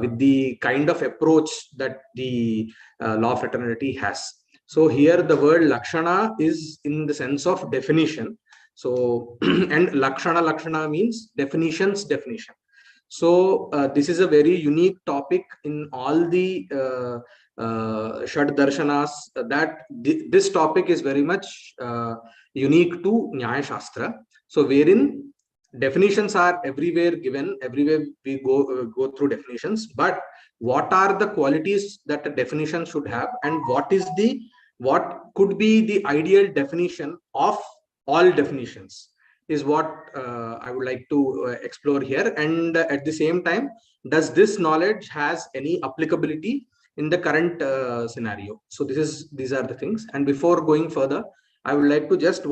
with the kind of approach that the law fraternity has. So here the word Lakshana is in the sense of definition. So and Lakshana means definition. So this is a very unique topic in all the Shad Darshanas, that this topic is very much unique to Nyaya Shastra. So wherein definitions are everywhere given, everywhere we go through definitions, but what are the qualities that a definition should have, and what could be the ideal definition of all definitions is what I would like to explore here. And at the same time, does this knowledge has any applicability in the current scenario? So these are the things. And before going further, I would like to just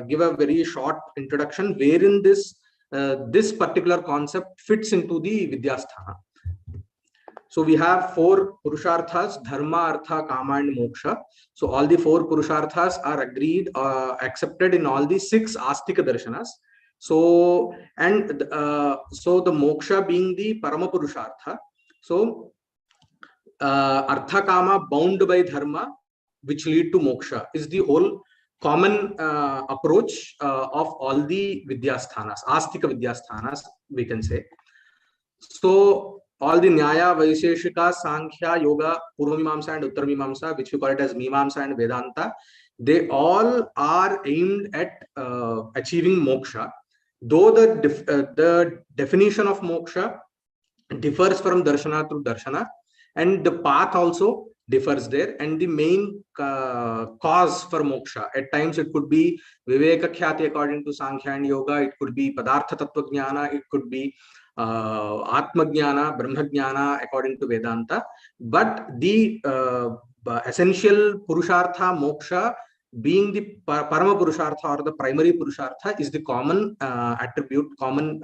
give a very short introduction wherein this particular concept fits into the Vidyasthana. So we have 4 Purusharthas: Dharma, Artha, Kama and Moksha. So all the 4 Purusharthas are agreed, accepted in all the 6 Astika Darshanas. So, so the Moksha being the Parama Purushartha. So Artha, Kama bound by Dharma, which lead to Moksha, is the whole common approach of all the Vidyasthanas, Astika Vidyasthanas, we can say. So all the Nyaya, Vaisheshika, Sankhya, Yoga, Purvamimamsa and Uttarmimamsa, which we call it as Mimamsa and Vedanta, they all are aimed at achieving moksha. Though the definition of moksha differs from darshana to darshana, and the path also differs there, and the main cause for moksha, at times it could be Viveka Khyati according to Sankhya and Yoga, it could be Padartha Tattva Jnana, it could be Atma Jnana, Brahma Jnana according to Vedanta. But the essential Purushartha, moksha, being the Parama Purushartha or the primary Purushartha, is the common attribute, common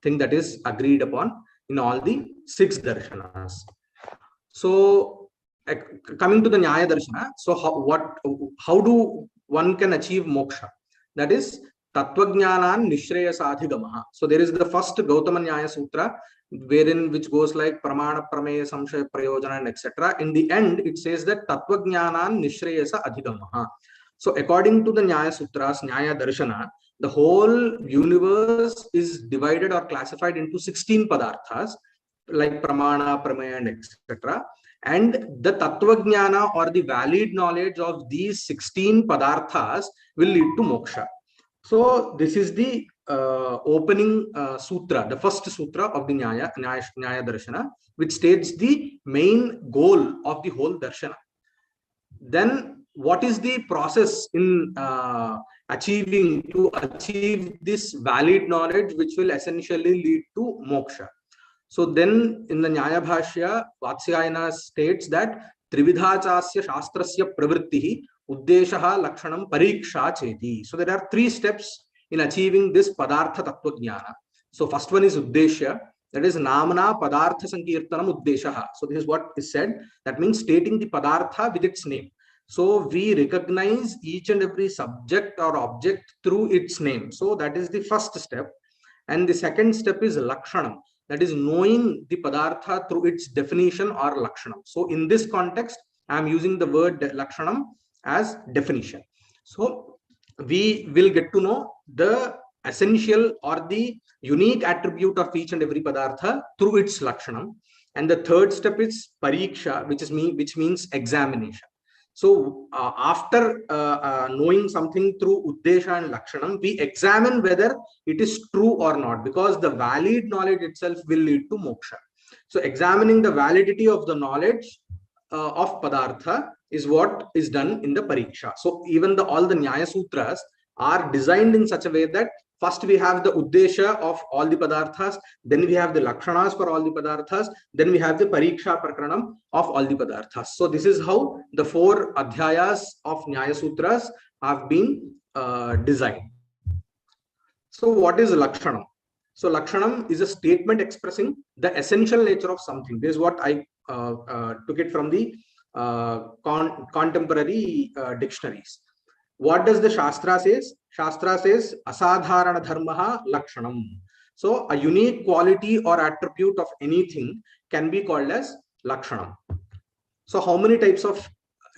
thing that is agreed upon in all the 6 darshanas. So coming to the Nyaya Darshana, so how do one can achieve moksha? That is Tattvajnanan Nishreyasadhigamaha. So there is the first Gautama Nyaya Sutra, which goes like Pramana, Prameya, Samshaya, Prayojana, and etc. In the end, it says that Tattvajnanan Nishreyasa Adhigamaha. So according to the Nyaya Sutras, Nyaya Darshana, the whole universe is divided or classified into 16 padarthas, like Pramana, Prameya, and etc. And the Tattvajnana or the valid knowledge of these 16 padarthas will lead to moksha. So this is the opening sutra, the first sutra of the Nyaya Darshana, which states the main goal of the whole Darshana. Then what is the process in achieve this valid knowledge, which will essentially lead to moksha? So then in the Nyaya Bhashya, Vatsyayana states that Trividha chasya shastrasya pravrittihi uddeshaha lakshanam pariksha cheti. So there are 3 steps in achieving this padartha tattva jnana. So first one is uddeshya, that is namana padartha sankirtanam uddeshaha. So this is what is said, that means stating the padartha with its name. So we recognize each and every subject or object through its name. So that is the first step. And the second step is lakshanam, that is knowing the padartha through its definition or lakshanam. So in this context, I am using the word lakshanam as definition. So we will get to know the essential or the unique attribute of each and every padartha through its lakshanam. And the third step is pariksha, which means examination. So after knowing something through uddesha and lakshanam, we examine whether it is true or not, because the valid knowledge itself will lead to moksha. So examining the validity of the knowledge of padartha is what is done in the pariksha. So even all the Nyaya Sutras are designed in such a way that first we have the uddesha of all the padarthas, then we have the lakshanas for all the padarthas, then we have the pariksha prakranam of all the padarthas. So this is how the 4 adhyayas of Nyaya Sutras have been designed. So what is lakshanam? So lakshanam is a statement expressing the essential nature of something. This is what I took it from the contemporary dictionaries. What does the Shastra says? Shastra says asadharana dharmaha lakshanam. So a unique quality or attribute of anything can be called as lakshanam. So how many types of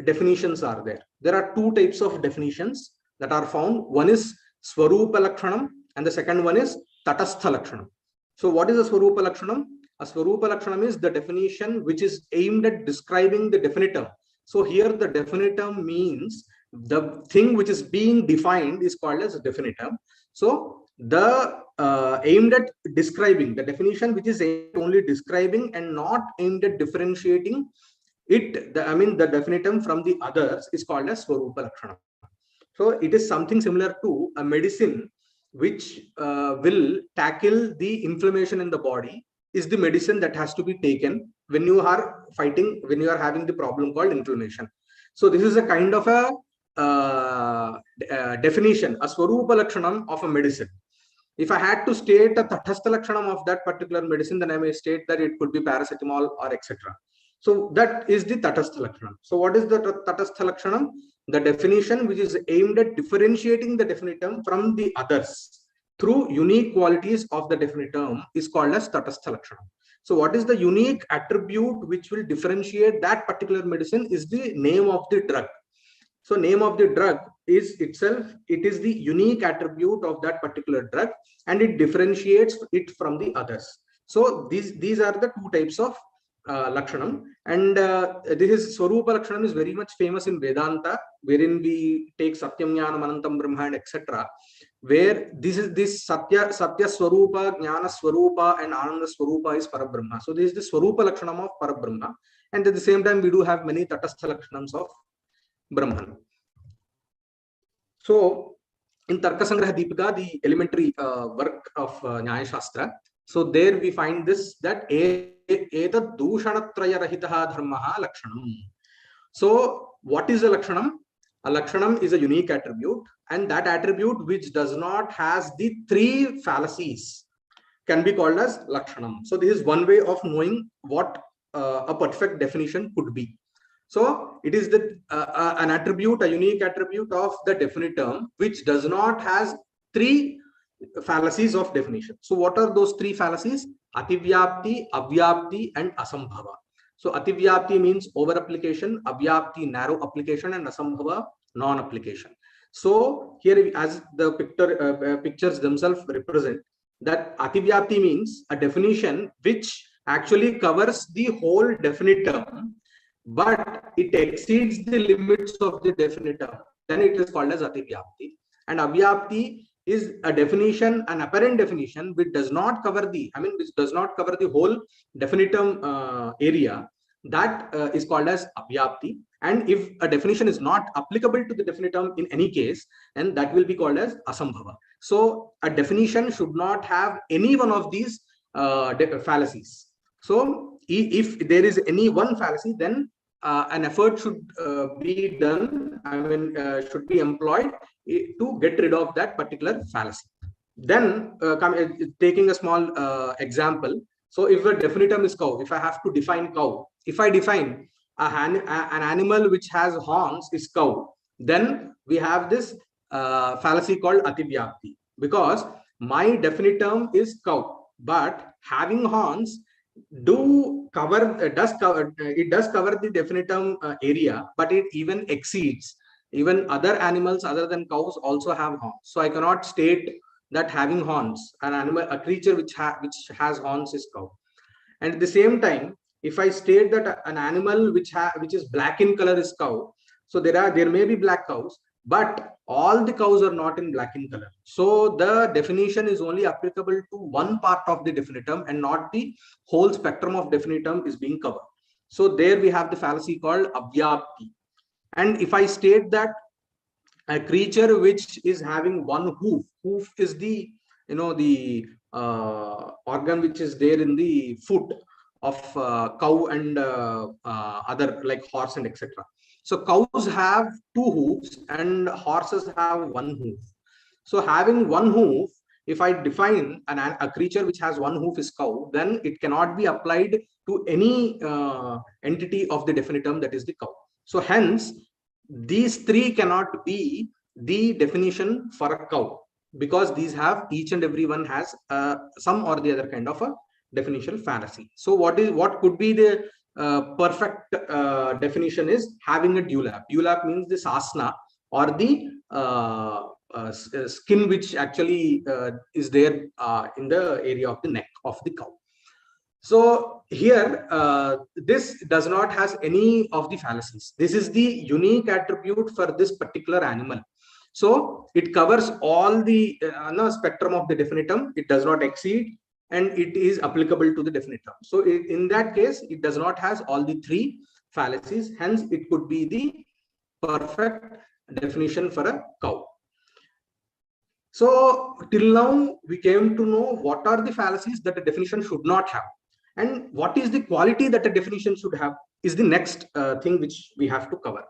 definitions are there? There are 2 types of definitions that are found. One is swarupa lakshanam and the second one is tatastha lakshanam. So what is a swarupa lakshanam? A swarupa lakshanam is the definition which is aimed at describing the definitum. So here the definitum means the thing which is being defined is called as a definitum. So aimed at describing, the definition which is aimed only describing and not aimed at differentiating it, the definitum from the others, is called as Swarupa Lakshana. So it is something similar to a medicine which will tackle the inflammation in the body, is the medicine that has to be taken when you are fighting, when you are having the problem called inflammation. So this is a kind of a definition, a Swarupa Lakshanam of a medicine. If I had to state a Tatastha Lakshanam of that particular medicine, then I may state that it could be paracetamol or etc. So that is the Tatastha Lakshanam. So what is the Tatastha Lakshanam? The definition which is aimed at differentiating the definitum from the others through unique qualities of the definitum is called as Tatastha Lakshanam. So what is the unique attribute which will differentiate that particular medicine is the name of the drug. So name of the drug is itself, it is the unique attribute of that particular drug, and it differentiates it from the others. So these are the two types of Lakshanam, and this is Swarupa Lakshanam is very much famous in Vedanta, wherein we take Satyam, Jnanam, Anantam, Brahma, and etc. Where this Satya Swarupa, Jnana Swarupa, and Ananda Swarupa is Parabrahma. So this is the Swarupa Lakshanam of Parabrahma, and at the same time we do have many Tatastha Lakshanams of Brahman. So in Tarka Sangraha Deepika, the elementary work of Nyaya Shastra, so there we find this, that Etad Dushanatraya Rahitaha Dharmaha Lakshanam. So what is a Lakshanam? A Lakshanam is a unique attribute, and that attribute which does not has the three fallacies can be called as Lakshanam. So this is one way of knowing what a perfect definition could be. So it is an attribute, a unique attribute of the definite term which does not has three fallacies of definition. So what are those three fallacies? Ativyapti, Avyapti, and Asambhava. So Ativyapti means over application, Avyapti narrow application, and Asambhava non-application. So here, as the pictures themselves represent, that Ativyapti means a definition which actually covers the whole definite term, but it exceeds the limits of the definite term, then it is called as Ativyapti. And Avyapti is a definition, an apparent definition which does not cover the, which does not cover the whole definite term area, that is called as Avyapti. And if a definition is not applicable to the definite term in any case, then that will be called as Asambhava. So a definition should not have any one of these fallacies. So if there is any one fallacy, then an effort should be done, should be employed to get rid of that particular fallacy. Then taking a small example. So if a definite term is cow, if I have to define cow, if I define an animal which has horns is cow, then we have this fallacy called Ativyapti, because my definite term is cow, but having horns does cover the definite term area, but it even exceeds. Even other animals other than cows also have horns. So I cannot state that having horns, a creature which has horns is cow. And at the same time, if I state that an animal which is black in color is cow, so there may be black cows, but all the cows are not in black in color. So the definition is only applicable to one part of the definite term, and not the whole spectrum of definite term is being covered. So there we have the fallacy called Avyapti. And if I state that a creature which is having one hoof is the organ which is there in the foot of cow and other like horse and etc. So cows have two hoofs and horses have one hoof. So having one hoof, if I define a creature which has one hoof is cow, then it cannot be applied to any entity of the definite term, that is the cow. So hence, these three cannot be the definition for a cow, because these have, each and every one has some or the other kind of a definitional fallacy. So what could be the perfect definition is having a dewlap. Dewlap means the sasna, or the skin which actually is there in the area of the neck of the cow. So here, this does not has any of the fallacies. This is the unique attribute for this particular animal. So it covers all the spectrum of the definitum. It does not exceed, and it is applicable to the definitum. So in that case, it does not have all the three fallacies. Hence, it could be the perfect definition for a cow. So till now, we came to know what are the fallacies that a definition should not have, and what is the quality that a definition should have is the next thing which we have to cover.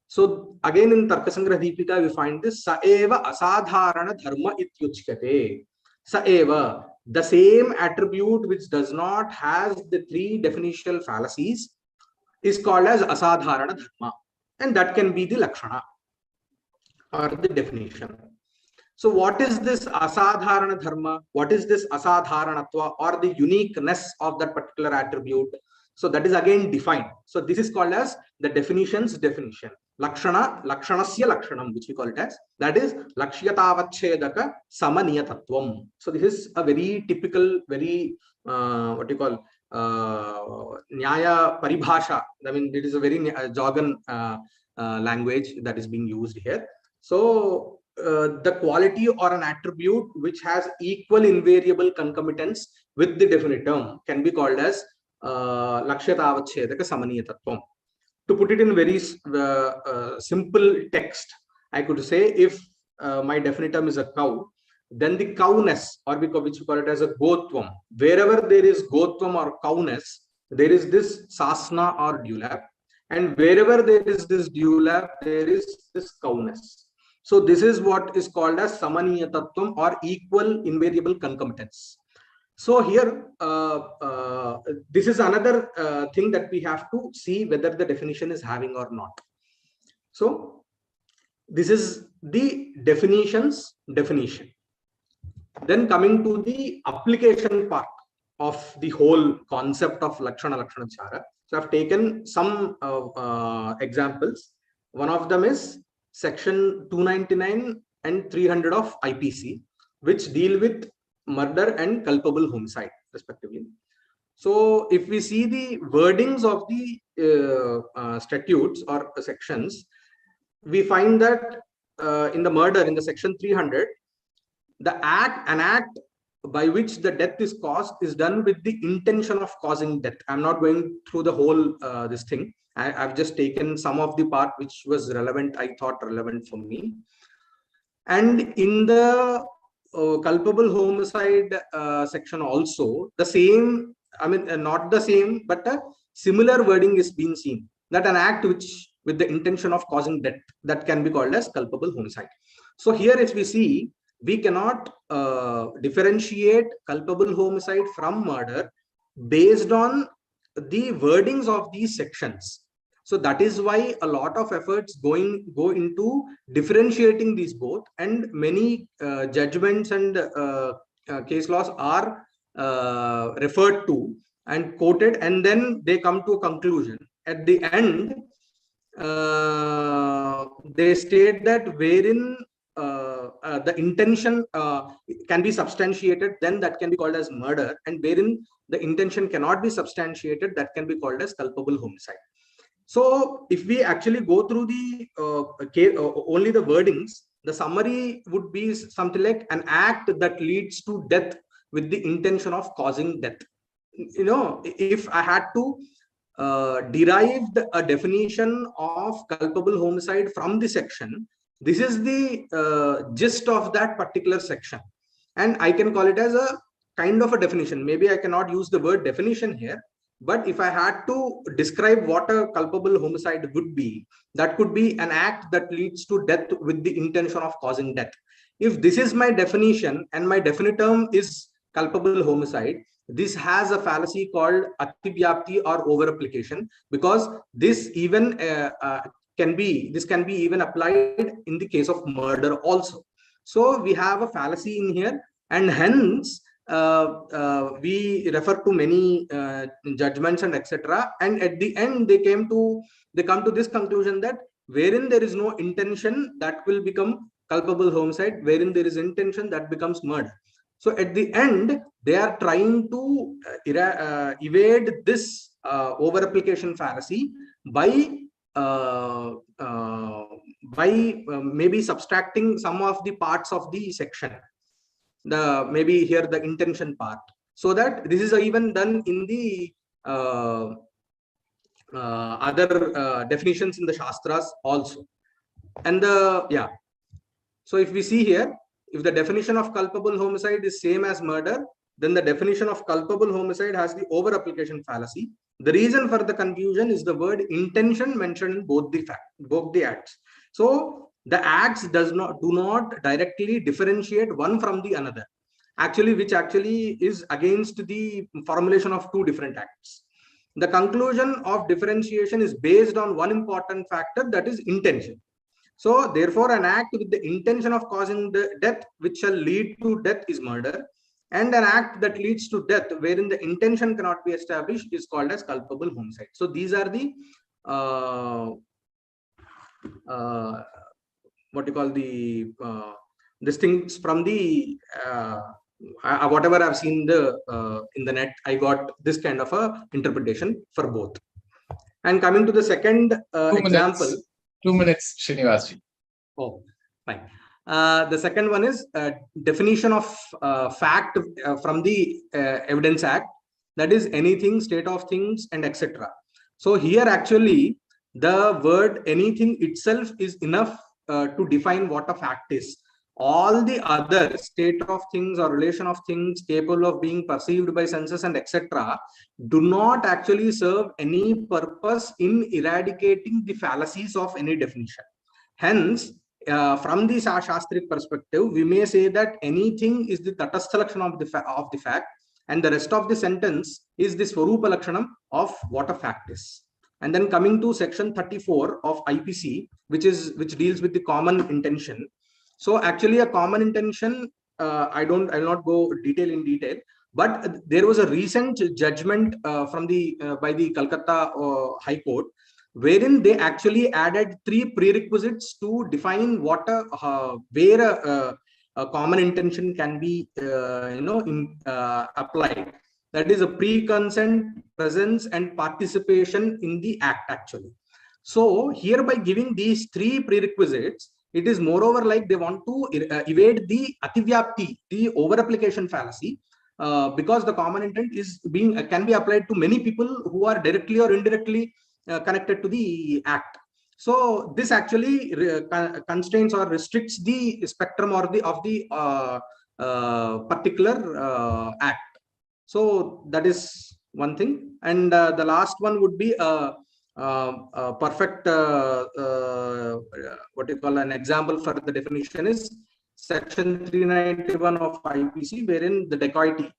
So again in Tarkasangraha Deepika, we find this Saeva asadharana dharma ityuchyate. Saeva, the same attribute which does not have the three definitional fallacies, is called as asadharana dharma, and that can be the Lakshana or the definition. So what is this asadharana dharma? What is this asadharanatva or the uniqueness of that particular attribute? So that is again defined. So this is called as the definition's definition. Lakshana, lakshanasya lakshanam, which we call it as, that is lakshyatavachedaka samaniyatattvam. So this is a very typical, very what you call nyaya paribhasha. I mean, it is a very jargon language that is being used here. So the quality or an attribute which has equal invariable concomitance with the definite term can be called as lakshyatavachedaka samaniyatattvam. To put it in very simple text, I could say if my definitum is a cow, then the cowness, or which we call it as a gotvam, wherever there is gotvam or cowness, there is this sasna or dewlap, and wherever there is this dewlap, there is this cowness. So this is what is called as samaniyatattvam or equal invariable concomitance. So here, this is another thing that we have to see whether the definition is having or not. So this is the definition's definition. Then coming to the application part of the whole concept of Lakshana Vichara. So I've taken some examples. One of them is section 299 and 300 of IPC, which deal with murder and culpable homicide respectively. So if we see the wordings of the statutes or sections, we find that in the murder, in the section 300, an act by which the death is caused is done with the intention of causing death. I'm not going through the whole this thing. I've just taken some of the part which was relevant, I thought relevant for me. And in the culpable homicide section also, the same, I mean not the same, but a similar wording is being seen, that an act which with the intention of causing death, that can be called as culpable homicide. So here if we see, we cannot differentiate culpable homicide from murder based on the wordings of these sections. So that is why a lot of efforts go into differentiating these both, and many judgments and case laws are referred to and quoted, and then they come to a conclusion. At the end, they state that wherein the intention can be substantiated, then that can be called as murder, and wherein the intention cannot be substantiated, that can be called as culpable homicide. So if we actually go through the only the wordings, the summary would be something like an act that leads to death with the intention of causing death. You know, if I had to derive a definition of culpable homicide from the section, this is the gist of that particular section, and I can call it as a kind of a definition. Maybe I cannot use the word definition here, but if I had to describe what a culpable homicide would be, that could be an act that leads to death with the intention of causing death. If this is my definition and my definite term is culpable homicide, this has a fallacy called ativyapti or over application, because this even can be even applied in the case of murder also. So we have a fallacy in here, and hence we refer to many judgments and etc. And at the end, they come to this conclusion that wherein there is no intention, that will become culpable homicide. Wherein there is intention, that becomes murder. So at the end, they are trying to evade this over application fallacy by maybe subtracting some of the parts of the section, maybe here the intention part, so that this is even done in the other definitions in the Shastras also. And so if we see here, if the definition of culpable homicide is same as murder, then the definition of culpable homicide has the over application fallacy. The reason for the confusion is the word intention mentioned in both the acts. So the acts do not directly differentiate one from the another, which is against the formulation of two different acts. The conclusion of differentiation is based on one important factor, that is intention. So therefore, an act with the intention of causing the death which shall lead to death is murder, and an act that leads to death wherein the intention cannot be established is called as culpable homicide. So these are the what you call the things from the whatever I've seen in the net. I got this kind of a interpretation for both. And coming to the second example. 2 minutes, Srinivasji. Oh, fine. The second one is definition of fact from the Evidence Act, that is anything, state of things, and etc. So here actually the word anything itself is enough to define what a fact is. All the other state of things or relation of things capable of being perceived by senses and etc. do not actually serve any purpose in eradicating the fallacies of any definition. Hence, from the Shastric perspective, we may say that anything is the Tatastha Lakshana of the fact, and the rest of the sentence is the Swarupa Lakshanam of what a fact is. And then coming to section 34 of IPC, which deals with the common intention. So actually a common intention, I'll not go in detail, but there was a recent judgment by the Calcutta High Court, wherein they actually added 3 prerequisites to define what where a common intention can be applied. That is a pre-consent, presence, and participation in the act actually. So here by giving these 3 prerequisites, it is moreover like they want to evade the ativyapti, the over-application fallacy, because the common intent can be applied to many people who are directly or indirectly connected to the act. So this actually constrains or restricts the spectrum of the particular act. So that is one thing. And the last one would be perfect what you call an example for the definition is section 391 of IPC, wherein the dacoity,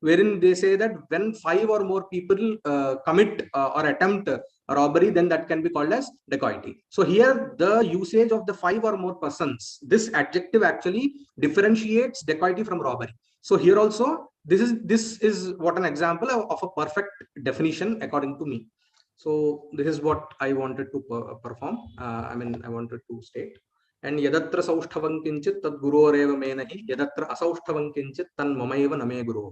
wherein they say that when 5 or more people commit or attempt a robbery, then that can be called as dacoity. So here the usage of the 5 or more persons, this adjective actually differentiates dacoity from robbery. So here also this is what an example of a perfect definition according to me. So this is what I wanted to perform. I wanted to state. And yadatra saushthavam kinchit tad guroreva menahi, yadatra asaushthavam kinchit tan mamayeva name guru.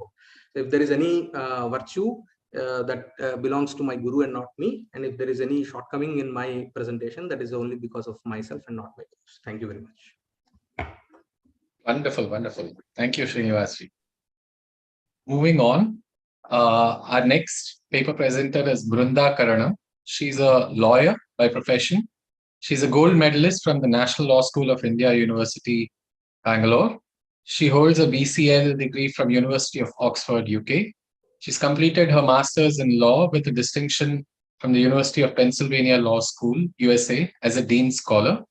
So if there is any virtue that belongs to my guru and not me, and if there is any shortcoming in my presentation, that is only because of myself and not my gurus. Thank you very much. Wonderful, wonderful. Thank you, Srinivasji. Moving on, our next paper presenter is Brunda Karana. She's a lawyer by profession. She's a gold medalist from the National Law School of India, University, Bangalore. She holds a BCL degree from University of Oxford, UK. She's completed her master's in law with a distinction from the University of Pennsylvania Law School, USA, as a Dean Scholar.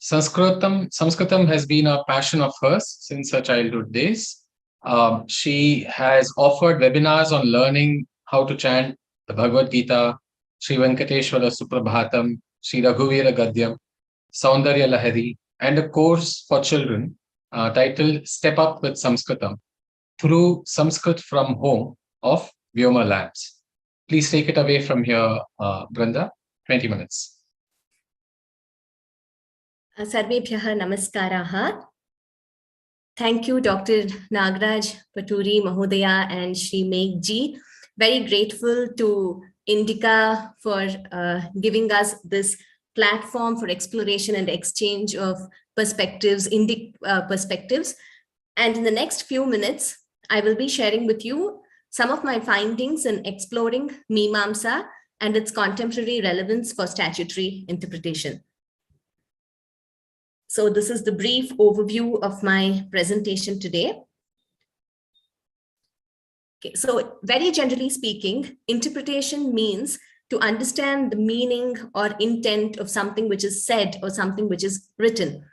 Sanskritam has been a passion of hers since her childhood days. She has offered webinars on learning how to chant the Bhagavad Gita, Sri Venkateshwara Suprabhatam, Sri Raghuvira Gadyam, Saundarya Lahari, and a course for children titled Step Up with Sanskritam through Sanskrit from Home of Vyoma Labs. Please take it away from here, Brenda. 20 minutes. Sarvebhyah namaskaraha. Thank you, Dr. Nagaraj Paturi Mahodaya and Shri Meghji. Very grateful to Indica for giving us this platform for exploration and exchange of perspectives, Indic perspectives. And in the next few minutes, I will be sharing with you some of my findings in exploring Mimamsa and its contemporary relevance for statutory interpretation. So this is the brief overview of my presentation today. Okay, so very generally speaking, interpretation means to understand the meaning or intent of something which is said or something which is written.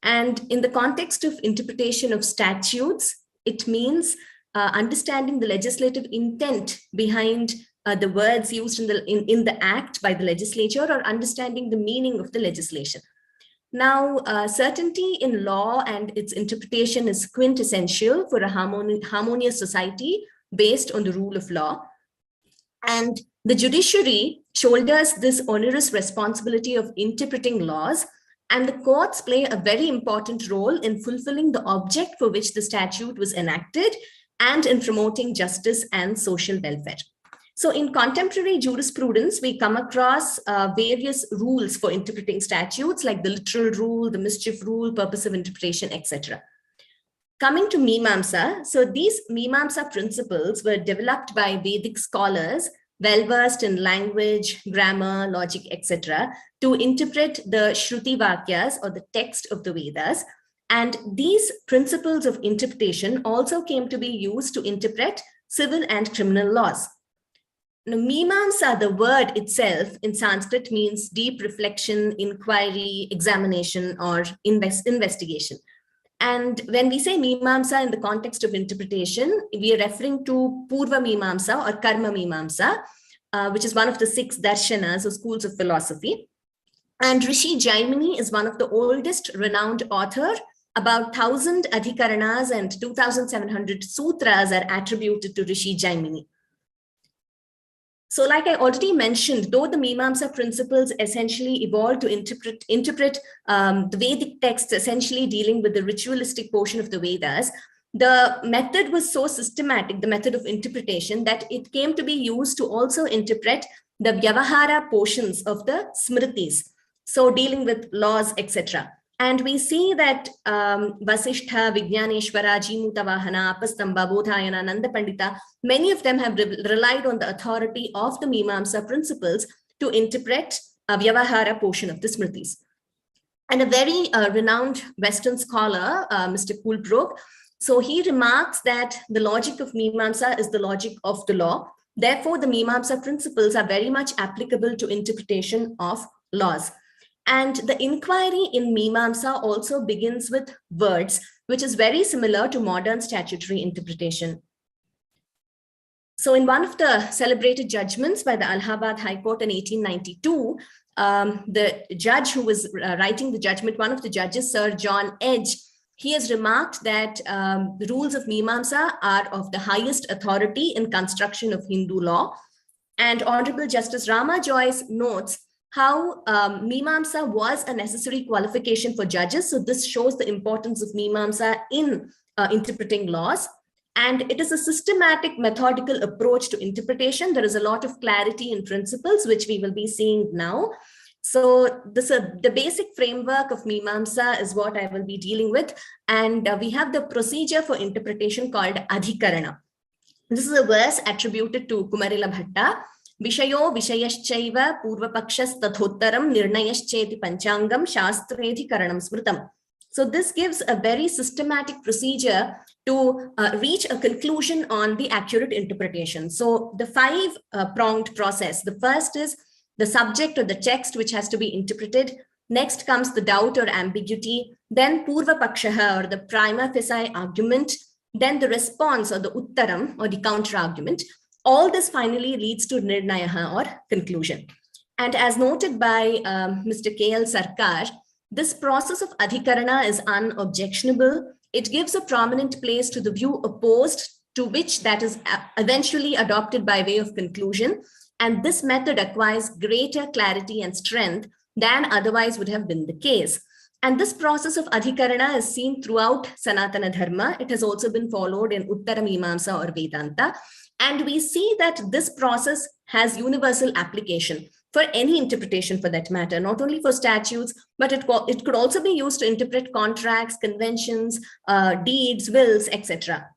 And in the context of interpretation of statutes, it means understanding the legislative intent behind the words used in the act by the legislature, or understanding the meaning of the legislation. Now, certainty in law and its interpretation is quintessential for a harmonious society based on the rule of law. And the judiciary shoulders this onerous responsibility of interpreting laws, and the courts play a very important role in fulfilling the object for which the statute was enacted and in promoting justice and social welfare. So in contemporary jurisprudence, we come across various rules for interpreting statutes, like the literal rule, the mischief rule, purpose of interpretation, etc. Coming to Mimamsa, so these Mimamsa principles were developed by Vedic scholars well-versed in language, grammar, logic, etc., to interpret the Shruti Vakyas, or the text of the Vedas. And these principles of interpretation also came to be used to interpret civil and criminal laws. Now, Mimamsa, the word itself in Sanskrit, means deep reflection, inquiry, examination, or investigation. And when we say Mimamsa in the context of interpretation, we are referring to Purva Mimamsa or Karma Mimamsa, which is one of the 6 darshanas or schools of philosophy. And Rishi Jaimini is one of the oldest renowned author. About 1,000 adhikaranas and 2,700 sutras are attributed to Rishi Jaimini. So like I already mentioned, though the Mimamsa principles essentially evolved to interpret the Vedic texts, essentially dealing with the ritualistic portion of the Vedas, the method was so systematic, the method of interpretation, that it came to be used to also interpret the Vyavahara portions of the Smritis, so dealing with laws, etc. And we see that Vasishtha, Vijnaneshwara, Jimutavahana, Apastamba, Bodhayana, Nanda Pandita, many of them have relied on the authority of the Mimamsa principles to interpret a Vyavahara portion of the Smritis. And a very renowned Western scholar, Mr. Coolbrook, so he remarks that the logic of Mimamsa is the logic of the law. Therefore, the Mimamsa principles are very much applicable to interpretation of laws. And the inquiry in Mimamsa also begins with words, which is very similar to modern statutory interpretation. So in one of the celebrated judgments by the Allahabad High Court in 1892, the judge who was writing the judgment, one of the judges, Sir John Edge, he has remarked that the rules of Mimamsa are of the highest authority in construction of Hindu law. And Honorable Justice Rama Joyce notes how Mimamsa was a necessary qualification for judges. So this shows the importance of Mimamsa in interpreting laws. And it is a systematic, methodical approach to interpretation. There is a lot of clarity in principles, which we will be seeing now. So this the basic framework of Mimamsa is what I will be dealing with. And we have the procedure for interpretation called Adhikarana. This is a verse attributed to Kumarila Bhatta. Vishayo Vishayaschaiva Purvapakshas Tathottaram Nirnayascheti Panchangam Shastredhi Karanam Smritam. So this gives a very systematic procedure to reach a conclusion on the accurate interpretation. So the 5-pronged process. The first is the subject or the text which has to be interpreted. Next comes the doubt or ambiguity. Then Purvapakshaha or the prima facie argument. Then the response or the uttaram or the counter argument. All this finally leads to nirnayaha or conclusion. And as noted by Mr. K.L. Sarkar, this process of adhikarana is unobjectionable. It gives a prominent place to the view opposed to which that is eventually adopted by way of conclusion. And this method acquires greater clarity and strength than otherwise would have been the case. And this process of adhikarana is seen throughout Sanatana Dharma. It has also been followed in Uttara Mimamsa or Vedanta. And we see that this process has universal application for any interpretation for that matter, not only for statutes, but it could also be used to interpret contracts, conventions, deeds, wills, etc.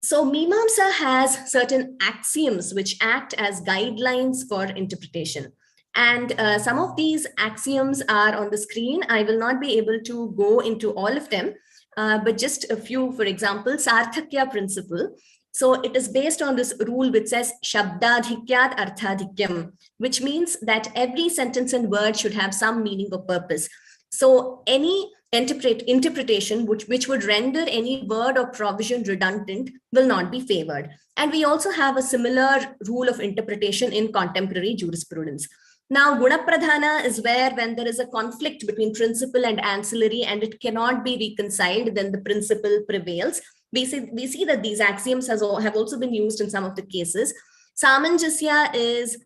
So Mimamsa has certain axioms which act as guidelines for interpretation. And some of these axioms are on the screen. I will not be able to go into all of them, but just a few. For example, Sarthakya principle. So it is based on this rule which says Shabdadhikyat Arthadhikyam, which means that every sentence and word should have some meaning or purpose. So any interpretation which would render any word or provision redundant will not be favored. And we also have a similar rule of interpretation in contemporary jurisprudence. Now, Gunapradhana is where when there is a conflict between principle and ancillary and it cannot be reconciled, then the principle prevails. We see that these axioms have also been used in some of the cases. Samanjasya is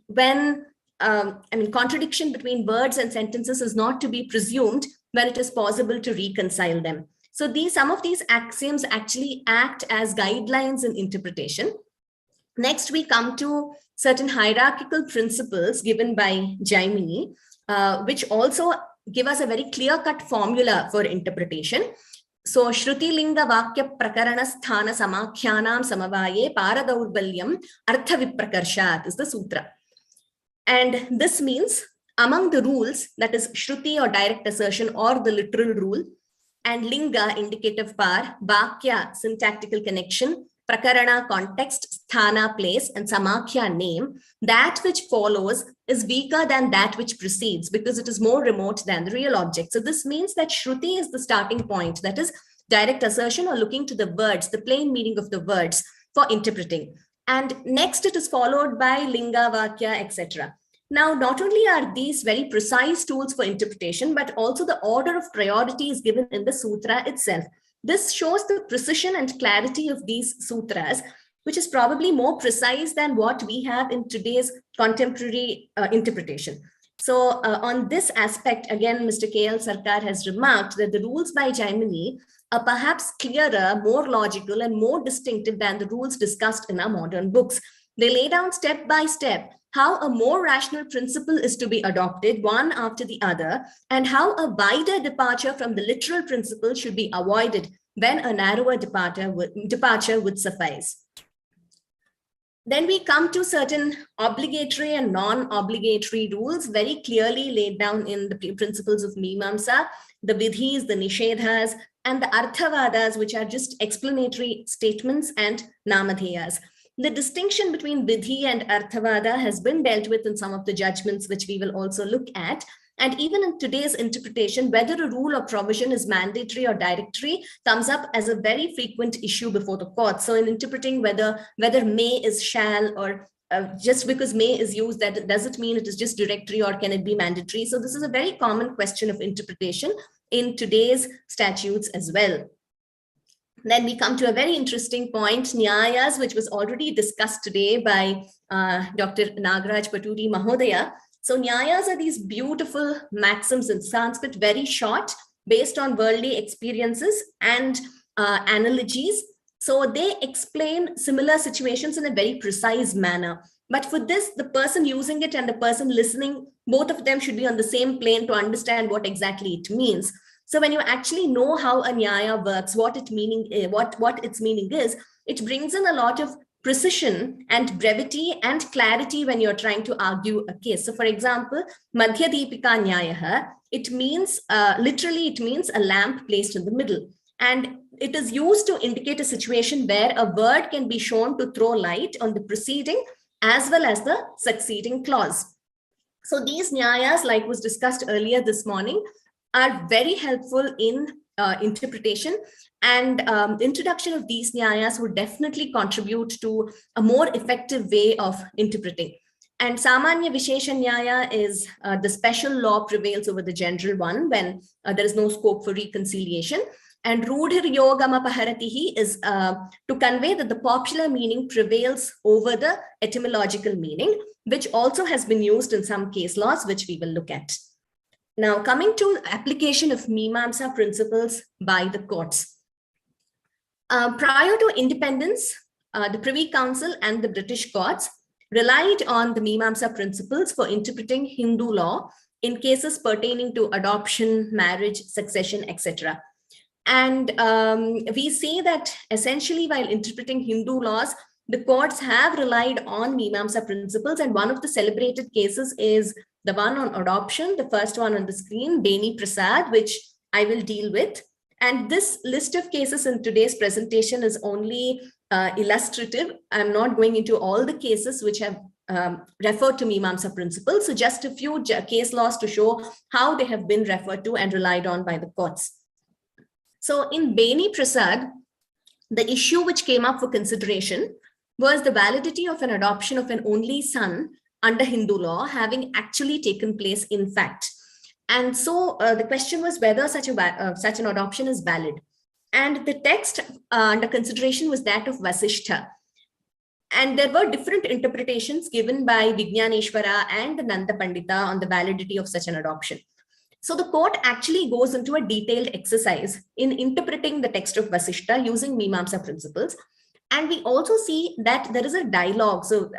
when contradiction between words and sentences is not to be presumed when it is possible to reconcile them. So some of these axioms actually act as guidelines in interpretation. Next, we come to certain hierarchical principles given by Jaimini, which also give us a very clear-cut formula for interpretation. So, Shruti Linga Vakya Prakarana Sthana Samakhyanam Samavaye Paradaurbhalyam Artha Viprakarshat is the sutra. And this means among the rules, that is Shruti or direct assertion or the literal rule, and Linga indicative power, Vakya syntactical connection, Prakarana context, Sthana place, and Samakhya name, that which follows is weaker than that which precedes because it is more remote than the real object. So this means that Shruti is the starting point, that is direct assertion or looking to the words, the plain meaning of the words for interpreting. And next it is followed by Linga, Vakya, etc. Now, not only are these very precise tools for interpretation, but also the order of priority is given in the sutra itself. This shows the precision and clarity of these sutras, which is probably more precise than what we have in today's contemporary interpretation. So on this aspect, again, Mr. K.L. Sarkar has remarked that the rules by Jaimini are perhaps clearer, more logical, and more distinctive than the rules discussed in our modern books. They lay down step by step how a more rational principle is to be adopted one after the other, and how a wider departure from the literal principle should be avoided when a narrower departure would suffice. Then we come to certain obligatory and non-obligatory rules very clearly laid down in the principles of Mimamsa, the Vidhis, the Nishedhas, and the Arthavadas, which are just explanatory statements, and Namadheyas. The distinction between Vidhi and Arthavada has been dealt with in some of the judgments, which we will also look at. And even in today's interpretation, whether a rule or provision is mandatory or directory comes up as a very frequent issue before the court. So in interpreting whether may is shall, or just because may is used, that does it mean it is just directory or can it be mandatory? So this is a very common question of interpretation in today's statutes as well. Then we come to a very interesting point, Nyayas, which was already discussed today by Dr. Nagaraj Paturi Mahodaya. So Nyayas are these beautiful maxims in Sanskrit, very short, based on worldly experiences and analogies. So they explain similar situations in a very precise manner. But for this, the person using it and the person listening, both of them should be on the same plane to understand what exactly it means. So when you actually know how a Nyaya works, what its meaning is, it brings in a lot of precision and brevity and clarity when you're trying to argue a case. So for example, Madhya Deepika Nyayaha, it means, literally it means a lamp placed in the middle. And it is used to indicate a situation where a word can be shown to throw light on the preceding as well as the succeeding clause. So these Nyayas, like was discussed earlier this morning, are very helpful in interpretation, and the introduction of these Nyayas would definitely contribute to a more effective way of interpreting. And Samanya Vishesha Nyaya is the special law prevails over the general one when there is no scope for reconciliation. And Rudhir Yogama Paharatihi is to convey that the popular meaning prevails over the etymological meaning, which also has been used in some case laws, which we will look at. Now, coming to application of Mimamsa principles by the courts. Prior to independence, the Privy Council and the British courts relied on the Mimamsa principles for interpreting Hindu law in cases pertaining to adoption, marriage, succession, etc. And we say that essentially while interpreting Hindu laws, the courts have relied on Mimamsa principles, and one of the celebrated cases is the one on adoption, the first one on the screen, Beni Prasad, which I will deal with. And this list of cases in today's presentation is only illustrative. I'm not going into all the cases which have referred to Mimamsa principles. So just a few case laws to show how they have been referred to and relied on by the courts. So in Beni Prasad, the issue which came up for consideration was the validity of an adoption of an only son under Hindu law having actually taken place in fact. And so the question was whether such an adoption is valid. And the text under consideration was that of Vasishtha. And there were different interpretations given by Vijnaneshwara and Nanda Pandita on the validity of such an adoption. So the court actually goes into a detailed exercise in interpreting the text of Vasishtha using Mimamsa principles. And we also see that there is a dialogue. So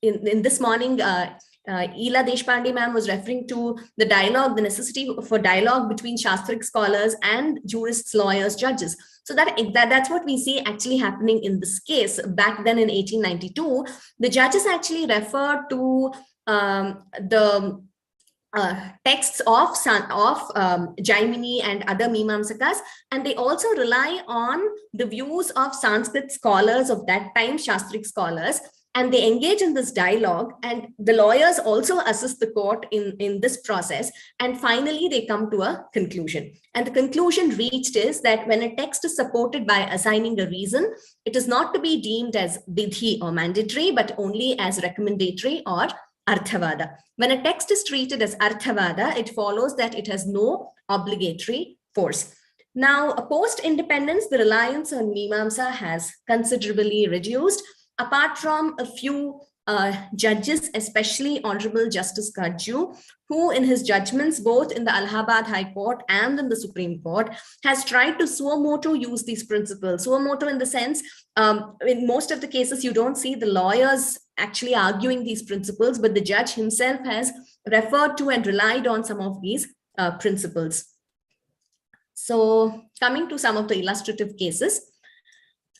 in this morning, Ila Deshpande ma'am was referring to the dialogue, the necessity for dialogue between Shastric scholars and jurists, lawyers, judges. So that's what we see actually happening in this case. Back then in 1892, the judges actually referred to the texts of Jaimini and other Mimamsakas, and they also rely on the views of Sanskrit scholars of that time, Shastric scholars, and they engage in this dialogue, and the lawyers also assist the court in this process, and finally they come to a conclusion. And the conclusion reached is that when a text is supported by assigning a reason, it is not to be deemed as vidhi or mandatory, but only as recommendatory or Arthavada. When a text is treated as Arthavada, it follows that it has no obligatory force. Now, post-independence, the reliance on Mimamsa has considerably reduced, apart from a few judges, especially Honorable Justice Kajju, who in his judgments, both in the Allahabad High Court and in the Supreme Court, has tried to suo motu use these principles. Suo motu in the sense, in most of the cases, you don't see the lawyers actually arguing these principles, but the judge himself has referred to and relied on some of these principles. So coming to some of the illustrative cases.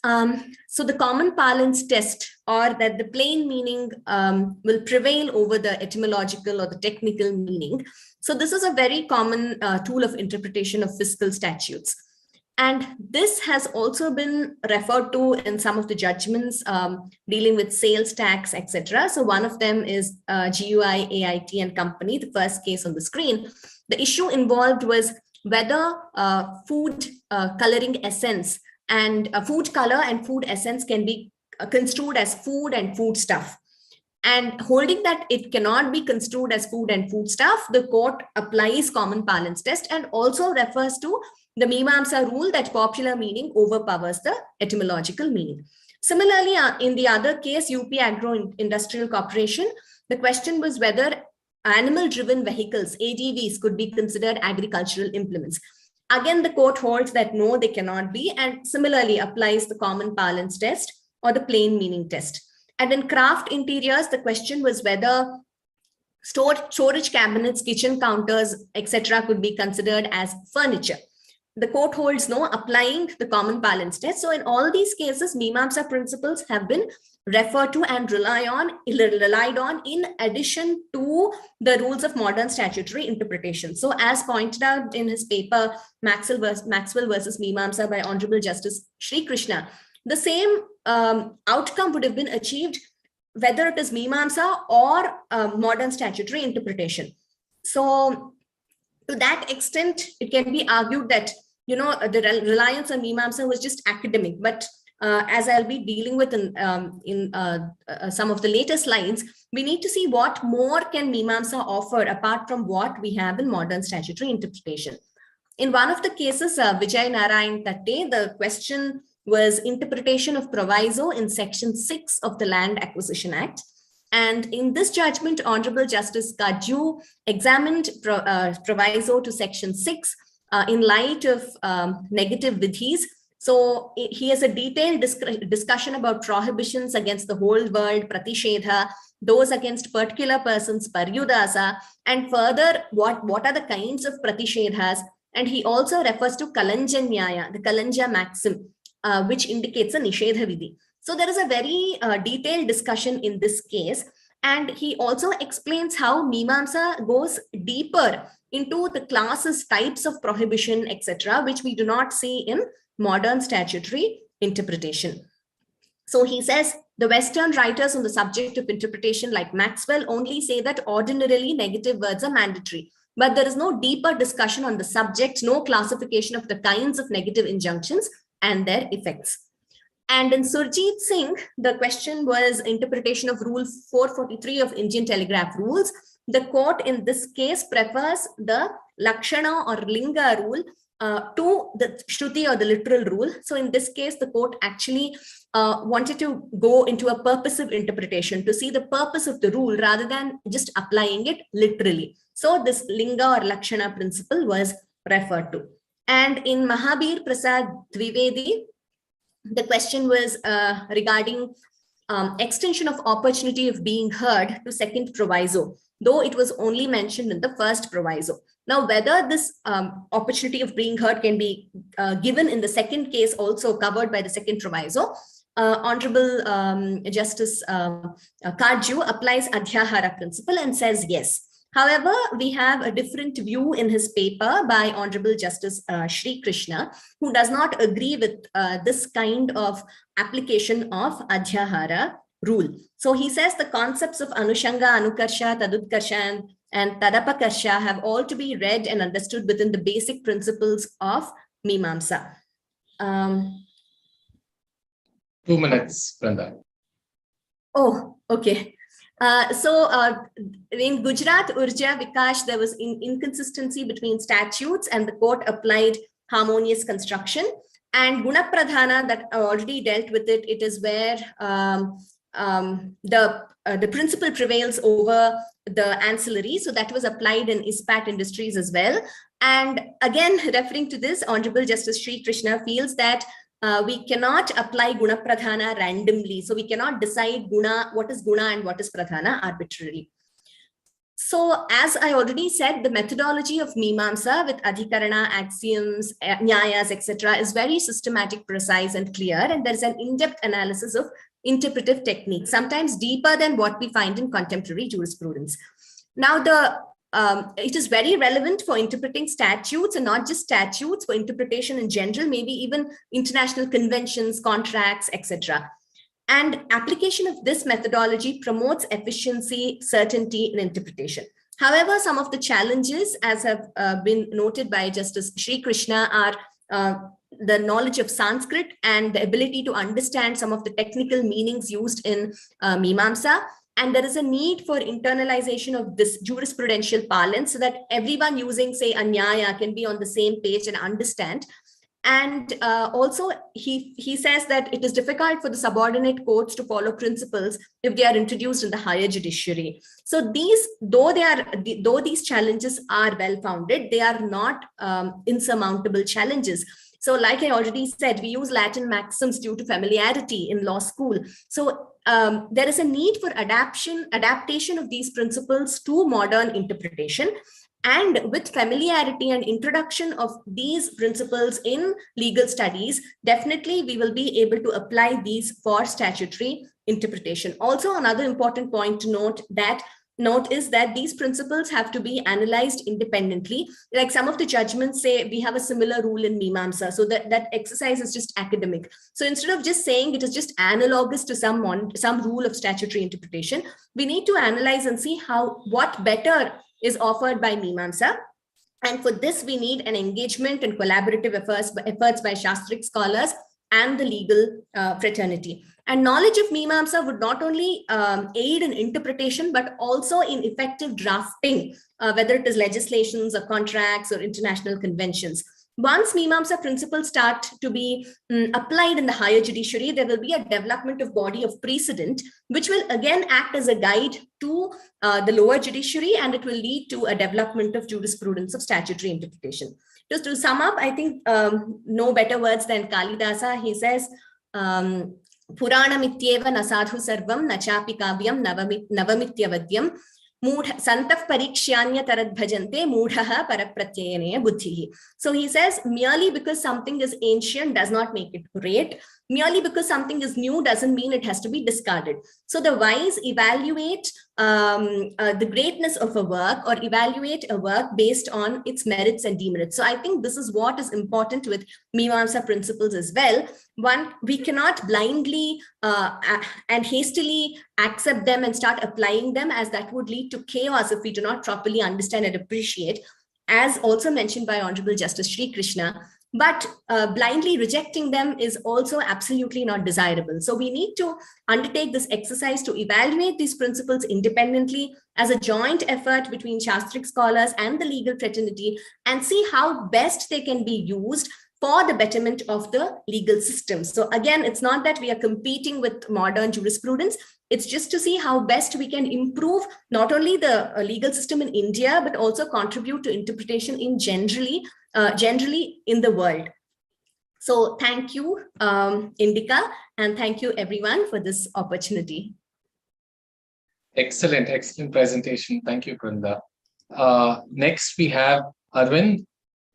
So the common parlance test, or that the plain meaning will prevail over the etymological or the technical meaning. So this is a very common tool of interpretation of fiscal statutes. And this has also been referred to in some of the judgments dealing with sales tax, etc. So one of them is GUI, AIT and Company, the first case on the screen. The issue involved was whether food coloring essence and food color and food essence can be construed as food and foodstuff. And holding that it cannot be construed as food and foodstuff, the court applies common parlance test and also refers to the Mimamsa rule that popular meaning overpowers the etymological meaning. Similarly, in the other case, UP Agro Industrial Corporation, the question was whether animal-driven vehicles, ADVs, could be considered agricultural implements. Again, the court holds that no, they cannot be, and similarly applies the common parlance test or the plain meaning test. And in craft interiors, the question was whether storage cabinets, kitchen counters, etc. could be considered as furniture. The court holds no, applying the common parlance test. So in all these cases, Mimamsa principles have been referred to and relied on in addition to the rules of modern statutory interpretation. So as pointed out in his paper, Maxwell versus Mimamsa by Honorable Justice Sri Krishna, the same outcome would have been achieved whether it is Mimamsa or modern statutory interpretation. So to that extent, it can be argued that, you know, the reliance on Mimamsa was just academic, but as I'll be dealing with in some of the later slides, we need to see what more can Mimamsa offer apart from what we have in modern statutory interpretation. In one of the cases, Vijay Narayan Tatte, the question was interpretation of proviso in Section 6 of the Land Acquisition Act. And in this judgment, Honorable Justice Kaju examined proviso to Section 6 in light of negative vidhis. So he has a detailed discussion about prohibitions against the whole world, pratishedha, those against particular persons, paryudasa, and further what are the kinds of pratishedhas. And he also refers to Kalanja Nyaya, the Kalanja maxim, which indicates a Nishedha Vidhi. So there is a very detailed discussion in this case. And he also explains how Mimamsa goes deeper into the classes, types of prohibition, etc., which we do not see in modern statutory interpretation. So he says the Western writers on the subject of interpretation like Maxwell only say that ordinarily negative words are mandatory, but there is no deeper discussion on the subject, no classification of the kinds of negative injunctions and their effects. And in Surjit Singh, the question was interpretation of Rule 443 of Indian Telegraph Rules. The court in this case prefers the Lakshana or Linga rule to the Shruti or the literal rule. So in this case, the court actually wanted to go into a purposive interpretation to see the purpose of the rule rather than just applying it literally. So this Linga or Lakshana principle was referred to. And in Mahabir Prasad Dwivedi, the question was regarding extension of opportunity of being heard to second proviso, though it was only mentioned in the first proviso. Now, whether this opportunity of being heard can be given in the second case also covered by the second proviso, Honorable Justice Kaju applies Adhyahara principle and says yes. However, we have a different view in his paper by Honorable Justice Sri Krishna, who does not agree with this kind of application of Adhyahara rule. So he says the concepts of Anushanga, Anukarsha, Tadutkarsha, and Tadapakarsha have all to be read and understood within the basic principles of Mimamsa. 2 minutes, Brenda. Oh, okay. In Gujarat Urja Vikash, there was inconsistency between statutes and the court applied harmonious construction. And Guna Pradhana, that I already dealt with it, it is where the principle prevails over the ancillary. So that was applied in Ispat Industries as well. And again, referring to this, Honorable Justice Sri Krishna feels that we cannot apply Guna Pradhana randomly. So we cannot decide Guna, what is Guna and what is Pradhana arbitrarily. So as I already said, the methodology of Mimamsa with Adhikarana, axioms, Nyayas, etc. is very systematic, precise and clear. And there's an in-depth analysis of interpretive techniques, sometimes deeper than what we find in contemporary jurisprudence. Now, it is very relevant for interpreting statutes, and not just statutes, for interpretation in general, maybe even international conventions, contracts, etc. And application of this methodology promotes efficiency, certainty in interpretation. However, some of the challenges, as have been noted by Justice Sri Krishna, are the knowledge of Sanskrit and the ability to understand some of the technical meanings used in Mimamsa. And there is a need for internalization of this jurisprudential parlance so that everyone using, say, Anyaya can be on the same page and understand. And also, he says that it is difficult for the subordinate courts to follow principles if they are introduced in the higher judiciary. So these, though these challenges are well-founded, they are not insurmountable challenges. So like I already said, we use Latin maxims due to familiarity in law school. So there is a need for adaptation of these principles to modern interpretation. And with familiarity and introduction of these principles in legal studies, definitely we will be able to apply these for statutory interpretation. Also, another important point to note is that these principles have to be analyzed independently. Like some of the judgments say we have a similar rule in Mimamsa, so that exercise is just academic. So instead of just saying it is just analogous to some rule of statutory interpretation, we need to analyze and see what better is offered by Mimamsa. And for this, we need an engagement and collaborative efforts by Shastric scholars and the legal fraternity. And knowledge of Mimamsa would not only aid in interpretation, but also in effective drafting, whether it is legislations or contracts or international conventions. once Mimamsa principles start to be applied in the higher judiciary, there will be a development of body of precedent, which will again act as a guide to the lower judiciary, and it will lead to a development of jurisprudence of statutory interpretation. Just to sum up, I think no better words than Kalidasa. He says, Puranamityeva nasadhu sarvam nachapi kavyam navamityavadyam santaf parikshyanya tarad bhajante mudhaha parapratyayane buddhihi. So he says, merely because something is ancient does not make it great. Merely because something is new doesn't mean it has to be discarded. So the wise evaluate the greatness of a work, or evaluate a work based on its merits and demerits. So I think this is what is important with Mimamsa principles as well. One, we cannot blindly and hastily accept them and start applying them, as that would lead to chaos if we do not properly understand and appreciate, as also mentioned by Honorable Justice Sri Krishna. But blindly rejecting them is also absolutely not desirable. So we need to undertake this exercise to evaluate these principles independently as a joint effort between Shastric scholars and the legal fraternity, and see how best they can be used for the betterment of the legal system. So again, it's not that we are competing with modern jurisprudence. It's just to see how best we can improve not only the legal system in India, but also contribute to interpretation in generally in the world. So thank you, Indica, and thank you everyone for this opportunity. Excellent, excellent presentation. Thank you, Brenda. Next, we have Arvind.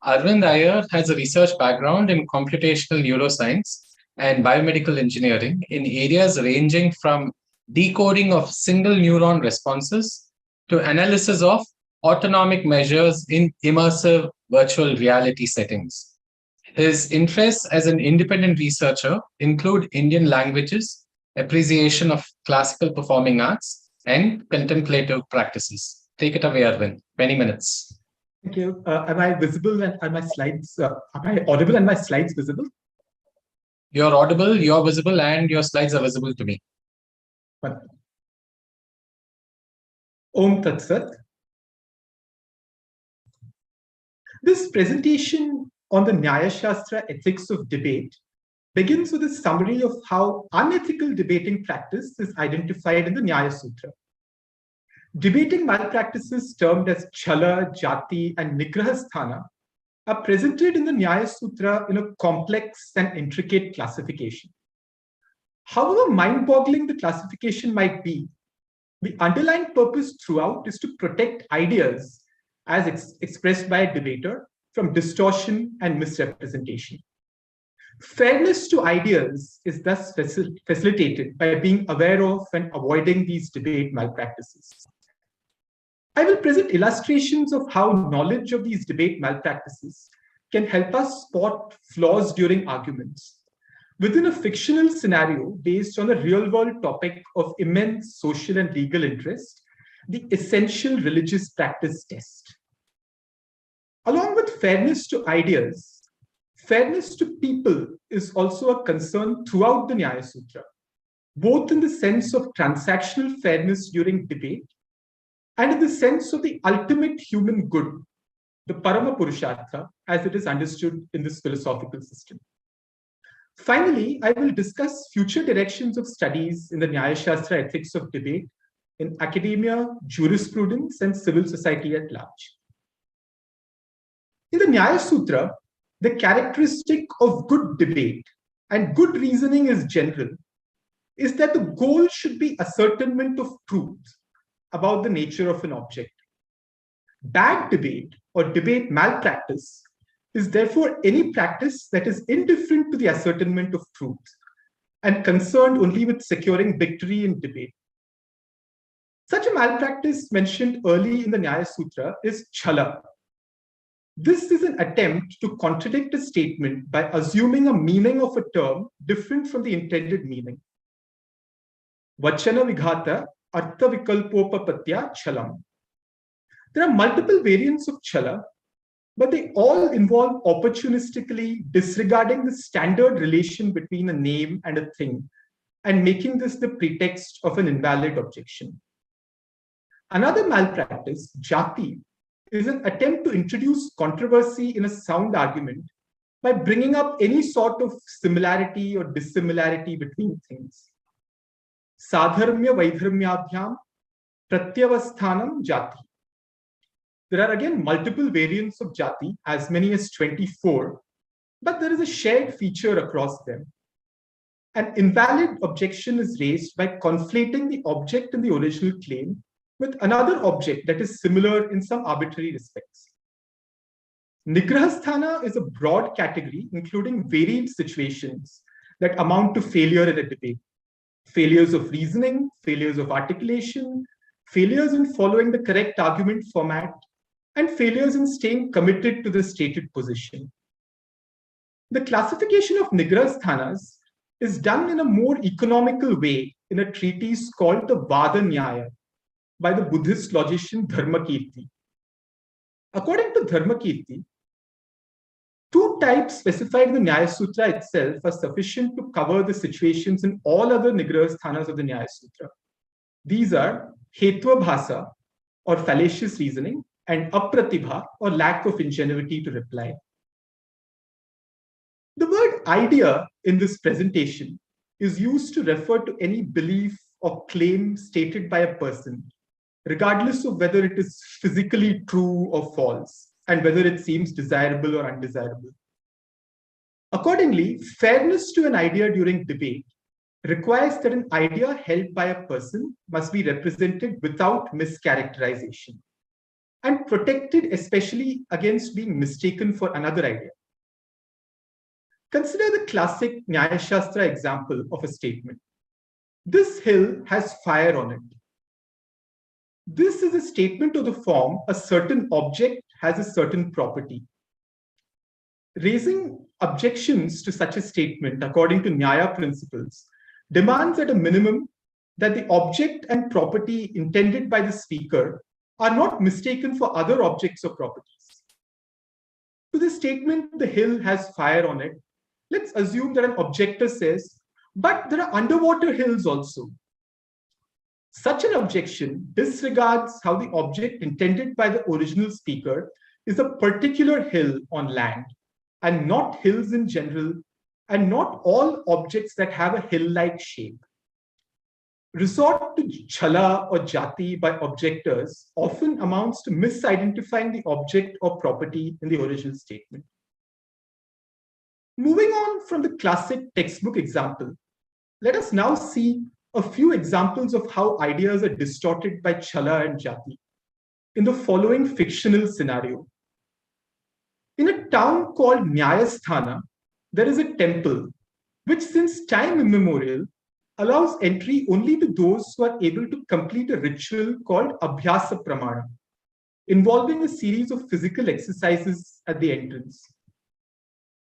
Arvind Iyer has a research background in computational neuroscience and biomedical engineering in areas ranging from decoding of single neuron responses to analysis of autonomic measures in immersive virtual reality settings. His interests as an independent researcher include Indian languages, appreciation of classical performing arts, and contemplative practices. Take it away, Arvind. 20 minutes. Thank you. Am I visible and are my slides, am I audible and my slides visible? You're audible, you're visible, and your slides are visible to me. Om Tat Sat. This presentation on the Nyaya Shastra ethics of debate begins with a summary of how unethical debating practice is identified in the Nyaya Sutra. Debating malpractices termed as Chala, Jati, and Nigrahasthana are presented in the Nyaya Sutra in a complex and intricate classification. However mind-boggling the classification might be, the underlying purpose throughout is to protect ideas as expressed by a debater from distortion and misrepresentation. Fairness to ideas is thus facilitated by being aware of and avoiding these debate malpractices. I will present illustrations of how knowledge of these debate malpractices can help us spot flaws during arguments within a fictional scenario based on a real-world topic of immense social and legal interest, the essential religious practice test. Along with fairness to ideas, fairness to people is also a concern throughout the Nyaya Sutra, both in the sense of transactional fairness during debate and in the sense of the ultimate human good, the Parama Purushartha, as it is understood in this philosophical system. Finally, I will discuss future directions of studies in the Nyaya Shastra ethics of debate in academia, jurisprudence, and civil society at large. In the Nyaya Sutra, the characteristic of good debate and good reasoning is general, is that the goal should be ascertainment of truth about the nature of an object. Bad debate or debate malpractice is therefore any practice that is indifferent to the ascertainment of truth and concerned only with securing victory in debate. Such a malpractice mentioned early in the Nyaya Sutra is Chala. This is an attempt to contradict a statement by assuming a meaning of a term different from the intended meaning. Vachana Vighata Artha Vikalpopapatya Chalam. There are multiple variants of Chala, but they all involve opportunistically disregarding the standard relation between a name and a thing and making this the pretext of an invalid objection. Another malpractice, Jati, is an attempt to introduce controversy in a sound argument by bringing up any sort of similarity or dissimilarity between things. Sadharmya vaidharmyabhyam pratyavasthanam jati. There are again multiple variants of jati, as many as 24, but there is a shared feature across them. An invalid objection is raised by conflating the object in the original claim with another object that is similar in some arbitrary respects. Nigrahasthana is a broad category including varied situations that amount to failure in a debate. Failures of reasoning, failures of articulation, failures in following the correct argument format, and failures in staying committed to the stated position. The classification of Nigrahasthanas is done in a more economical way in a treatise called the Vada Nyaya by the Buddhist logician Dharmakirti. According to Dharmakirti, two types specified in the Nyaya Sutra itself are sufficient to cover the situations in all other Nigrahasthanas of the Nyaya Sutra. These are Hetvabhasa, or fallacious reasoning, and Apratibha, or lack of ingenuity to reply. The word idea in this presentation is used to refer to any belief or claim stated by a person, regardless of whether it is physically true or false, and whether it seems desirable or undesirable. Accordingly, fairness to an idea during debate requires that an idea held by a person must be represented without mischaracterization and protected especially against being mistaken for another idea. Consider the classic Nyaya Shastra example of a statement. This hill has fire on it. This is a statement of the form, a certain object has a certain property. Raising objections to such a statement according to Nyaya principles demands at a minimum that the object and property intended by the speaker are not mistaken for other objects or properties. To the statement, the hill has fire on it, let's assume that an objector says, but there are underwater hills also. Such an objection disregards how the object intended by the original speaker is a particular hill on land, and not hills in general, and not all objects that have a hill-like shape. Resort to chala or jati by objectors often amounts to misidentifying the object or property in the original statement. Moving on from the classic textbook example, let us now see a few examples of how ideas are distorted by chala and jati in the following fictional scenario. In a town called Nyayasthana, there is a temple which since time immemorial allows entry only to those who are able to complete a ritual called Abhyasa Pramana, involving a series of physical exercises at the entrance.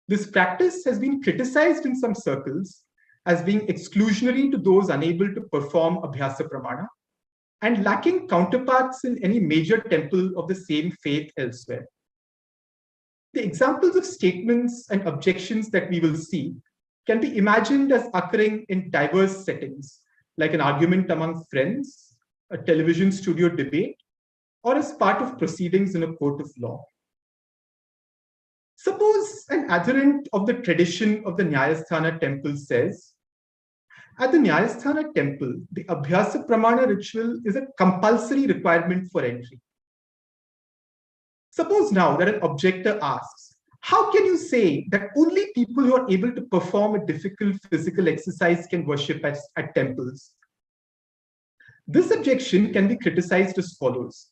This practice has been criticized in some circles as being exclusionary to those unable to perform Abhyasa Pramana and lacking counterparts in any major temple of the same faith elsewhere. The examples of statements and objections that we will see can be imagined as occurring in diverse settings, like an argument among friends, a television studio debate, or as part of proceedings in a court of law. Suppose an adherent of the tradition of the Nyayasthana temple says, at the Nyayasthana temple, the Abhyasa Pramana ritual is a compulsory requirement for entry. Suppose now that an objector asks, how can you say that only people who are able to perform a difficult physical exercise can worship at temples? This objection can be criticized as follows.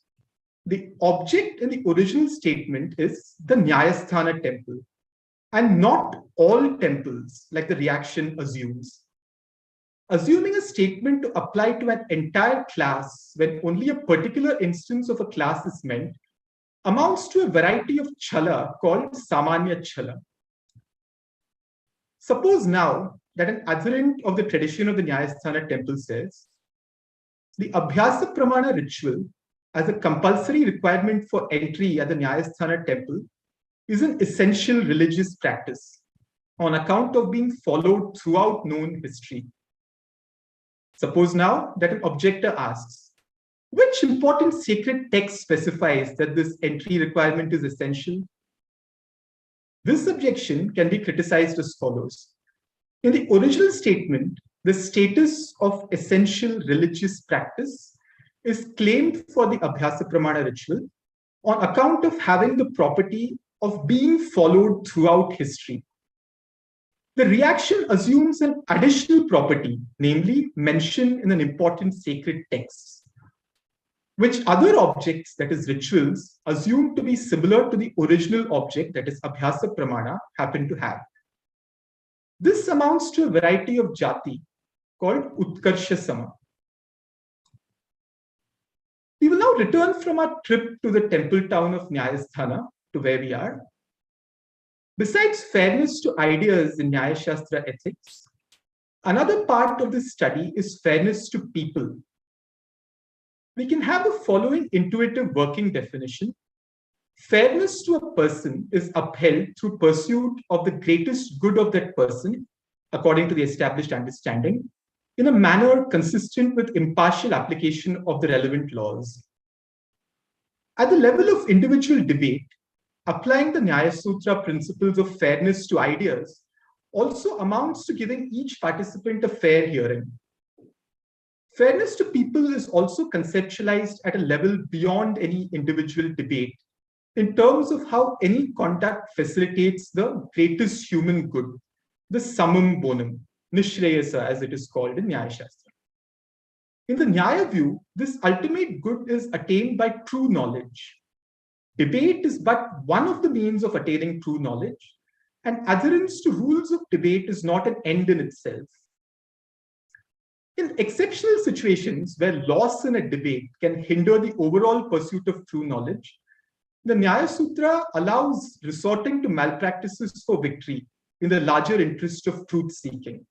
The object in the original statement is the Nyayasthana temple, and not all temples, like the reaction assumes. Assuming a statement to apply to an entire class when only a particular instance of a class is meant amounts to a variety of chala called samanya chala. Suppose now that an adherent of the tradition of the Nyayasthana temple says, the Abhyasa Pramana ritual as a compulsory requirement for entry at the Nyayasthana temple is an essential religious practice on account of being followed throughout known history. Suppose now that an objector asks, which important sacred text specifies that this entry requirement is essential? This objection can be criticized as follows. In the original statement, the status of essential religious practice is claimed for the Abhyasa Pramana ritual on account of having the property of being followed throughout history. The reaction assumes an additional property, namely mention in an important sacred text, which other objects, that is rituals, assumed to be similar to the original object, that is Abhyasa Pramana, happen to have. This amounts to a variety of jati called Utkarsha Sama. We will now return from our trip to the temple town of Nyayasthana to where we are. Besides fairness to ideas in Nyaya Shastra ethics, another part of this study is fairness to people. We can have the following intuitive working definition. Fairness to a person is upheld through pursuit of the greatest good of that person, according to the established understanding, in a manner consistent with impartial application of the relevant laws. At the level of individual debate, applying the Nyaya Sutra principles of fairness to ideas also amounts to giving each participant a fair hearing. Fairness to people is also conceptualized at a level beyond any individual debate in terms of how any conduct facilitates the greatest human good, the summum bonum, nishreyasa as it is called in Nyaya Shastra. In the Nyaya view, this ultimate good is attained by true knowledge. Debate is but one of the means of attaining true knowledge, and adherence to rules of debate is not an end in itself. In exceptional situations where loss in a debate can hinder the overall pursuit of true knowledge, the Nyaya Sutra allows resorting to malpractices for victory in the larger interest of truth seeking.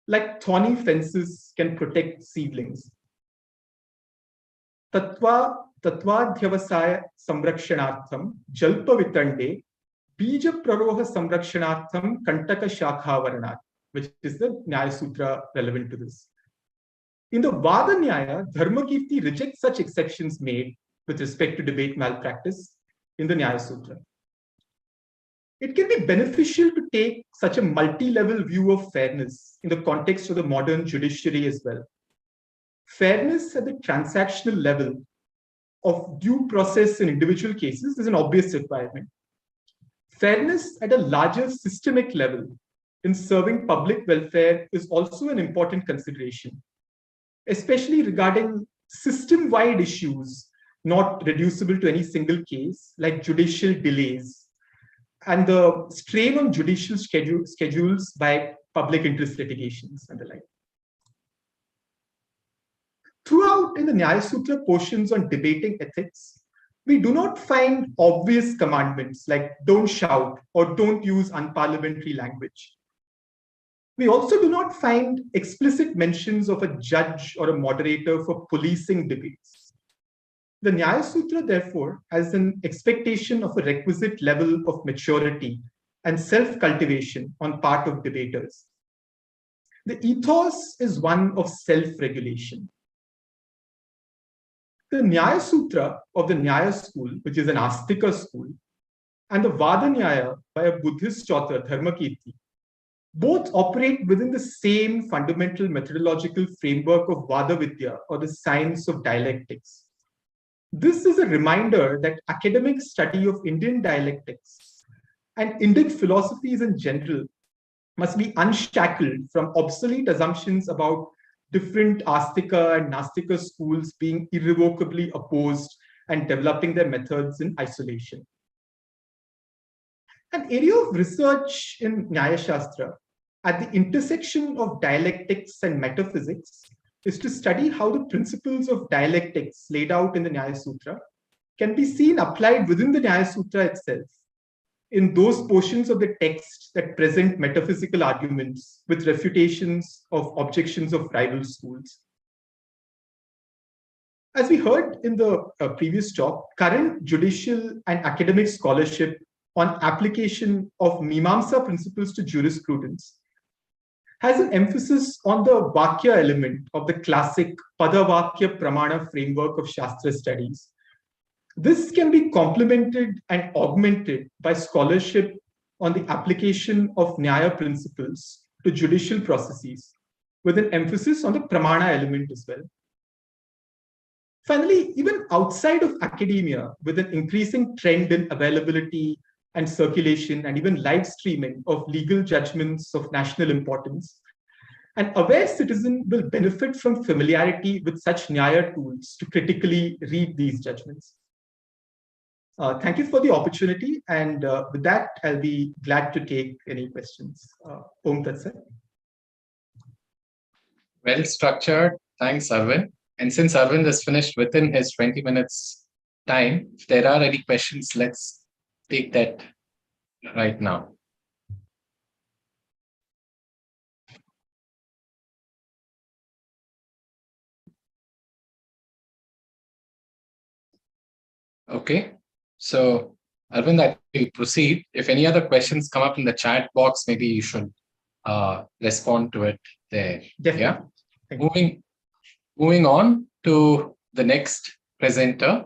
Like thorny fences can protect seedlings. Tatvadhyavasaya samrakshanartham jalpa vitande bija praroha samrakshanartham kantaka shakha which is the Nyaya Sutra relevant to this. In the Vada Nyaya, Dharmakirti rejects such exceptions made with respect to debate malpractice in the Nyaya Sutra. It can be beneficial to take such a multi-level view of fairness in the context of the modern judiciary as well. Fairness at the transactional level of due process in individual cases is an obvious requirement. Fairness at a larger systemic level in serving public welfare is also an important consideration, especially regarding system-wide issues not reducible to any single case, like judicial delays and the strain on judicial schedules by public interest litigations and the like. Throughout in the Nyaya Sutra portions on debating ethics, we do not find obvious commandments like don't shout or don't use unparliamentary language. We also do not find explicit mentions of a judge or a moderator for policing debates. The Nyaya Sutra, therefore, has an expectation of a requisite level of maturity and self-cultivation on part of debaters. The ethos is one of self-regulation. The Nyaya Sutra of the Nyaya school, which is an Astika school, and the Vada Nyaya by a Buddhist author, Dharmakirti, both operate within the same fundamental methodological framework of Vada Vidya, or the science of dialectics. This is a reminder that academic study of Indian dialectics and Indic philosophies in general must be unshackled from obsolete assumptions about different Astika and Nastika schools being irrevocably opposed and developing their methods in isolation. An area of research in Nyaya Shastra at the intersection of dialectics and metaphysics is to study how the principles of dialectics laid out in the Nyaya Sutra can be seen applied within the Nyaya Sutra itself in those portions of the text that present metaphysical arguments with refutations of objections of rival schools. As we heard in the previous talk, current judicial and academic scholarship on application of Mimamsa principles to jurisprudence has an emphasis on the Vakya element of the classic Pada Vakya Pramana framework of Shastra studies, This can be complemented and augmented by scholarship on the application of Nyaya principles to judicial processes, with an emphasis on the pramana element as well. Finally, even outside of academia, with an increasing trend in availability and circulation and even live streaming of legal judgments of national importance, an aware citizen will benefit from familiarity with such Nyaya tools to critically read these judgments. Thank you for the opportunity, and with that, I'll be glad to take any questions. Om Tat Sat. Well structured. Thanks, Arvind. And since Arvind is finished within his 20 minutes time, if there are any questions, let's take that right now. Okay. So, Arvind, that we proceed. If any other questions come up in the chat box, maybe you should respond to it there. Definitely. Yeah. Moving on to the next presenter,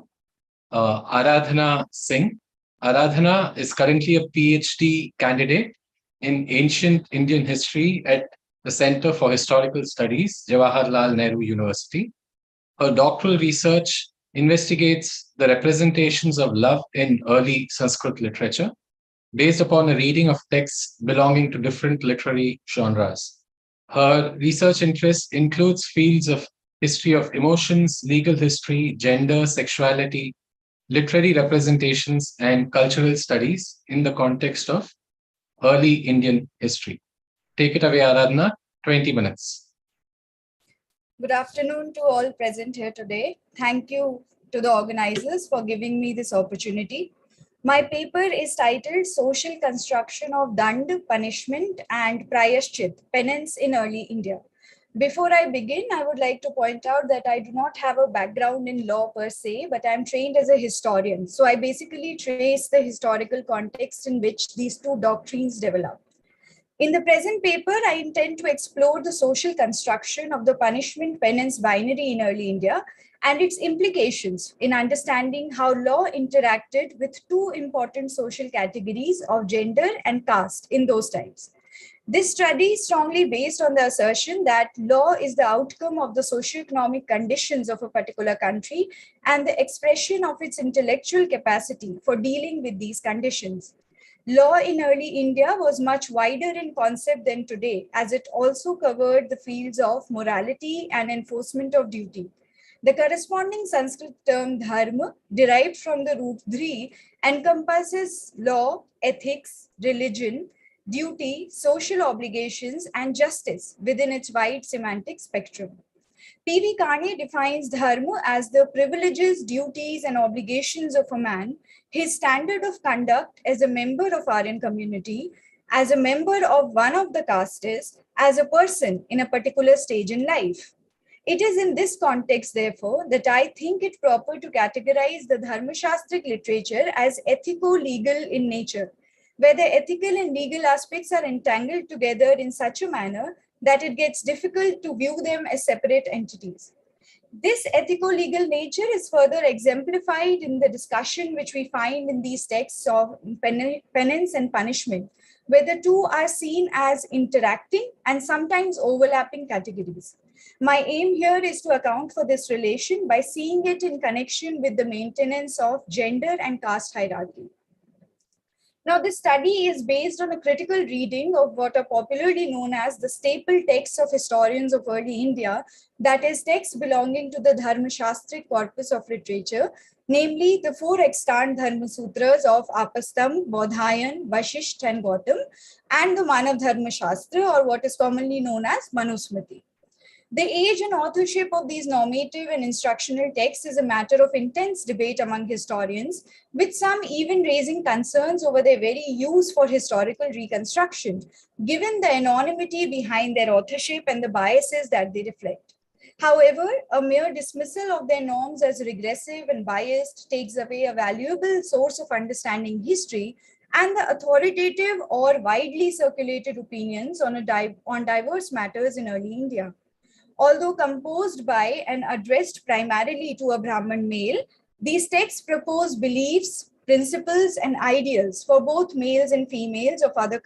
Aradhana Singh. Aradhana is currently a PhD candidate in ancient Indian history at the Center for Historical Studies, Jawaharlal Nehru University. Her doctoral research investigates the representations of love in early Sanskrit literature based upon a reading of texts belonging to different literary genres. Her research interest includes fields of history of emotions, legal history, gender, sexuality, literary representations, and cultural studies in the context of early Indian history. Take it away, Aradhana, 20 minutes. Good afternoon to all present here today. Thank you to the organizers for giving me this opportunity. My paper is titled Social Construction of Dand, Punishment and Prayashchit, Penance in Early India. Before I begin, I would like to point out that I do not have a background in law per se, but I'm trained as a historian. So I basically trace the historical context in which these two doctrines develop. In the present paper, I intend to explore the social construction of the punishment-penance binary in early India and its implications in understanding how law interacted with two important social categories of gender and caste in those times. This study is strongly based on the assertion that law is the outcome of the socioeconomic conditions of a particular country and the expression of its intellectual capacity for dealing with these conditions. Law in early India was much wider in concept than today, as it also covered the fields of morality and enforcement of duty. The corresponding Sanskrit term dharma, derived from the root dhri, encompasses law, ethics, religion, duty, social obligations, and justice within its wide semantic spectrum. P.V. Kane defines dharma as the privileges, duties, and obligations of a man, his standard of conduct as a member of Aryan community, as a member of one of the castes, as a person in a particular stage in life. It is in this context, therefore, that I think it proper to categorize the Dharma-shastric literature as ethico-legal in nature, where the ethical and legal aspects are entangled together in such a manner that it gets difficult to view them as separate entities. This ethico-legal nature is further exemplified in the discussion which we find in these texts of penance and punishment, where the two are seen as interacting and sometimes overlapping categories. My aim here is to account for this relation by seeing it in connection with the maintenance of gender and caste hierarchy. Now, this study is based on a critical reading of what are popularly known as the staple texts of historians of early India, that is, texts belonging to the Dharma-shastric corpus of literature, namely the four extant Dharma Sutras of Apastam, Bodhayan, Vashisht, and Gautam, and the Manav Dharma Shastra, or what is commonly known as Manusmriti. The age and authorship of these normative and instructional texts is a matter of intense debate among historians, with some even raising concerns over their very use for historical reconstruction, given the anonymity behind their authorship and the biases that they reflect. However, a mere dismissal of their norms as regressive and biased takes away a valuable source of understanding history and the authoritative or widely circulated opinions on diverse matters in early India. Although composed by and addressed primarily to a Brahmin male, These texts propose beliefs, principles, and ideals for both males and females of other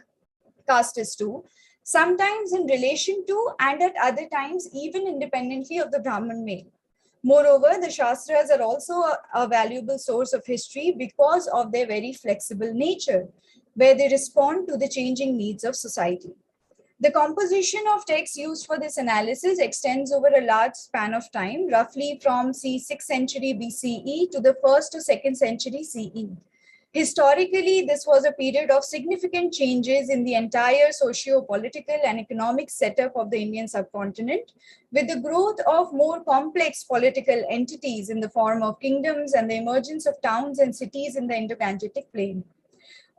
castes too, sometimes in relation to and at other times even independently of the Brahmin male. Moreover, the Shastras are also a valuable source of history because of their very flexible nature, where they respond to the changing needs of society. The composition of texts used for this analysis extends over a large span of time, roughly from c. 6th century BCE to the 1st to 2nd century CE. Historically, this was a period of significant changes in the entire socio-political and economic setup of the Indian subcontinent, with the growth of more complex political entities in the form of kingdoms and the emergence of towns and cities in the Indo-Gangetic plain.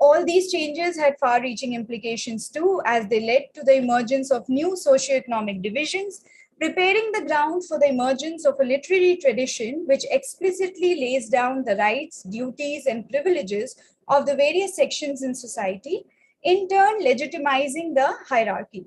All these changes had far-reaching implications too, as they led to the emergence of new socio-economic divisions, preparing the ground for the emergence of a literary tradition which explicitly lays down the rights, duties, and privileges of the various sections in society, in turn legitimizing the hierarchy.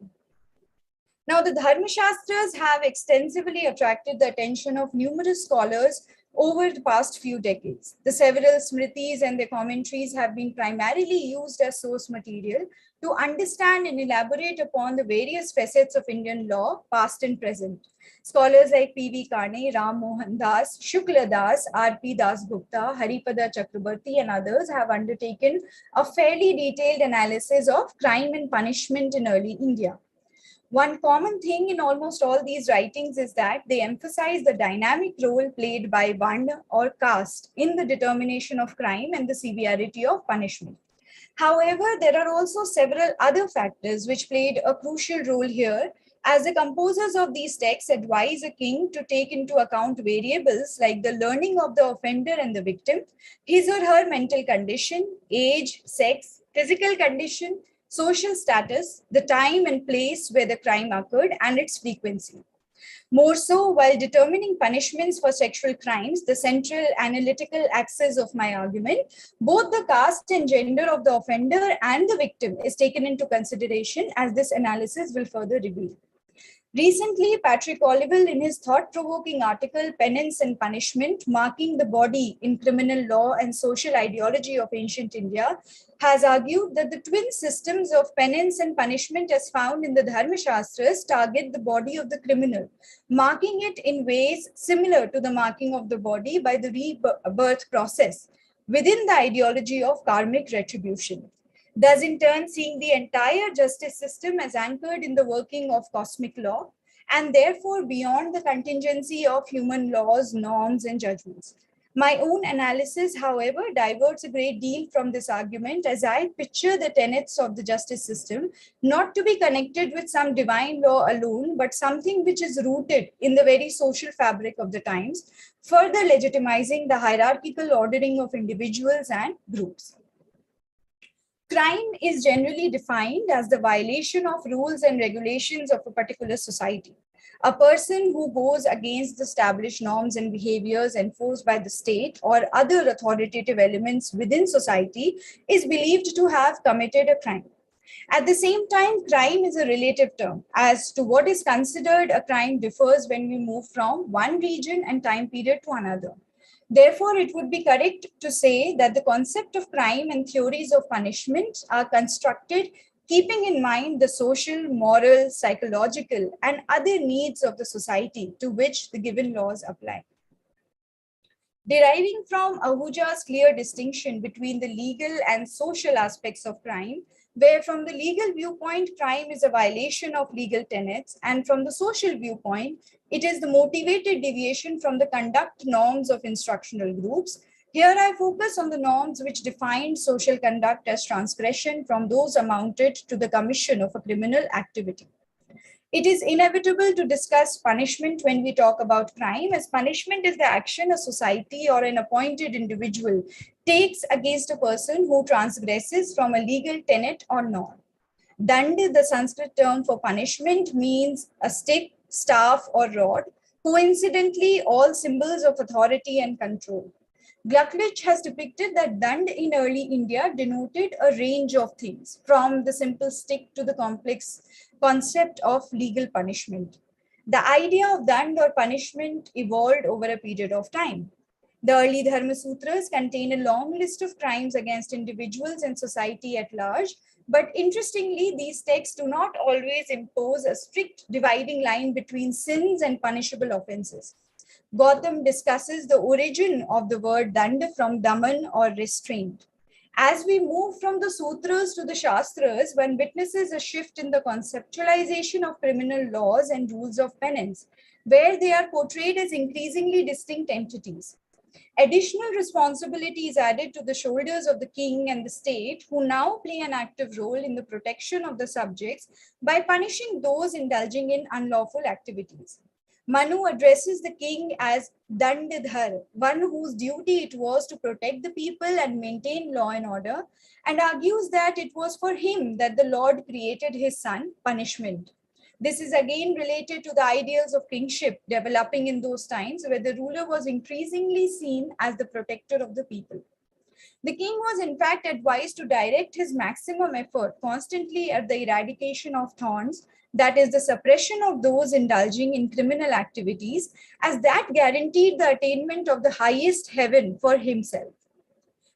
Now, the Dharma Shastras have extensively attracted the attention of numerous scholars over the past few decades. The several smritis and their commentaries have been primarily used as source material to understand and elaborate upon the various facets of Indian law, past and present. Scholars like P.V. Kane, Ram Mohan Das, Shukla Das, R.P. Das Gupta, Haripada Chakrabarti, and others have undertaken a fairly detailed analysis of crime and punishment in early India. One common thing in almost all these writings is that they emphasize the dynamic role played by Varna or caste in the determination of crime and the severity of punishment. However, there are also several other factors which played a crucial role here, as the composers of these texts advise a king to take into account variables like the learning of the offender and the victim, his or her mental condition, age, sex, physical condition, social status, the time and place where the crime occurred, and its frequency. More so, while determining punishments for sexual crimes, the central analytical axis of my argument, both the caste and gender of the offender and the victim is taken into consideration, as this analysis will further reveal. Recently, Patrick Olivelle, in his thought-provoking article, Penance and Punishment, Marking the Body in Criminal Law and Social Ideology of Ancient India, has argued that the twin systems of penance and punishment as found in the Dharma Shastras target the body of the criminal, marking it in ways similar to the marking of the body by the rebirth process within the ideology of karmic retribution. Thus, in turn, seeing the entire justice system as anchored in the working of cosmic law, and therefore beyond the contingency of human laws, norms, and judgments. My own analysis, however, diverts a great deal from this argument, as I picture the tenets of the justice system not to be connected with some divine law alone, but something which is rooted in the very social fabric of the times, further legitimizing the hierarchical ordering of individuals and groups. Crime is generally defined as the violation of rules and regulations of a particular society. A person who goes against the established norms and behaviors enforced by the state or other authoritative elements within society is believed to have committed a crime. At the same time, crime is a relative term. As to what is considered a crime differs when we move from one region and time period to another. Therefore, it would be correct to say that the concept of crime and theories of punishment are constructed keeping in mind the social, moral, psychological, and other needs of the society to which the given laws apply. Deriving from Ahuja's clear distinction between the legal and social aspects of crime, where from the legal viewpoint, crime is a violation of legal tenets, and from the social viewpoint, it is the motivated deviation from the conduct norms of instructional groups. Here I focus on the norms which define social conduct as transgression from those amounted to the commission of a criminal activity. It is inevitable to discuss punishment when we talk about crime, as punishment is the action a society or an appointed individual takes against a person who transgresses from a legal tenet or norm. Dand, the Sanskrit term for punishment, means a stick, staff, or rod, coincidentally all symbols of authority and control. Glucklich has depicted that dand in early India denoted a range of things, from the simple stick to the complex concept of legal punishment. The idea of dand or punishment evolved over a period of time. The early Dharma Sutras contain a long list of crimes against individuals and society at large, but interestingly, these texts do not always impose a strict dividing line between sins and punishable offenses. Gautam discusses the origin of the word danda from daman or restraint. As we move from the sutras to the shastras, one witnesses a shift in the conceptualization of criminal laws and rules of penance, where they are portrayed as increasingly distinct entities. Additional responsibility is added to the shoulders of the king and the state, who now play an active role in the protection of the subjects by punishing those indulging in unlawful activities. Manu addresses the king as Dandidhar, one whose duty it was to protect the people and maintain law and order, and argues that it was for him that the Lord created his son, punishment. This is again related to the ideals of kingship developing in those times, where the ruler was increasingly seen as the protector of the people. The king was in fact advised to direct his maximum effort constantly at the eradication of thorns, that is the suppression of those indulging in criminal activities, as that guaranteed the attainment of the highest heaven for himself.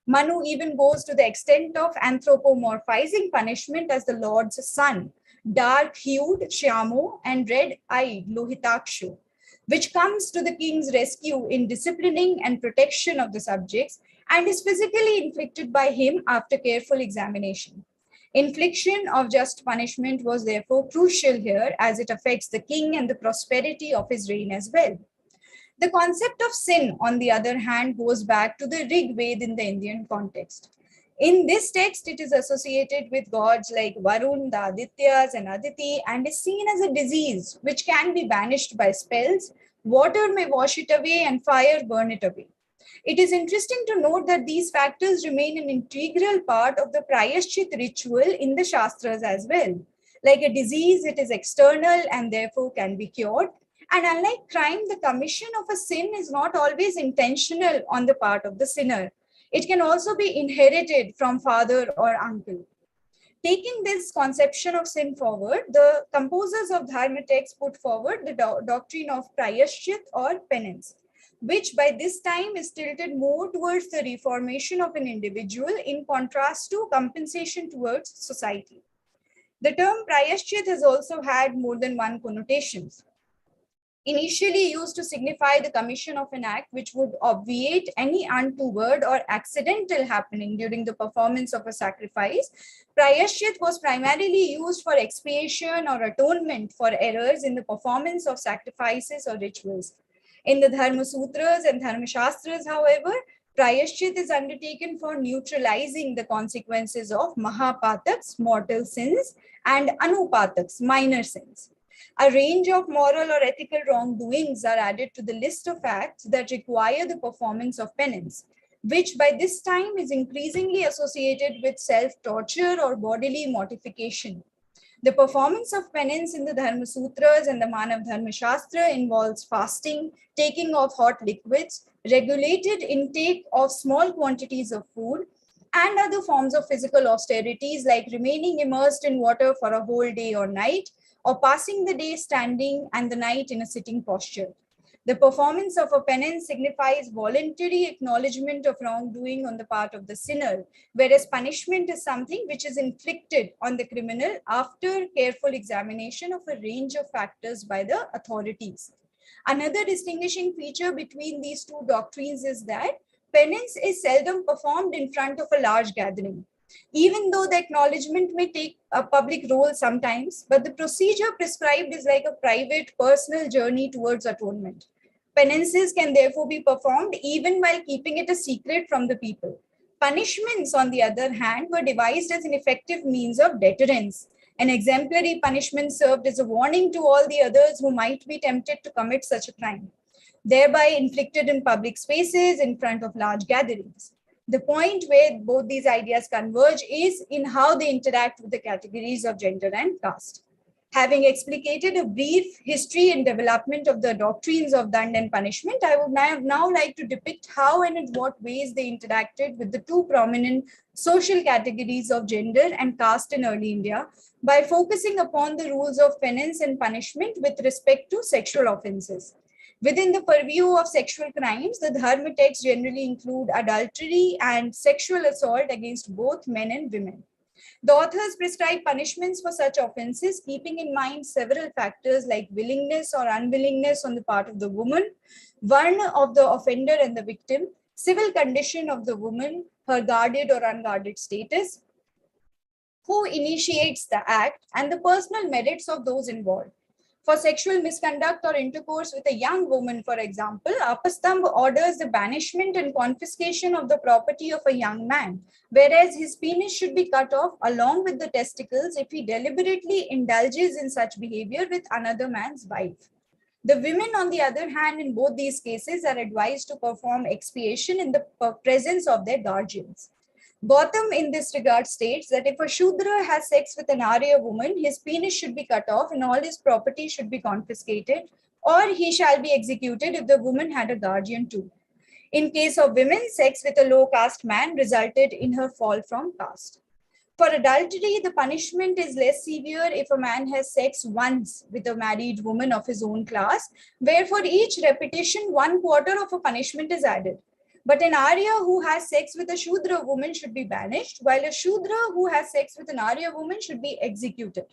Manu even goes to the extent of anthropomorphizing punishment as the Lord's son, dark-hued Shyamo and red-eyed Lohitakshu, which comes to the king's rescue in disciplining and protection of the subjects and is physically inflicted by him after careful examination. Infliction of just punishment was therefore crucial here, as it affects the king and the prosperity of his reign as well. The concept of sin, on the other hand, goes back to the Rig Veda in the Indian context. In this text, it is associated with gods like Varun, the Adityas, and Aditi, and is seen as a disease which can be banished by spells. Water may wash it away and fire burn it away. It is interesting to note that these factors remain an integral part of the Prayashchit ritual in the Shastras as well. Like a disease, it is external and therefore can be cured. And unlike crime, the commission of a sin is not always intentional on the part of the sinner. It can also be inherited from father or uncle. Taking this conception of sin forward, the composers of Dharma texts put forward the doctrine of Prayashchit or penance, which by this time is tilted more towards the reformation of an individual in contrast to compensation towards society. The term Prayashchit has also had more than one connotation. Initially used to signify the commission of an act which would obviate any untoward or accidental happening during the performance of a sacrifice, Prayashchit was primarily used for expiation or atonement for errors in the performance of sacrifices or rituals. In the Dharma Sutras and Dharma Shastras, however, Prayashchit is undertaken for neutralizing the consequences of Mahapataks, mortal sins, and Anupataks, minor sins. A range of moral or ethical wrongdoings are added to the list of acts that require the performance of penance, which by this time is increasingly associated with self-torture or bodily mortification. The performance of penance in the Dharma Sutras and the Manav Dharma Shastra involves fasting, taking of hot liquids, regulated intake of small quantities of food, and other forms of physical austerities like remaining immersed in water for a whole day or night, or passing the day standing and the night in a sitting posture. The performance of a penance signifies voluntary acknowledgement of wrongdoing on the part of the sinner, whereas punishment is something which is inflicted on the criminal after careful examination of a range of factors by the authorities. Another distinguishing feature between these two doctrines is that penance is seldom performed in front of a large gathering, even though the acknowledgement may take a public role sometimes, but the procedure prescribed is like a private, personal journey towards atonement. Penances can therefore be performed even while keeping it a secret from the people. Punishments, on the other hand, were devised as an effective means of deterrence. An exemplary punishment served as a warning to all the others who might be tempted to commit such a crime, thereby inflicted in public spaces in front of large gatherings. The point where both these ideas converge is in how they interact with the categories of gender and caste. Having explicated a brief history and development of the doctrines of dand and punishment, I would now like to depict how and in what ways they interacted with the two prominent social categories of gender and caste in early India by focusing upon the rules of penance and punishment with respect to sexual offenses. Within the purview of sexual crimes, the Dharma texts generally include adultery and sexual assault against both men and women. The authors prescribe punishments for such offenses, keeping in mind several factors like willingness or unwillingness on the part of the woman, varna of the offender and the victim, civil condition of the woman, her guarded or unguarded status, who initiates the act, and the personal merits of those involved. For sexual misconduct or intercourse with a young woman, for example, Apastambha orders the banishment and confiscation of the property of a young man, whereas his penis should be cut off along with the testicles if he deliberately indulges in such behavior with another man's wife. The women, on the other hand, in both these cases are advised to perform expiation in the presence of their guardians. Gautam in this regard states that if a Shudra has sex with an Arya woman, his penis should be cut off and all his property should be confiscated, or he shall be executed if the woman had a guardian too. In case of women, sex with a low caste man resulted in her fall from caste. For adultery, the punishment is less severe if a man has sex once with a married woman of his own class, where for each repetition, 1/4 of a punishment is added. But an Arya who has sex with a Shudra woman should be banished, while a Shudra who has sex with an Arya woman should be executed.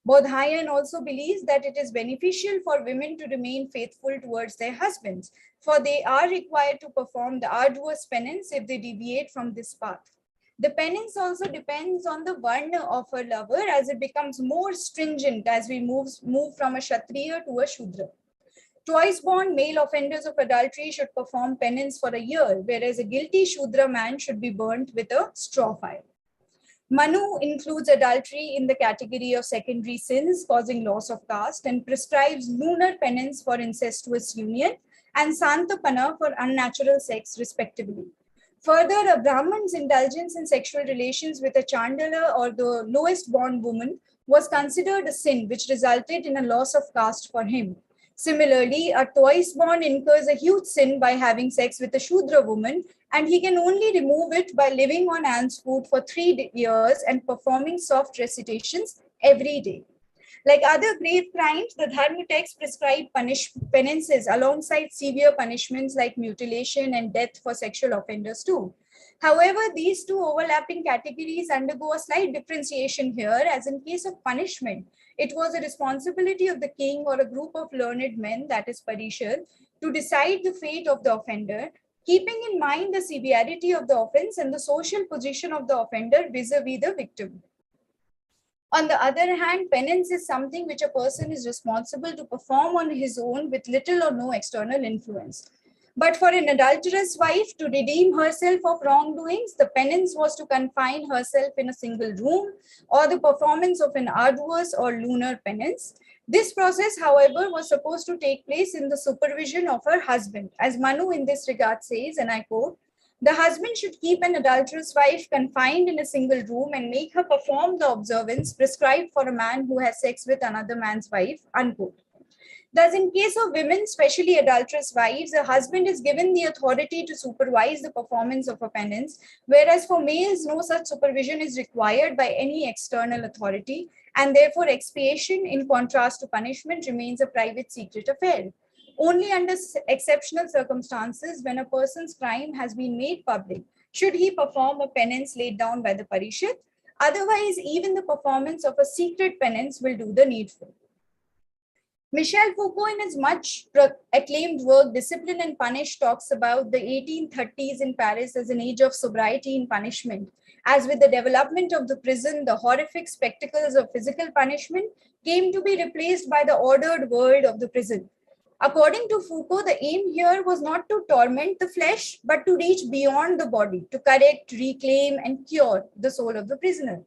Bodhayan also believes that it is beneficial for women to remain faithful towards their husbands, for they are required to perform the arduous penance if they deviate from this path. The penance also depends on the varna of her lover, as it becomes more stringent as we move from a Kshatriya to a Shudra. Twice-born male offenders of adultery should perform penance for a year, whereas a guilty Shudra man should be burnt with a straw fire. Manu includes adultery in the category of secondary sins causing loss of caste and prescribes lunar penance for incestuous union and Santapana for unnatural sex, respectively. Further, a Brahman's indulgence in sexual relations with a Chandala or the lowest born woman was considered a sin which resulted in a loss of caste for him. Similarly, a twice-born incurs a huge sin by having sex with a Shudra woman, and he can only remove it by living on ants food for 3 years and performing soft recitations every day. Like other grave crimes, the Dharma texts prescribe penances alongside severe punishments like mutilation and death for sexual offenders too. However, these two overlapping categories undergo a slight differentiation here, as in case of punishment, it was a responsibility of the king or a group of learned men, that is Parishad, to decide the fate of the offender, keeping in mind the severity of the offense and the social position of the offender vis-a-vis the victim. On the other hand, penance is something which a person is responsible to perform on his own with little or no external influence. But for an adulterous wife to redeem herself of wrongdoings, the penance was to confine herself in a single room or the performance of an arduous or lunar penance. This process, however, was supposed to take place in the supervision of her husband. As Manu in this regard says, and I quote, "The husband should keep an adulterous wife confined in a single room and make her perform the observance prescribed for a man who has sex with another man's wife," unquote. Thus, in case of women, especially adulterous wives, a husband is given the authority to supervise the performance of a penance, whereas for males, no such supervision is required by any external authority, and therefore expiation, in contrast to punishment, remains a private secret affair. Only under exceptional circumstances, when a person's crime has been made public, should he perform a penance laid down by the Parishad. Otherwise, even the performance of a secret penance will do the needful. Michel Foucault, in his much acclaimed work, Discipline and Punish, talks about the 1830s in Paris as an age of sobriety in punishment. As with the development of the prison, the horrific spectacles of physical punishment came to be replaced by the ordered world of the prison. According to Foucault, the aim here was not to torment the flesh, but to reach beyond the body, to correct, reclaim, and cure the soul of the prisoner.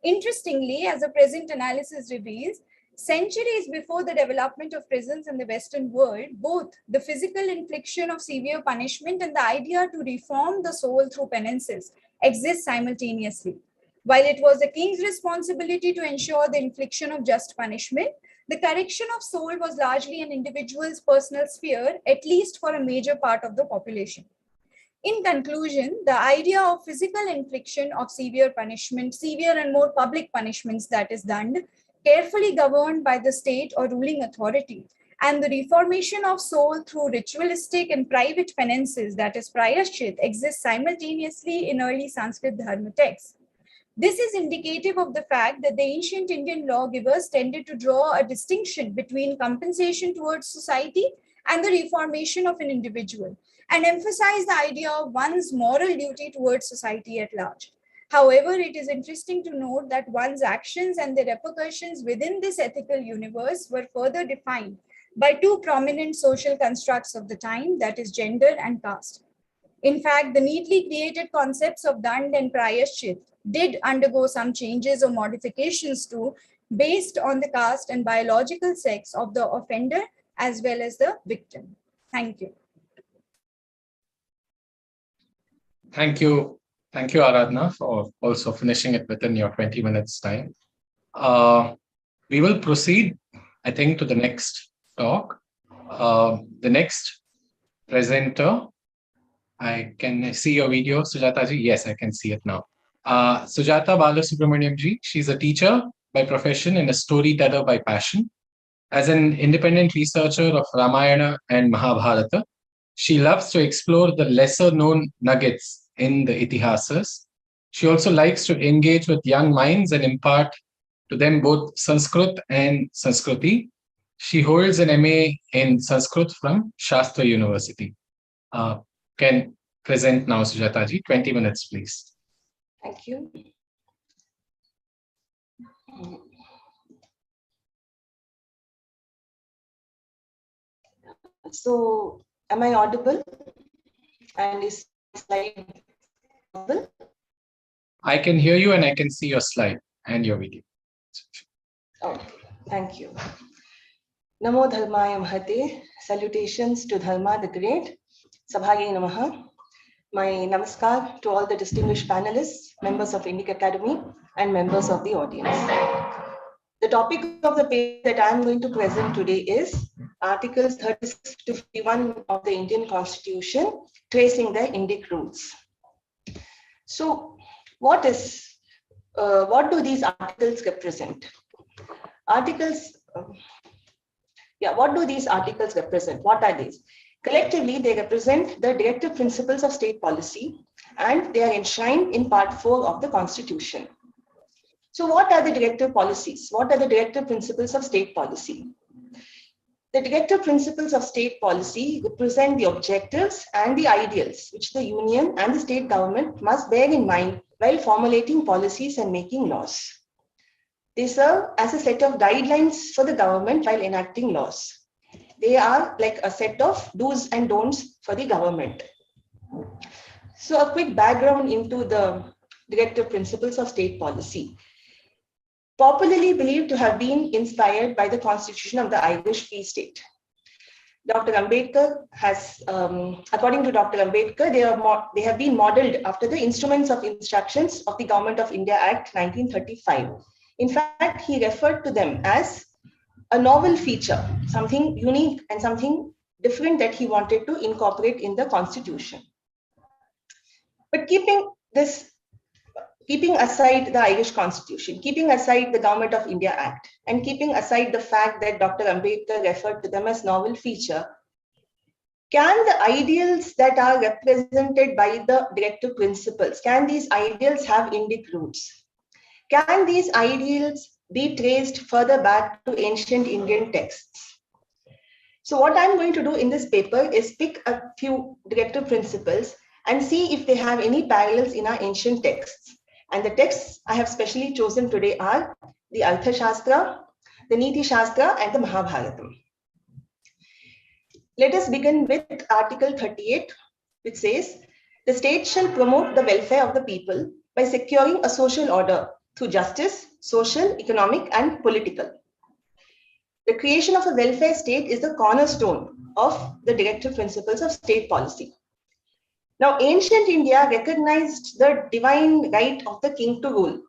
Interestingly, as the present analysis reveals, centuries before the development of prisons in the Western world, both the physical infliction of severe punishment and the idea to reform the soul through penances exist simultaneously. While it was the king's responsibility to ensure the infliction of just punishment, the correction of soul was largely an individual's personal sphere, at least for a major part of the population. In conclusion, the idea of physical infliction of severe punishment, severe and more public punishments, that is dand, carefully governed by the state or ruling authority, and the reformation of soul through ritualistic and private penances, that is prayashchit, exists simultaneously in early Sanskrit Dharma texts. This is indicative of the fact that the ancient Indian lawgivers tended to draw a distinction between compensation towards society and the reformation of an individual, and emphasize the idea of one's moral duty towards society at large. However, it is interesting to note that one's actions and the repercussions within this ethical universe were further defined by two prominent social constructs of the time, that is gender and caste. In fact, the neatly created concepts of dand and prayashchit did undergo some changes or modifications too, based on the caste and biological sex of the offender as well as the victim. Thank you. Thank you. Thank you, Aradhana, for also finishing it within your 20 minutes time. We will proceed, I think, to the next talk. The next presenter, can I see your video, Sujata ji? Yes, I can see it now. Sujata Balasubramaniam ji, she's a teacher by profession and a storyteller by passion. As an independent researcher of Ramayana and Mahabharata, she loves to explore the lesser known nuggets in the Itihasas. She also likes to engage with young minds and impart to them both Sanskrit and Sanskriti. She holds an MA in Sanskrit from Shastra University. Can present now, Sujata ji. 20 minutes, please. Thank you. So, am I audible? And is slide audible? I can hear you and I can see your slide and your video. Okay, thank you. Namo Dharmaya Mahate. Salutations to Dharma the Great. Sabhage Namaha. My namaskar to all the distinguished panelists, members of Indic Academy, and members of the audience. The topic of the paper that I am going to present today is Articles 36 to 51 of the Indian Constitution, tracing the Indic roots. So, what do these articles represent? What do these articles represent? What are these? Collectively, they represent the directive principles of state policy, and they are enshrined in Part 4 of the Constitution. So what are the directive policies? What are the directive principles of state policy? The directive principles of state policy represent the objectives and the ideals which the union and the state government must bear in mind while formulating policies and making laws. They serve as a set of guidelines for the government while enacting laws. They are like a set of do's and don'ts for the government. So a quick background into the directive principles of state policy. Popularly believed to have been inspired by the constitution of the Irish Free State. Dr. Ambedkar has, according to Dr. Ambedkar, they have been modeled after the Instruments of Instructions of the Government of India Act 1935. In fact, he referred to them as a novel feature, something unique and something different that he wanted to incorporate in the constitution. But keeping aside the Irish Constitution, keeping aside the Government of India Act, and keeping aside the fact that Dr. Ambedkar referred to them as novel feature, can the ideals that are represented by the directive principles, can these ideals have Indic roots? Can these ideals be traced further back to ancient Indian texts? So what I'm going to do in this paper is pick a few directive principles and see if they have any parallels in our ancient texts. And the texts I have specially chosen today are the Artha Shastra, the Niti Shastra, and the Mahabharata. Let us begin with Article 38, which says, the state shall promote the welfare of the people by securing a social order through justice, social, economic, and political. The creation of a welfare state is the cornerstone of the directive principles of state policy. Now, ancient India recognized the divine right of the king to rule,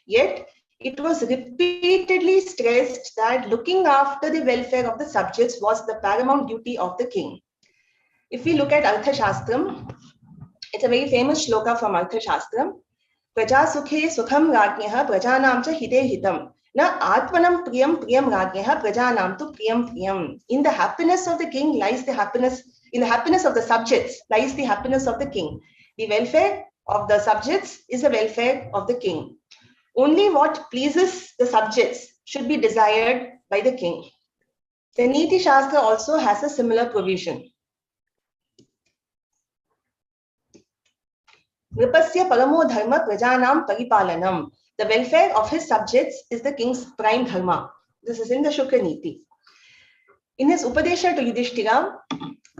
yet it was repeatedly stressed that looking after the welfare of the subjects was the paramount duty of the king. If we look at Artha Shastram, it's a very famous shloka from Artha Shastram. Praja sukhe sukham rajnyaha prajanam cha hite hitam. Na atmanam priyam priyam ragyaha prajanam tu priyam priyam. In the happiness of the king lies the happiness, in the happiness of the subjects lies the happiness of the king. The welfare of the subjects is the welfare of the king. Only what pleases the subjects should be desired by the king. The Niti Shastra also has a similar provision. Nripasya paramo dharma prajanam paripalanam. The welfare of his subjects is the king's prime dharma. This is in the Shukra Niti. In his Upadesha to Yudhishthira,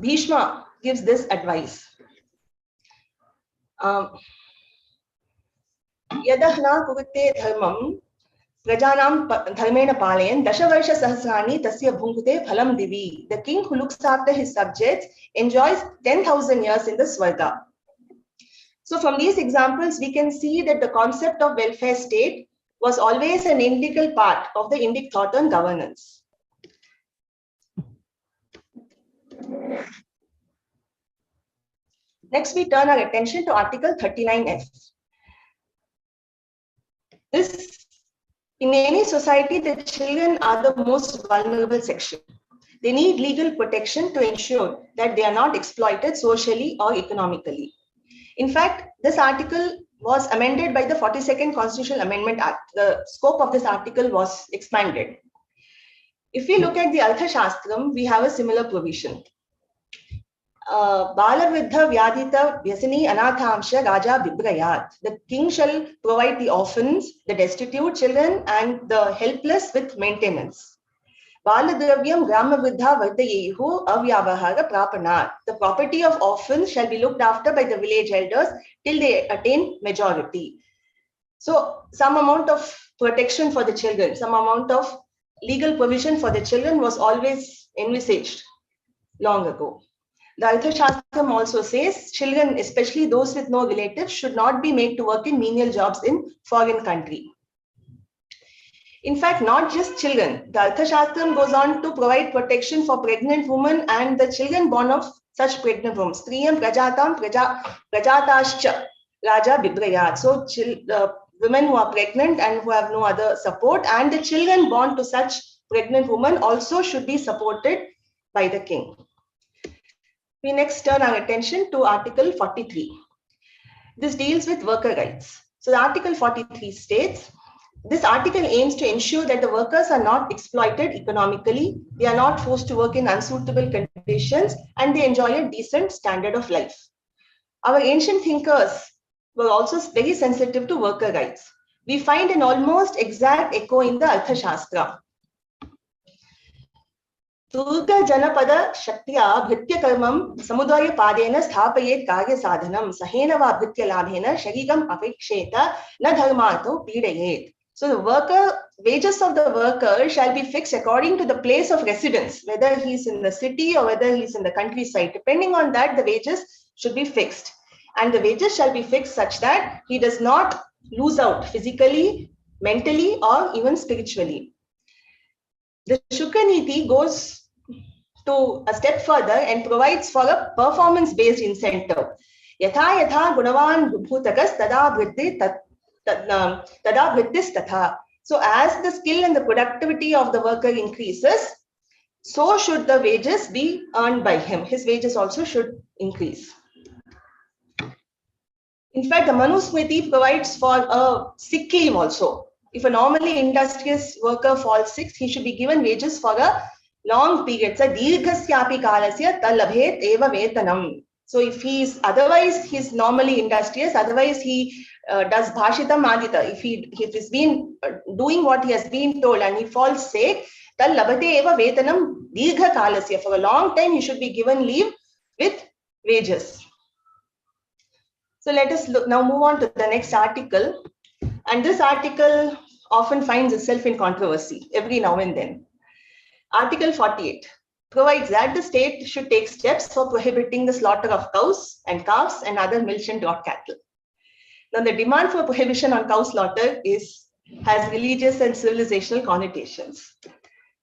Bhishma gives this advice. Yadahna kurute dharmam prajanam dharmena palayan dashavarsha sahasrani tasya bhunkute phalam divi. The king who looks after his subjects enjoys 10,000 years in the Swarga. So from these examples, we can see that the concept of welfare state was always an integral part of the Indic thought on governance. Next, we turn our attention to Article 39F. In any society, the children are the most vulnerable section. They need legal protection to ensure that they are not exploited socially or economically. In fact, this article was amended by the 42nd Constitutional Amendment Act. The scope of this article was expanded. If we look at the Arthashastram, we have a similar provision. Bala Vidha Vyadhita Vyasini Anathamsha Raja Bibrayat. The king shall provide the orphans, the destitute children, and the helpless with maintenance. Baladravyam Grama Vidha Vardayehu Avyavahara Prapanat. The property of orphans shall be looked after by the village elders till they attain majority. So some amount of protection for the children, some amount of legal provision for the children was always envisaged long ago. The Arthashastram also says children, especially those with no relatives, should not be made to work in menial jobs in foreign country. In fact, not just children. The Arthashastram goes on to provide protection for pregnant women and the children born of such pregnant women. Striyam prajatam prajatascha raja bibrayat. So women who are pregnant and who have no other support, and the children born to such pregnant women also should be supported by the king. We next turn our attention to Article 43. This deals with worker rights. So the Article 43 states, this article aims to ensure that the workers are not exploited economically, they are not forced to work in unsuitable conditions, and they enjoy a decent standard of life. Our ancient thinkers were also very sensitive to worker rights. We find an almost exact echo in the Arthashastra. Durga Janapada Shaktya Bhritya Karmam Samudaya Padena Sthapayet Karya Sadhanam Sahenava Bhritya Labhena Sharigam Apeksheta Na Dharmato Pidayet. So the wages of the worker shall be fixed according to the place of residence, whether he's in the city or whether he's in the countryside. Depending on that, the wages should be fixed. And the wages shall be fixed such that he does not lose out physically, mentally, or even spiritually. The Shukra Niti goes to a step further and provides for a performance-based incentive. Yatha yatha gunavan bhutakas tada vritti tada vrittis tatha. So as the skill and the productivity of the worker increases, so should the wages be earned by him. His wages also should increase. In fact, the Manusmriti provides for a sick leave also. If a normally industrious worker falls sick, he should be given wages for a long period. So if he's otherwise he's normally industrious, otherwise he does bhashitam adita. If he's been doing what he has been told and he falls sick, tal labhate eva vetanam dirgha kalasya. For a long time, he should be given leave with wages. So let us now move on to the next article. And this article often finds itself in controversy every now and then. Article 48 provides that the state should take steps for prohibiting the slaughter of cows and calves and other milch and draught cattle. Now, the demand for prohibition on cow slaughter has religious and civilizational connotations.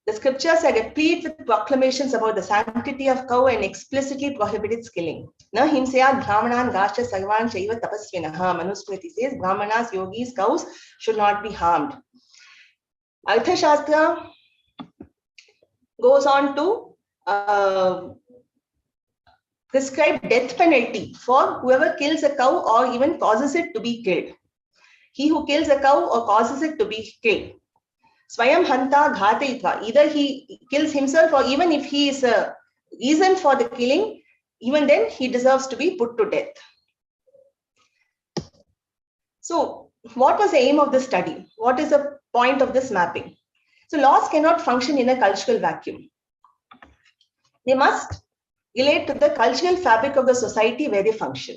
The scriptures are replete with proclamations about the sanctity of cow and explicitly prohibited killing. Na himsayat brahmanan gasha sarvan shaiva tapasvinaha. Manusmriti says Brahmanas, yogis, cows should not be harmed. Arthashastra goes on to prescribe death penalty for whoever kills a cow or even causes it to be killed. He who kills a cow or causes it to be killed. Swayam hanta ghatayitva. Either he kills himself, or even if he is a reason for the killing, even then he deserves to be put to death. So what was the aim of this study? What is the point of this mapping? So laws cannot function in a cultural vacuum. They must relate to the cultural fabric of the society where they function.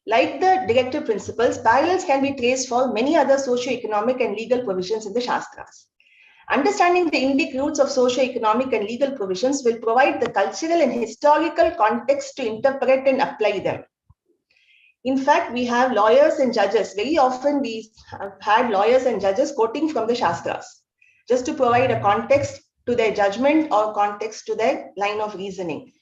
Like the directive principles, parallels can be traced for many other socio-economic and legal provisions in the Shastras. Understanding the Indic roots of socio-economic and legal provisions will provide the cultural and historical context to interpret and apply them. In fact, we have lawyers and judges. Very often we have had lawyers and judges quoting from the Shastras, just to provide a context to their judgment or context to their line of reasoning.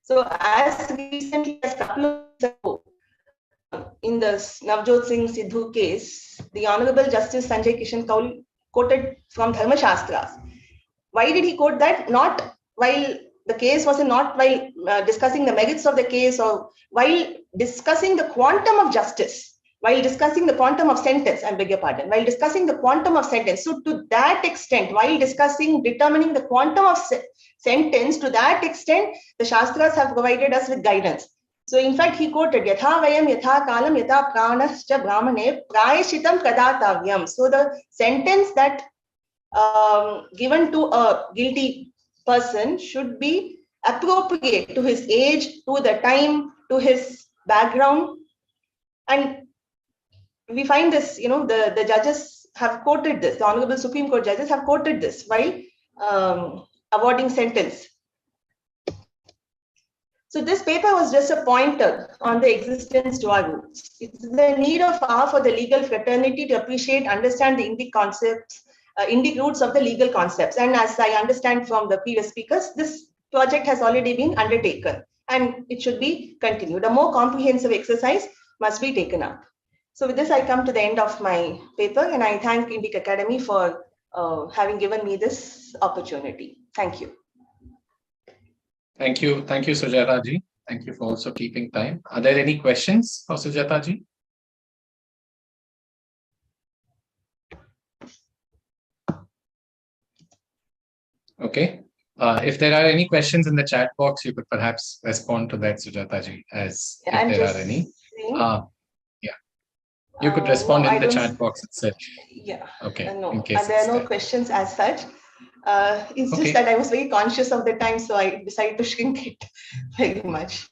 So as recently as a couple of years ago, in the Navjot Singh Sidhu case, the Honorable Justice Sanjay Kishan Kaul quoted from Dharma Shastras. Why did he quote that? Not while the case was not while discussing the merits of the case, or while discussing the quantum of justice, while discussing the quantum of sentence, I beg your pardon, while discussing the quantum of sentence. So to that extent, while determining the quantum of sentence, to that extent, the Shastras have provided us with guidance. So in fact, he quoted, Yatha vayam yatha kalam yatha pranascha brahmane prayashitam kadatavyam. So the sentence that given to a guilty person should be appropriate to his age, to the time, to his background. And we find this, the judges have quoted this, the Honorable Supreme Court judges have quoted this while awarding sentence. So this paper was just a pointer on the existence to our roots. It's the need of hour for the legal fraternity to appreciate, understand the Indic concepts, Indic roots of the legal concepts. And as I understand from the previous speakers, this project has already been undertaken and it should be continued. A more comprehensive exercise must be taken up. So with this, I come to the end of my paper, and I thank Indic Academy for having given me this opportunity. Thank you. Thank you, Sujata ji. Thank you for also keeping time. Are there any questions for Sujata ji? Okay. If there are any questions in the chat box, you could perhaps respond to that, Sujata ji, as if there are any. You could respond in the chat box itself. Yeah. Okay. No, in case there are no questions as such. It's just that I was very conscious of the time, so I decided to shrink it very much.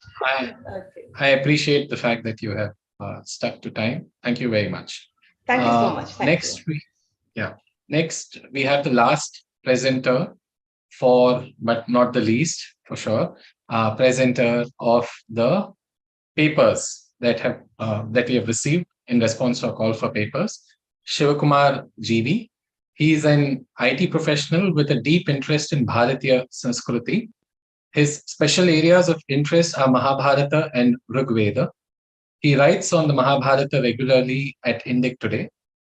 I appreciate the fact that you have stuck to time. Thank you very much. Thank you so much. Next, we have the last presenter but not the least, for sure, presenter of the papers that we have received in response to a call for papers, Shivakumar GB. He is an IT professional with a deep interest in Bharatiya Sanskriti. His special areas of interest are Mahabharata and Rigveda. He writes on the Mahabharata regularly at Indic today.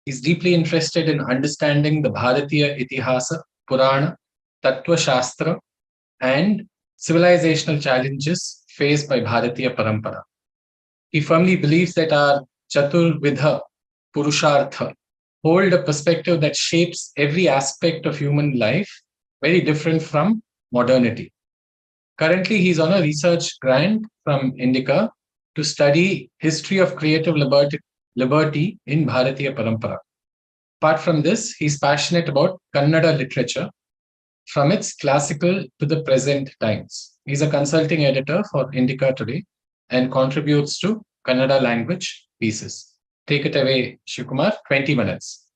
He's deeply interested in understanding the Bharatiya Itihasa, Purana, Tattva Shastra, and civilizational challenges faced by Bharatiya Parampara. He firmly believes that our Chaturvidha Purushartha hold a perspective that shapes every aspect of human life, very different from modernity. Currently, he's on a research grant from Indica to study history of creative liberty in Bharatiya Parampara. Apart from this, he's passionate about Kannada literature from its classical to the present times. He's a consulting editor for Indica today and contributes to Kannada language pieces. Take it away, Shivakumar, 20 minutes.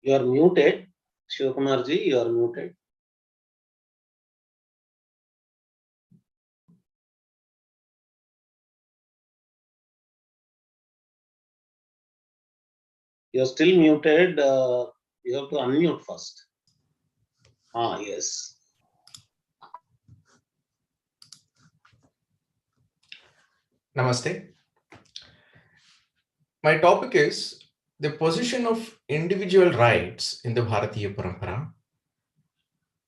You are muted, Shivakumar ji, you are muted. You're still muted. You have to unmute first. Yes. Namaste. My topic is the position of individual rights in the Bharatiya Parampara.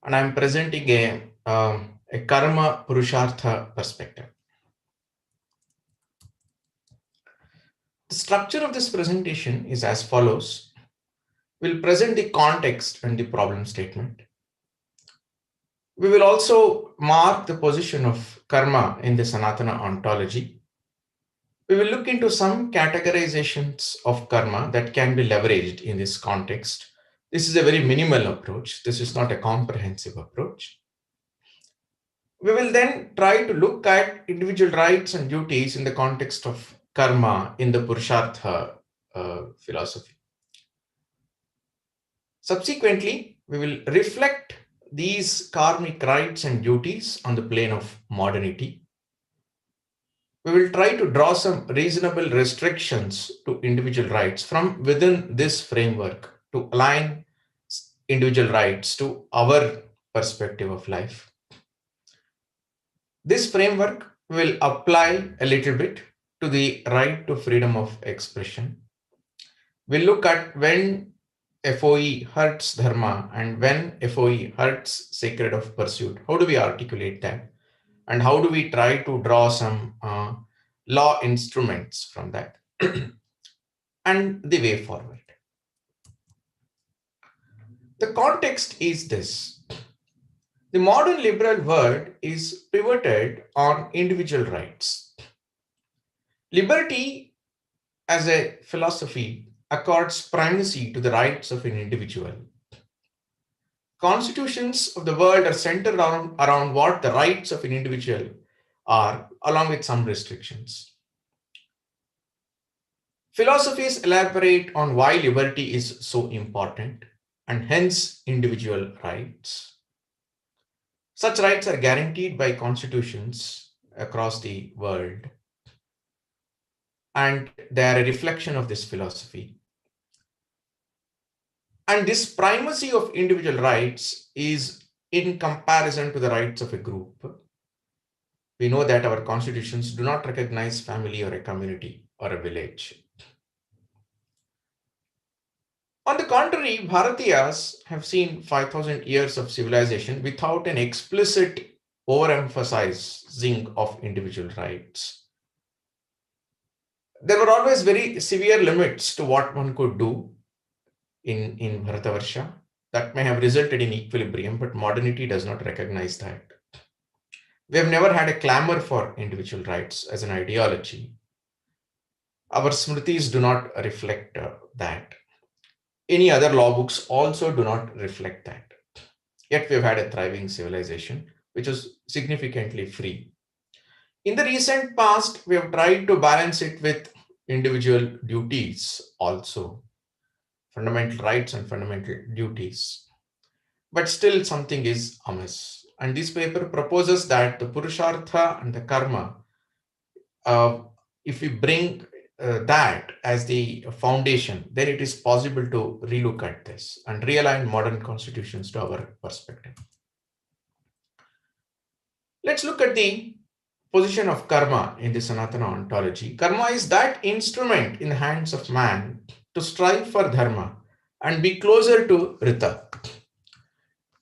And I'm presenting a karma purushartha perspective. The structure of this presentation is as follows. We'll present the context and the problem statement. We will also mark the position of karma in the Sanatana ontology. We will look into some categorizations of karma that can be leveraged in this context. This is a very minimal approach. This is not a comprehensive approach. We will then try to look at individual rights and duties in the context of karma in the Purushartha philosophy. Subsequently, we will reflect these karmic rights and duties on the plane of modernity. We will try to draw some reasonable restrictions to individual rights from within this framework to align individual rights to our perspective of life. This framework will apply a little bit to the right to freedom of expression. We'll look at when FOE hurts dharma and when FOE hurts sacred of pursuit. How do we articulate that? And how do we try to draw some law instruments from that? And the way forward. The context is this. The modern liberal world is pivoted on individual rights. Liberty as a philosophy accords primacy to the rights of an individual. Constitutions of the world are centered around what the rights of an individual are, along with some restrictions. Philosophies elaborate on why liberty is so important and hence individual rights. Such rights are guaranteed by constitutions across the world, and they are a reflection of this philosophy. And this primacy of individual rights is in comparison to the rights of a group. We know that our constitutions do not recognize family or a community or a village. On the contrary, Bharatiyas have seen 5,000 years of civilization without an explicit overemphasizing of individual rights. There were always very severe limits to what one could do in Bharatavarsha that may have resulted in equilibrium, but modernity does not recognize that. We have never had a clamor for individual rights as an ideology. Our smritis do not reflect that. Any other law books also do not reflect that. Yet we have had a thriving civilization, which is significantly free. In the recent past, we have tried to balance it with individual duties also, fundamental rights and fundamental duties. But still something is amiss. And this paper proposes that the Purushartha and the Karma, if we bring that as the foundation, then it is possible to relook at this and realign modern constitutions to our perspective. Let's look at the position of karma in the Sanatana ontology. Karma is that instrument in the hands of man to strive for dharma and be closer to Rita.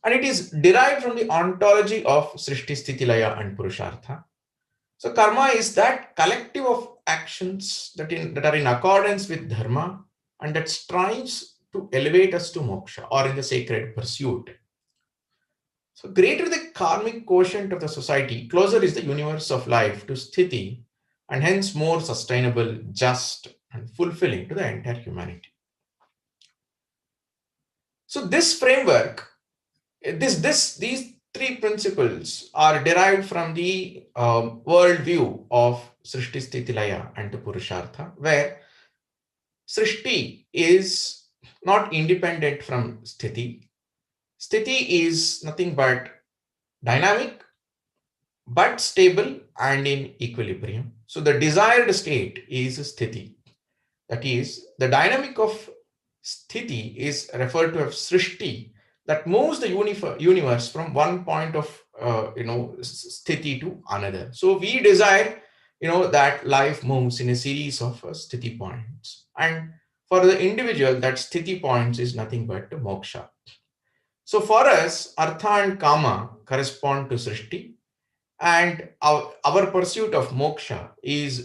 And it is derived from the ontology of Srishti, Sthiti, Laya and Purushartha. So karma is that collective of actions that are in accordance with dharma and that strives to elevate us to moksha or in the sacred pursuit. So greater the karmic quotient of the society, closer is the universe of life to sthiti and hence more sustainable, just and fulfilling to the entire humanity. So this framework, these three principles are derived from the worldview of Srishti, Sthiti, Laya and the Purushartha, where Srishti is not independent from Sthiti. Sthiti is nothing but dynamic, but stable and in equilibrium. So the desired state is Sthiti. That is, the dynamic of sthiti is referred to as srishti, that moves the universe from one point of sthiti to another. So we desire that life moves in a series of sthiti points, and for the individual, that sthiti points is nothing but moksha. So for us, artha and kama correspond to srishti, and our pursuit of moksha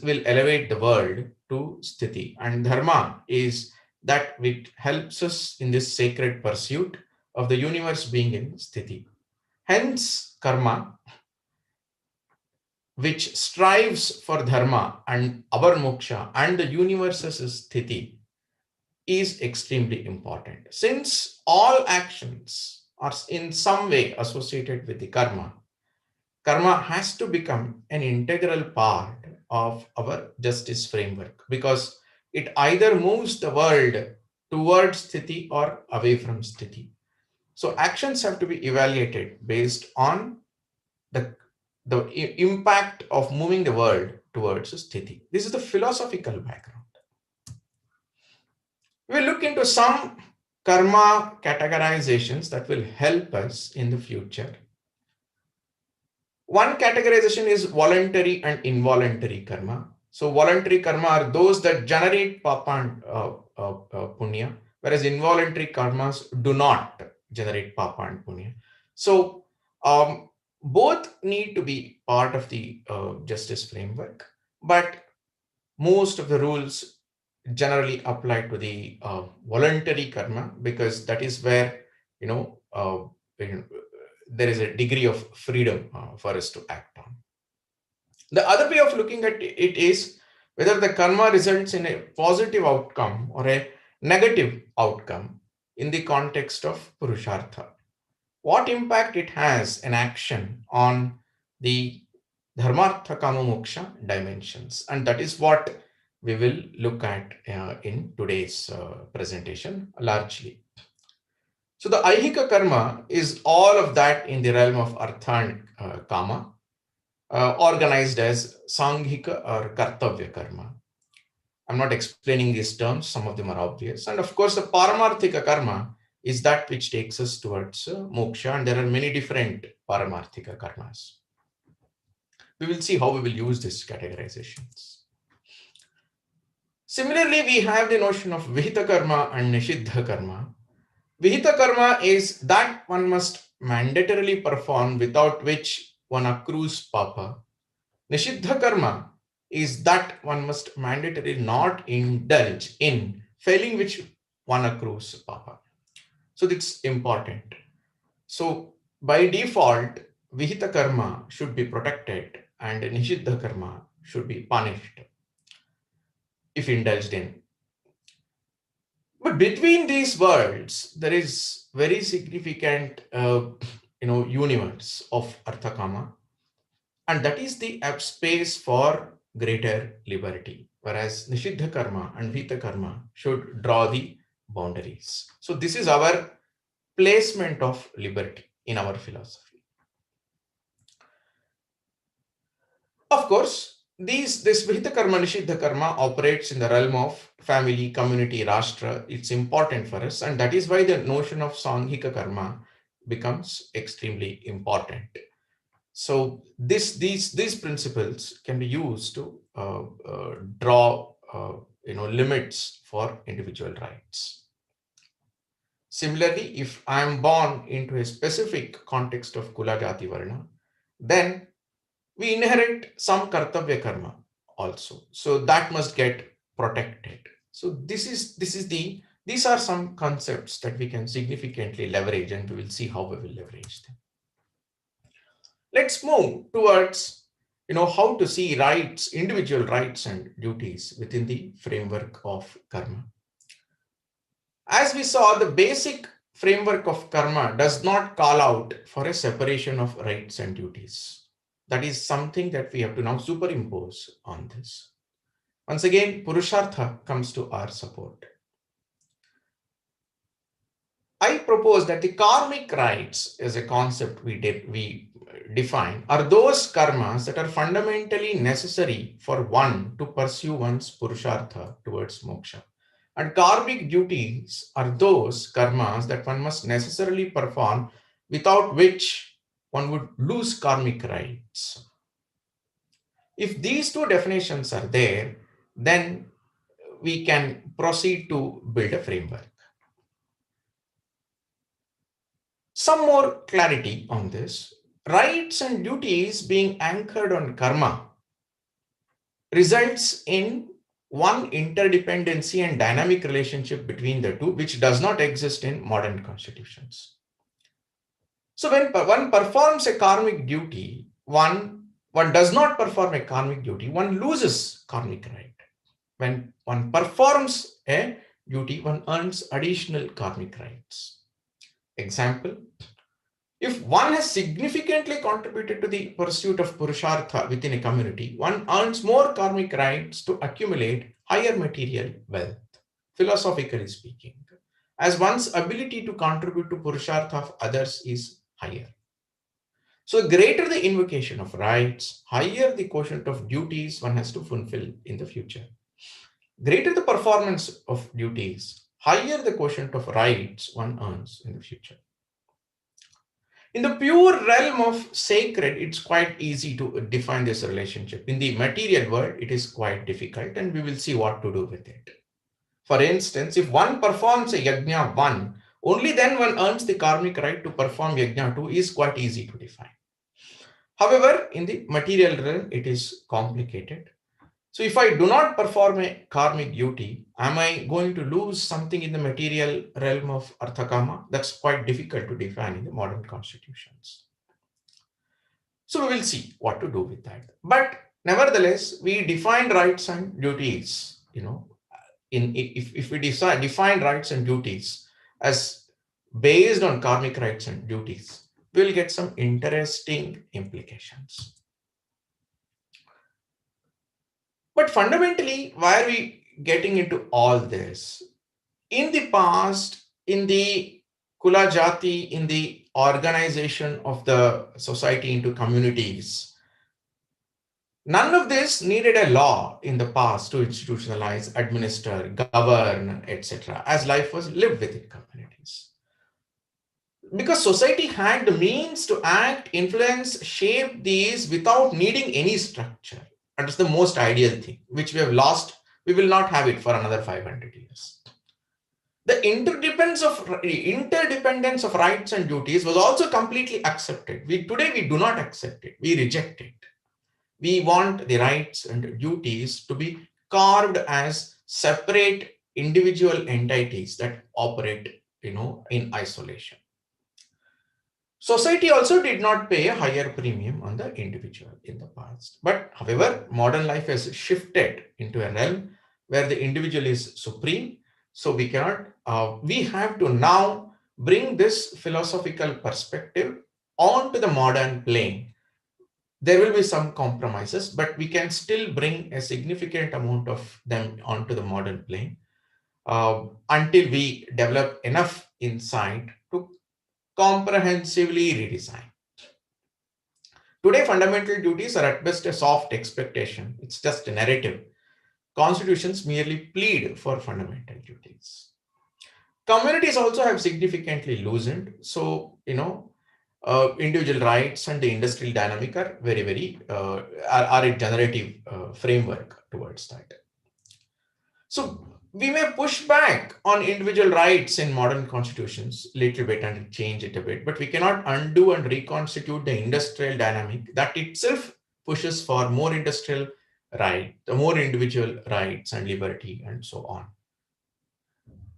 will elevate the world to sthiti, and dharma is that which helps us in this sacred pursuit of the universe being in sthiti. Hence, karma, which strives for dharma and our moksha and the universe's sthiti, is extremely important. Since all actions are in some way associated with the karma, karma has to become an integral part of our justice framework, because it either moves the world towards sthiti or away from sthiti. So actions have to be evaluated based on the impact of moving the world towards sthiti. This is the philosophical background. We'll look into some karma categorizations that will help us in the future. One categorization is voluntary and involuntary karma. So voluntary karma are those that generate papa and punya, whereas involuntary karmas do not generate papa and punya. So both need to be part of the justice framework, but most of the rules generally apply to the voluntary karma, because that is where there is a degree of freedom for us to act on. The other way of looking at it is whether the karma results in a positive outcome or a negative outcome in the context of purushartha. What impact it has an action on the dharmartha kama moksha dimensions, and that is what we will look at in today's presentation largely. So the aihika karma is all of that in the realm of artha and kama, organized as sanghika or kartavya karma. I'm not explaining these terms, some of them are obvious. And of course, the paramarthika karma is that which takes us towards moksha, and there are many different paramarthika karmas. We will see how we will use these categorizations. Similarly, we have the notion of vihita karma and nishiddha karma. Vihita karma is that one must mandatorily perform, without which one accrues papa. Nishiddha karma is that one must mandatorily not indulge in, failing which one accrues papa. So it's important. So by default, vihita karma should be protected and nishiddha karma should be punished if indulged in. But between these worlds, there is very significant, universe of artha kama, and that is the space for greater liberty, whereas nishiddha karma and vihita karma should draw the boundaries. So this is our placement of liberty in our philosophy. Of course, this vihita karma, nishiddha karma operates in the realm of family, community, rashtra. It's important for us, and that is why the notion of sanghika karma becomes extremely important. So these principles can be used to draw limits for individual rights. Similarly, if I am born into a specific context of kula, jati, varna, then we inherit some kartavya karma also. So that must get protected. So these are some concepts that we can significantly leverage, and we will see how we will leverage them. Let's move towards how to see rights, individual rights and duties within the framework of karma. As we saw, the basic framework of karma does not call out for a separation of rights and duties. That is something that we have to now superimpose on this. Once again, purushartha comes to our support. I propose that the karmic rights as a concept we define are those karmas that are fundamentally necessary for one to pursue one's purushartha towards moksha. And karmic duties are those karmas that one must necessarily perform, without which one would lose karmic rights. If these two definitions are there, then we can proceed to build a framework. Some more clarity on this. Rights and duties being anchored on karma results in one interdependency and dynamic relationship between the two, which does not exist in modern constitutions. So when one performs a karmic duty, one does not perform a karmic duty, one loses karmic right. When one performs a duty, one earns additional karmic rights. Example, if one has significantly contributed to the pursuit of purushartha within a community, one earns more karmic rights to accumulate higher material wealth, philosophically speaking, as one's ability to contribute to purushartha of others is higher. So greater the invocation of rights, higher the quotient of duties one has to fulfill in the future. Greater the performance of duties, higher the quotient of rights one earns in the future. In the pure realm of sacred, it's quite easy to define this relationship. In the material world, it is quite difficult, and we will see what to do with it. For instance, if one performs a yajna 1, only then one earns the karmic right to perform yajna 2 is quite easy to define. However, in the material realm, it is complicated. So if I do not perform a karmic duty, am I going to lose something in the material realm of Arthakama? That's quite difficult to define in the modern constitutions. So we will see what to do with that. But nevertheless, we define rights and duties, if we define rights and duties as based on karmic rights and duties, we'll get some interesting implications. But fundamentally, why are we getting into all this? In the past, in the Kula Jati, in the organization of the society into communities, none of this needed a law in the past to institutionalize, administer, govern, etc., as life was lived within communities. Because society had the means to act, influence, shape these without needing any structure. And it's the most ideal thing, which we have lost. We will not have it for another 500 years. The interdependence of rights and duties was also completely accepted. Today we do not accept it. We reject it. We want the rights and duties to be carved as separate individual entities that operate, in isolation. Society also did not pay a higher premium on the individual in the past. But however, modern life has shifted into a realm where the individual is supreme. So we have to now bring this philosophical perspective onto the modern plane. There will be some compromises, but we can still bring a significant amount of them onto the modern plane until we develop enough insight to comprehensively redesign. Today, fundamental duties are at best a soft expectation. It's just a narrative. Constitutions merely plead for fundamental duties. Communities also have significantly loosened. So, individual rights and the industrial dynamic are are a generative framework towards that. So we may push back on individual rights in modern constitutions a little bit and change it a bit, but we cannot undo and reconstitute the industrial dynamic that itself pushes for more industrial right, more individual rights and liberty and so on.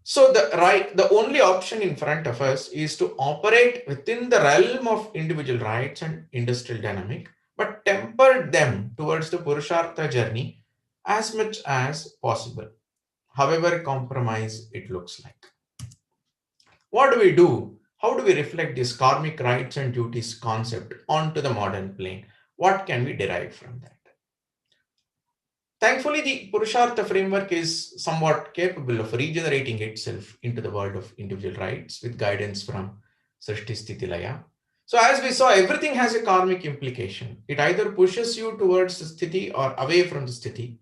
So the only option in front of us is to operate within the realm of individual rights and industrial dynamic, but temper them towards the Purushartha journey as much as possible, however compromise it looks like. What do we do? How do we reflect this karmic rights and duties concept onto the modern plane? What can we derive from that? Thankfully, the Purushartha framework is somewhat capable of regenerating itself into the world of individual rights with guidance from Srishti Sthiti Laya. So as we saw, everything has a karmic implication. It either pushes you towards the Sthiti or away from the Sthiti.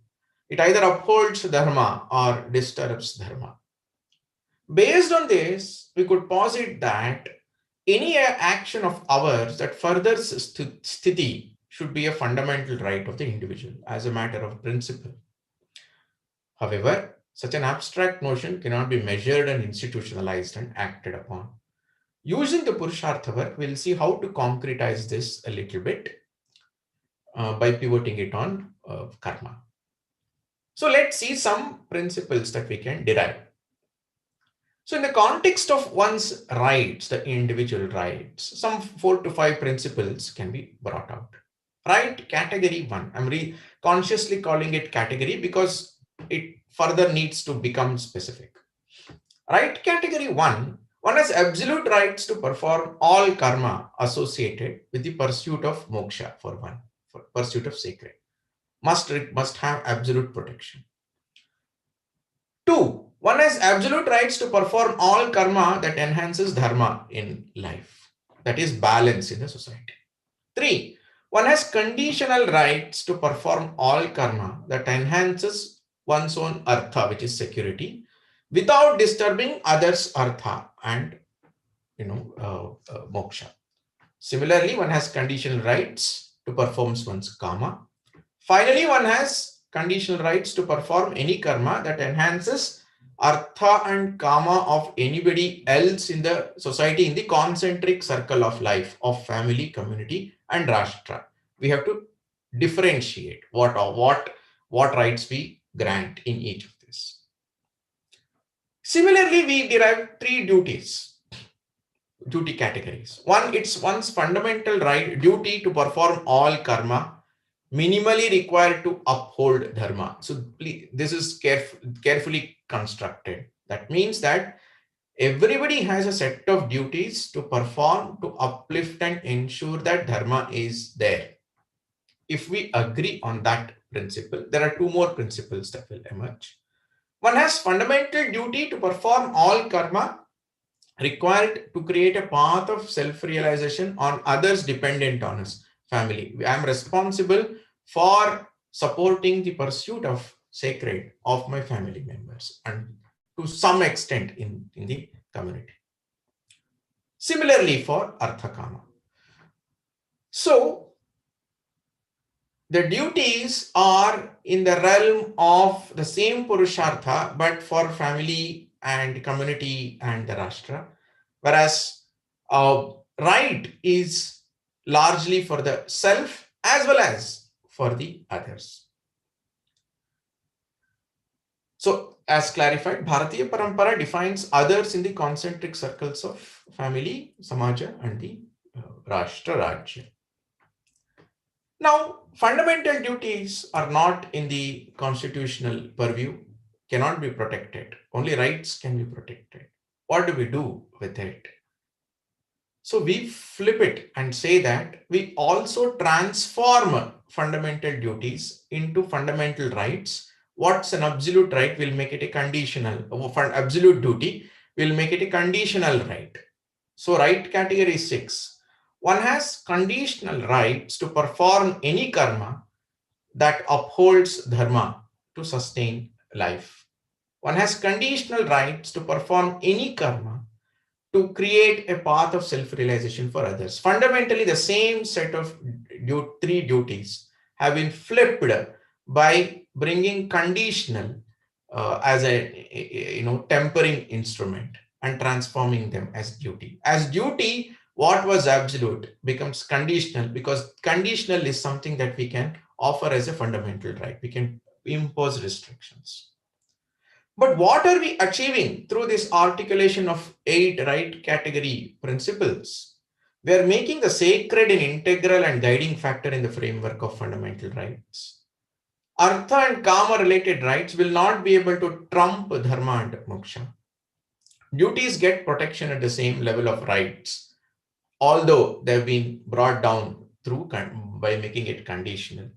It either upholds dharma or disturbs dharma. Based on this, we could posit that any action of ours that furthers sthiti should be a fundamental right of the individual as a matter of principle. However, such an abstract notion cannot be measured and institutionalized and acted upon. Using the Purushartha work, we'll see how to concretize this a little bit by pivoting it on karma. So let's see some principles that we can derive. So in the context of one's rights, the individual rights, some 4 to 5 principles can be brought out. Right category 1. I'm consciously calling it category because it further needs to become specific. Right category 1, one has absolute rights to perform all karma associated with the pursuit of moksha for one, for pursuit of sacred. Must have absolute protection. 2, one has absolute rights to perform all karma that enhances dharma in life, that is balance in the society. 3, one has conditional rights to perform all karma that enhances one's own artha, which is security, without disturbing others' artha and moksha. Similarly, one has conditional rights to perform one's karma. Finally, one has conditional rights to perform any karma that enhances artha and karma of anybody else in the society in the concentric circle of life of family, community, and rashtra. We have to differentiate what rights we grant in each of this. Similarly, we derive 3 duty categories. One, it's one's fundamental right, duty to perform all karma, minimally required to uphold dharma. So please, this is carefully constructed. That means that everybody has a set of duties to perform to uplift and ensure that dharma is there. If we agree on that principle, there are 2 more principles that will emerge. One has fundamental duty to perform all karma required to create a path of self-realization on others dependent on us, family. I am responsible for supporting the pursuit of sacred of my family members and to some extent in the community. Similarly for artha kama. So the duties are in the realm of the same purushartha, but for family and community and the rashtra, whereas right is largely for the self as well as for the others. So as clarified, Bharatiya parampara defines others in the concentric circles of family, samaja, and the rashtra, rajya. Now, fundamental duties are not in the constitutional purview, cannot be protected. Only rights can be protected. What do we do with it? So we flip it and say that we also transform fundamental duties into fundamental rights. What's an absolute right? We'll make it a conditional. For absolute duty, we'll make it a conditional right. So right category 6. One has conditional rights to perform any karma that upholds dharma to sustain life. One has conditional rights to perform any karma to create a path of self-realization for others. Fundamentally, the same set of 3 duties have been flipped by bringing conditional as a tempering instrument and transforming them as duty. As duty, what was absolute becomes conditional, because conditional is something that we can offer as a fundamental right. We can impose restrictions. But what are we achieving through this articulation of 8 right category principles? We are making the sacred an integral and guiding factor in the framework of fundamental rights. Artha and kama related rights will not be able to trump dharma and moksha. Duties get protection at the same level of rights, although they've been brought down through by making it conditional.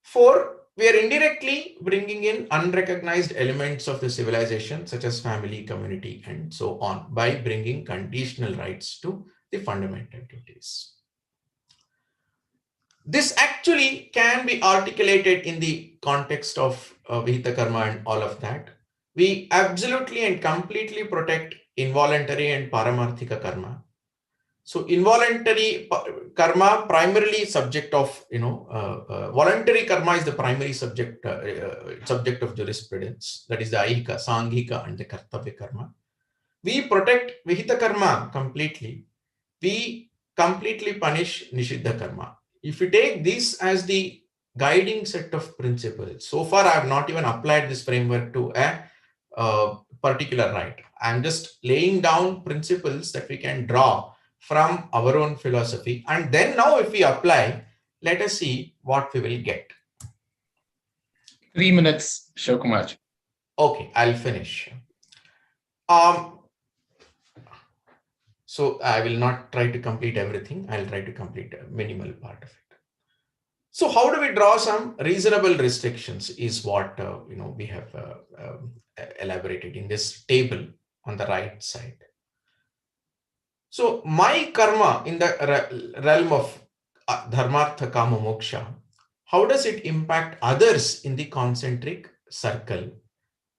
4, we are indirectly bringing in unrecognized elements of the civilization, such as family, community, and so on, by bringing conditional rights to the fundamental duties. this actually can be articulated in the context of Vihita Karma and all of that. We absolutely and completely protect involuntary and paramarthika karma. So involuntary karma primarily subject of, voluntary karma is the primary subject of jurisprudence. That is the ahika, sanghika and the kartavya karma. We protect Vihita karma completely. We completely punish Nishiddha karma. If you take this as the guiding set of principles, so far I have not even applied this framework to a particular right. I'm just laying down principles that we can draw from our own philosophy. And then now if we apply, let us see what we will get. 3 minutes, Shivakumar. Okay, I'll finish. So I will not try to complete everything. I'll try to complete a minimal part of it. So how do we draw some reasonable restrictions is what we have elaborated in this table on the right side. So my karma in the realm of dharmartha, kama, moksha, how does it impact others in the concentric circle?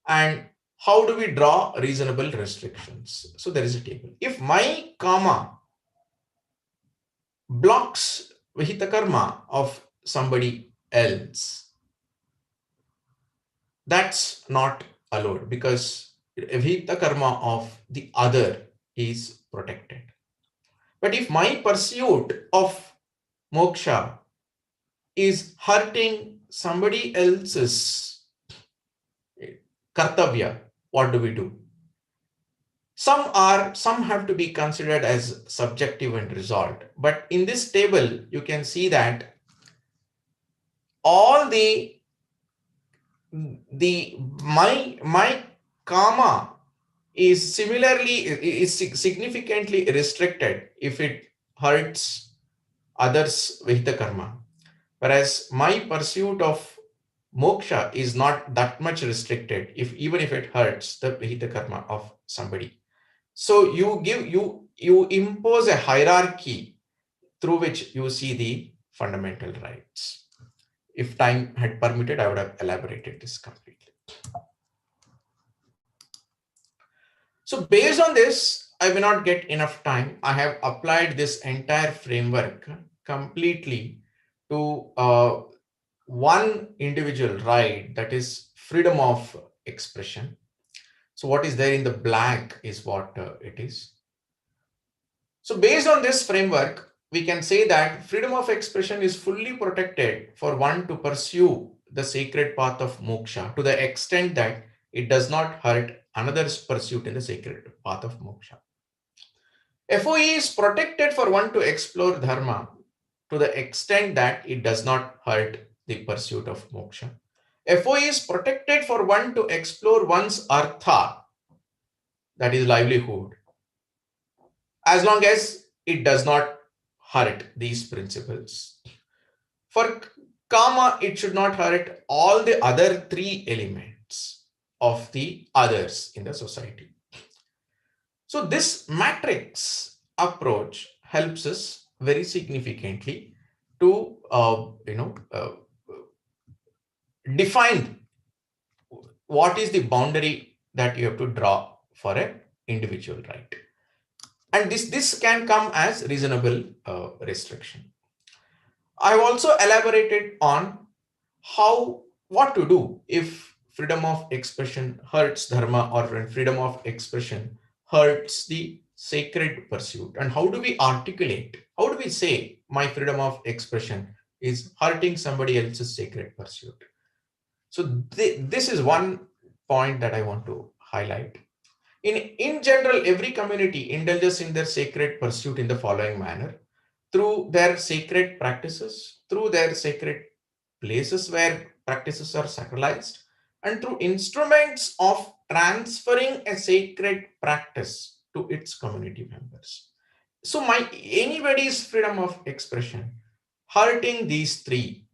And how do we draw reasonable restrictions? So there is a table. If my karma blocks Vihita karma of somebody else, that's not allowed because Vihita karma of the other is protected. But if my pursuit of moksha is hurting somebody else's kartavya, what do we do? Some have to be considered as subjective and resolved. But in this table, you can see that all my karma is significantly restricted if it hurts others Vihita karma. Whereas my pursuit of moksha is not that much restricted even if it hurts the Vihita karma of somebody. So you impose a hierarchy through which you see the fundamental rights. If time had permitted, I would have elaborated this completely. So based on this, I will not get enough time. I have applied this entire framework completely to one individual right, that is freedom of expression. So what is there in the black is what it is. So based on this framework, we can say that freedom of expression is fully protected for one to pursue the sacred path of moksha to the extent that it does not hurt another's pursuit in the sacred path of moksha. FOE is protected for one to explore dharma to the extent that it does not hurt the pursuit of moksha. FOE is protected for one to explore one's artha, that is livelihood, as long as it does not hurt these principles. For kama, it should not hurt all the other three elements of the others in the society. So this matrix approach helps us very significantly to define what is the boundary that you have to draw for an individual right. And this can come as reasonable restriction. I have also elaborated on what to do if freedom of expression hurts dharma or when freedom of expression hurts the sacred pursuit. And how do we articulate? How do we say my freedom of expression is hurting somebody else's sacred pursuit? So this is one point that I want to highlight. In general, every community indulges in their sacred pursuit in the following manner: through their sacred practices, through their sacred places where practices are sacralized, and through instruments of transferring a sacred practice to its community members. So anybody's freedom of expression hurting these three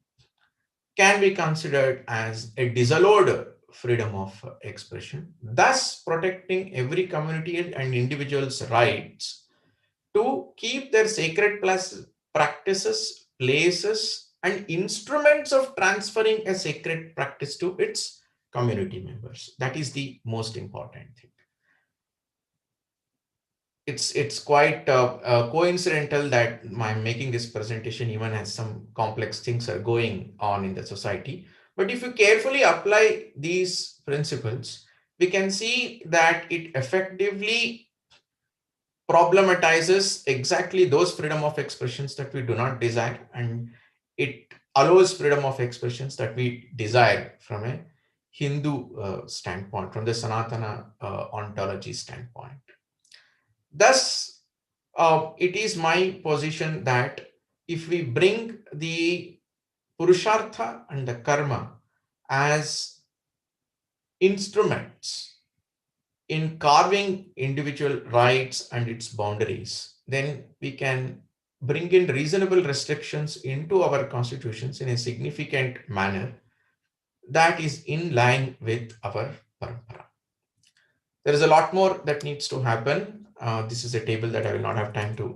can be considered as a disallowed freedom of expression, thus protecting every community and individual's rights to keep their sacred practices, places, and instruments of transferring a sacred practice to its community members. That is the most important thing. It's quite coincidental that I'm making this presentation even as some complex things are going on in the society. But if you carefully apply these principles, we can see that it effectively problematizes exactly those freedom of expressions that we do not desire, and it allows freedom of expressions that we desire from a Hindu standpoint, from the Sanatana ontology standpoint. Thus, it is my position that if we bring the Purushartha and the Karma as instruments in carving individual rights and its boundaries, then we can bring in reasonable restrictions into our constitutions in a significant manner that is in line with our parampara. There is a lot more that needs to happen. This is a table that I will not have time to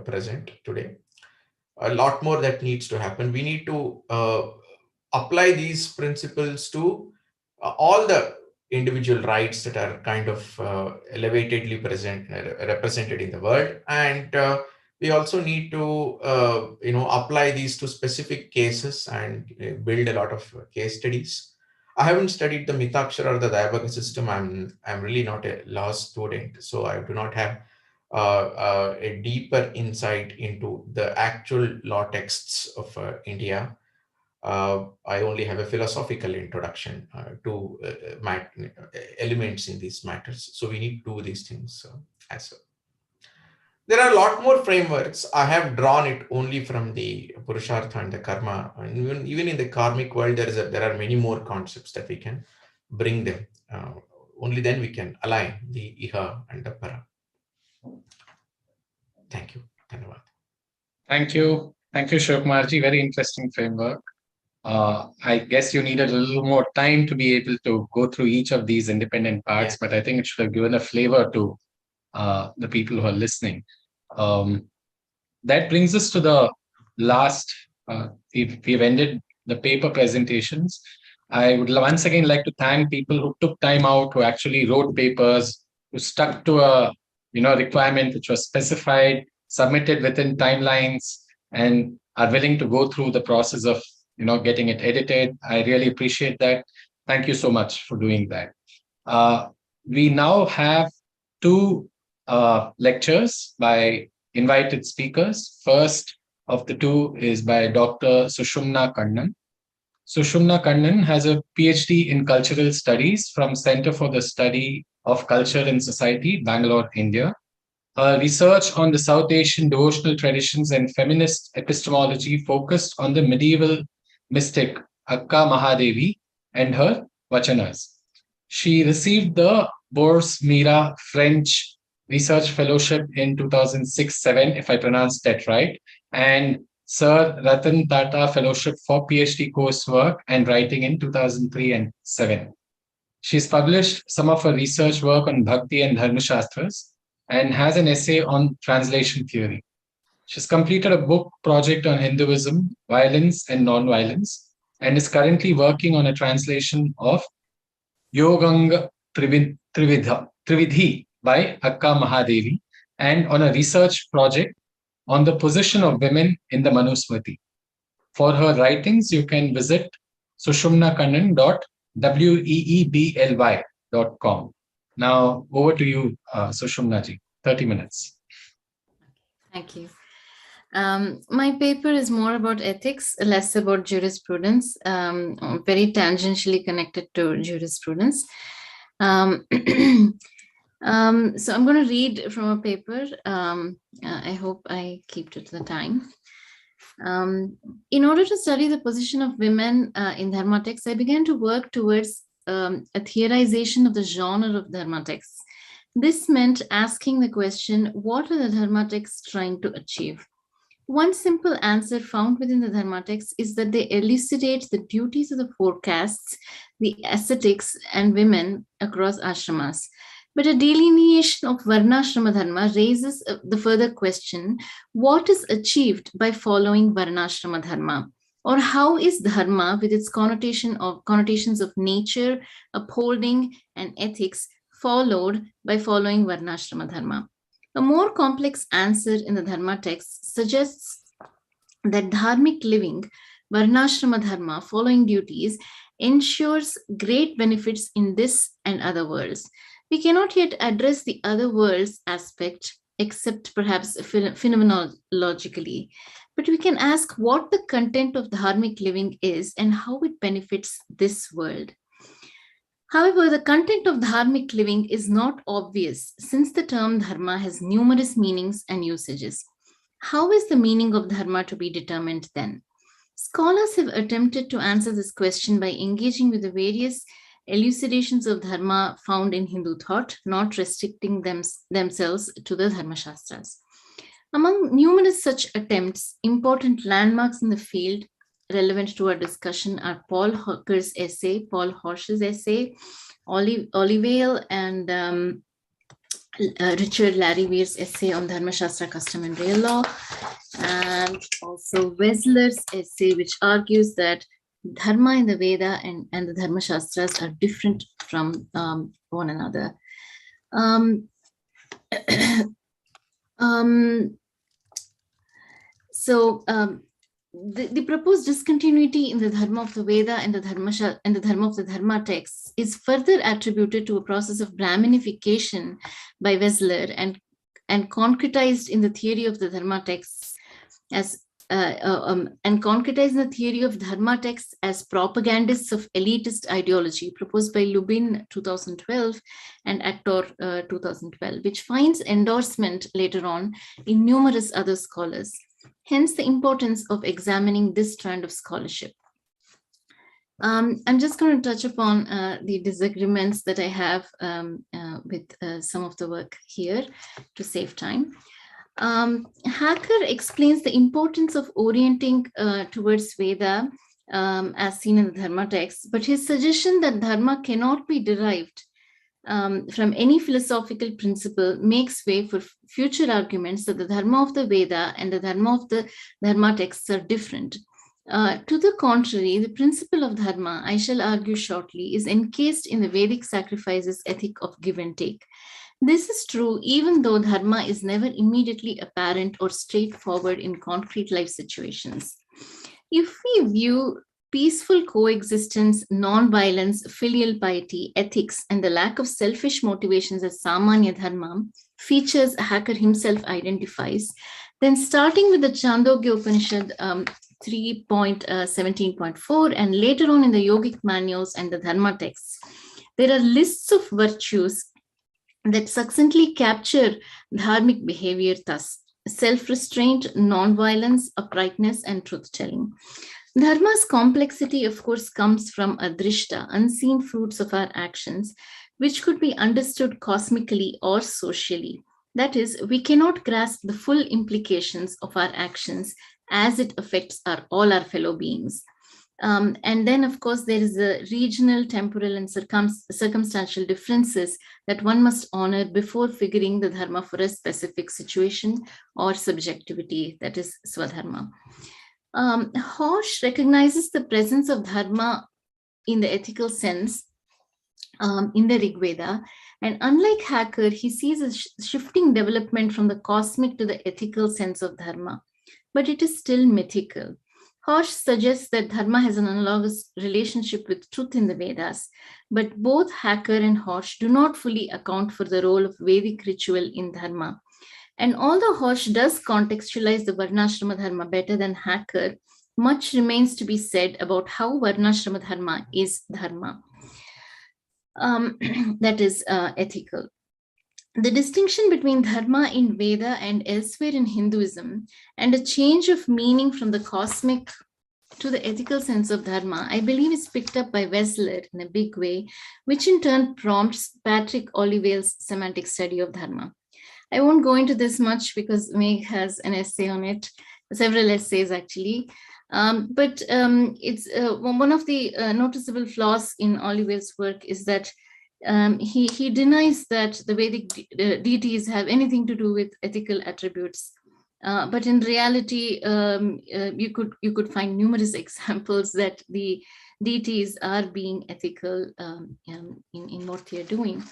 present today. A lot more that needs to happen. We need to apply these principles to all the individual rights that are kind of elevatedly represented in the world, and we also need to apply these to specific cases and build a lot of case studies. I haven't studied the Mitakshara or the Dayabhaga system. I'm really not a law student, so I do not have a deeper insight into the actual law texts of India. I only have a philosophical introduction to elements in these matters. So we need to do these things as well. There are a lot more frameworks. I have drawn it only from the Purushartha and the Karma. And even in the karmic world, there are many more concepts that we can bring them. Only then we can align the Iha and the Para. Thank you. Thank you. Thank you, Shivakumarji. Very interesting framework. I guess you needed a little more time to be able to go through each of these independent parts, but I think it should have given a flavor to the people who are listening. That brings us to the last, we've ended the paper presentations. I would once again like to thank people who took time out, who actually wrote papers, who stuck to a requirement which was specified, submitted within timelines, and are willing to go through the process of getting it edited. I really appreciate that. Thank you so much for doing that. We now have two lectures by invited speakers. First of the two is by Dr. Sushumna Kannan. Sushumna Kannan has a PhD in Cultural Studies from Center for the Study of Culture and Society, Bangalore, India. Her research on the South Asian devotional traditions and feminist epistemology focused on the medieval mystic Akka Mahadevi and her Vachanas. She received the Bourse Mira French Research Fellowship in 2006-07, if I pronounced that right, and Sir Ratan Tata Fellowship for PhD coursework and writing in 2003 and 07. She's published some of her research work on Bhakti and Dharma Shastras and has an essay on translation theory. She's completed a book project on Hinduism, violence and non-violence, and is currently working on a translation of Yoganga Trividhi by Akka Mahadevi, and on a research project on the position of women in the Manusmriti. For her writings, you can visit sushumnakannan.weebly.com. Now, over to you, Sushumna ji. 30 minutes. Thank you. My paper is more about ethics, less about jurisprudence, very tangentially connected to jurisprudence. So I'm going to read from a paper. I hope I keep to the time. In order to study the position of women in Dharma texts, I began to work towards a theorization of the genre of Dharma texts. This meant asking the question, what are the Dharma texts trying to achieve? One simple answer found within the Dharma texts is that they elucidate the duties of the four castes, the ascetics, and women across ashramas. But a delineation of Varnashrama Dharma raises the further question, what is achieved by following Varnashrama Dharma? Or how is dharma, with its connotations of nature, upholding, and ethics, followed by following varnashrama dharma? A more complex answer in the dharma text suggests that dharmic living, varnashrama dharma, following duties, ensures great benefits in this and other worlds. We cannot yet address the other worlds aspect, except perhaps phenomenologically. But we can ask what the content of dharmic living is and how it benefits this world. However, the content of dharmic living is not obvious, since the term dharma has numerous meanings and usages. How is the meaning of dharma to be determined then? Scholars have attempted to answer this question by engaging with the various elucidations of dharma found in Hindu thought, not restricting themselves to the Dharma Shastras. Among numerous such attempts, important landmarks in the field relevant to our discussion are Paul Hocker's essay, Paul Horsch's essay, Olivale and Richard Larry Weir's essay on Dharma Shastra, Custom and Real Law, and also Wessler's essay, which argues that Dharma in the Veda and the Dharma Shastras are different from one another. The proposed discontinuity in the Dharma of the Veda and the Dharma of the Dharma texts is further attributed to a process of Brahminification by Wessler and concretized in the theory of the Dharma texts as propagandists of elitist ideology, proposed by Lubin 2012 and Actor 2012, which finds endorsement later on in numerous other scholars. Hence the importance of examining this strand of scholarship. I'm just going to touch upon the disagreements that I have with some of the work here to save time. Hacker explains the importance of orienting towards Veda as seen in the Dharma text, but his suggestion that Dharma cannot be derived from any philosophical principle makes way for future arguments that the Dharma of the Veda and the Dharma of the Dharma texts are different. To the contrary, the principle of Dharma, I shall argue shortly, is encased in the Vedic sacrifices ethic of give and take. This is true even though Dharma is never immediately apparent or straightforward in concrete life situations. If we view peaceful coexistence, non-violence, filial piety, ethics, and the lack of selfish motivations as Samanya Dharma, features Hacker himself identifies, then starting with the Chandogya Upanishad 3.17.4 and later on in the yogic manuals and the Dharma texts, there are lists of virtues that succinctly capture dharmic behavior thus: self-restraint, non-violence, uprightness, and truth-telling. Dharma's complexity, of course, comes from adrishta, unseen fruits of our actions, which could be understood cosmically or socially. That is, we cannot grasp the full implications of our actions as it affects all our fellow beings. And then, of course, there is a regional, temporal, and circumstantial differences that one must honor before figuring the Dharma for a specific situation or subjectivity, that is Swadharma. Horsch recognizes the presence of Dharma in the ethical sense in the Rig Veda, and unlike Hacker, he sees a shifting development from the cosmic to the ethical sense of Dharma, but it is still mythical. Horsch suggests that Dharma has an analogous relationship with truth in the Vedas, but both Hacker and Horsch do not fully account for the role of Vedic ritual in Dharma. And although Horsch does contextualize the Varnashrama Dharma better than Hacker, much remains to be said about how Varnashrama Dharma is Dharma, that is ethical. The distinction between Dharma in Veda and elsewhere in Hinduism and a change of meaning from the cosmic to the ethical sense of Dharma, I believe, is picked up by Wessler in a big way, which in turn prompts Patrick Olivale's semantic study of Dharma. I won't go into this much because Meg has an essay on it, several essays actually. But it's one of the noticeable flaws in Olivale's work is that he denies that the Vedic deities have anything to do with ethical attributes. But in reality, you could find numerous examples that the deities are being ethical in what they are doing.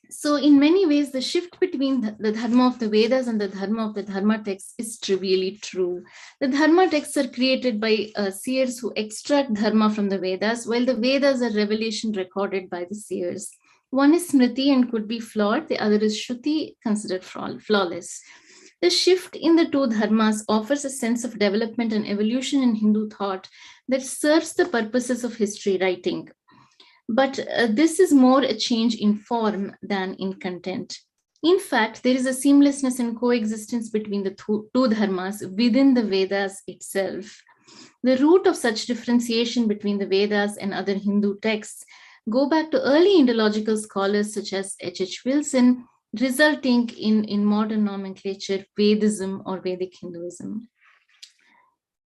So in many ways, the shift between the dharma of the Vedas and the dharma of the dharma texts is trivially true. The dharma texts are created by seers who extract dharma from the Vedas, while the Vedas are revelation recorded by the seers. One is Smriti and could be flawed, the other is Shruti, considered flawless. The shift in the two dharmas offers a sense of development and evolution in Hindu thought that serves the purposes of history writing. But this is more a change in form than in content. In fact, there is a seamlessness and coexistence between the two dharmas within the Vedas itself. The root of such differentiation between the Vedas and other Hindu texts go back to early Indological scholars such as H.H. Wilson, resulting in modern nomenclature Vedism or Vedic Hinduism.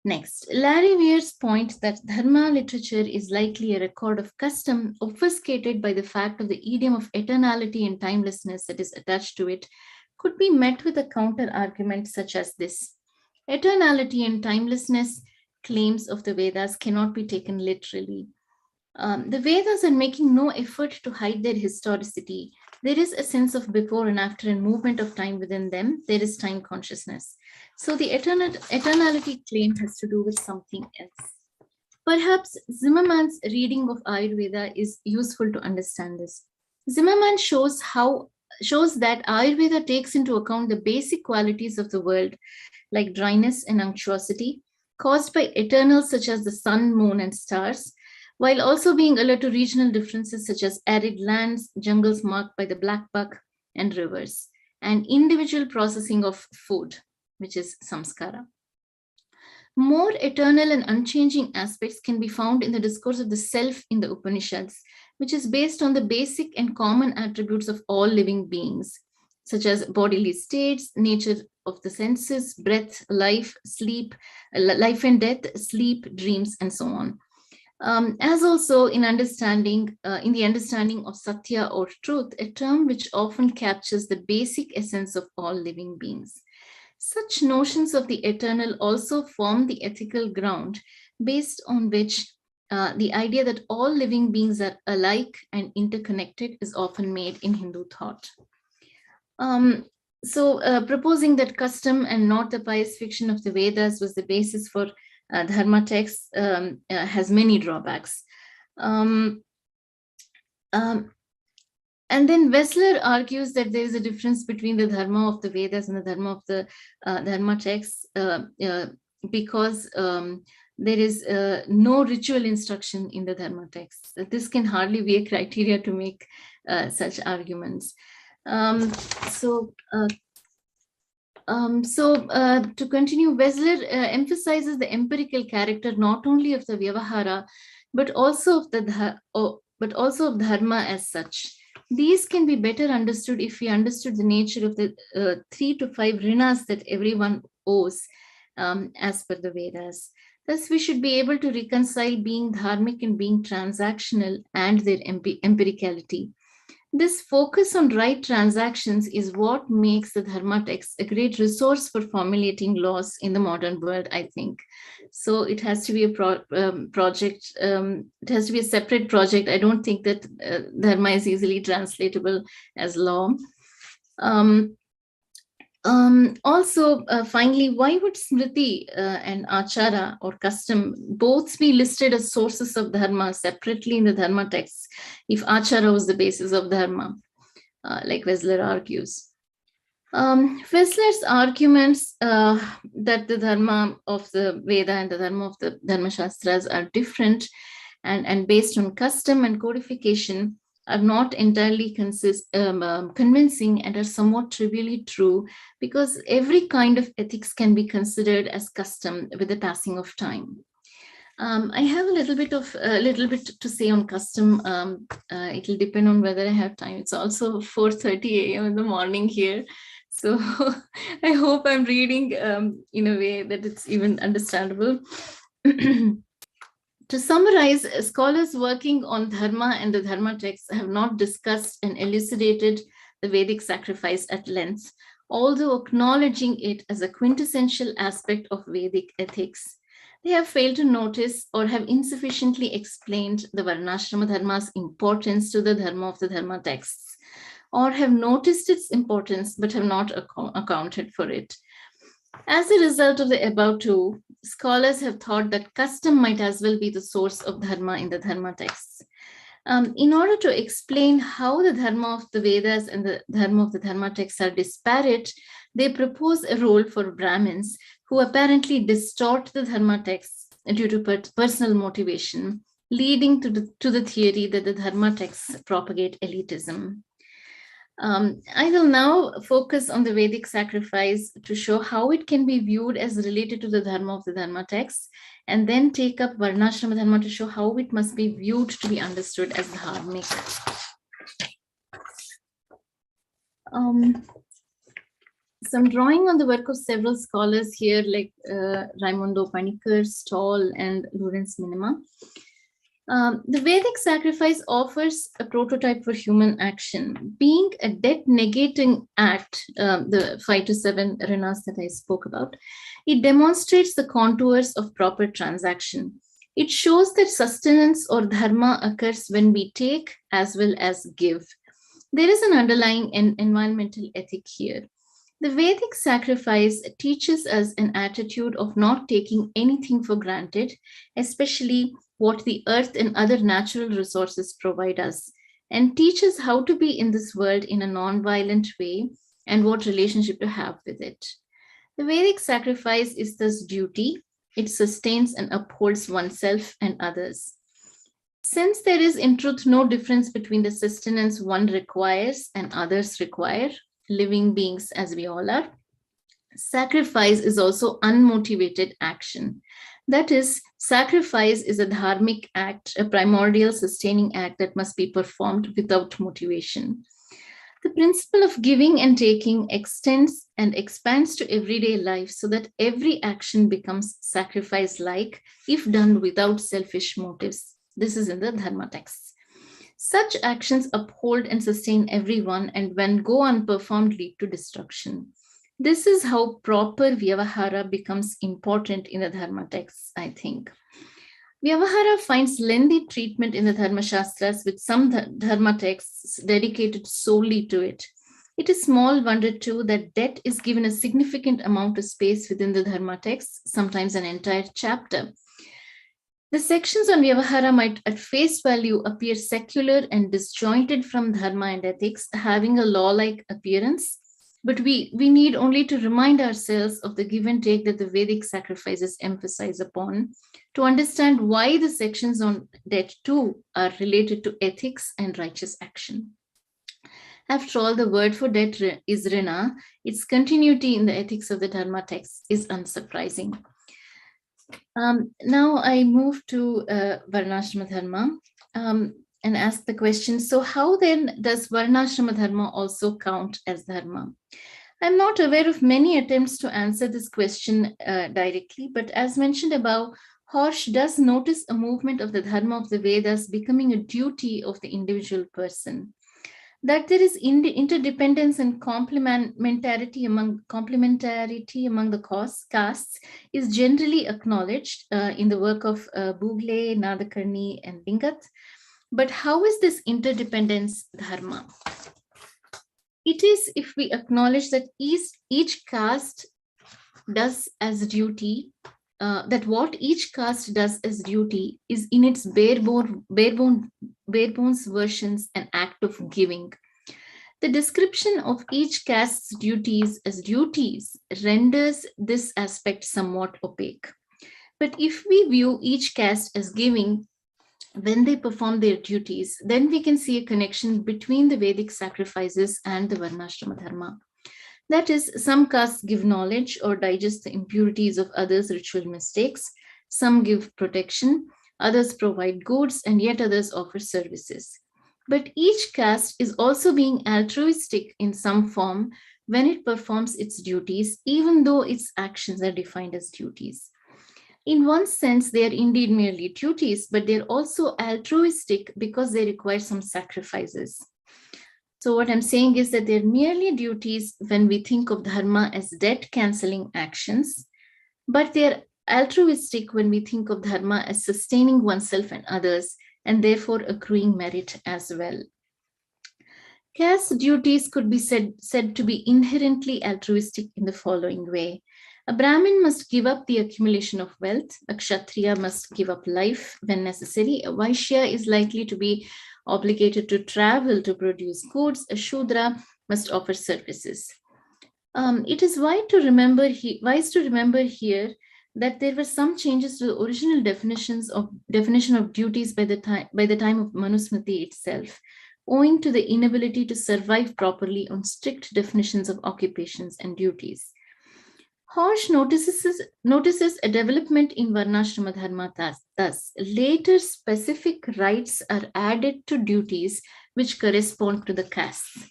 Next, Larry Weir's point that dharma literature is likely a record of custom obfuscated by the fact of the idiom of eternality and timelessness that is attached to it could be met with a counter argument such as this. Eternality and timelessness claims of the Vedas cannot be taken literally. The Vedas are making no effort to hide their historicity. There is a sense of before and after and movement of time within them. There is time consciousness. So the eternality claim has to do with something else. Perhaps Zimmerman's reading of Ayurveda is useful to understand this. Zimmerman shows that Ayurveda takes into account the basic qualities of the world, like dryness and unctuosity, caused by eternals such as the sun, moon, and stars, while also being alert to regional differences such as arid lands, jungles marked by the black buck, and rivers, and individual processing of food, which is samskara. More eternal and unchanging aspects can be found in the discourse of the self in the Upanishads, which is based on the basic and common attributes of all living beings, such as bodily states, nature of the senses, breath, life, sleep, life and death, sleep, dreams, and so on. As also in the understanding of Satya or truth, a term which often captures the basic essence of all living beings. Such notions of the eternal also form the ethical ground based on which the idea that all living beings are alike and interconnected is often made in Hindu thought. Proposing that custom and not the pious fiction of the Vedas was the basis for dharma texts has many drawbacks. And then Wessler argues that there is a difference between the dharma of the Vedas and the dharma of the dharma texts because there is no ritual instruction in the dharma texts. This can hardly be a criteria to make such arguments. To continue, Wessler emphasizes the empirical character not only of the Vyavahara, but also of dharma as such. These can be better understood if we understood the nature of the 3 to 5 rinas that everyone owes as per the Vedas. Thus, we should be able to reconcile being dharmic and being transactional and their empiricality. This focus on right transactions is what makes the dharma text a great resource for formulating laws in the modern world, I think. So it has to be a project, it has to be a separate project. I don't think that dharma is easily translatable as law. Finally, why would Smriti and Achara or custom both be listed as sources of dharma separately in the dharma texts if Achara was the basis of dharma, like Wessler argues? Wessler's arguments that the dharma of the Veda and the dharma of the Dharma Shastras are different and based on custom and codification are not entirely convincing and are somewhat trivially true because every kind of ethics can be considered as custom with the passing of time. I have a little bit to say on custom. It will depend on whether I have time. It's also 4:30 a.m. in the morning here. So I hope I'm reading in a way that it's even understandable. To summarize, scholars working on dharma and the dharma texts have not discussed and elucidated the Vedic sacrifice at length although acknowledging it as a quintessential aspect of Vedic ethics. They have failed to notice or have insufficiently explained the Varnashrama Dharma's importance to the Dharma of the Dharma texts, or have noticed its importance but have not accounted for it. As a result of the above two, scholars have thought that custom might as well be the source of Dharma in the Dharma texts. In order to explain how the Dharma of the Vedas and the Dharma of the Dharma texts are disparate, they propose a role for Brahmins who apparently distort the Dharma texts due to personal motivation, leading to the theory that the Dharma texts propagate elitism. I will now focus on the Vedic sacrifice to show how it can be viewed as related to the Dharma of the Dharma texts, and then take up Varnashrama Dharma to show how it must be viewed to be understood as dharmic. So I'm drawing on the work of several scholars here, like Raimondo Panikkar, Stoll, and Lawrence Minima. The Vedic sacrifice offers a prototype for human action. Being a debt-negating act, the 5 to 7 rinas that I spoke about, it demonstrates the contours of proper transaction. It shows that sustenance or dharma occurs when we take as well as give. There is an underlying environmental ethic here. The Vedic sacrifice teaches us an attitude of not taking anything for granted, especially what the earth and other natural resources provide us, and teaches how to be in this world in a non-violent way and what relationship to have with it. The Vedic sacrifice is thus duty. It sustains and upholds oneself and others. Since there is in truth no difference between the sustenance one requires and others require, living beings as we all are, sacrifice is also unmotivated action. That is, sacrifice is a dharmic act, a primordial sustaining act that must be performed without motivation. The principle of giving and taking extends and expands to everyday life so that every action becomes sacrifice-like if done without selfish motives. This is in the Dharma texts. Such actions uphold and sustain everyone, and when go unperformed, lead to destruction. This is how proper Vyavahara becomes important in the Dharma texts, I think. Vyavahara finds lengthy treatment in the Dharma Shastras, with some Dharma texts dedicated solely to it. It is small wonder too that debt is given a significant amount of space within the Dharma texts, sometimes an entire chapter. The sections on Vyavahara might at face value appear secular and disjointed from Dharma and ethics, having a law-like appearance, but we need only to remind ourselves of the give and take that the Vedic sacrifices emphasize upon to understand why the sections on debt too are related to ethics and righteous action. After all, the word for debt is rina. Its continuity in the ethics of the Dharma text is unsurprising. Now I move to Varnashrama Dharma and ask the question, so how then does Varnashrama Dharma also count as Dharma? I'm not aware of many attempts to answer this question directly, but as mentioned above, Horsch does notice a movement of the Dharma of the Vedas becoming a duty of the individual person. That there is interdependence and complementarity among the castes is generally acknowledged in the work of Bugle, Nadakarni, and Bingat. But how is this interdependence dharma? It is if we acknowledge that each caste does as duty, that what each caste does as duty is in its bare bones versions an act of giving. The description of each caste's duties as duties renders this aspect somewhat opaque. But if we view each caste as giving when they perform their duties, then we can see a connection between the Vedic sacrifices and the Varnashrama Dharma. That is, some castes give knowledge or digest the impurities of others' ritual mistakes. Some give protection, others provide goods, and yet others offer services. But each caste is also being altruistic in some form when it performs its duties, even though its actions are defined as duties. In one sense, they are indeed merely duties, but they're also altruistic because they require some sacrifices. So what I'm saying is that they're merely duties when we think of dharma as debt-canceling actions, but they're altruistic when we think of dharma as sustaining oneself and others, and therefore accruing merit as well. Caste duties could be said to be inherently altruistic in the following way. A Brahmin must give up the accumulation of wealth. A Kshatriya must give up life when necessary. A Vaishya is likely to be obligated to travel to produce goods. A Shudra must offer services. It is wise to remember here that there were some changes to the original definition of duties by the time of Manusmriti itself, owing to the inability to survive properly on strict definitions of occupations and duties. Hosh notices a development in Varnashrama Dharma thus. Later specific rights are added to duties which correspond to the castes.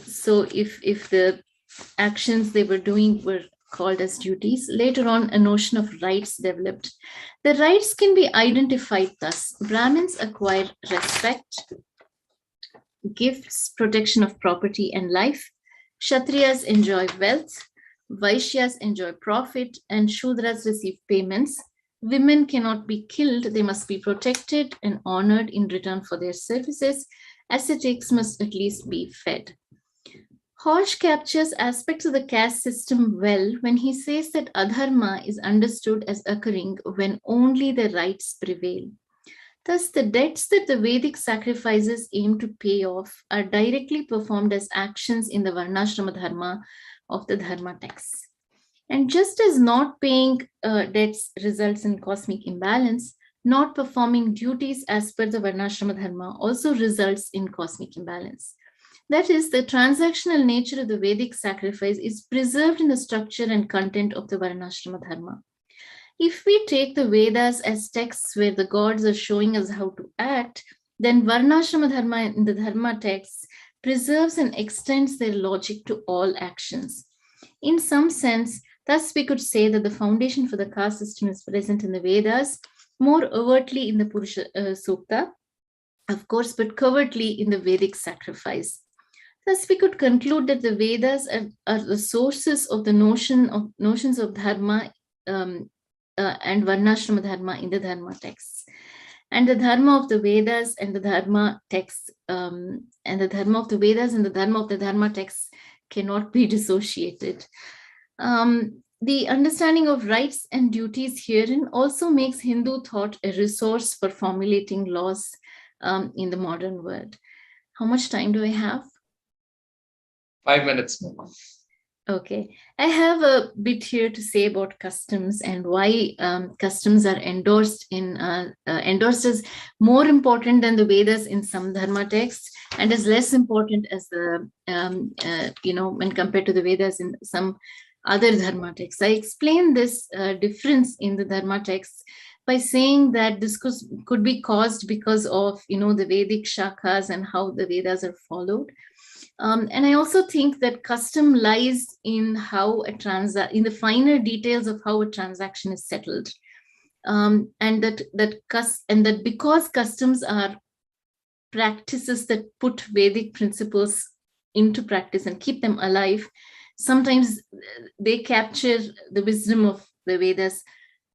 So if the actions they were doing were called as duties, later on a notion of rights developed. The rights can be identified thus. Brahmins acquire respect, gifts, protection of property and life. Kshatriyas enjoy wealth. Vaishyas enjoy profit, and Shudras receive payments. Women cannot be killed, they must be protected and honored in return for their services. Ascetics must at least be fed. Hosh captures aspects of the caste system well when he says that adharma is understood as occurring when only the rights prevail. Thus, the debts that the Vedic sacrifices aim to pay off are directly performed as actions in the Varnashrama Dharma of the Dharma texts. And just as not paying debts results in cosmic imbalance, not performing duties as per the Varnashrama Dharma also results in cosmic imbalance. That is, the transactional nature of the Vedic sacrifice is preserved in the structure and content of the Varnashrama Dharma. If we take the Vedas as texts where the gods are showing us how to act, then Varnashrama Dharma in the Dharma texts preserves and extends their logic to all actions. In some sense, thus we could say that the foundation for the caste system is present in the Vedas, more overtly in the Purusha Sukta, of course, but covertly in the Vedic sacrifice. Thus, we could conclude that the Vedas are the sources of the notions of Dharma and Varnashrama Dharma in the Dharma texts. And the Dharma of the Vedas and the Dharma texts, and the Dharma of the Vedas and the Dharma of the Dharma texts cannot be dissociated. The understanding of rights and duties herein also makes Hindu thought a resource for formulating laws in the modern world. How much time do I have? 5 minutes more. Okay, I have a bit here to say about customs and why customs are endorsed as more important than the Vedas in some Dharma texts and is less important as the when compared to the Vedas in some other Dharma texts. I explain this difference in the Dharma texts by saying that this could be caused because of the Vedic shakhas and how the Vedas are followed. And I also think that custom lies in how in the finer details of how a transaction is settled, and that because customs are practices that put Vedic principles into practice and keep them alive, sometimes they capture the wisdom of the Vedas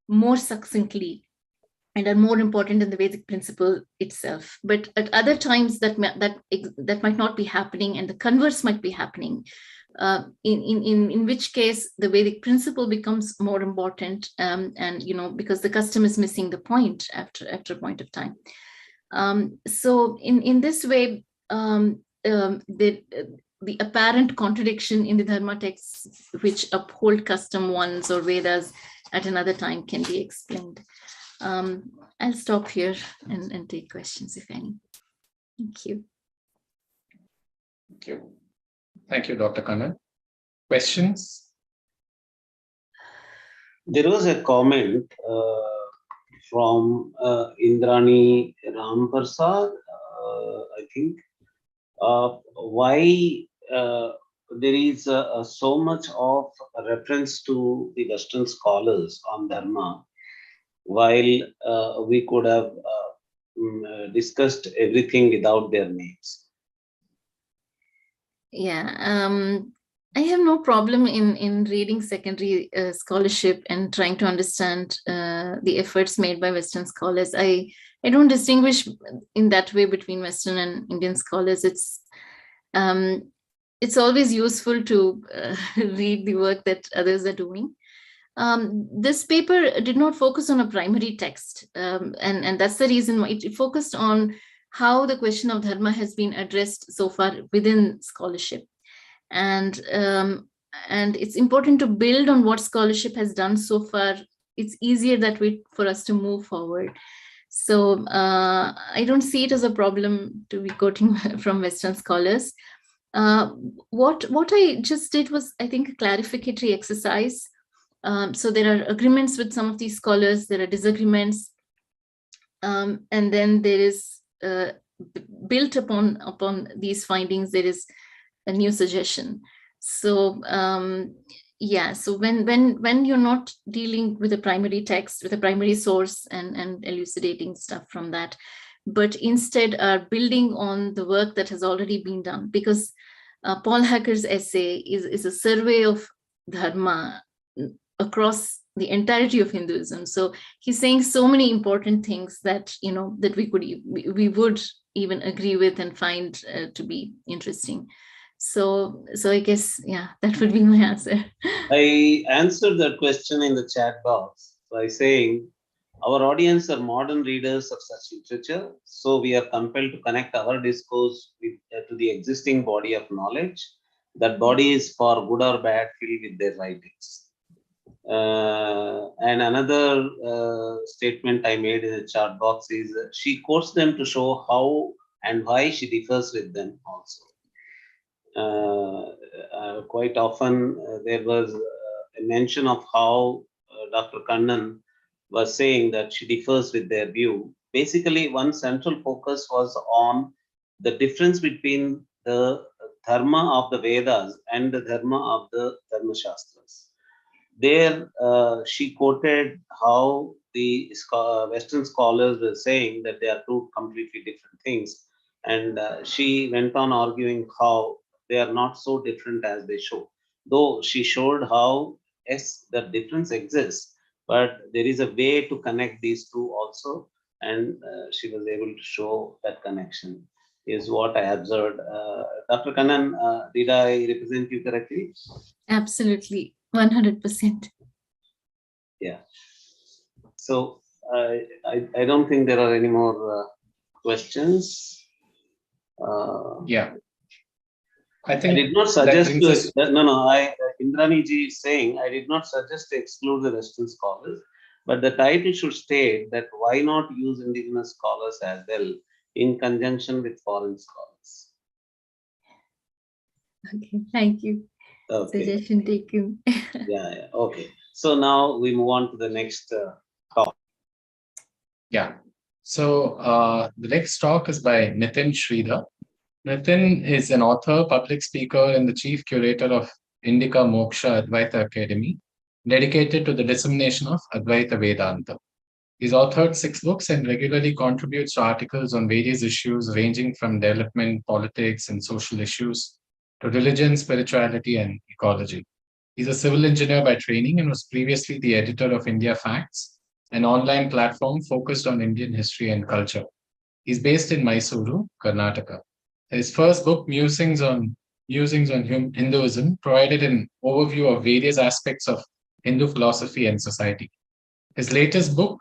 more succinctly and are more important than the Vedic principle itself. But at other times that might not be happening, and the converse might be happening, in which case the Vedic principle becomes more important, and because the custom is missing the point after a point of time. So in this way, the apparent contradiction in the Dharma texts which uphold custom ones or Vedas at another time can be explained. I'll stop here and take questions, if any. Thank you. Thank you. Thank you, Dr. Kannan. Questions? There was a comment from Indrani Ramprasad, I think, why there is so much of reference to the Western scholars on Dharma, while we could have discussed everything without their names. Yeah, I have no problem in reading secondary scholarship and trying to understand the efforts made by Western scholars. I don't distinguish in that way between Western and Indian scholars. It's always useful to read the work that others are doing. This paper did not focus on a primary text, and that's the reason why it focused on how the question of dharma has been addressed so far within scholarship. And it's important to build on what scholarship has done so far. It's easier that way for us to move forward. So I don't see it as a problem to be quoting from Western scholars. What I just did was, I think, a clarificatory exercise. So there are agreements with some of these scholars, there are disagreements, and then there is built upon these findings, there is a new suggestion. So yeah, so when you're not dealing with a primary text, with a primary source and elucidating stuff from that, but instead are building on the work that has already been done, because Paul Hacker's essay is a survey of dharma across the entirety of Hinduism. So he's saying so many important things that, you know, that we would even agree with and find to be interesting. So I guess, yeah, that would be my answer. I answered that question in the chat box by saying our audience are modern readers of such literature, so we are compelled to connect our discourse with, to the existing body of knowledge. That body is, for good or bad, filled with their writings. And another statement I made in the chat box is she quotes them to show how and why she differs with them also. Quite often there was a mention of how Dr. Kannan was saying that she differs with their view. Basically, one central focus was on the difference between the dharma of the Vedas and the dharma of the Dharma Shastras. There, she quoted how the Western scholars were saying that they are two completely different things. And she went on arguing how they are not so different as they show. Though she showed how, yes, the difference exists, but there is a way to connect these two also. And she was able to show that connection, is what I observed. Dr. Kannan, did I represent you correctly? Absolutely, 100%. Yeah. So I don't think there are any more questions. Yeah. I I did not suggest Indrani ji is saying I did not suggest to exclude the Western scholars, but the title should state that why not use indigenous scholars as well in conjunction with foreign scholars. Okay, thank you. Okay. Suggestion taken. Yeah. Okay. So now we move on to the next talk. Yeah. So the next talk is by Nitin Sridhar. Nitin is an author, public speaker, and the chief curator of Indica Moksha Advaita Academy, dedicated to the dissemination of Advaita Vedanta. He's authored 6 books and regularly contributes to articles on various issues ranging from development, politics, and social issues to religion, spirituality, and ecology. He's a civil engineer by training and was previously the editor of India Facts, an online platform focused on Indian history and culture. He's based in Mysuru, Karnataka. His first book, Musings on Hinduism, provided an overview of various aspects of Hindu philosophy and society. His latest book,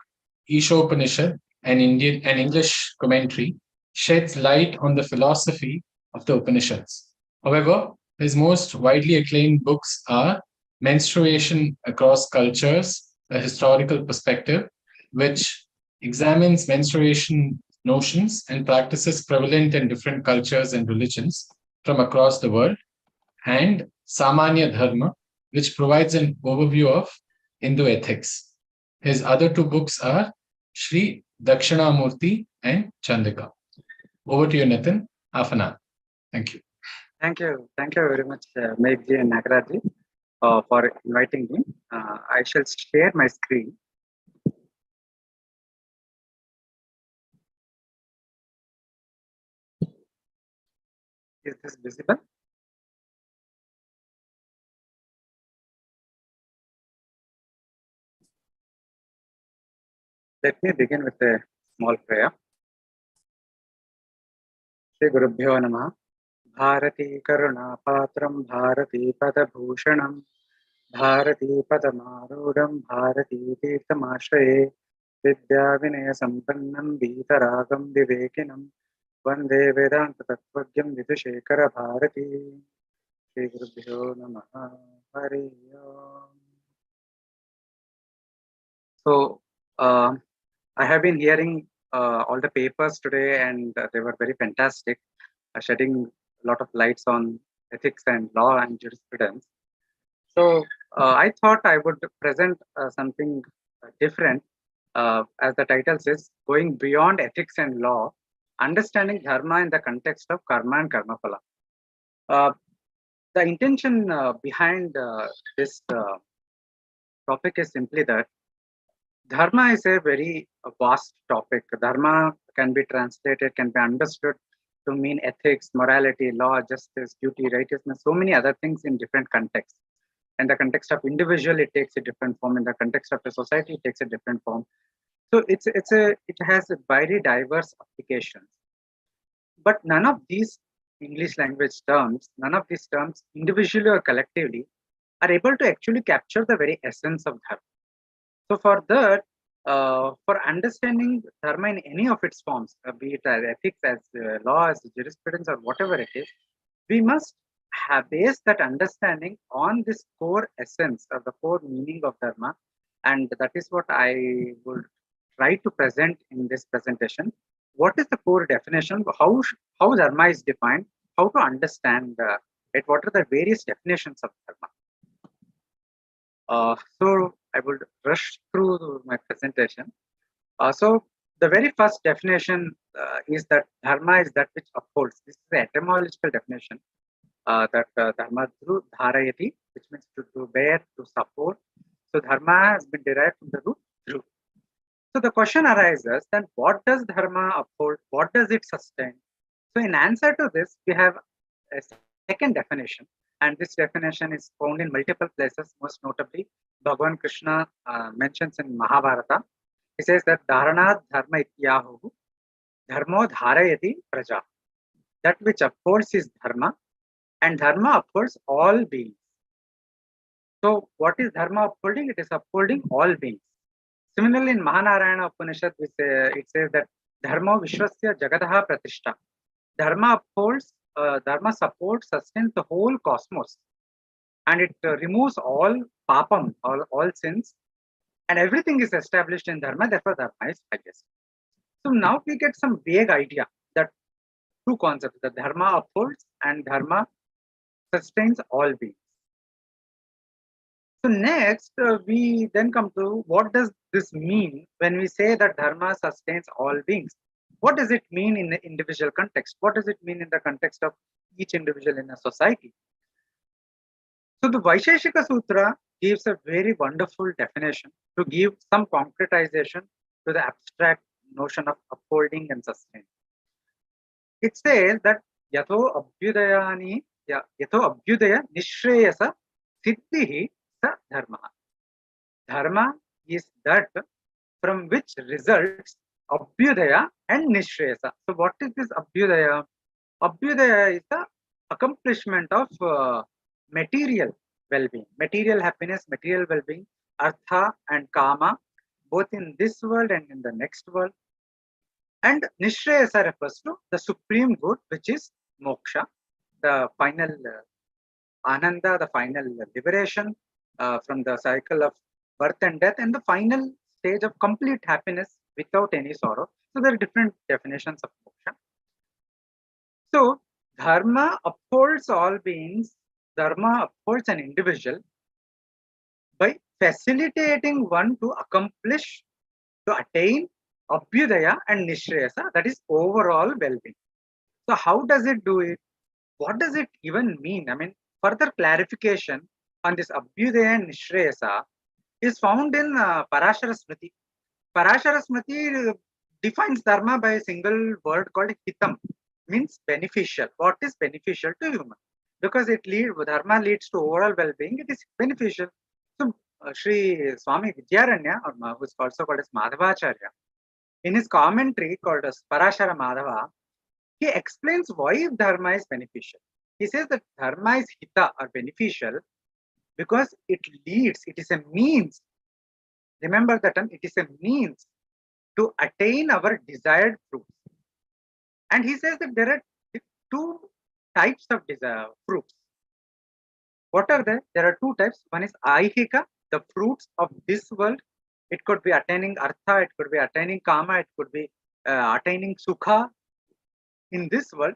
Ishopanishad, an English commentary, sheds light on the philosophy of the Upanishads. However, his most widely acclaimed books are Menstruation Across Cultures, a Historical Perspective, which examines menstruation notions and practices prevalent in different cultures and religions from across the world, and Samanya Dharma, which provides an overview of Hindu ethics. His other 2 books are Sri Dakshinamurti and Chandrika. Over to you, Nitin. Half an hour. Thank you. Thank you very much, Megji and Nagaraj, for inviting me. I shall share my screen. Is this visible? Let me begin with a small prayer. Shri Gurubhyo Namah. Bharati Karuna Patram Bharati Padabhushanam Bharati Padamarudam Bharati Tirthamashraye Vidya Vinaya Sampannam Vitaragam Vivekinam Vande Vedanta Tattvagyam Vidhushekara Bharati. Shri Gurubhyo Namah. Hari Om. So, I have been hearing all the papers today, and they were very fantastic, shedding a lot of lights on ethics and law and jurisprudence. So, I thought I would present something different, as the title says, going beyond ethics and law, understanding dharma in the context of karma and karma phala. The intention behind this topic is simply that dharma is a very vast topic. Dharma can be translated, can be understood to mean ethics, morality, law, justice, duty, righteousness, so many other things in different contexts. In the context of individual, it takes a different form. In the context of a society, it takes a different form. So it has a very diverse applications. But none of these English language terms, none of these terms individually or collectively are able to actually capture the very essence of dharma. So for that, for understanding dharma in any of its forms, be it as ethics, as law, as jurisprudence, or whatever it is, we must have based that understanding on this core essence or the core meaning of dharma, and that is what I would try to present in this presentation. What is the core definition? How dharma is defined? How to understand it? What are the various definitions of dharma? So I will rush through my presentation. So the very first definition is that dharma is that which upholds. This is the etymological definition. That dharma dhru dharayati, which means to bear, to support. So dharma has been derived from the root dhru. So the question arises, then what does dharma uphold? What does it sustain? So in answer to this, we have a second definition, and this definition is found in multiple places, most notably Bhagavan Krishna mentions in Mahabharata. He says that Dharanat dharma ityahu dharmo dharayati praja. That which upholds is dharma, and dharma upholds all beings. So what is dharma upholding? It is upholding all beings. Similarly, in Mahanarayana Upanishad, it says that dharma vishwasya jagataha pratishta. Dharma upholds, dharma supports, sustains the whole cosmos, and it removes all papam, all sins, and everything is established in dharma. Therefore, dharma is highest. So now we get some vague idea that two concepts: that dharma upholds and dharma sustains all beings. So next, we then come to what does this mean when we say that dharma sustains all beings? What does it mean in the individual context? What does it mean in the context of each individual in a society? So the Vaisheshika Sutra gives a very wonderful definition to give some concretization to the abstract notion of upholding and sustaining. It says that Yatho Abhyudaya Nishreyasa Siddhihi Sa Dharma. Dharma is that from which results Abhyudaya and Nishreyasa. So what is this Abhyudaya? Abhyudaya is the accomplishment of material well-being, material happiness, material well-being, artha and kama, both in this world and in the next world. And Nishreyasa refers to the supreme good, which is moksha, the final ananda, the final liberation from the cycle of birth and death, and the final stage of complete happiness without any sorrow. So there are different definitions of moksha. So dharma upholds all beings, dharma upholds an individual by facilitating one to accomplish, to attain Abhyudaya and Nishreyasa, that is overall well-being. So how does it do it? What does it even mean? I mean, further clarification on this Abhyudaya and Nishreyasa is found in Parashara Smriti. Parashara Smriti defines dharma by a single word called hitam, means beneficial. What is beneficial to human? Because dharma leads to overall well-being, it is beneficial. So Sri Swami Vidyaranya, or who is also called as Madhavacharya, in his commentary called as Parashara Madhava, he explains why dharma is beneficial. He says that dharma is hita or beneficial because it leads, it is a means. Remember that term, it is a means to attain our desired fruits. And he says that there are two types of fruits. What are they? There are two types. One is aihika, the fruits of this world. It could be attaining artha, it could be attaining kama, it could be attaining sukha in this world.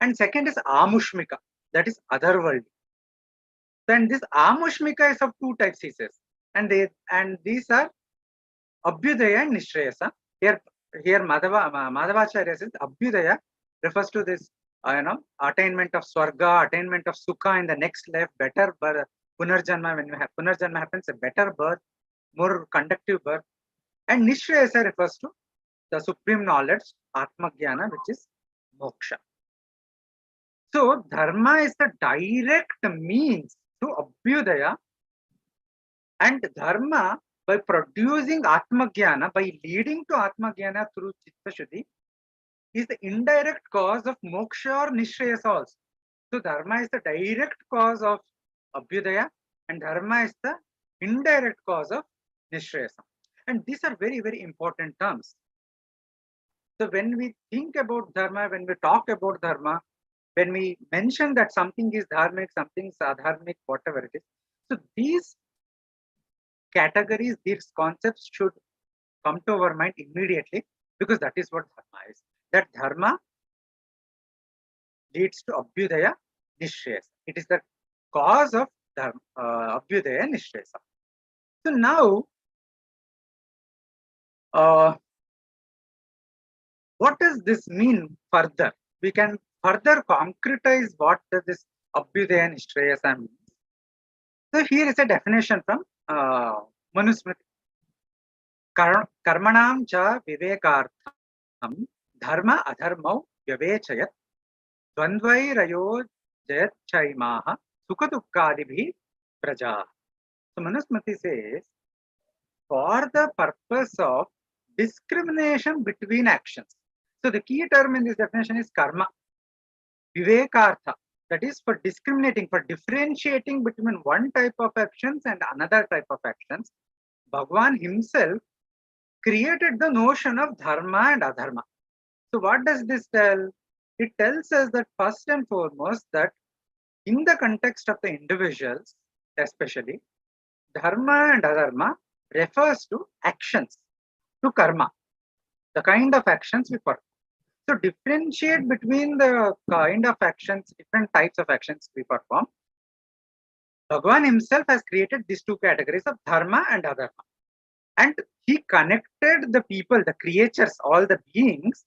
And second is amushmika, that is otherworldly. Then this amushmika is of two types, he says. And these are abhyudaya and nishreyasa. Here Madhavacharya says abhyudaya refers to this attainment of swarga, attainment of sukha in the next life, better birth, punarjanma. When you have punarjanma happens, a better birth, more conductive birth. And nishreyasa refers to the supreme knowledge, atma jnana, which is moksha. So dharma is the direct means to abhyudaya, and dharma, by producing atma jnana, by leading to atma jnana through chitta shuddhi, is the indirect cause of moksha or nishreyasa also. So dharma is the direct cause of abhyudaya, and dharma is the indirect cause of nishreyasa. And these are very, very important terms. So when we think about dharma, when we talk about dharma, when we mention that something is dharmic, something is adharmic, whatever it is, so these categories, these concepts should come to our mind immediately, because that is what dharma is. That dharma leads to abhyudaya, nishreyasa. It is the cause of dharma, abhyudaya, nishreyasa. So now, what does this mean further? We can further concretize what does this abhyudaya, nishreyasa mean. So here is a definition from Manusmriti. Karmanam cha vivekartham dharma adharmau vyavechayat dvandvairayo jayat chaimaha sukadukkadibhi praja. So Manusmriti says, for the purpose of discrimination between actions. So the key term in this definition is karma. Vivekartha, that is for discriminating, for differentiating between one type of actions and another type of actions. Bhagwan himself created the notion of dharma and adharma. So what does this tell? It tells us that first and foremost, that in the context of the individuals, especially, dharma and adharma refers to actions, to karma, the kind of actions we perform. So differentiate between the kind of actions, different types of actions we perform. Bhagwan himself has created these two categories of dharma and adharma. And he connected the people, the creatures, all the beings,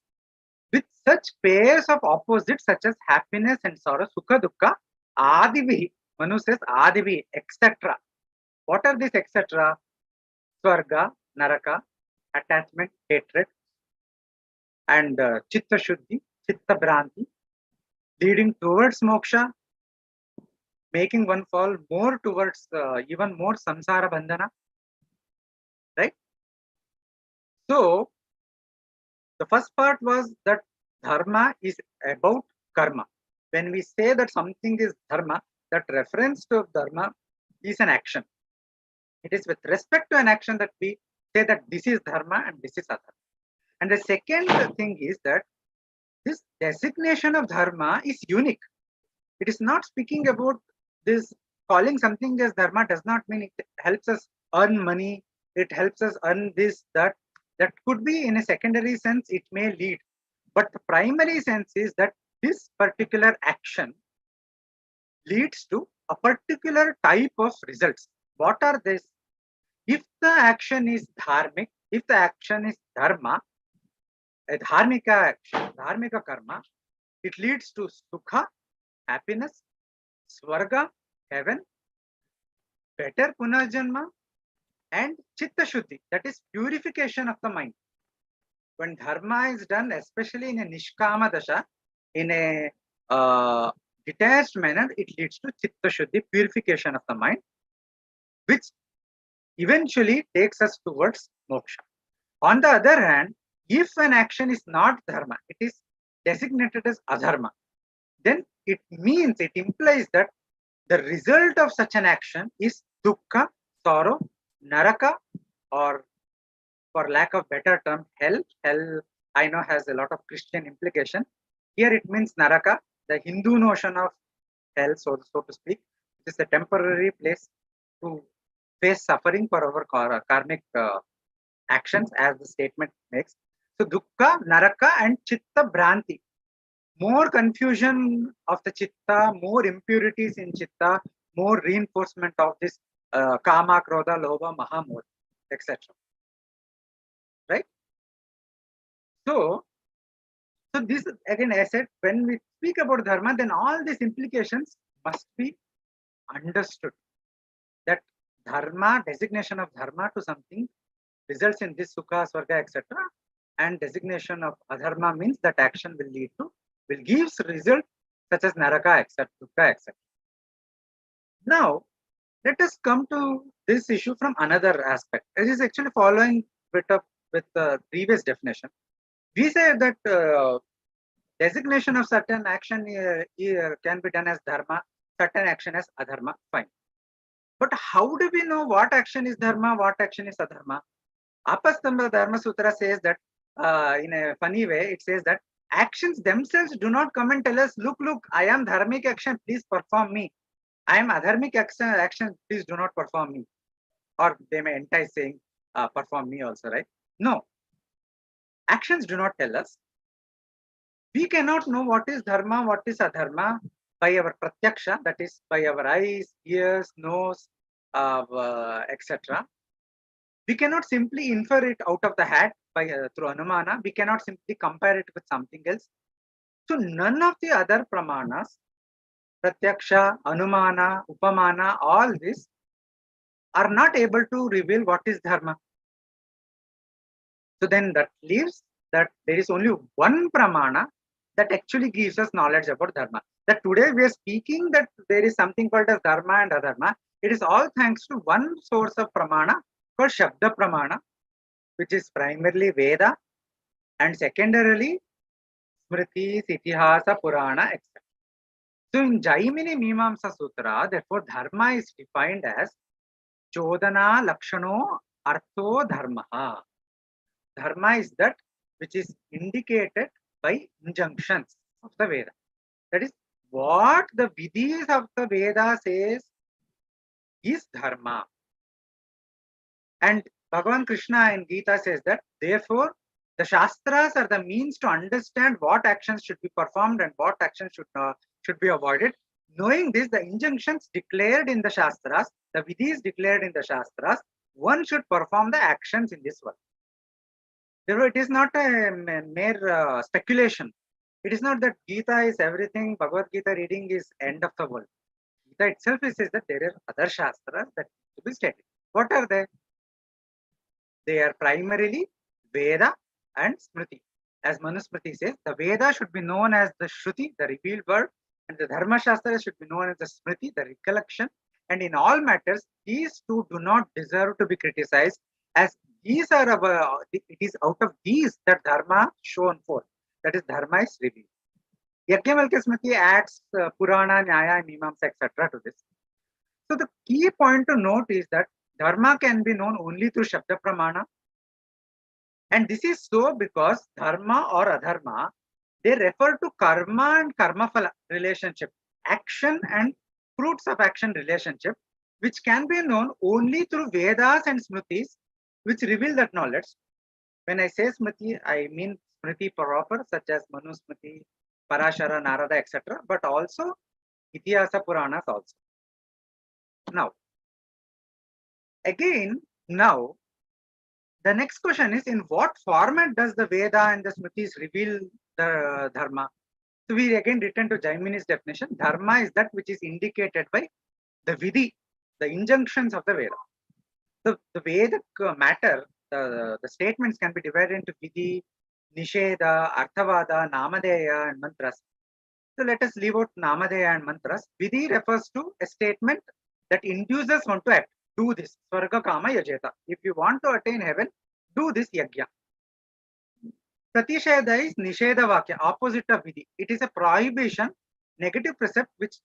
with such pairs of opposites such as happiness and sorrow, sukha, dukkha, adivi. Manu says adivi, etc. What are these etc.? Swarga, naraka, attachment, hatred, and chitta shuddhi, chitta bhranti, leading towards moksha, making one fall more towards even more samsara bandhana. Right? So, the first part was that dharma is about karma. When we say that something is dharma, that reference to dharma is an action. It is with respect to an action that we say that this is dharma and this is adharma. And the second thing is that this designation of dharma is unique. It is not speaking about this, calling something as dharma does not mean it helps us earn money, it helps us earn this, that. That could be in a secondary sense, it may lead. But the primary sense is that this particular action leads to a particular type of results. What are these? If the action is dharmic, if the action is dharma, a dharmika action, dharmika karma, it leads to sukha, happiness, swarga, heaven, better punarjanma, and chitta shuddhi, that is purification of the mind. When dharma is done, especially in a nishkama dasha, in a detached manner, it leads to chitta shuddhi, purification of the mind, which eventually takes us towards moksha. On the other hand, if an action is not dharma, it is designated as adharma, then it implies that the result of such an action is dukkha, sorrow, naraka, or for lack of better term, hell. Hell, I know, has a lot of Christian implication. Here it means naraka, the Hindu notion of hell, so to speak. It is a temporary place to face suffering for our karmic actions, as the statement makes. So dukkha, naraka, and chitta bhranti. More confusion of the chitta, more impurities in chitta, more reinforcement of this kama, krodha, lobha, mahamod, etc. Right? So this again, I said, when we speak about dharma, then all these implications must be understood. That dharma, designation of dharma to something results in this sukha, swarga, etc. And designation of adharma means that action will give result such as naraka, etc., dukkha, etc. Now, let us come to this issue from another aspect. It is actually following bit up with the previous definition. We say that designation of certain action can be done as dharma, certain action as adharma, fine. But how do we know what action is dharma, what action is adharma? Apastamba Dharma Sutra says that in a funny way, it says that actions themselves do not come and tell us, look, I am dharmic action, please perform me. I am adharmic action, please do not perform me. Or they may entice saying, perform me also, right? No. Actions do not tell us. We cannot know what is dharma, what is adharma by our pratyaksha, that is by our eyes, ears, nose, etc. We cannot simply infer it out of the hat by through anumana. We cannot simply compare it with something else. So none of the other pramanas, pratyaksha, anumana, upamana, all this are not able to reveal what is dharma. So then that leaves that there is only one pramana that actually gives us knowledge about dharma. That today we are speaking that there is something called as dharma and adharma. It is all thanks to one source of pramana called Shabda Pramana, which is primarily Veda, and secondarily Smritis, Itihasa, Purana, etc. So in Jaimini Mimamsa Sutra, therefore dharma is defined as Chodana Lakshano Artho Dharma. Dharma is that which is indicated by injunctions of the Veda. That is what the vidhis of the Veda says is dharma. And Bhagavan Krishna in Gita says that therefore the Shastras are the means to understand what actions should be performed and what actions should be avoided. Knowing this, the injunctions declared in the Shastras, the vidhis declared in the Shastras, one should perform the actions in this world. Therefore, it is not a mere speculation. It is not that Gita is everything, Bhagavad Gita reading is end of the world. Gita itself says that there are other Shastras that to be studied. What are they? They are primarily Veda and Smriti. As Manusmriti says, the Veda should be known as the Shruti, the revealed word, and the Dharma Shastra should be known as the Smriti, the recollection. And in all matters, these two do not deserve to be criticized, as these are it is out of these that Dharma shown forth. That is, Dharma is revealed. Yajnavalkya Smriti adds Purana, Nyaya, Mimamsa, etc. to this. So the key point to note is that Dharma can be known only through Shabda Pramana. And this is so because Dharma or Adharma, they refer to karma and karma phala relationship, action and fruits of action relationship, which can be known only through Vedas and Smritis, which reveal that knowledge. When I say Smriti, I mean Smriti proper, such as Manusmriti, Parashara, Narada, etc., but also Itihasa Puranas also. Now, again, now, the next question is, in what format does the Veda and the Smritis reveal the Dharma? So we again return to Jaimini's definition. Dharma is that which is indicated by the Vidhi, the injunctions of the Veda. So the Vedic matter, the statements can be divided into Vidhi, Nisheda, Arthavada, Namadeya, and Mantras. So let us leave out Namadeya and Mantras. Vidhi refers to a statement that induces one to act. do this. Swarga kama yajeta. If you want to attain heaven, do this yajna. Pratisheda is nisheda vakya, opposite of vidhi. It is a prohibition, negative precept which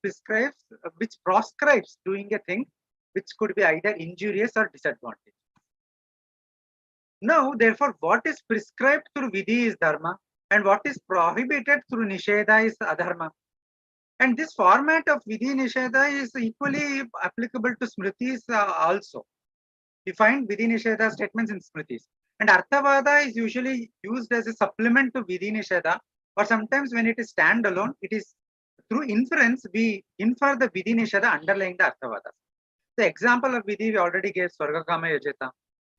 proscribes doing a thing which could be either injurious or disadvantageous. Now, therefore, what is prescribed through vidhi is dharma, and what is prohibited through nisheda is adharma. And this format of vidhi nisheda is equally applicable to smritis also. You find vidhi nisheda statements in smritis. And arthavada is usually used as a supplement to vidhi nisheda, or sometimes when it is standalone, it is through inference, we infer the vidhi nisheda underlying the arthavada. The example of vidhi we already gave, Swarga Kama Yajeta.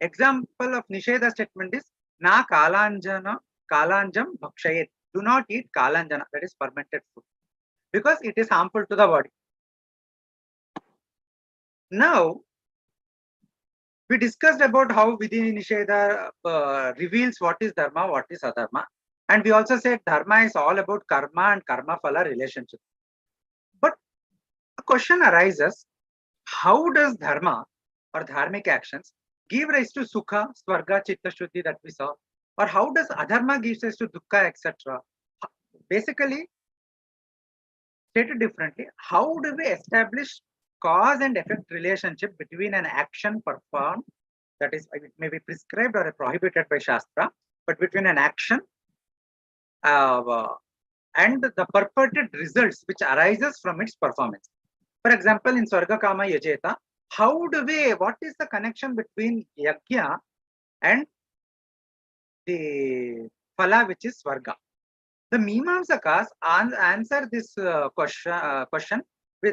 Example of nisheda statement is na kalanjam bhakshayet. Do not eat kalanjana, that is fermented food, because it is harmful to the body. Now, we discussed about how vidhi nisheda reveals what is dharma, what is adharma, and we also said dharma is all about karma and karma phala relationship. But a question arises, how does dharma or dharmic actions give rise to sukha, swarga, chitta shuddhi that we saw, or how does adharma give rise to dukkha, etc.? Basically, stated differently, how do we establish cause and effect relationship between an action performed, that is, it may be prescribed or prohibited by Shastra, but between an action and the purported results which arises from its performance. For example, in Swarga Kama Yajeta, what is the connection between yajna and the phala, which is Swarga? The Mimamsakas answer this question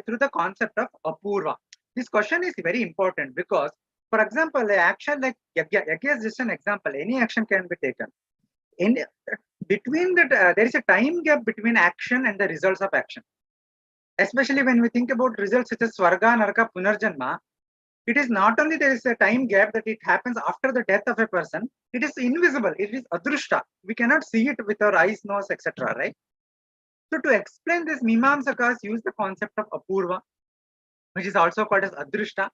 through the concept of apurva. This question is very important because, for example, an action like yajna is just an example. Any action can be taken. There is a time gap between action and the results of action. Especially when we think about results such as Swarga, Naraka, Punarjanma, it is not only there is a time gap that it happens after the death of a person, it is invisible, it is adrushta. We cannot see it with our eyes, nose, etc. Right? So to explain this, Mimamsakas use the concept of apurva, which is also called as adrushta.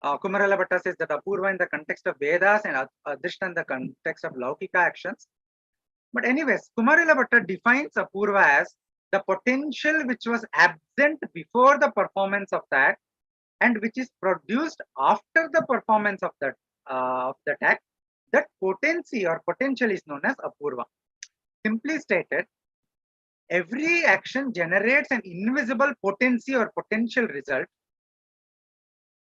Kumarala Bhatta says that apurva in the context of Vedas and adrushta in the context of Laukika actions. But anyways, Kumarala Bhatta defines apurva as the potential which was absent before the performance of the act and which is produced after the performance of that act. That potency or potential is known as apurva. Simply stated, every action generates an invisible potency or potential result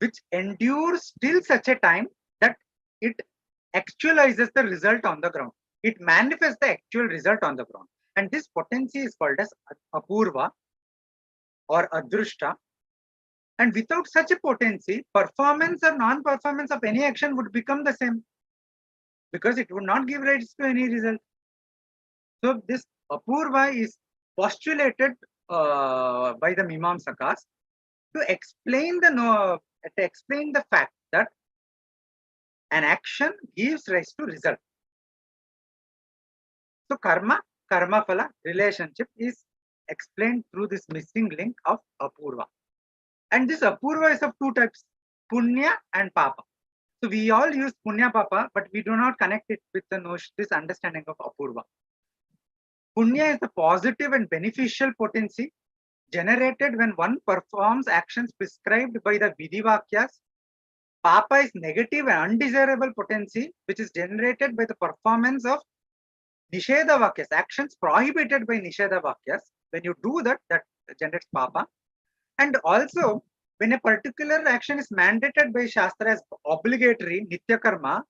which endures till such a time that it actualizes the result on the ground. It manifests the actual result on the ground. And this potency is called as apurva or adrushta. And without such a potency, performance or non-performance of any action would become the same, because it would not give rise to any result. So this apurva is postulated by the Mimamsakas to explain the fact that an action gives rise to result. So karma phala relationship is explained through this missing link of apurva. And this apurva is of two types, punya and papa. So we all use punya papa, but we do not connect it with this understanding of apurva. Punya is the positive and beneficial potency generated when one performs actions prescribed by the vidhivakyas. Papa is negative and undesirable potency which is generated by the performance of nisheda vakyas, actions prohibited by nisheda vakyas. When you do that, that generates papa. And also, when a particular action is mandated by Shastra as obligatory, nitya karma,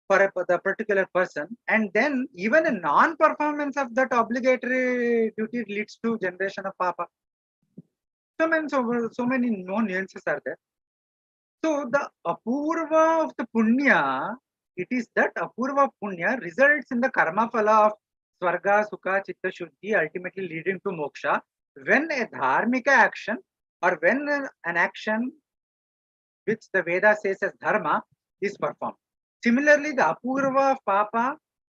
for the particular person, and then even a non-performance of that obligatory duty leads to generation of papa. So many no nuances are there. So the apurva of the punya, it is that apurva punya results in the karma phala of swarga, sukha, chitta shuddhi, ultimately leading to moksha, when a dharmika action or when an action which the Veda says as dharma is performed. Similarly, the apurva of papa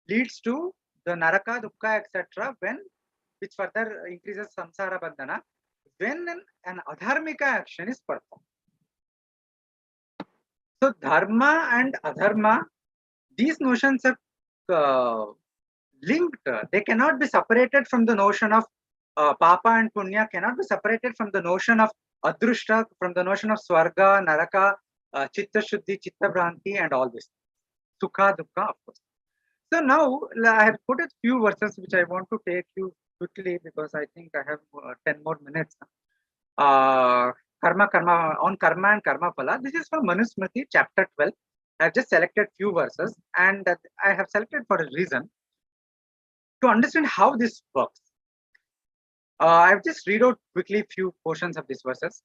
leads to the naraka, dukkha, etc., which further increases samsara bandhana, when an adharmika action is performed. So dharma and adharma, these notions are linked. They cannot be separated from the notion of papa and punya, cannot be separated from the notion of adrushta, from the notion of swarga, naraka, chitta shuddhi, chitta bhranti, and all this. Sukha, dukkha, of course. So now I have put a few verses which I want to take you quickly because I think I have 10 more minutes. Karma and karma phala. This is from Manusmriti, chapter 12. I have just selected few verses, and I have selected for a reason to understand how this works. I've just read out quickly few portions of these verses.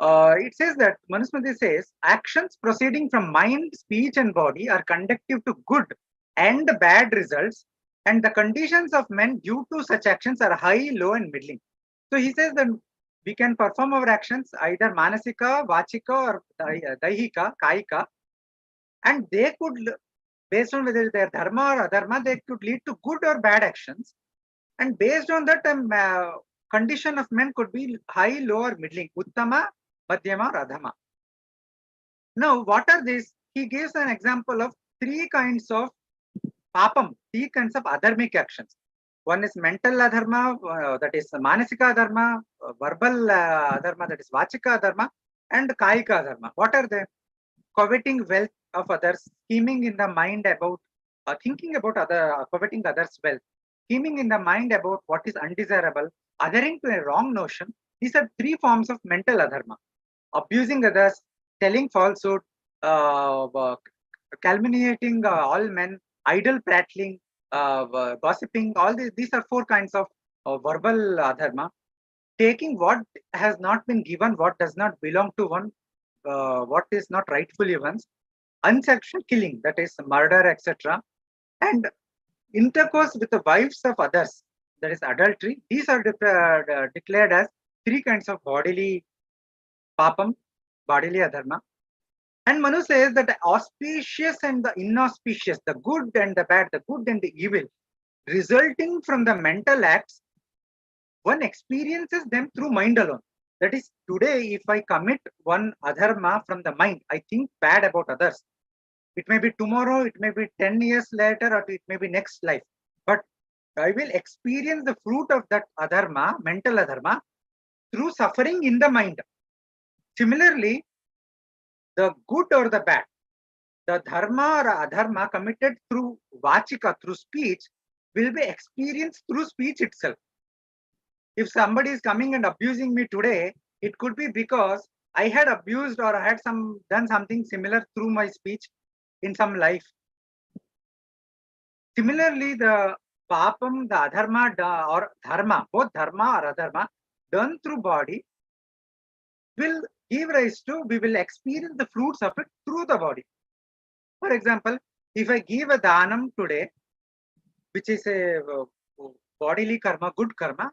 It says that Manusmriti says actions proceeding from mind, speech, and body are conducive to good and bad results, and the conditions of men due to such actions are high, low, and middling. So he says that we can perform our actions either manasika, vachika, or daihika, kaika, and they could, based on whether they are dharma or adharma, they could lead to good or bad actions. And based on that, condition of men could be high, low, or middling, uttama, madhyama, or adhama. Now, what are these? He gives an example of three kinds of papam, three kinds of adharmic actions. One is mental adharma, that is manasika adharma, verbal adharma, that is vachika adharma, and kaika adharma. What are they? Coveting wealth of others, scheming in the mind about, thinking about coveting others' wealth, scheming in the mind about what is undesirable, adhering to a wrong notion. These are three forms of mental adharma. Abusing others, telling falsehood, calumniating all men, idle prattling, gossiping, all these are four kinds of verbal adharma. Taking what has not been given, what does not belong to one, what is not rightfully one's, unsexual killing, that is murder, etc. And intercourse with the wives of others, that is adultery. These are declared as three kinds of bodily papam, bodily adharma. And Manu says that the auspicious and the inauspicious, the good and the bad, the good and the evil, resulting from the mental acts, one experiences them through mind alone. That is, today, if I commit one adharma from the mind, I think bad about others. It may be tomorrow, it may be 10 years later, or it may be next life. But I will experience the fruit of that adharma, mental adharma, through suffering in the mind. Similarly, the good or the bad, the dharma or adharma committed through vachika, through speech, will be experienced through speech itself. If somebody is coming and abusing me today, it could be because I had abused or I had done something similar through my speech in some life. Similarly, the papam, the adharma or dharma, both dharma or adharma, done through body, will give rise to, we will experience the fruits of it through the body. For example, if I give a dhanam today, which is a bodily karma, good karma,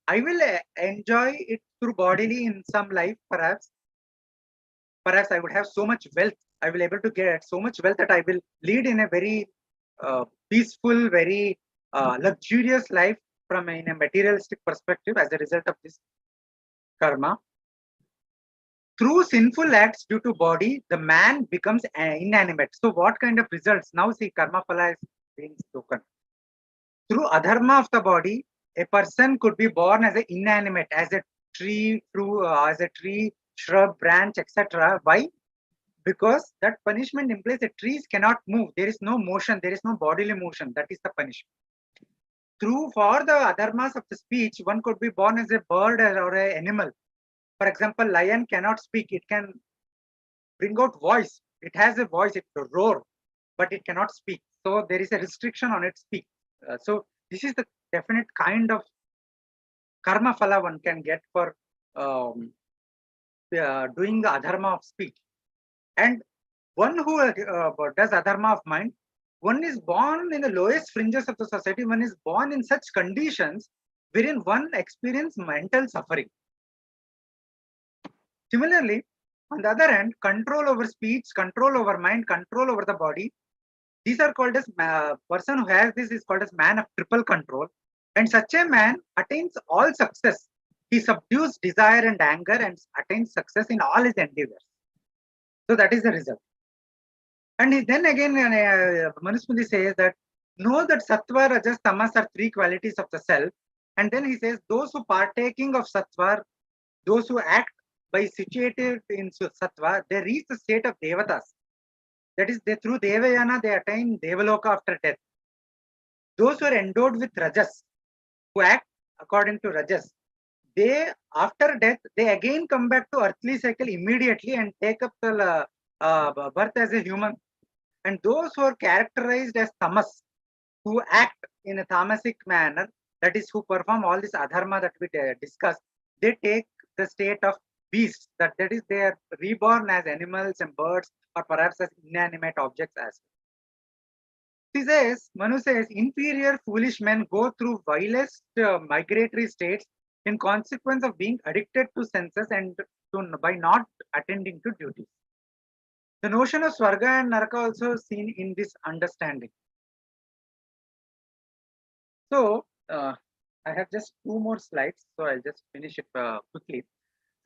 I will enjoy it through bodily in some life, perhaps. Perhaps I would have so much wealth, I will be able to get so much wealth that I will lead in a very peaceful, very luxurious life in a materialistic perspective as a result of this karma. Through sinful acts due to body, the man becomes inanimate. So what kind of results? Now see, karma phala is being spoken. Through adharma of the body, a person could be born as an inanimate, as a tree, shrub, branch, etc. Why? Because that punishment implies that trees cannot move. There is no motion, there is no bodily motion. That is the punishment. For the adharmas of the speech, one could be born as a bird or an animal. For example, lion cannot speak. It can bring out voice. It has a voice, it can roar, but it cannot speak. So there is a restriction on its speech. So this is the definite kind of karma phala one can get for doing the adharma of speech. And one who does adharma of mind, one is born in the lowest fringes of the society. One is born in such conditions wherein one experiences mental suffering. Similarly, on the other hand, control over speech, control over mind, control over the body, these are called as, person who has this is called as man of triple control. And such a man attains all success. He subdues desire and anger and attains success in all his endeavors. So that is the result. And then again, Manusmriti says that know that sattva, rajas, tamas are three qualities of the self. And then he says those who partaking of sattva, those who act by situated in sattva, they reach the state of devatas. That is, they through devayana they attain devaloka after death. Those who are endowed with rajas, who act according to rajas, they after death they again come back to earthly cycle immediately and take up the birth as a human. And those who are characterized as tamas, who act in a tamasic manner, that is, who perform all this adharma that we discussed, they take the state of beasts. That is, they are reborn as animals and birds, or perhaps as inanimate objects as well. He says, Manu says, inferior foolish men go through vilest migratory states in consequence of being addicted to senses and by not attending to duties. The notion of Swarga and Naraka also seen in this understanding. So, I have just 2 more slides, so I'll just finish it quickly.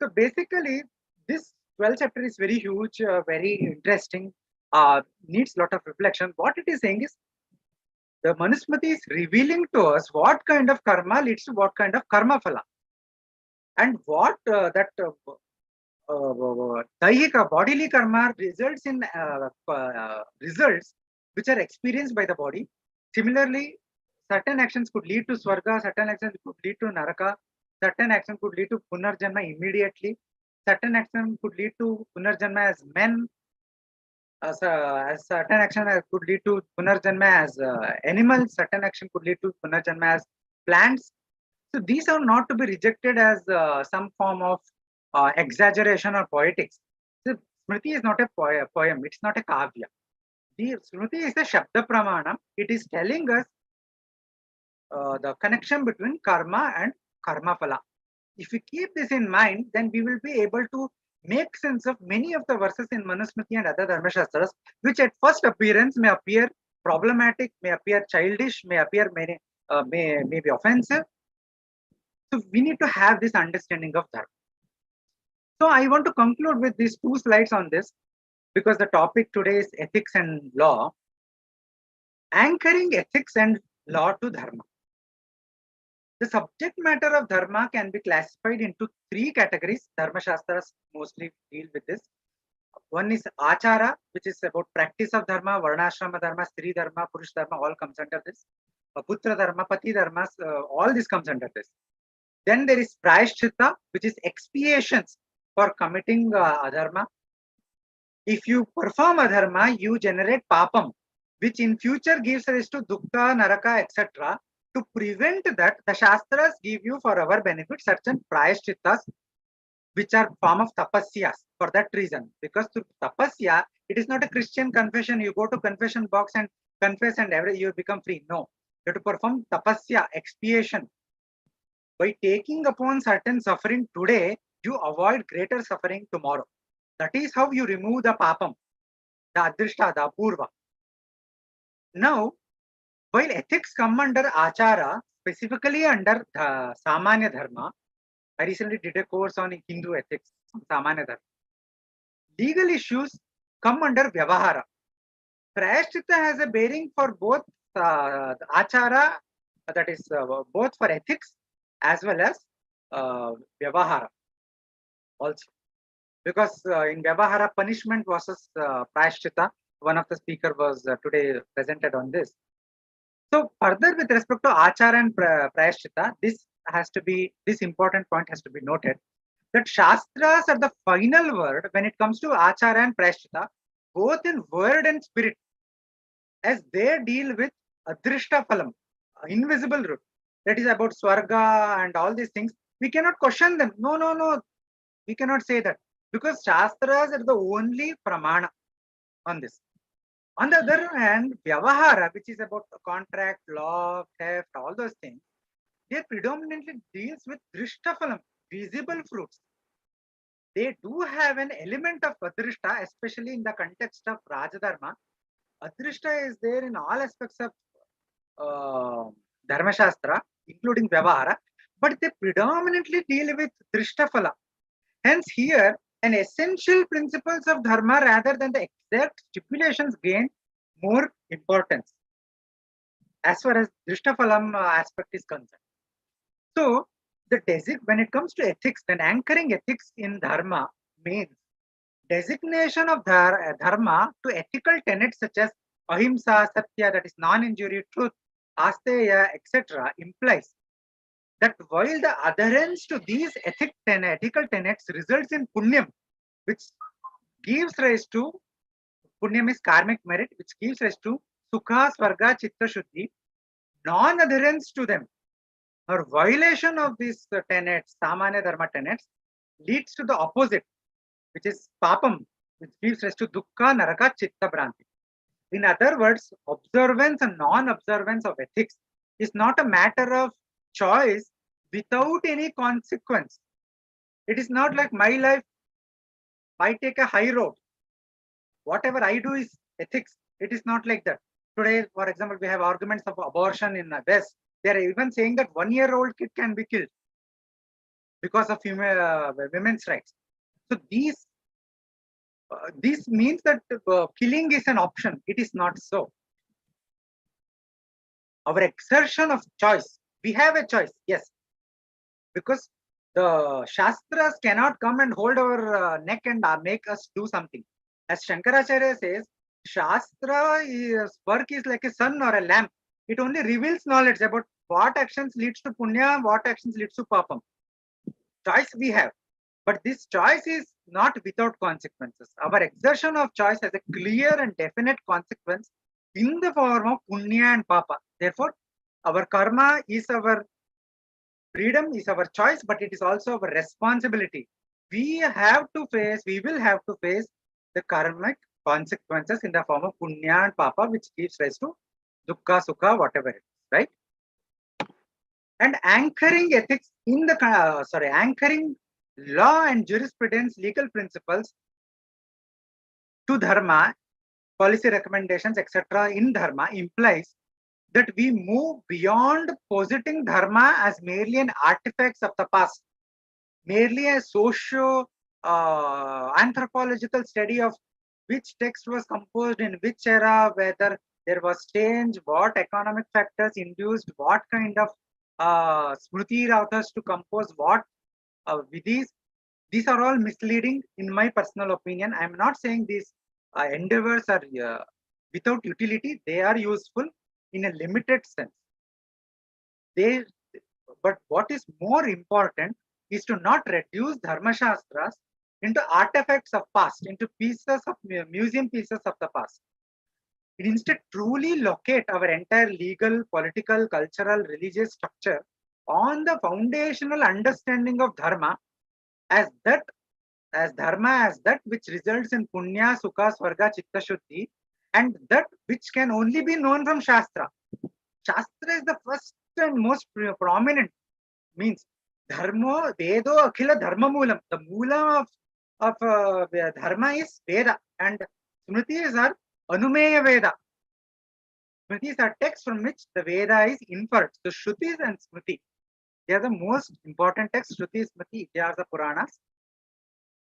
So, basically, this 12th chapter is very huge, very interesting, needs a lot of reflection. What it is saying is, the Manusmriti is revealing to us what kind of karma leads to what kind of karma phala. And what daihika, bodily karma results in results which are experienced by the body. Similarly, certain actions could lead to Swarga, certain actions could lead to Naraka, certain actions could lead to Punarjanma immediately, certain actions could lead to Punarjanma as men, as certain action could lead to Punarjanma as animals, certain action could lead to Punarjanma as plants. So these are not to be rejected as some form of exaggeration or poetics. So Smriti is not a poem, it's not a kavya. The Smriti is a Shabda Pramana. It is telling us the connection between karma and karma phala. If we keep this in mind, then we will be able to make sense of many of the verses in Manusmriti and other Dharmashastras, which at first appearance may appear problematic, may appear childish, may appear may be offensive. So we need to have this understanding of Dharma. So I want to conclude with these 2 slides on this, because the topic today is ethics and law. Anchoring ethics and law to Dharma. The subject matter of Dharma can be classified into 3 categories. Dharma Shastras mostly deal with this. One is Achara, which is about practice of Dharma, Varnashrama Dharma, Stri Dharma, Purush Dharma, all comes under this. Putra Dharma, Pati Dharmas, all this comes under this. Then there is Prayashchitta, which is expiations for committing adharma. If you perform adharma, you generate papam, which in future gives rise to dukkha, naraka, etc. To prevent that, the Shastras give you for our benefit certain prayashchittas, which are form of tapasyas for that reason. Because through tapasya, it is not a Christian confession. You go to confession box and confess and you become free. No, you have to perform tapasya, expiation. By taking upon certain suffering today, you avoid greater suffering tomorrow. That is how you remove the papam, the adrishta, the apurva. Now, while ethics come under achara, specifically under the samanya dharma, I recently did a course on Hindu ethics, samanya dharma. Legal issues come under vyavahara. Prayashchitta has a bearing for both achara, that is both for ethics as well as vyavahara also. Because in vyavahara, punishment versus prayashchitta, one of the speaker was today presented on this. So further with respect to achara and prayashchitta, this important point has to be noted, that Shastras are the final word when it comes to achara and prayashchitta, both in word and spirit, as they deal with adrishta phalam, invisible root. That is about Swarga and all these things. We cannot question them. No. We cannot say that. Because Shastras are the only pramana on this. On the other hand, Vyavahara, which is about contract, law, theft, all those things, they predominantly deals with Drishtaphalam, visible fruits. They do have an element of Adrishta, especially in the context of Rajadharma. Adrishta is there in all aspects of Dharma Shastra, including Vyavahara, but they predominantly deal with Drishtaphala. Hence here, and essential principles of dharma rather than the exact stipulations gain more importance as far as Drishtafalam aspect is concerned. So, when it comes to ethics, then anchoring ethics in dharma means designation of dharma to ethical tenets such as ahimsa, satya, that is non-injury, truth, asteya, etc., implies that while the adherence to these ethical tenets results in punyam, which gives rise to, punyam is karmic merit, which gives rise to sukha, swarga, chitta, shuddhi, non-adherence to them or violation of these tenets, samanya dharma tenets, leads to the opposite, which is papam, which gives rise to dukkha, naraka, chitta, bhranti. In other words, observance and non-observance of ethics is not a matter of choice without any consequence. It is not like my life, I take a high road. Whatever I do is ethics. It is not like that. Today, for example, we have arguments of abortion in the West. They are even saying that 1-year-old kid can be killed because of women's rights. So this means that killing is an option. It is not so. Our exertion of choice, we have a choice, yes, because the Shastras cannot come and hold our neck and make us do something. As Shankaracharya says, Shastra work is like a sun or a lamp. It only reveals knowledge about what actions leads to punya, what actions leads to papam. Choice we have, but this choice is not without consequences. Our exertion of choice has a clear and definite consequence in the form of punya and papa. Therefore, our karma is our freedom, is our choice, but it is also our responsibility. We will have to face the karmic consequences in the form of punya and papa, which gives rise to dukkha, sukha, whatever it is, right? And anchoring ethics in the anchoring law and jurisprudence, legal principles to dharma, policy recommendations, etc. in dharma implies that we move beyond positing dharma as merely an artifact of the past, merely a socio-anthropological study of which text was composed in which era, whether there was change, what economic factors induced, what kind of smriti authors to compose what vidhis. These are all misleading in my personal opinion. I am not saying these endeavors are without utility. They are useful in a limited sense. But what is more important is to not reduce Dharma Shastras into artifacts of past, into pieces of museum pieces of the past. Instead, truly locate our entire legal, political, cultural, religious structure on the foundational understanding of Dharma as that which results in punya, sukha, swarga, chitta, shuddhi, and that which can only be known from Shastra. Shastra is the first and most prominent, means dharma, vedo, akhila dharma moolam. The moolam of dharma is Veda, and smritis are anumeya Veda. Smritis are texts from which the Veda is inferred. So Shrutis and Smriti, they are the most important texts. Shruti, Smriti, they are the Puranas.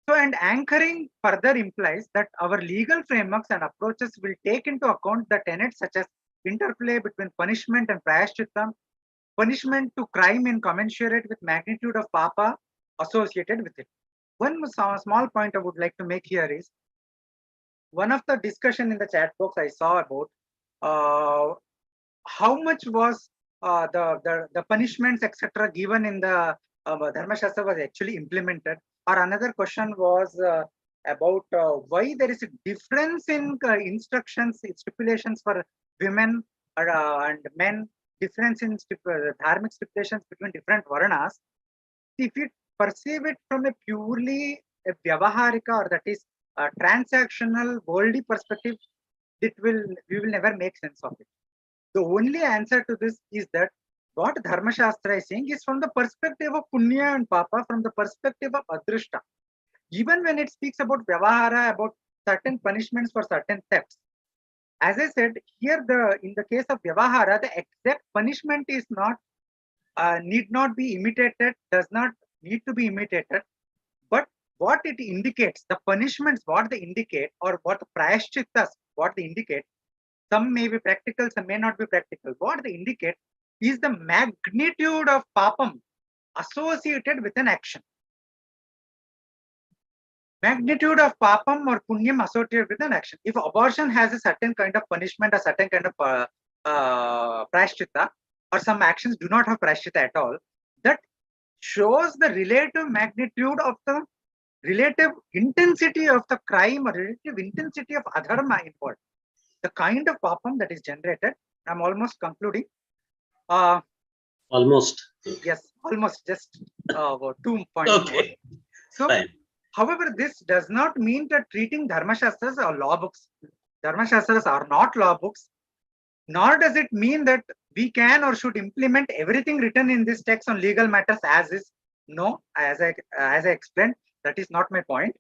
So, and anchoring further implies that our legal frameworks and approaches will take into account the tenets such as interplay between punishment and prayashchittam, punishment to crime in commensurate with magnitude of papa associated with it. One small point I would like to make here is, one of the discussion in the chat box I saw about how much was the punishments etc. given in the Dharma Shastra was actually implemented, or another question was about why there is a difference in instructions, stipulations for women and men, difference in dharmic stipulations between different varnas. If you perceive it from a purely vyavaharika, or that is a transactional worldly perspective, we will never make sense of it. The only answer to this is that what Dharma Shastra is saying is from the perspective of punya and papa, from the perspective of adrishta. Even when it speaks about vyavahara, about certain punishments for certain thefts, as I said here, in the case of vyavahara, the exact punishment is not need not be imitated, does not need to be imitated, but what it indicates, the punishments, what they indicate, or what the prayashchittas, what they indicate, some may be practical, some may not be practical. What they indicate is the magnitude of papam associated with an action. Magnitude of papam or punyam associated with an action. If abortion has a certain kind of punishment, a certain kind of prayashchitta, or some actions do not have prayashchitta at all, that shows the relative magnitude of the relative intensity of the crime or relative intensity of adharma involved. The kind of papam that is generated. I'm almost concluding. Almost. Yes, almost. Just 2 points. Okay. So, fine. However, this does not mean that treating dharmashastras or law books. Dharmashastras are not law books. Nor does it mean that we can or should implement everything written in this text on legal matters as is. No, as I explained, that is not my point.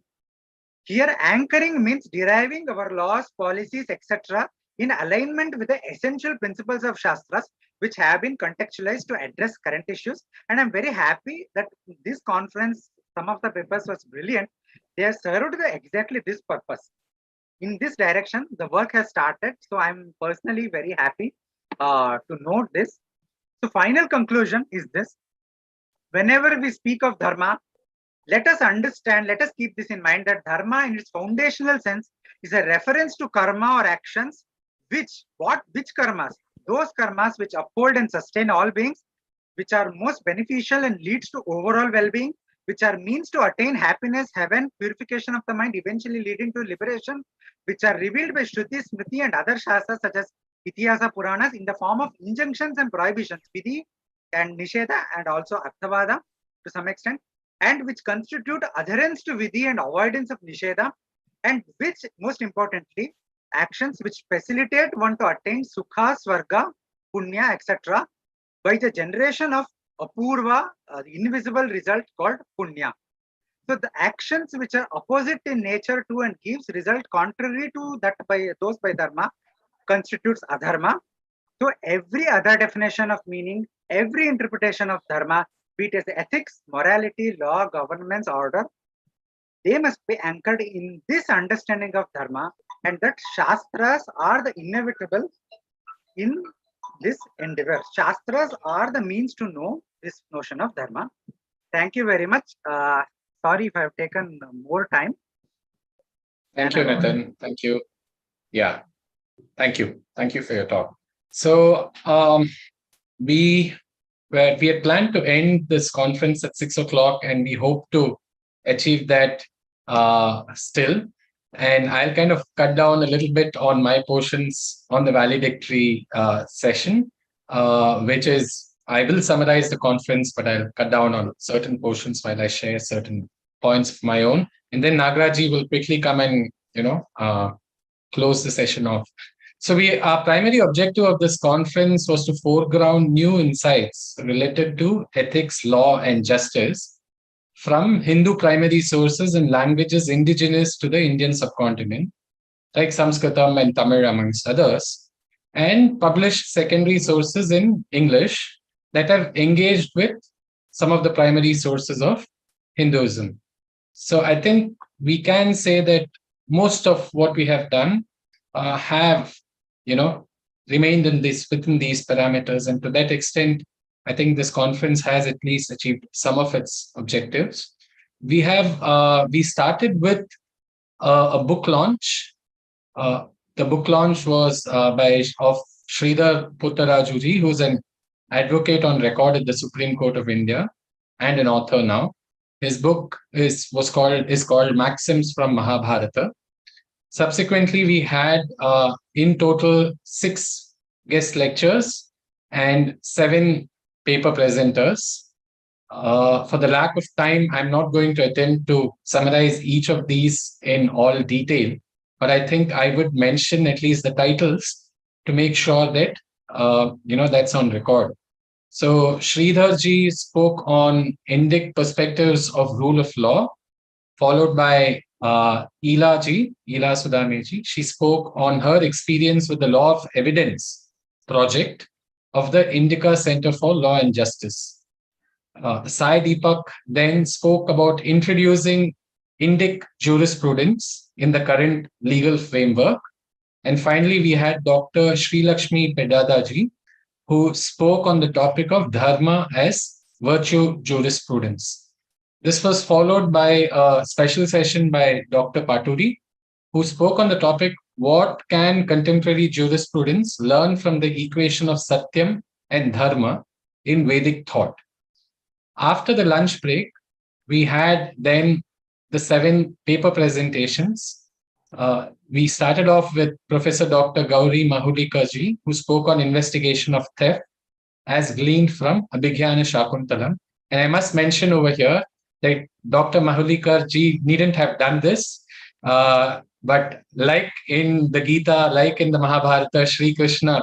Here, anchoring means deriving our laws, policies, etc. in alignment with the essential principles of Shastras, which have been contextualized to address current issues. And I'm very happy that this conference, some of the papers was brilliant. They have served exactly this purpose. In this direction, the work has started. So I'm personally very happy to note this. So final conclusion is this. Whenever we speak of dharma, let us understand, let us keep this in mind that dharma in its foundational sense is a reference to karma or actions, which karmas? Those karmas which uphold and sustain all beings, which are most beneficial and leads to overall well-being, which are means to attain happiness, heaven, purification of the mind, eventually leading to liberation, which are revealed by Shruti, Smriti and other Shastras such as Itihasa Puranas in the form of injunctions and prohibitions, Vidhi and Nisheda and also Arthavada to some extent, and which constitute adherence to Vidhi and avoidance of Nisheda, and which most importantly, actions which facilitate one to attain Sukha, Swarga, Punya, etc. by the generation of Apurva, the invisible result called Punya. So the actions which are opposite in nature to and gives result contrary to that by those by dharma constitutes adharma. So every other definition of meaning, every interpretation of dharma, be it as ethics, morality, law, governance, order, they must be anchored in this understanding of dharma, and that shastras are the inevitable in this endeavor. Shastras are the means to know this notion of dharma. Thank you very much. Sorry if I have taken more time. Thank you, Nathan. Thank you. Yeah. Thank you. Thank you for your talk. So we had planned to end this conference at 6 o'clock, and we hope to achieve that still. And I'll kind of cut down a little bit on my portions on the valedictory session, which is, I will summarize the conference, but I'll cut down on certain portions while I share certain points of my own. And then Nagraji will quickly come and, close the session off. So our primary objective of this conference was to foreground new insights related to ethics, law, and justice from Hindu primary sources and languages indigenous to the Indian subcontinent, like Sanskritam and Tamil, amongst others, and published secondary sources in English that have engaged with some of the primary sources of Hinduism. So I think we can say that most of what we have done have, remained within these parameters. And to that extent, I think this conference has at least achieved some of its objectives. We started with a book launch. The book launch was of Sridhar Puttarajuji, who's an advocate on record at the Supreme Court of India and an author now. His book is called Maxims from Mahabharata. Subsequently, we had in total 6 guest lectures and 7 paper presenters. For the lack of time, I'm not going to attempt to summarize each of these in all detail, but I think I would mention at least the titles to make sure that that's on record. So Sridharji spoke on Indic perspectives of rule of law, followed by Ila Sudhameji. She spoke on her experience with the Law of Evidence project of the Indica Center for Law and Justice. Sai Deepak then spoke about introducing Indic jurisprudence in the current legal framework. And finally, we had Dr. Srilakshmi Pedadaji, who spoke on the topic of Dharma as virtue jurisprudence. This was followed by a special session by Dr. Paturi, who spoke on the topic, what can contemporary jurisprudence learn from the equation of Satyam and Dharma in Vedic thought? After the lunch break, we had then the 7 paper presentations. We started off with Professor Dr. Gauri Mahulikarji, who spoke on investigation of theft as gleaned from Abhigyana Shakuntalam. And I must mention over here that Dr. Mahulikarji needn't have done this, but like in the Gita, like in the Mahabharata, Sri Krishna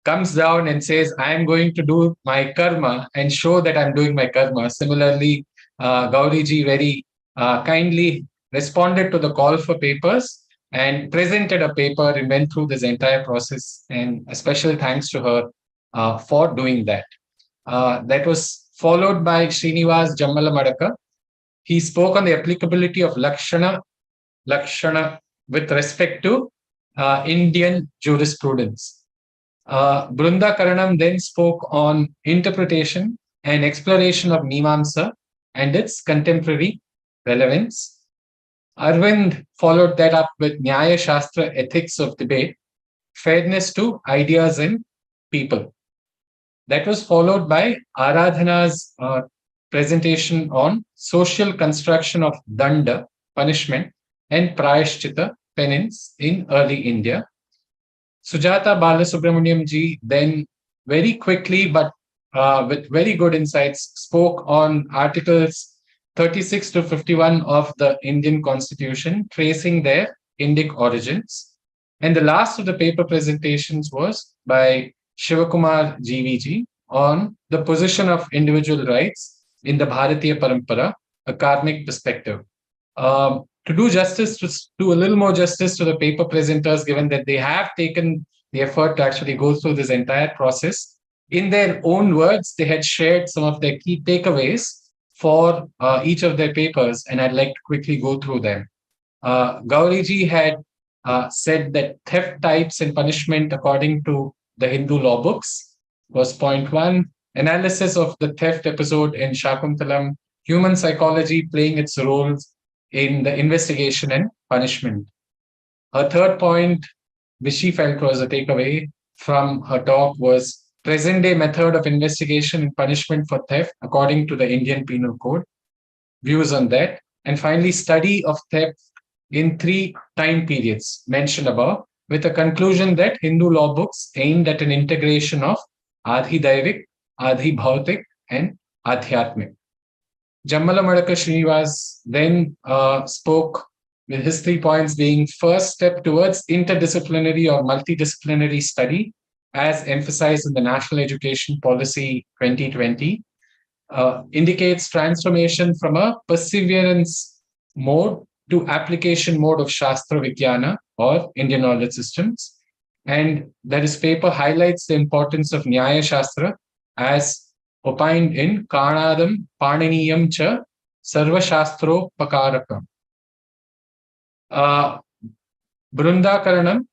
comes down and says, I am going to do my karma and show that I'm doing my karma. Similarly, Gauriji very kindly responded to the call for papers and presented a paper and went through this entire process. And a special thanks to her for doing that. That was followed by Srinivas Jammalamadaka. He spoke on the applicability of Lakshana with respect to Indian jurisprudence. Brunda Karanam then spoke on interpretation and exploration of Mimamsa and its contemporary relevance. Arvind followed that up with Nyaya Shastra ethics of debate, fairness to ideas and people. That was followed by Aradhana's presentation on social construction of danda, punishment, and prayashchita, penance in early India. Sujata Balasubramaniam ji then very quickly but with very good insights spoke on Articles 36 to 51 of the Indian Constitution, tracing their Indic origins. And the last of the paper presentations was by Shivakumar GVG on the position of individual rights in the Bharatiya Parampara, a karmic perspective. To do justice, to do a little more justice to the paper presenters, given that they have taken the effort to actually go through this entire process, in their own words, they had shared some of their key takeaways for each of their papers, and I'd like to quickly go through them. Gauriji had said that theft types and punishment according to the Hindu law books was point 1. Analysis of the theft episode in Shakuntalam, human psychology playing its roles in the investigation and punishment. Her third point, which she felt was a takeaway from her talk, was present-day method of investigation and punishment for theft according to the Indian Penal Code, views on that. And finally, study of theft in 3 time periods mentioned above, with a conclusion that Hindu law books aimed at an integration of Adhi Daivik, Adhi Bhautik, and Adhyatmik. Jammalamadaka Srinivas then spoke with his 3 points being first step towards interdisciplinary or multidisciplinary study, as emphasized in the National Education Policy 2020, indicates transformation from a perseverance mode to application mode of Shastra Vijnana or Indian knowledge systems. And that his paper highlights the importance of Nyaya Shastra as opined in Kanadam Paniniyam cha Sarva Shastro Pakarakam. Brunda Karanam,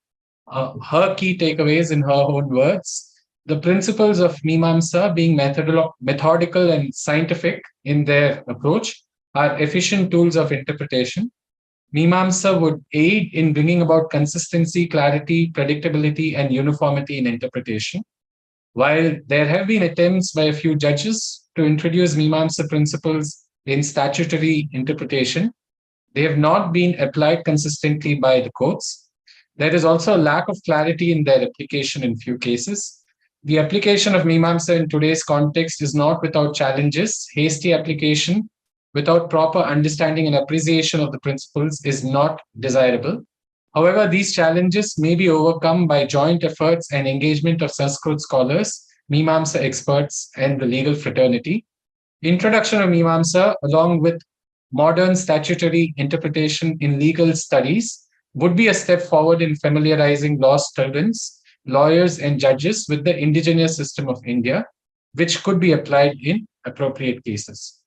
her key takeaways in her own words, the principles of Mimamsa being methodical and scientific in their approach are efficient tools of interpretation. Mimamsa would aid in bringing about consistency, clarity, predictability, and uniformity in interpretation. While there have been attempts by a few judges to introduce Mimamsa principles in statutory interpretation, they have not been applied consistently by the courts. There is also a lack of clarity in their application in few cases. The application of Mimamsa in today's context is not without challenges. Hasty application without proper understanding and appreciation of the principles is not desirable. However, these challenges may be overcome by joint efforts and engagement of Sanskrit scholars, Mimamsa experts, and the legal fraternity. Introduction of Mimamsa, along with modern statutory interpretation in legal studies, would be a step forward in familiarizing law students, lawyers, and judges with the indigenous system of India, which could be applied in appropriate cases.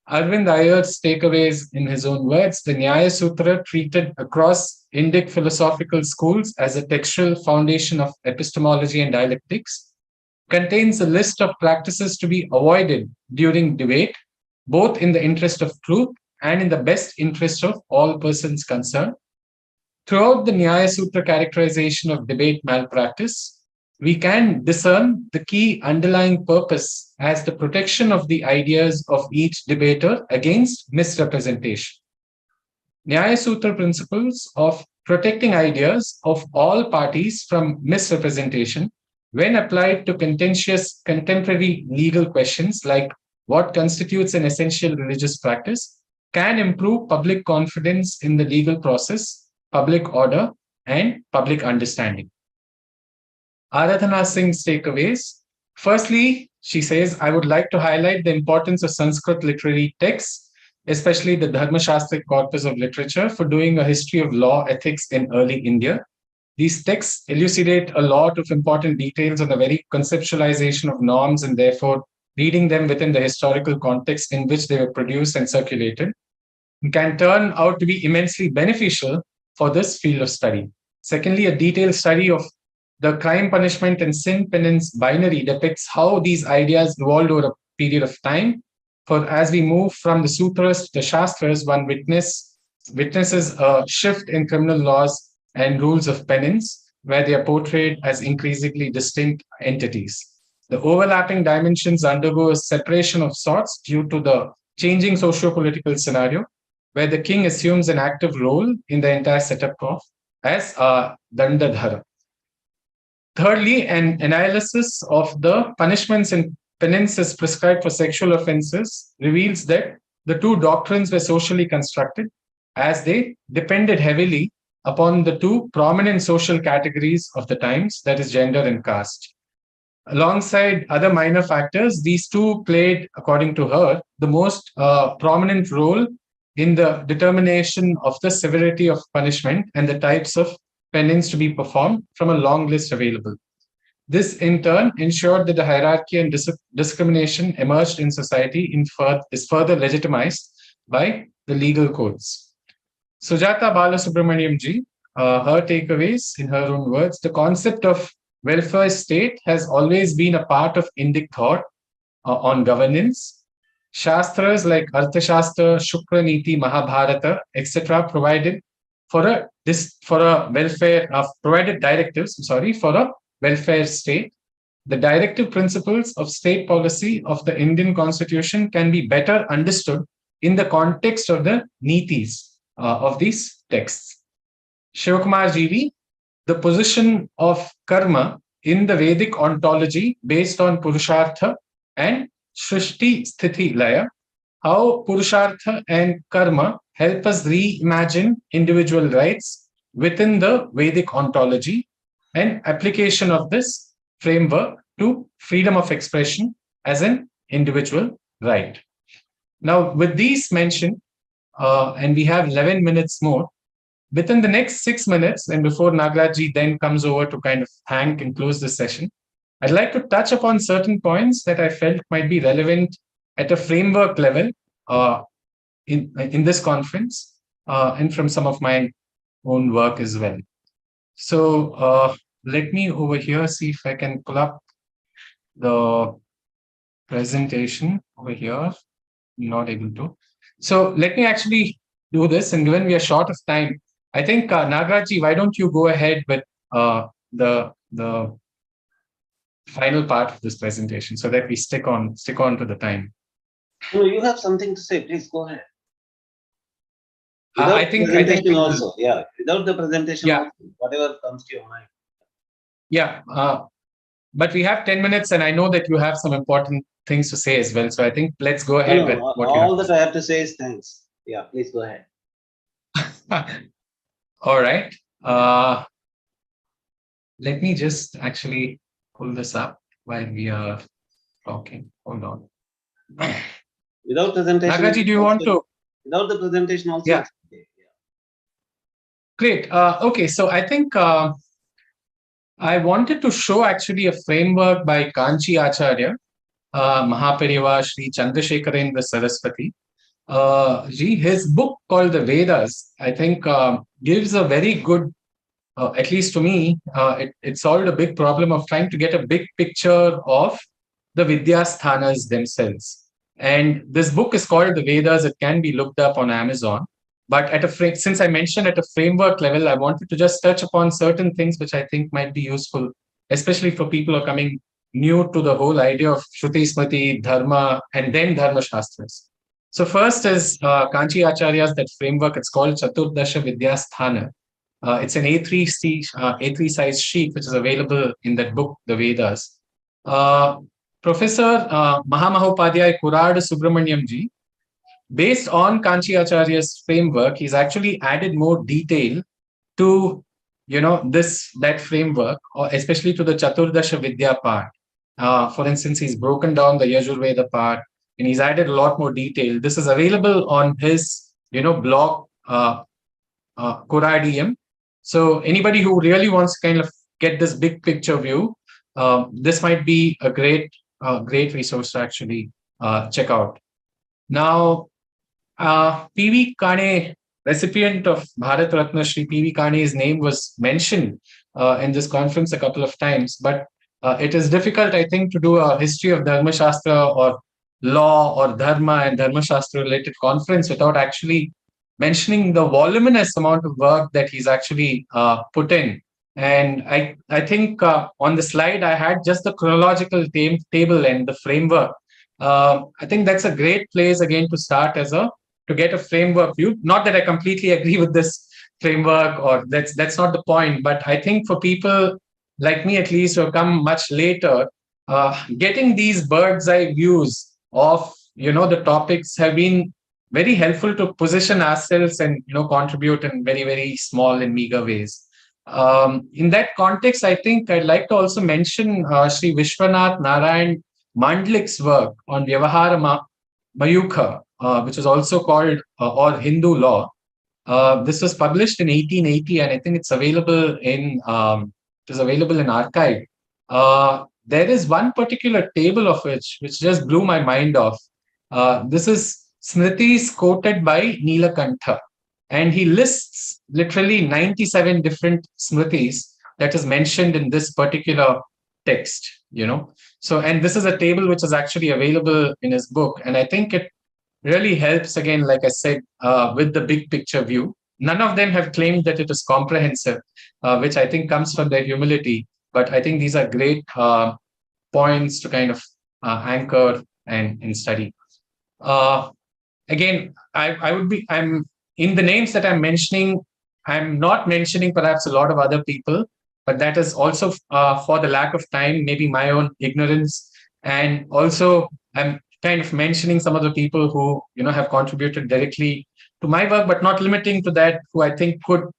Arvind Iyer's takeaways in his own words, the Nyaya Sutra, treated across Indic philosophical schools as a textual foundation of epistemology and dialectics, contains a list of practices to be avoided during debate, both in the interest of truth and in the best interest of all persons concerned. Throughout the Nyaya Sutra characterization of debate malpractice, we can discern the key underlying purpose as the protection of the ideas of each debater against misrepresentation. Nyaya Sutra principles of protecting ideas of all parties from misrepresentation, when applied to contentious contemporary legal questions like what constitutes an essential religious practice, can improve public confidence in the legal process, public order, and public understanding. Aradhana Singh's takeaways. Firstly, she says, I would like to highlight the importance of Sanskrit literary texts, especially the Dharmashastric corpus of literature, for doing a history of law ethics in early India. These texts elucidate a lot of important details on the very conceptualization of norms, and therefore reading them within the historical context in which they were produced and circulated can turn out to be immensely beneficial for this field of study. Secondly, a detailed study of the crime, punishment, and sin penance binary depicts how these ideas evolved over a period of time. For as we move from the sutras to the shastras, one witnesses a shift in criminal laws and rules of penance, where they are portrayed as increasingly distinct entities. The overlapping dimensions undergo a separation of sorts due to the changing socio-political scenario, where the king assumes an active role in the entire setup of as a Dandadhara. Thirdly, an analysis of the punishments and penances prescribed for sexual offenses reveals that the two doctrines were socially constructed as they depended heavily upon the two prominent social categories of the times, that is gender and caste. Alongside other minor factors, these two played, according to her, the most prominent role in the determination of the severity of punishment and the types of penance to be performed from a long list available. This, in turn, ensured that the hierarchy and discrimination emerged in society is further legitimized by the legal codes. Sujata Balasubramaniam ji, her takeaways, in her own words, the concept of welfare state has always been a part of Indic thought on governance. Shastras like Arthashastra, Shukra Niti, Mahabharata, etc. provided directives for a welfare state. The directive principles of state policy of the Indian Constitution can be better understood in the context of the nitis of these texts. Shivakumar GV, the position of karma in the Vedic ontology based on Purushartha and Shrishti Sthiti Laya, how Purushartha and karma help us reimagine individual rights within the Vedic ontology, and application of this framework to freedom of expression as an individual right. Now, with these mentioned, and we have 11 minutes more, within the next 6 minutes, and before Nagaraj then comes over to kind of thank and close the session, I'd like to touch upon certain points that I felt might be relevant at a framework level in this conference, and from some of my own work as well. So let me over here see if I can pull up the presentation over here. Not able to. So let me actually do this, and given we are short of time, I think Nagaraj, why don't you go ahead with the final part of this presentation so that we stick on to the time. No, you have something to say. Please go ahead. I think also, yeah. Without the presentation, yeah. Also, whatever comes to your mind. Yeah, but we have 10 minutes, and I know that you have some important things to say as well. So I think let's go ahead with what you have. All that I have to say is thanks. Yeah, please go ahead. All right. Let me just actually pull this up while we are talking. Hold on. Without presentation. Nagaraj, do you want to? Without the presentation also. Yeah. Okay. Yeah. Great. Okay, so I think I wanted to show actually a framework by Kanchi Acharya, Mahapariva Sri Chandrasekharendra Saraswati. His book called The Vedas, I think, gives a very good, at least to me, it solved a big problem of trying to get a big picture of the Vidyasthanas themselves. And this book is called The Vedas. It can be looked up on Amazon. But since I mentioned at a framework level, I wanted to just touch upon certain things which I think might be useful, especially for people who are coming new to the whole idea of Shruti, Smriti, Dharma, and then Dharma Shastras. So first is Kanchi Acharya's that framework. It's called Chaturdasha Vidyasthana. It's an A3 size sheet, which is available in that book, The Vedas. Professor Mahamahopadhyay Kurad Subramaniam ji, based on Kanchi Acharya's framework, he's actually added more detail to, that framework, or especially to the Chaturdasha Vidya part. For instance, he's broken down the Yajurveda part, and he's added a lot more detail. This is available on his, blog, Kuradium. So anybody who really wants to kind of get this big picture view, this might be a great resource to actually check out. Now, P.V. Kane, recipient of Bharat Ratna, Shri P.V. Kane's name was mentioned in this conference a couple of times, but it is difficult, I think, to do a history of Dharma Shastra or law or Dharma and Dharma Shastra related conference without actually mentioning the voluminous amount of work that he's actually put in. And I think on the slide, I had just the chronological table and the framework. I think that's a great place again to start to get a framework view. Not that I completely agree with this framework, or that's not the point, but I think for people like me, at least, who have come much later, getting these bird's eye views of, the topics have been very helpful to position ourselves and, contribute in very, very small and meager ways. In that context, I think I'd like to also mention Sri Vishwanath Narayan Mandlik's work on Vyavahara Mayukha, which is also called or Hindu law. This was published in 1880, and I think it's available in archive. There is one particular table of which just blew my mind off. This is Smritis quoted by Nilakantha, and he lists literally 97 different Smritis that is mentioned in this particular text. So, and this is a table which is actually available in his book, and I think it really helps, again, like I said, with the big picture view. None of them have claimed that it is comprehensive, which I think comes from their humility. But I think these are great points to kind of anchor and study. Again, I'm in the names that I'm mentioning, I'm not mentioning perhaps a lot of other people, but that is also for the lack of time, maybe my own ignorance. And also I'm kind of mentioning some of the people who, have contributed directly to my work, but not limiting to that, who I think could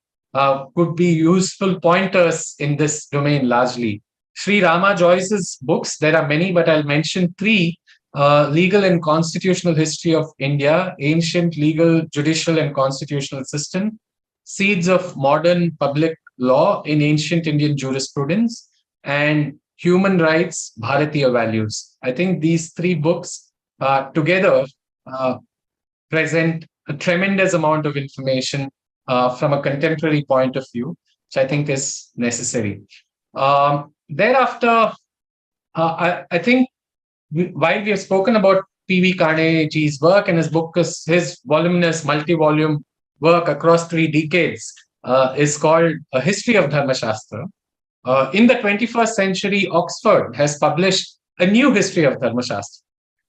be useful pointers in this domain largely. Sri Rama Joyce's books, there are many, but I'll mention three. Legal and Constitutional History of India, Ancient Legal, Judicial and Constitutional System, Seeds of Modern Public Law in Ancient Indian Jurisprudence, and Human Rights, Bharatiya Values. I think these three books together present a tremendous amount of information from a contemporary point of view, which I think is necessary. Thereafter, I think while we have spoken about P.V. Kane's work and his book, his voluminous multi-volume work across 3 decades is called A History of Dharma Shastra. In the 21st century, Oxford has published a new history of Dharma Shastra,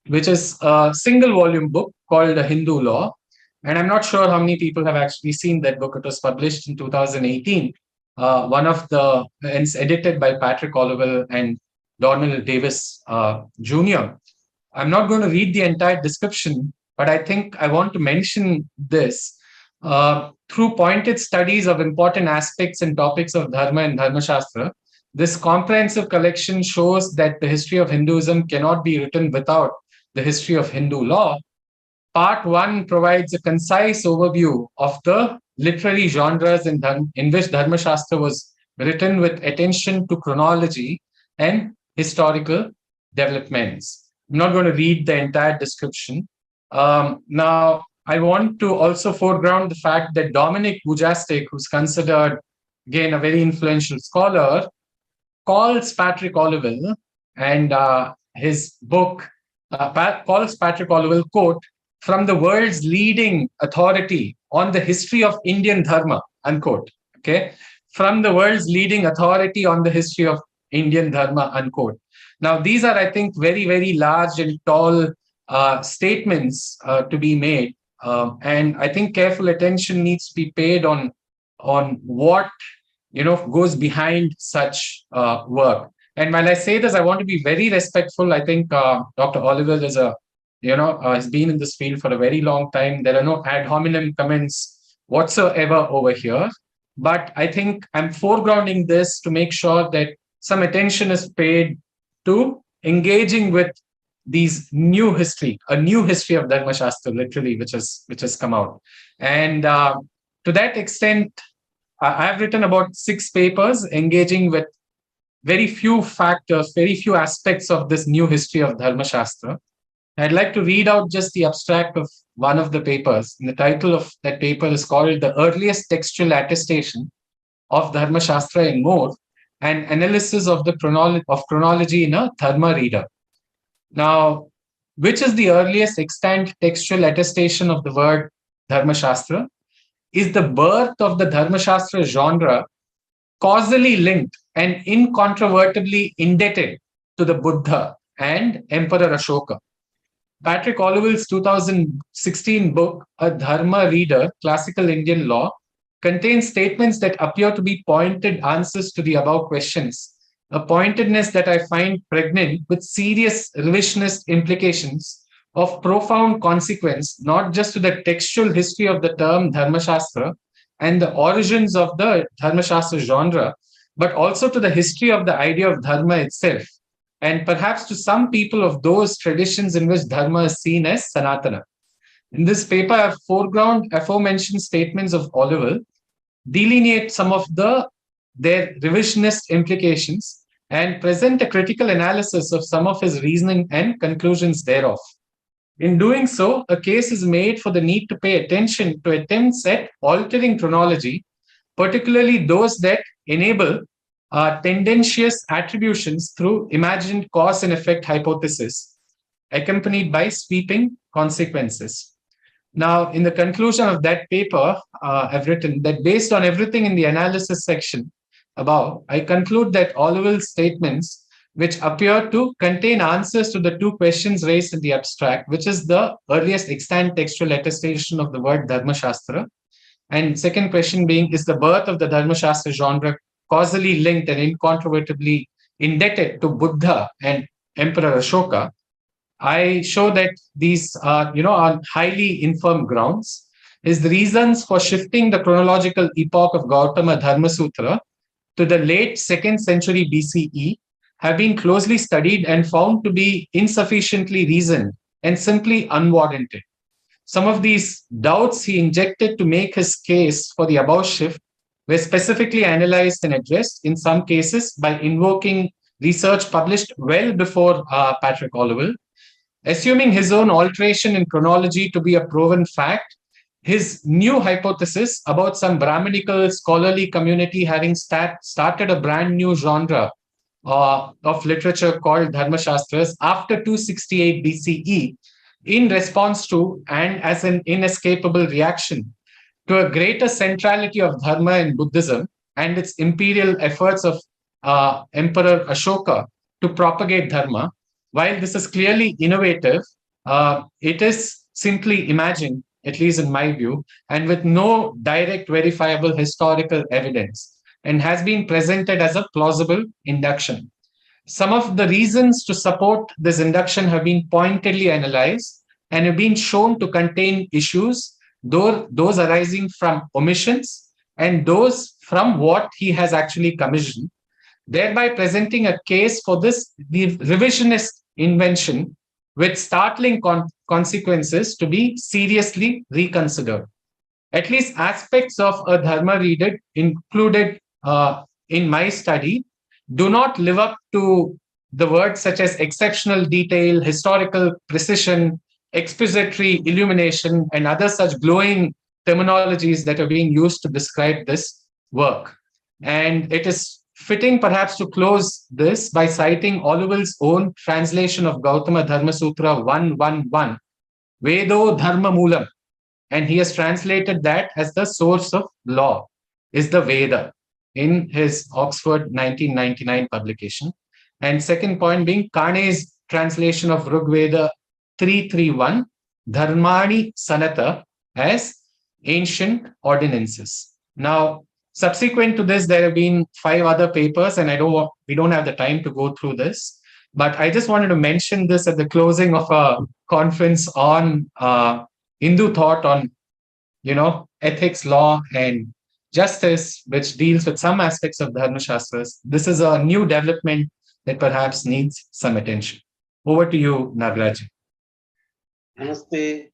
which is a single volume book called A Hindu Law. And I'm not sure how many people have actually seen that book. It was published in 2018. And it's edited by Patrick Olivelle and Donald Davis Jr. I'm not going to read the entire description, but I think I want to mention this. Through pointed studies of important aspects and topics of Dharma and Dharma Shastra, this comprehensive collection shows that the history of Hinduism cannot be written without the history of Hindu law. Part 1 provides a concise overview of the literary genres in which Dharma Shastra was written with attention to chronology and historical developments. I'm not going to read the entire description, Now, I want to also foreground the fact that Dominic Bujastik, who's considered, again, a very influential scholar, calls Patrick Olivelle and his book, calls Patrick Olivelle, quote, from the world's leading authority on the history of Indian Dharma, unquote. Okay, from the world's leading authority on the history of Indian Dharma, unquote. Now, these are, I think, very, very large and tall statements to be made. And I think careful attention needs to be paid on what goes behind such work. And when I say this, I want to be very respectful. I think Dr. Olivelle is has been in this field for a very long time. There are no ad hominem comments whatsoever over here. But I think I'm foregrounding this to make sure that some attention is paid to engaging with these new history, a new history of Dharma Shastra, literally, which has come out. And to that extent, I've written about 6 papers engaging with very few factors, very few aspects of this new history of Dharma Shastra. I'd like to read out just the abstract of one of the papers. And the title of that paper is called The Earliest Textual Attestation of Dharma Shastra in More, an Analysis of the Chronology in a Dharma Reader. Now, which is the earliest extant textual attestation of the word Dharma Shastra? Is the birth of the Dharma Shastra genre causally linked and incontrovertibly indebted to the Buddha and Emperor Ashoka? Patrick Olivelle's 2016 book, A Dharma Reader, Classical Indian Law, contains statements that appear to be pointed answers to the above questions, a pointedness that I find pregnant with serious revisionist implications of profound consequence, not just to the textual history of the term Dharma Shastra and the origins of the Dharma Shastra genre, but also to the history of the idea of Dharma itself, and perhaps to some people of those traditions in which Dharma is seen as Sanatana. In this paper, I have foreground aforementioned statements of Olivelle, delineate some of their revisionist implications, and present a critical analysis of some of his reasoning and conclusions thereof. In doing so, a case is made for the need to pay attention to attempts at altering chronology, particularly those that enable tendentious attributions through imagined cause and effect hypothesis, accompanied by sweeping consequences. Now, in the conclusion of that paper, I've written that based on everything in the analysis section above, I conclude that Olivelle's statements, which appear to contain answers to the 2 questions raised in the abstract, which is the earliest extant textual attestation of the word Dharma Shastra, and second question being, is the birth of the Dharma Shastra genre causally linked and incontrovertibly indebted to Buddha and Emperor Ashoka? I show that these are, on highly infirm grounds. Is the reasons for shifting the chronological epoch of Gautama Dharma Sutra to the late 2nd century BCE have been closely studied and found to be insufficiently reasoned and simply unwarranted. Some of these doubts he injected to make his case for the above shift were specifically analyzed and addressed, in some cases by invoking research published well before Patrick Olivelle. Assuming his own alteration in chronology to be a proven fact, his new hypothesis about some Brahminical scholarly community having started a brand new genre of literature called Dharma Shastras after 268 BCE in response to and as an inescapable reaction to a greater centrality of Dharma in Buddhism and its imperial efforts of Emperor Ashoka to propagate Dharma. While this is clearly innovative, it is simply imagined, at least in my view, and with no direct verifiable historical evidence, and has been presented as a plausible induction. Some of the reasons to support this induction have been pointedly analyzed and have been shown to contain issues, those arising from omissions and those from what he has actually commissioned, thereby presenting a case for this revisionist invention with startling consequences to be seriously reconsidered. At least aspects of a Dharma reader included in my study do not live up to the words such as exceptional detail, historical precision, expository, illumination, and other such glowing terminologies that are being used to describe this work. And it is fitting perhaps to close this by citing Oliville's own translation of Gautama Dharma Sutra 111, Vedo Dharma Moolam. And he has translated that as the source of law, is the Veda, in his Oxford 1999 publication. And second point being Kane's translation of Rigveda 331, Dharmani Sanata, as ancient ordinances. Now, subsequent to this, there have been 5 other papers, and we don't have the time to go through this. But I just wanted to mention this at the closing of a conference on Hindu thought on, ethics, law, and justice, which deals with some aspects of Dharma Shastras. This is a new development that perhaps needs some attention. Over to you, Nagaraj. Namaste.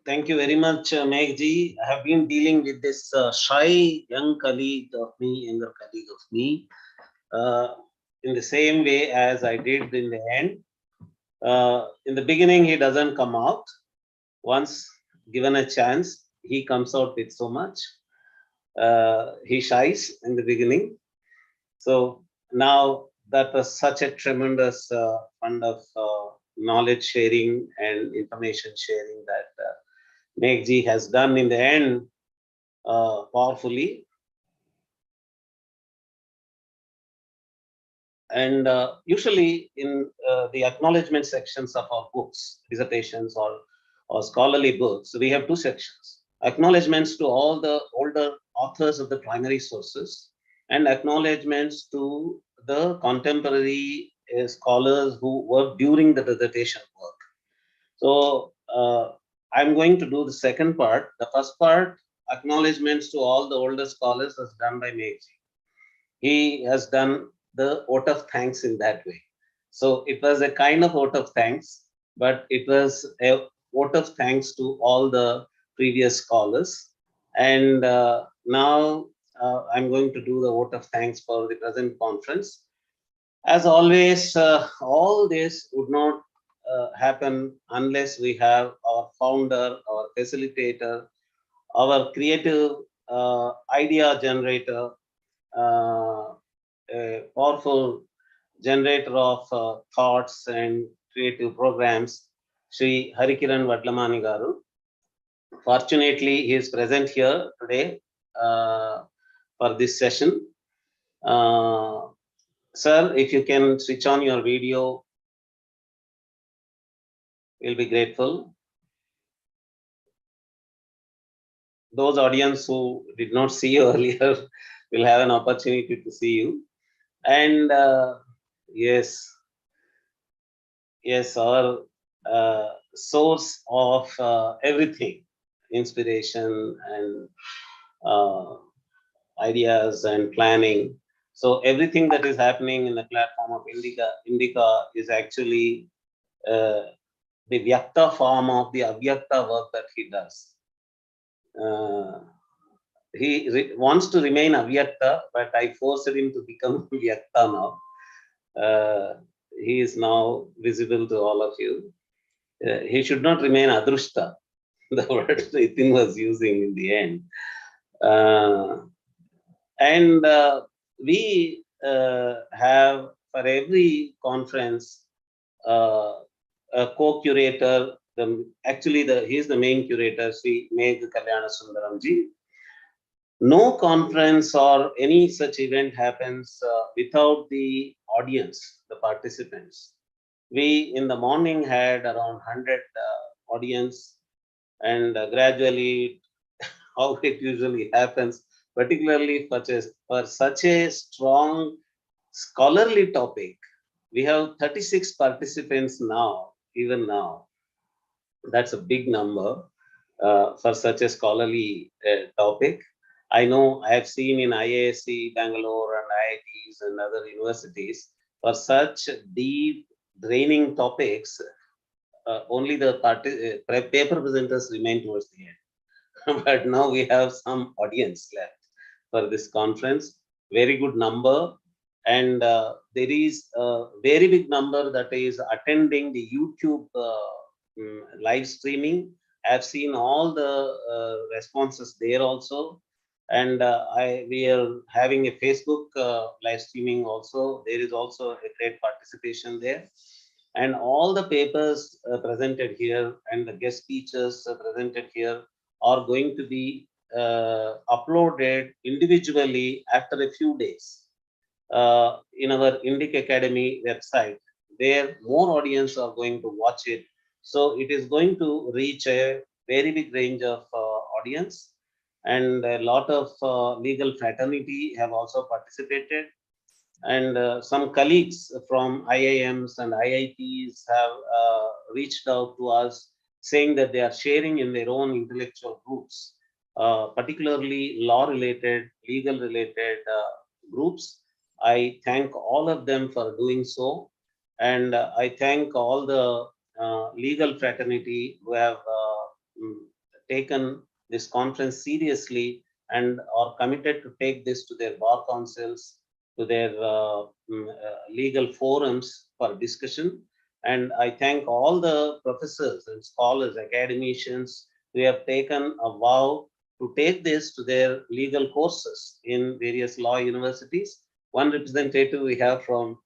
Thank you very much, Meghji. I have been dealing with this shy young colleague of me, younger colleague of me, in the same way as I did in the end. In the beginning, he doesn't come out. Once given a chance, he comes out with so much. He shies in the beginning. So now that was such a tremendous fund of knowledge sharing and information sharing that Meghji has done in the end powerfully. And usually in the acknowledgement sections of our books, dissertations or scholarly books, we have 2 sections. Acknowledgements to all the older authors of the primary sources and acknowledgements to the contemporary scholars who worked during the dissertation work. So I'm going to do the second part. The first part, acknowledgements to all the older scholars, was done by Meghji. He has done the vote of thanks in that way. So it was a kind of vote of thanks, but it was a vote of thanks to all the previous scholars. And now I'm going to do the vote of thanks for the present conference. As always, all this would not happen unless we have our founder, our facilitator, our creative idea generator, a powerful generator of thoughts and creative programs, Sri Harikiran Vadlamani Garu. Fortunately, he is present here today for this session. Sir, if you can switch on your video, we'll be grateful. Those audience who did not see you earlier will have an opportunity to see you. And yes, our source of everything, inspiration and ideas and planning. So everything that is happening in the platform of Indica is actually the Vyakta form of the Avyakta work that he does. He wants to remain Avyakta, but I forced him to become Vyakta now. He is now visible to all of you. He should not remain Adrushta, the word Nitin was using in the end. And we have for every conference a co-curator. He is the main curator, Sri Megh Kalyana Sundaramji. No conference or any such event happens without the audience, the participants. We in the morning had around 100 audience, and gradually, how it usually happens, particularly for such a strong scholarly topic, we have 36 participants now, even now. That's a big number for such a scholarly topic. I know I have seen in IISc, Bangalore and IITs and other universities, for such deep draining topics, only the paper presenters remain towards the end. But now we have some audience left for this conference, very good number. And there is a very big number that is attending the YouTube live streaming. I've seen all the responses there also. And we are having a Facebook live streaming also. There is also a great participation there. And all the papers presented here and the guest speeches presented here are going to be uploaded individually after a few days in our Indic Academy website. There, more audience are going to watch it. So it is going to reach a very big range of audience. And a lot of legal fraternity have also participated. And some colleagues from IIMs and IITs have reached out to us saying that they are sharing in their own intellectual groups, particularly law-related, legal-related groups. I thank all of them for doing so. And I thank all the legal fraternity who have taken this conference seriously and are committed to take this to their bar councils, to their legal forums for discussion. And I thank all the professors and scholars, academicians who have taken a vow to take this to their legal courses in various law universities. One representative we have from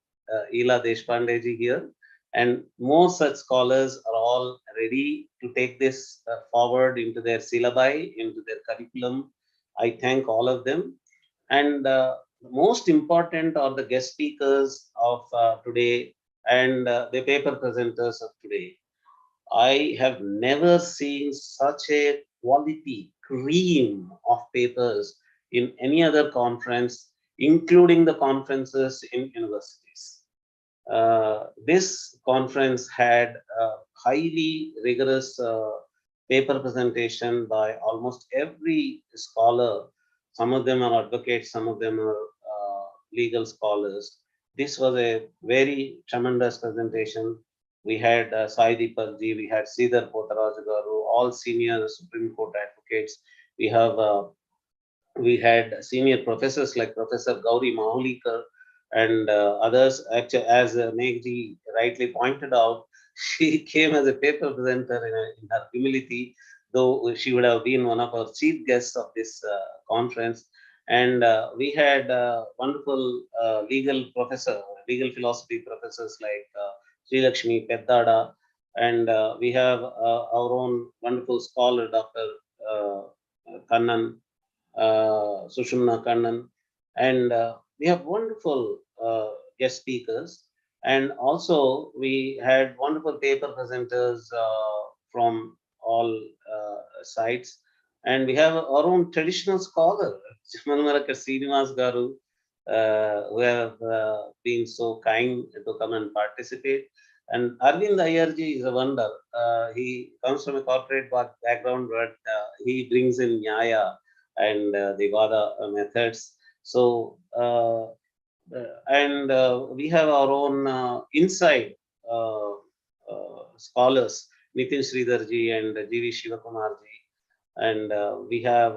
Ila Deshpande ji here, and more such scholars are all ready to take this forward into their syllabi, into their curriculum. I thank all of them. And most important are the guest speakers of today and the paper presenters of today. I have never seen such a quality cream of papers in any other conference, including the conferences in universities. This conference had a highly rigorous paper presentation by almost every scholar. Some of them are advocates, some of them are legal scholars. This was a very tremendous presentation. We had Sai Deepak ji, we had Sridhar Pottaraju garu, all senior Supreme Court advocates. We had senior professors like Professor Gauri Mahulikar and others. Actually, as Megji rightly pointed out, she came as a paper presenter in her humility, though she would have been one of our chief guests of this conference. And we had wonderful legal philosophy professors like Sri Lakshmi Peddada, and we have our own wonderful scholar, Dr. Kannan, Sushumna Kannan, and we have wonderful guest speakers. And also we had wonderful paper presenters from all sides. And we have our own traditional scholar, Chimanmaraka Srinivas Garu, who have been so kind to come and participate. And Arvind Ayarji is a wonder. He comes from a corporate background, but he brings in Nyaya and the Vada methods. So, and we have our own inside scholars, Nitin Sridharji and G.V. Shivakumarji. And we have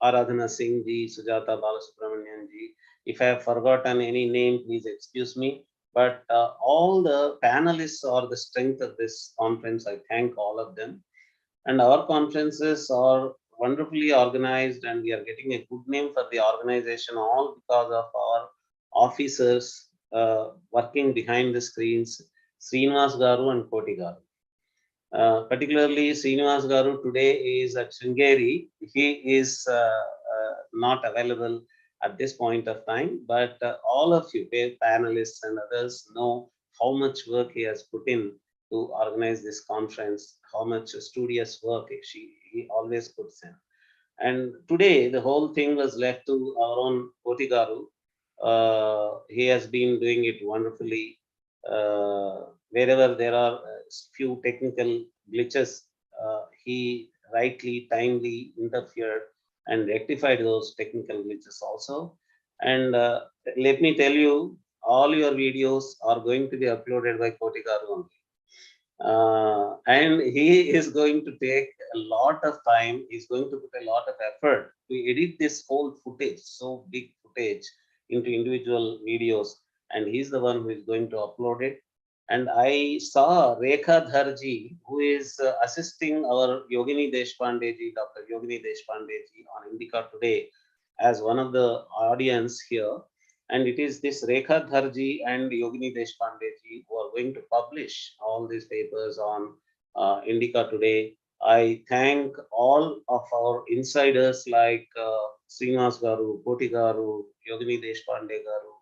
Aradhana Singh ji, Sujata Balasubramanian ji. If I have forgotten any name, please excuse me. But all the panelists are the strength of this conference. I thank all of them. And our conferences are wonderfully organized, and we are getting a good name for the organization, all because of our officers working behind the screens, Srinivas Garu and Koti Garu. Particularly Srinivas Garu today is at Sringeri. He is not available at this point of time, but all of you, panelists and others, know how much work he has put in to organize this conference, how much studious work he always puts in. And today, the whole thing was left to our own Koti Garu. He has been doing it wonderfully. Wherever there are few technical glitches, he rightly, timely interfered and rectified those technical glitches also. And let me tell you, all your videos are going to be uploaded by Koti Garu only. And he is going to take a lot of time, he's going to put a lot of effort to edit this whole footage, so big footage, into individual videos. And he's the one who is going to upload it. And I saw Rekha Dharji, who is assisting our Yogini Deshpande ji, Dr. Yogini Deshpande ji on Indica today as one of the audience here. And it is this Rekha Dharji and Yogini Deshpande ji who are going to publish all these papers on Indica today. I thank all of our insiders like Srinivas Garu, Koti Garu, Yogini Deshpande Garu,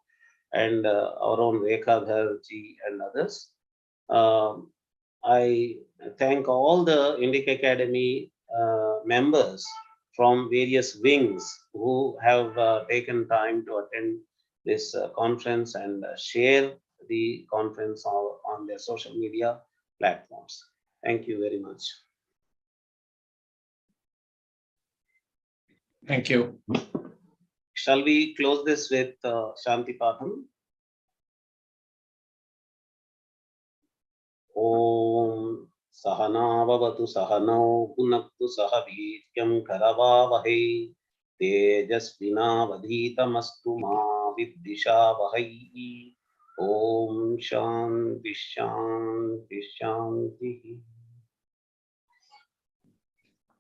and our own Rekha Dharji and others. I thank all the Indic Academy members from various wings who have taken time to attend this conference and share the conference on their social media platforms. Thank you very much. Thank you. Shall we close this with Shanti Patham? Om Sahana Vavatu Sahano Punaktu Sahavityam Karavavahe Tejasvina Vadhitamastu Ma Viddishavahai. Om Shanti Shanti Shanti.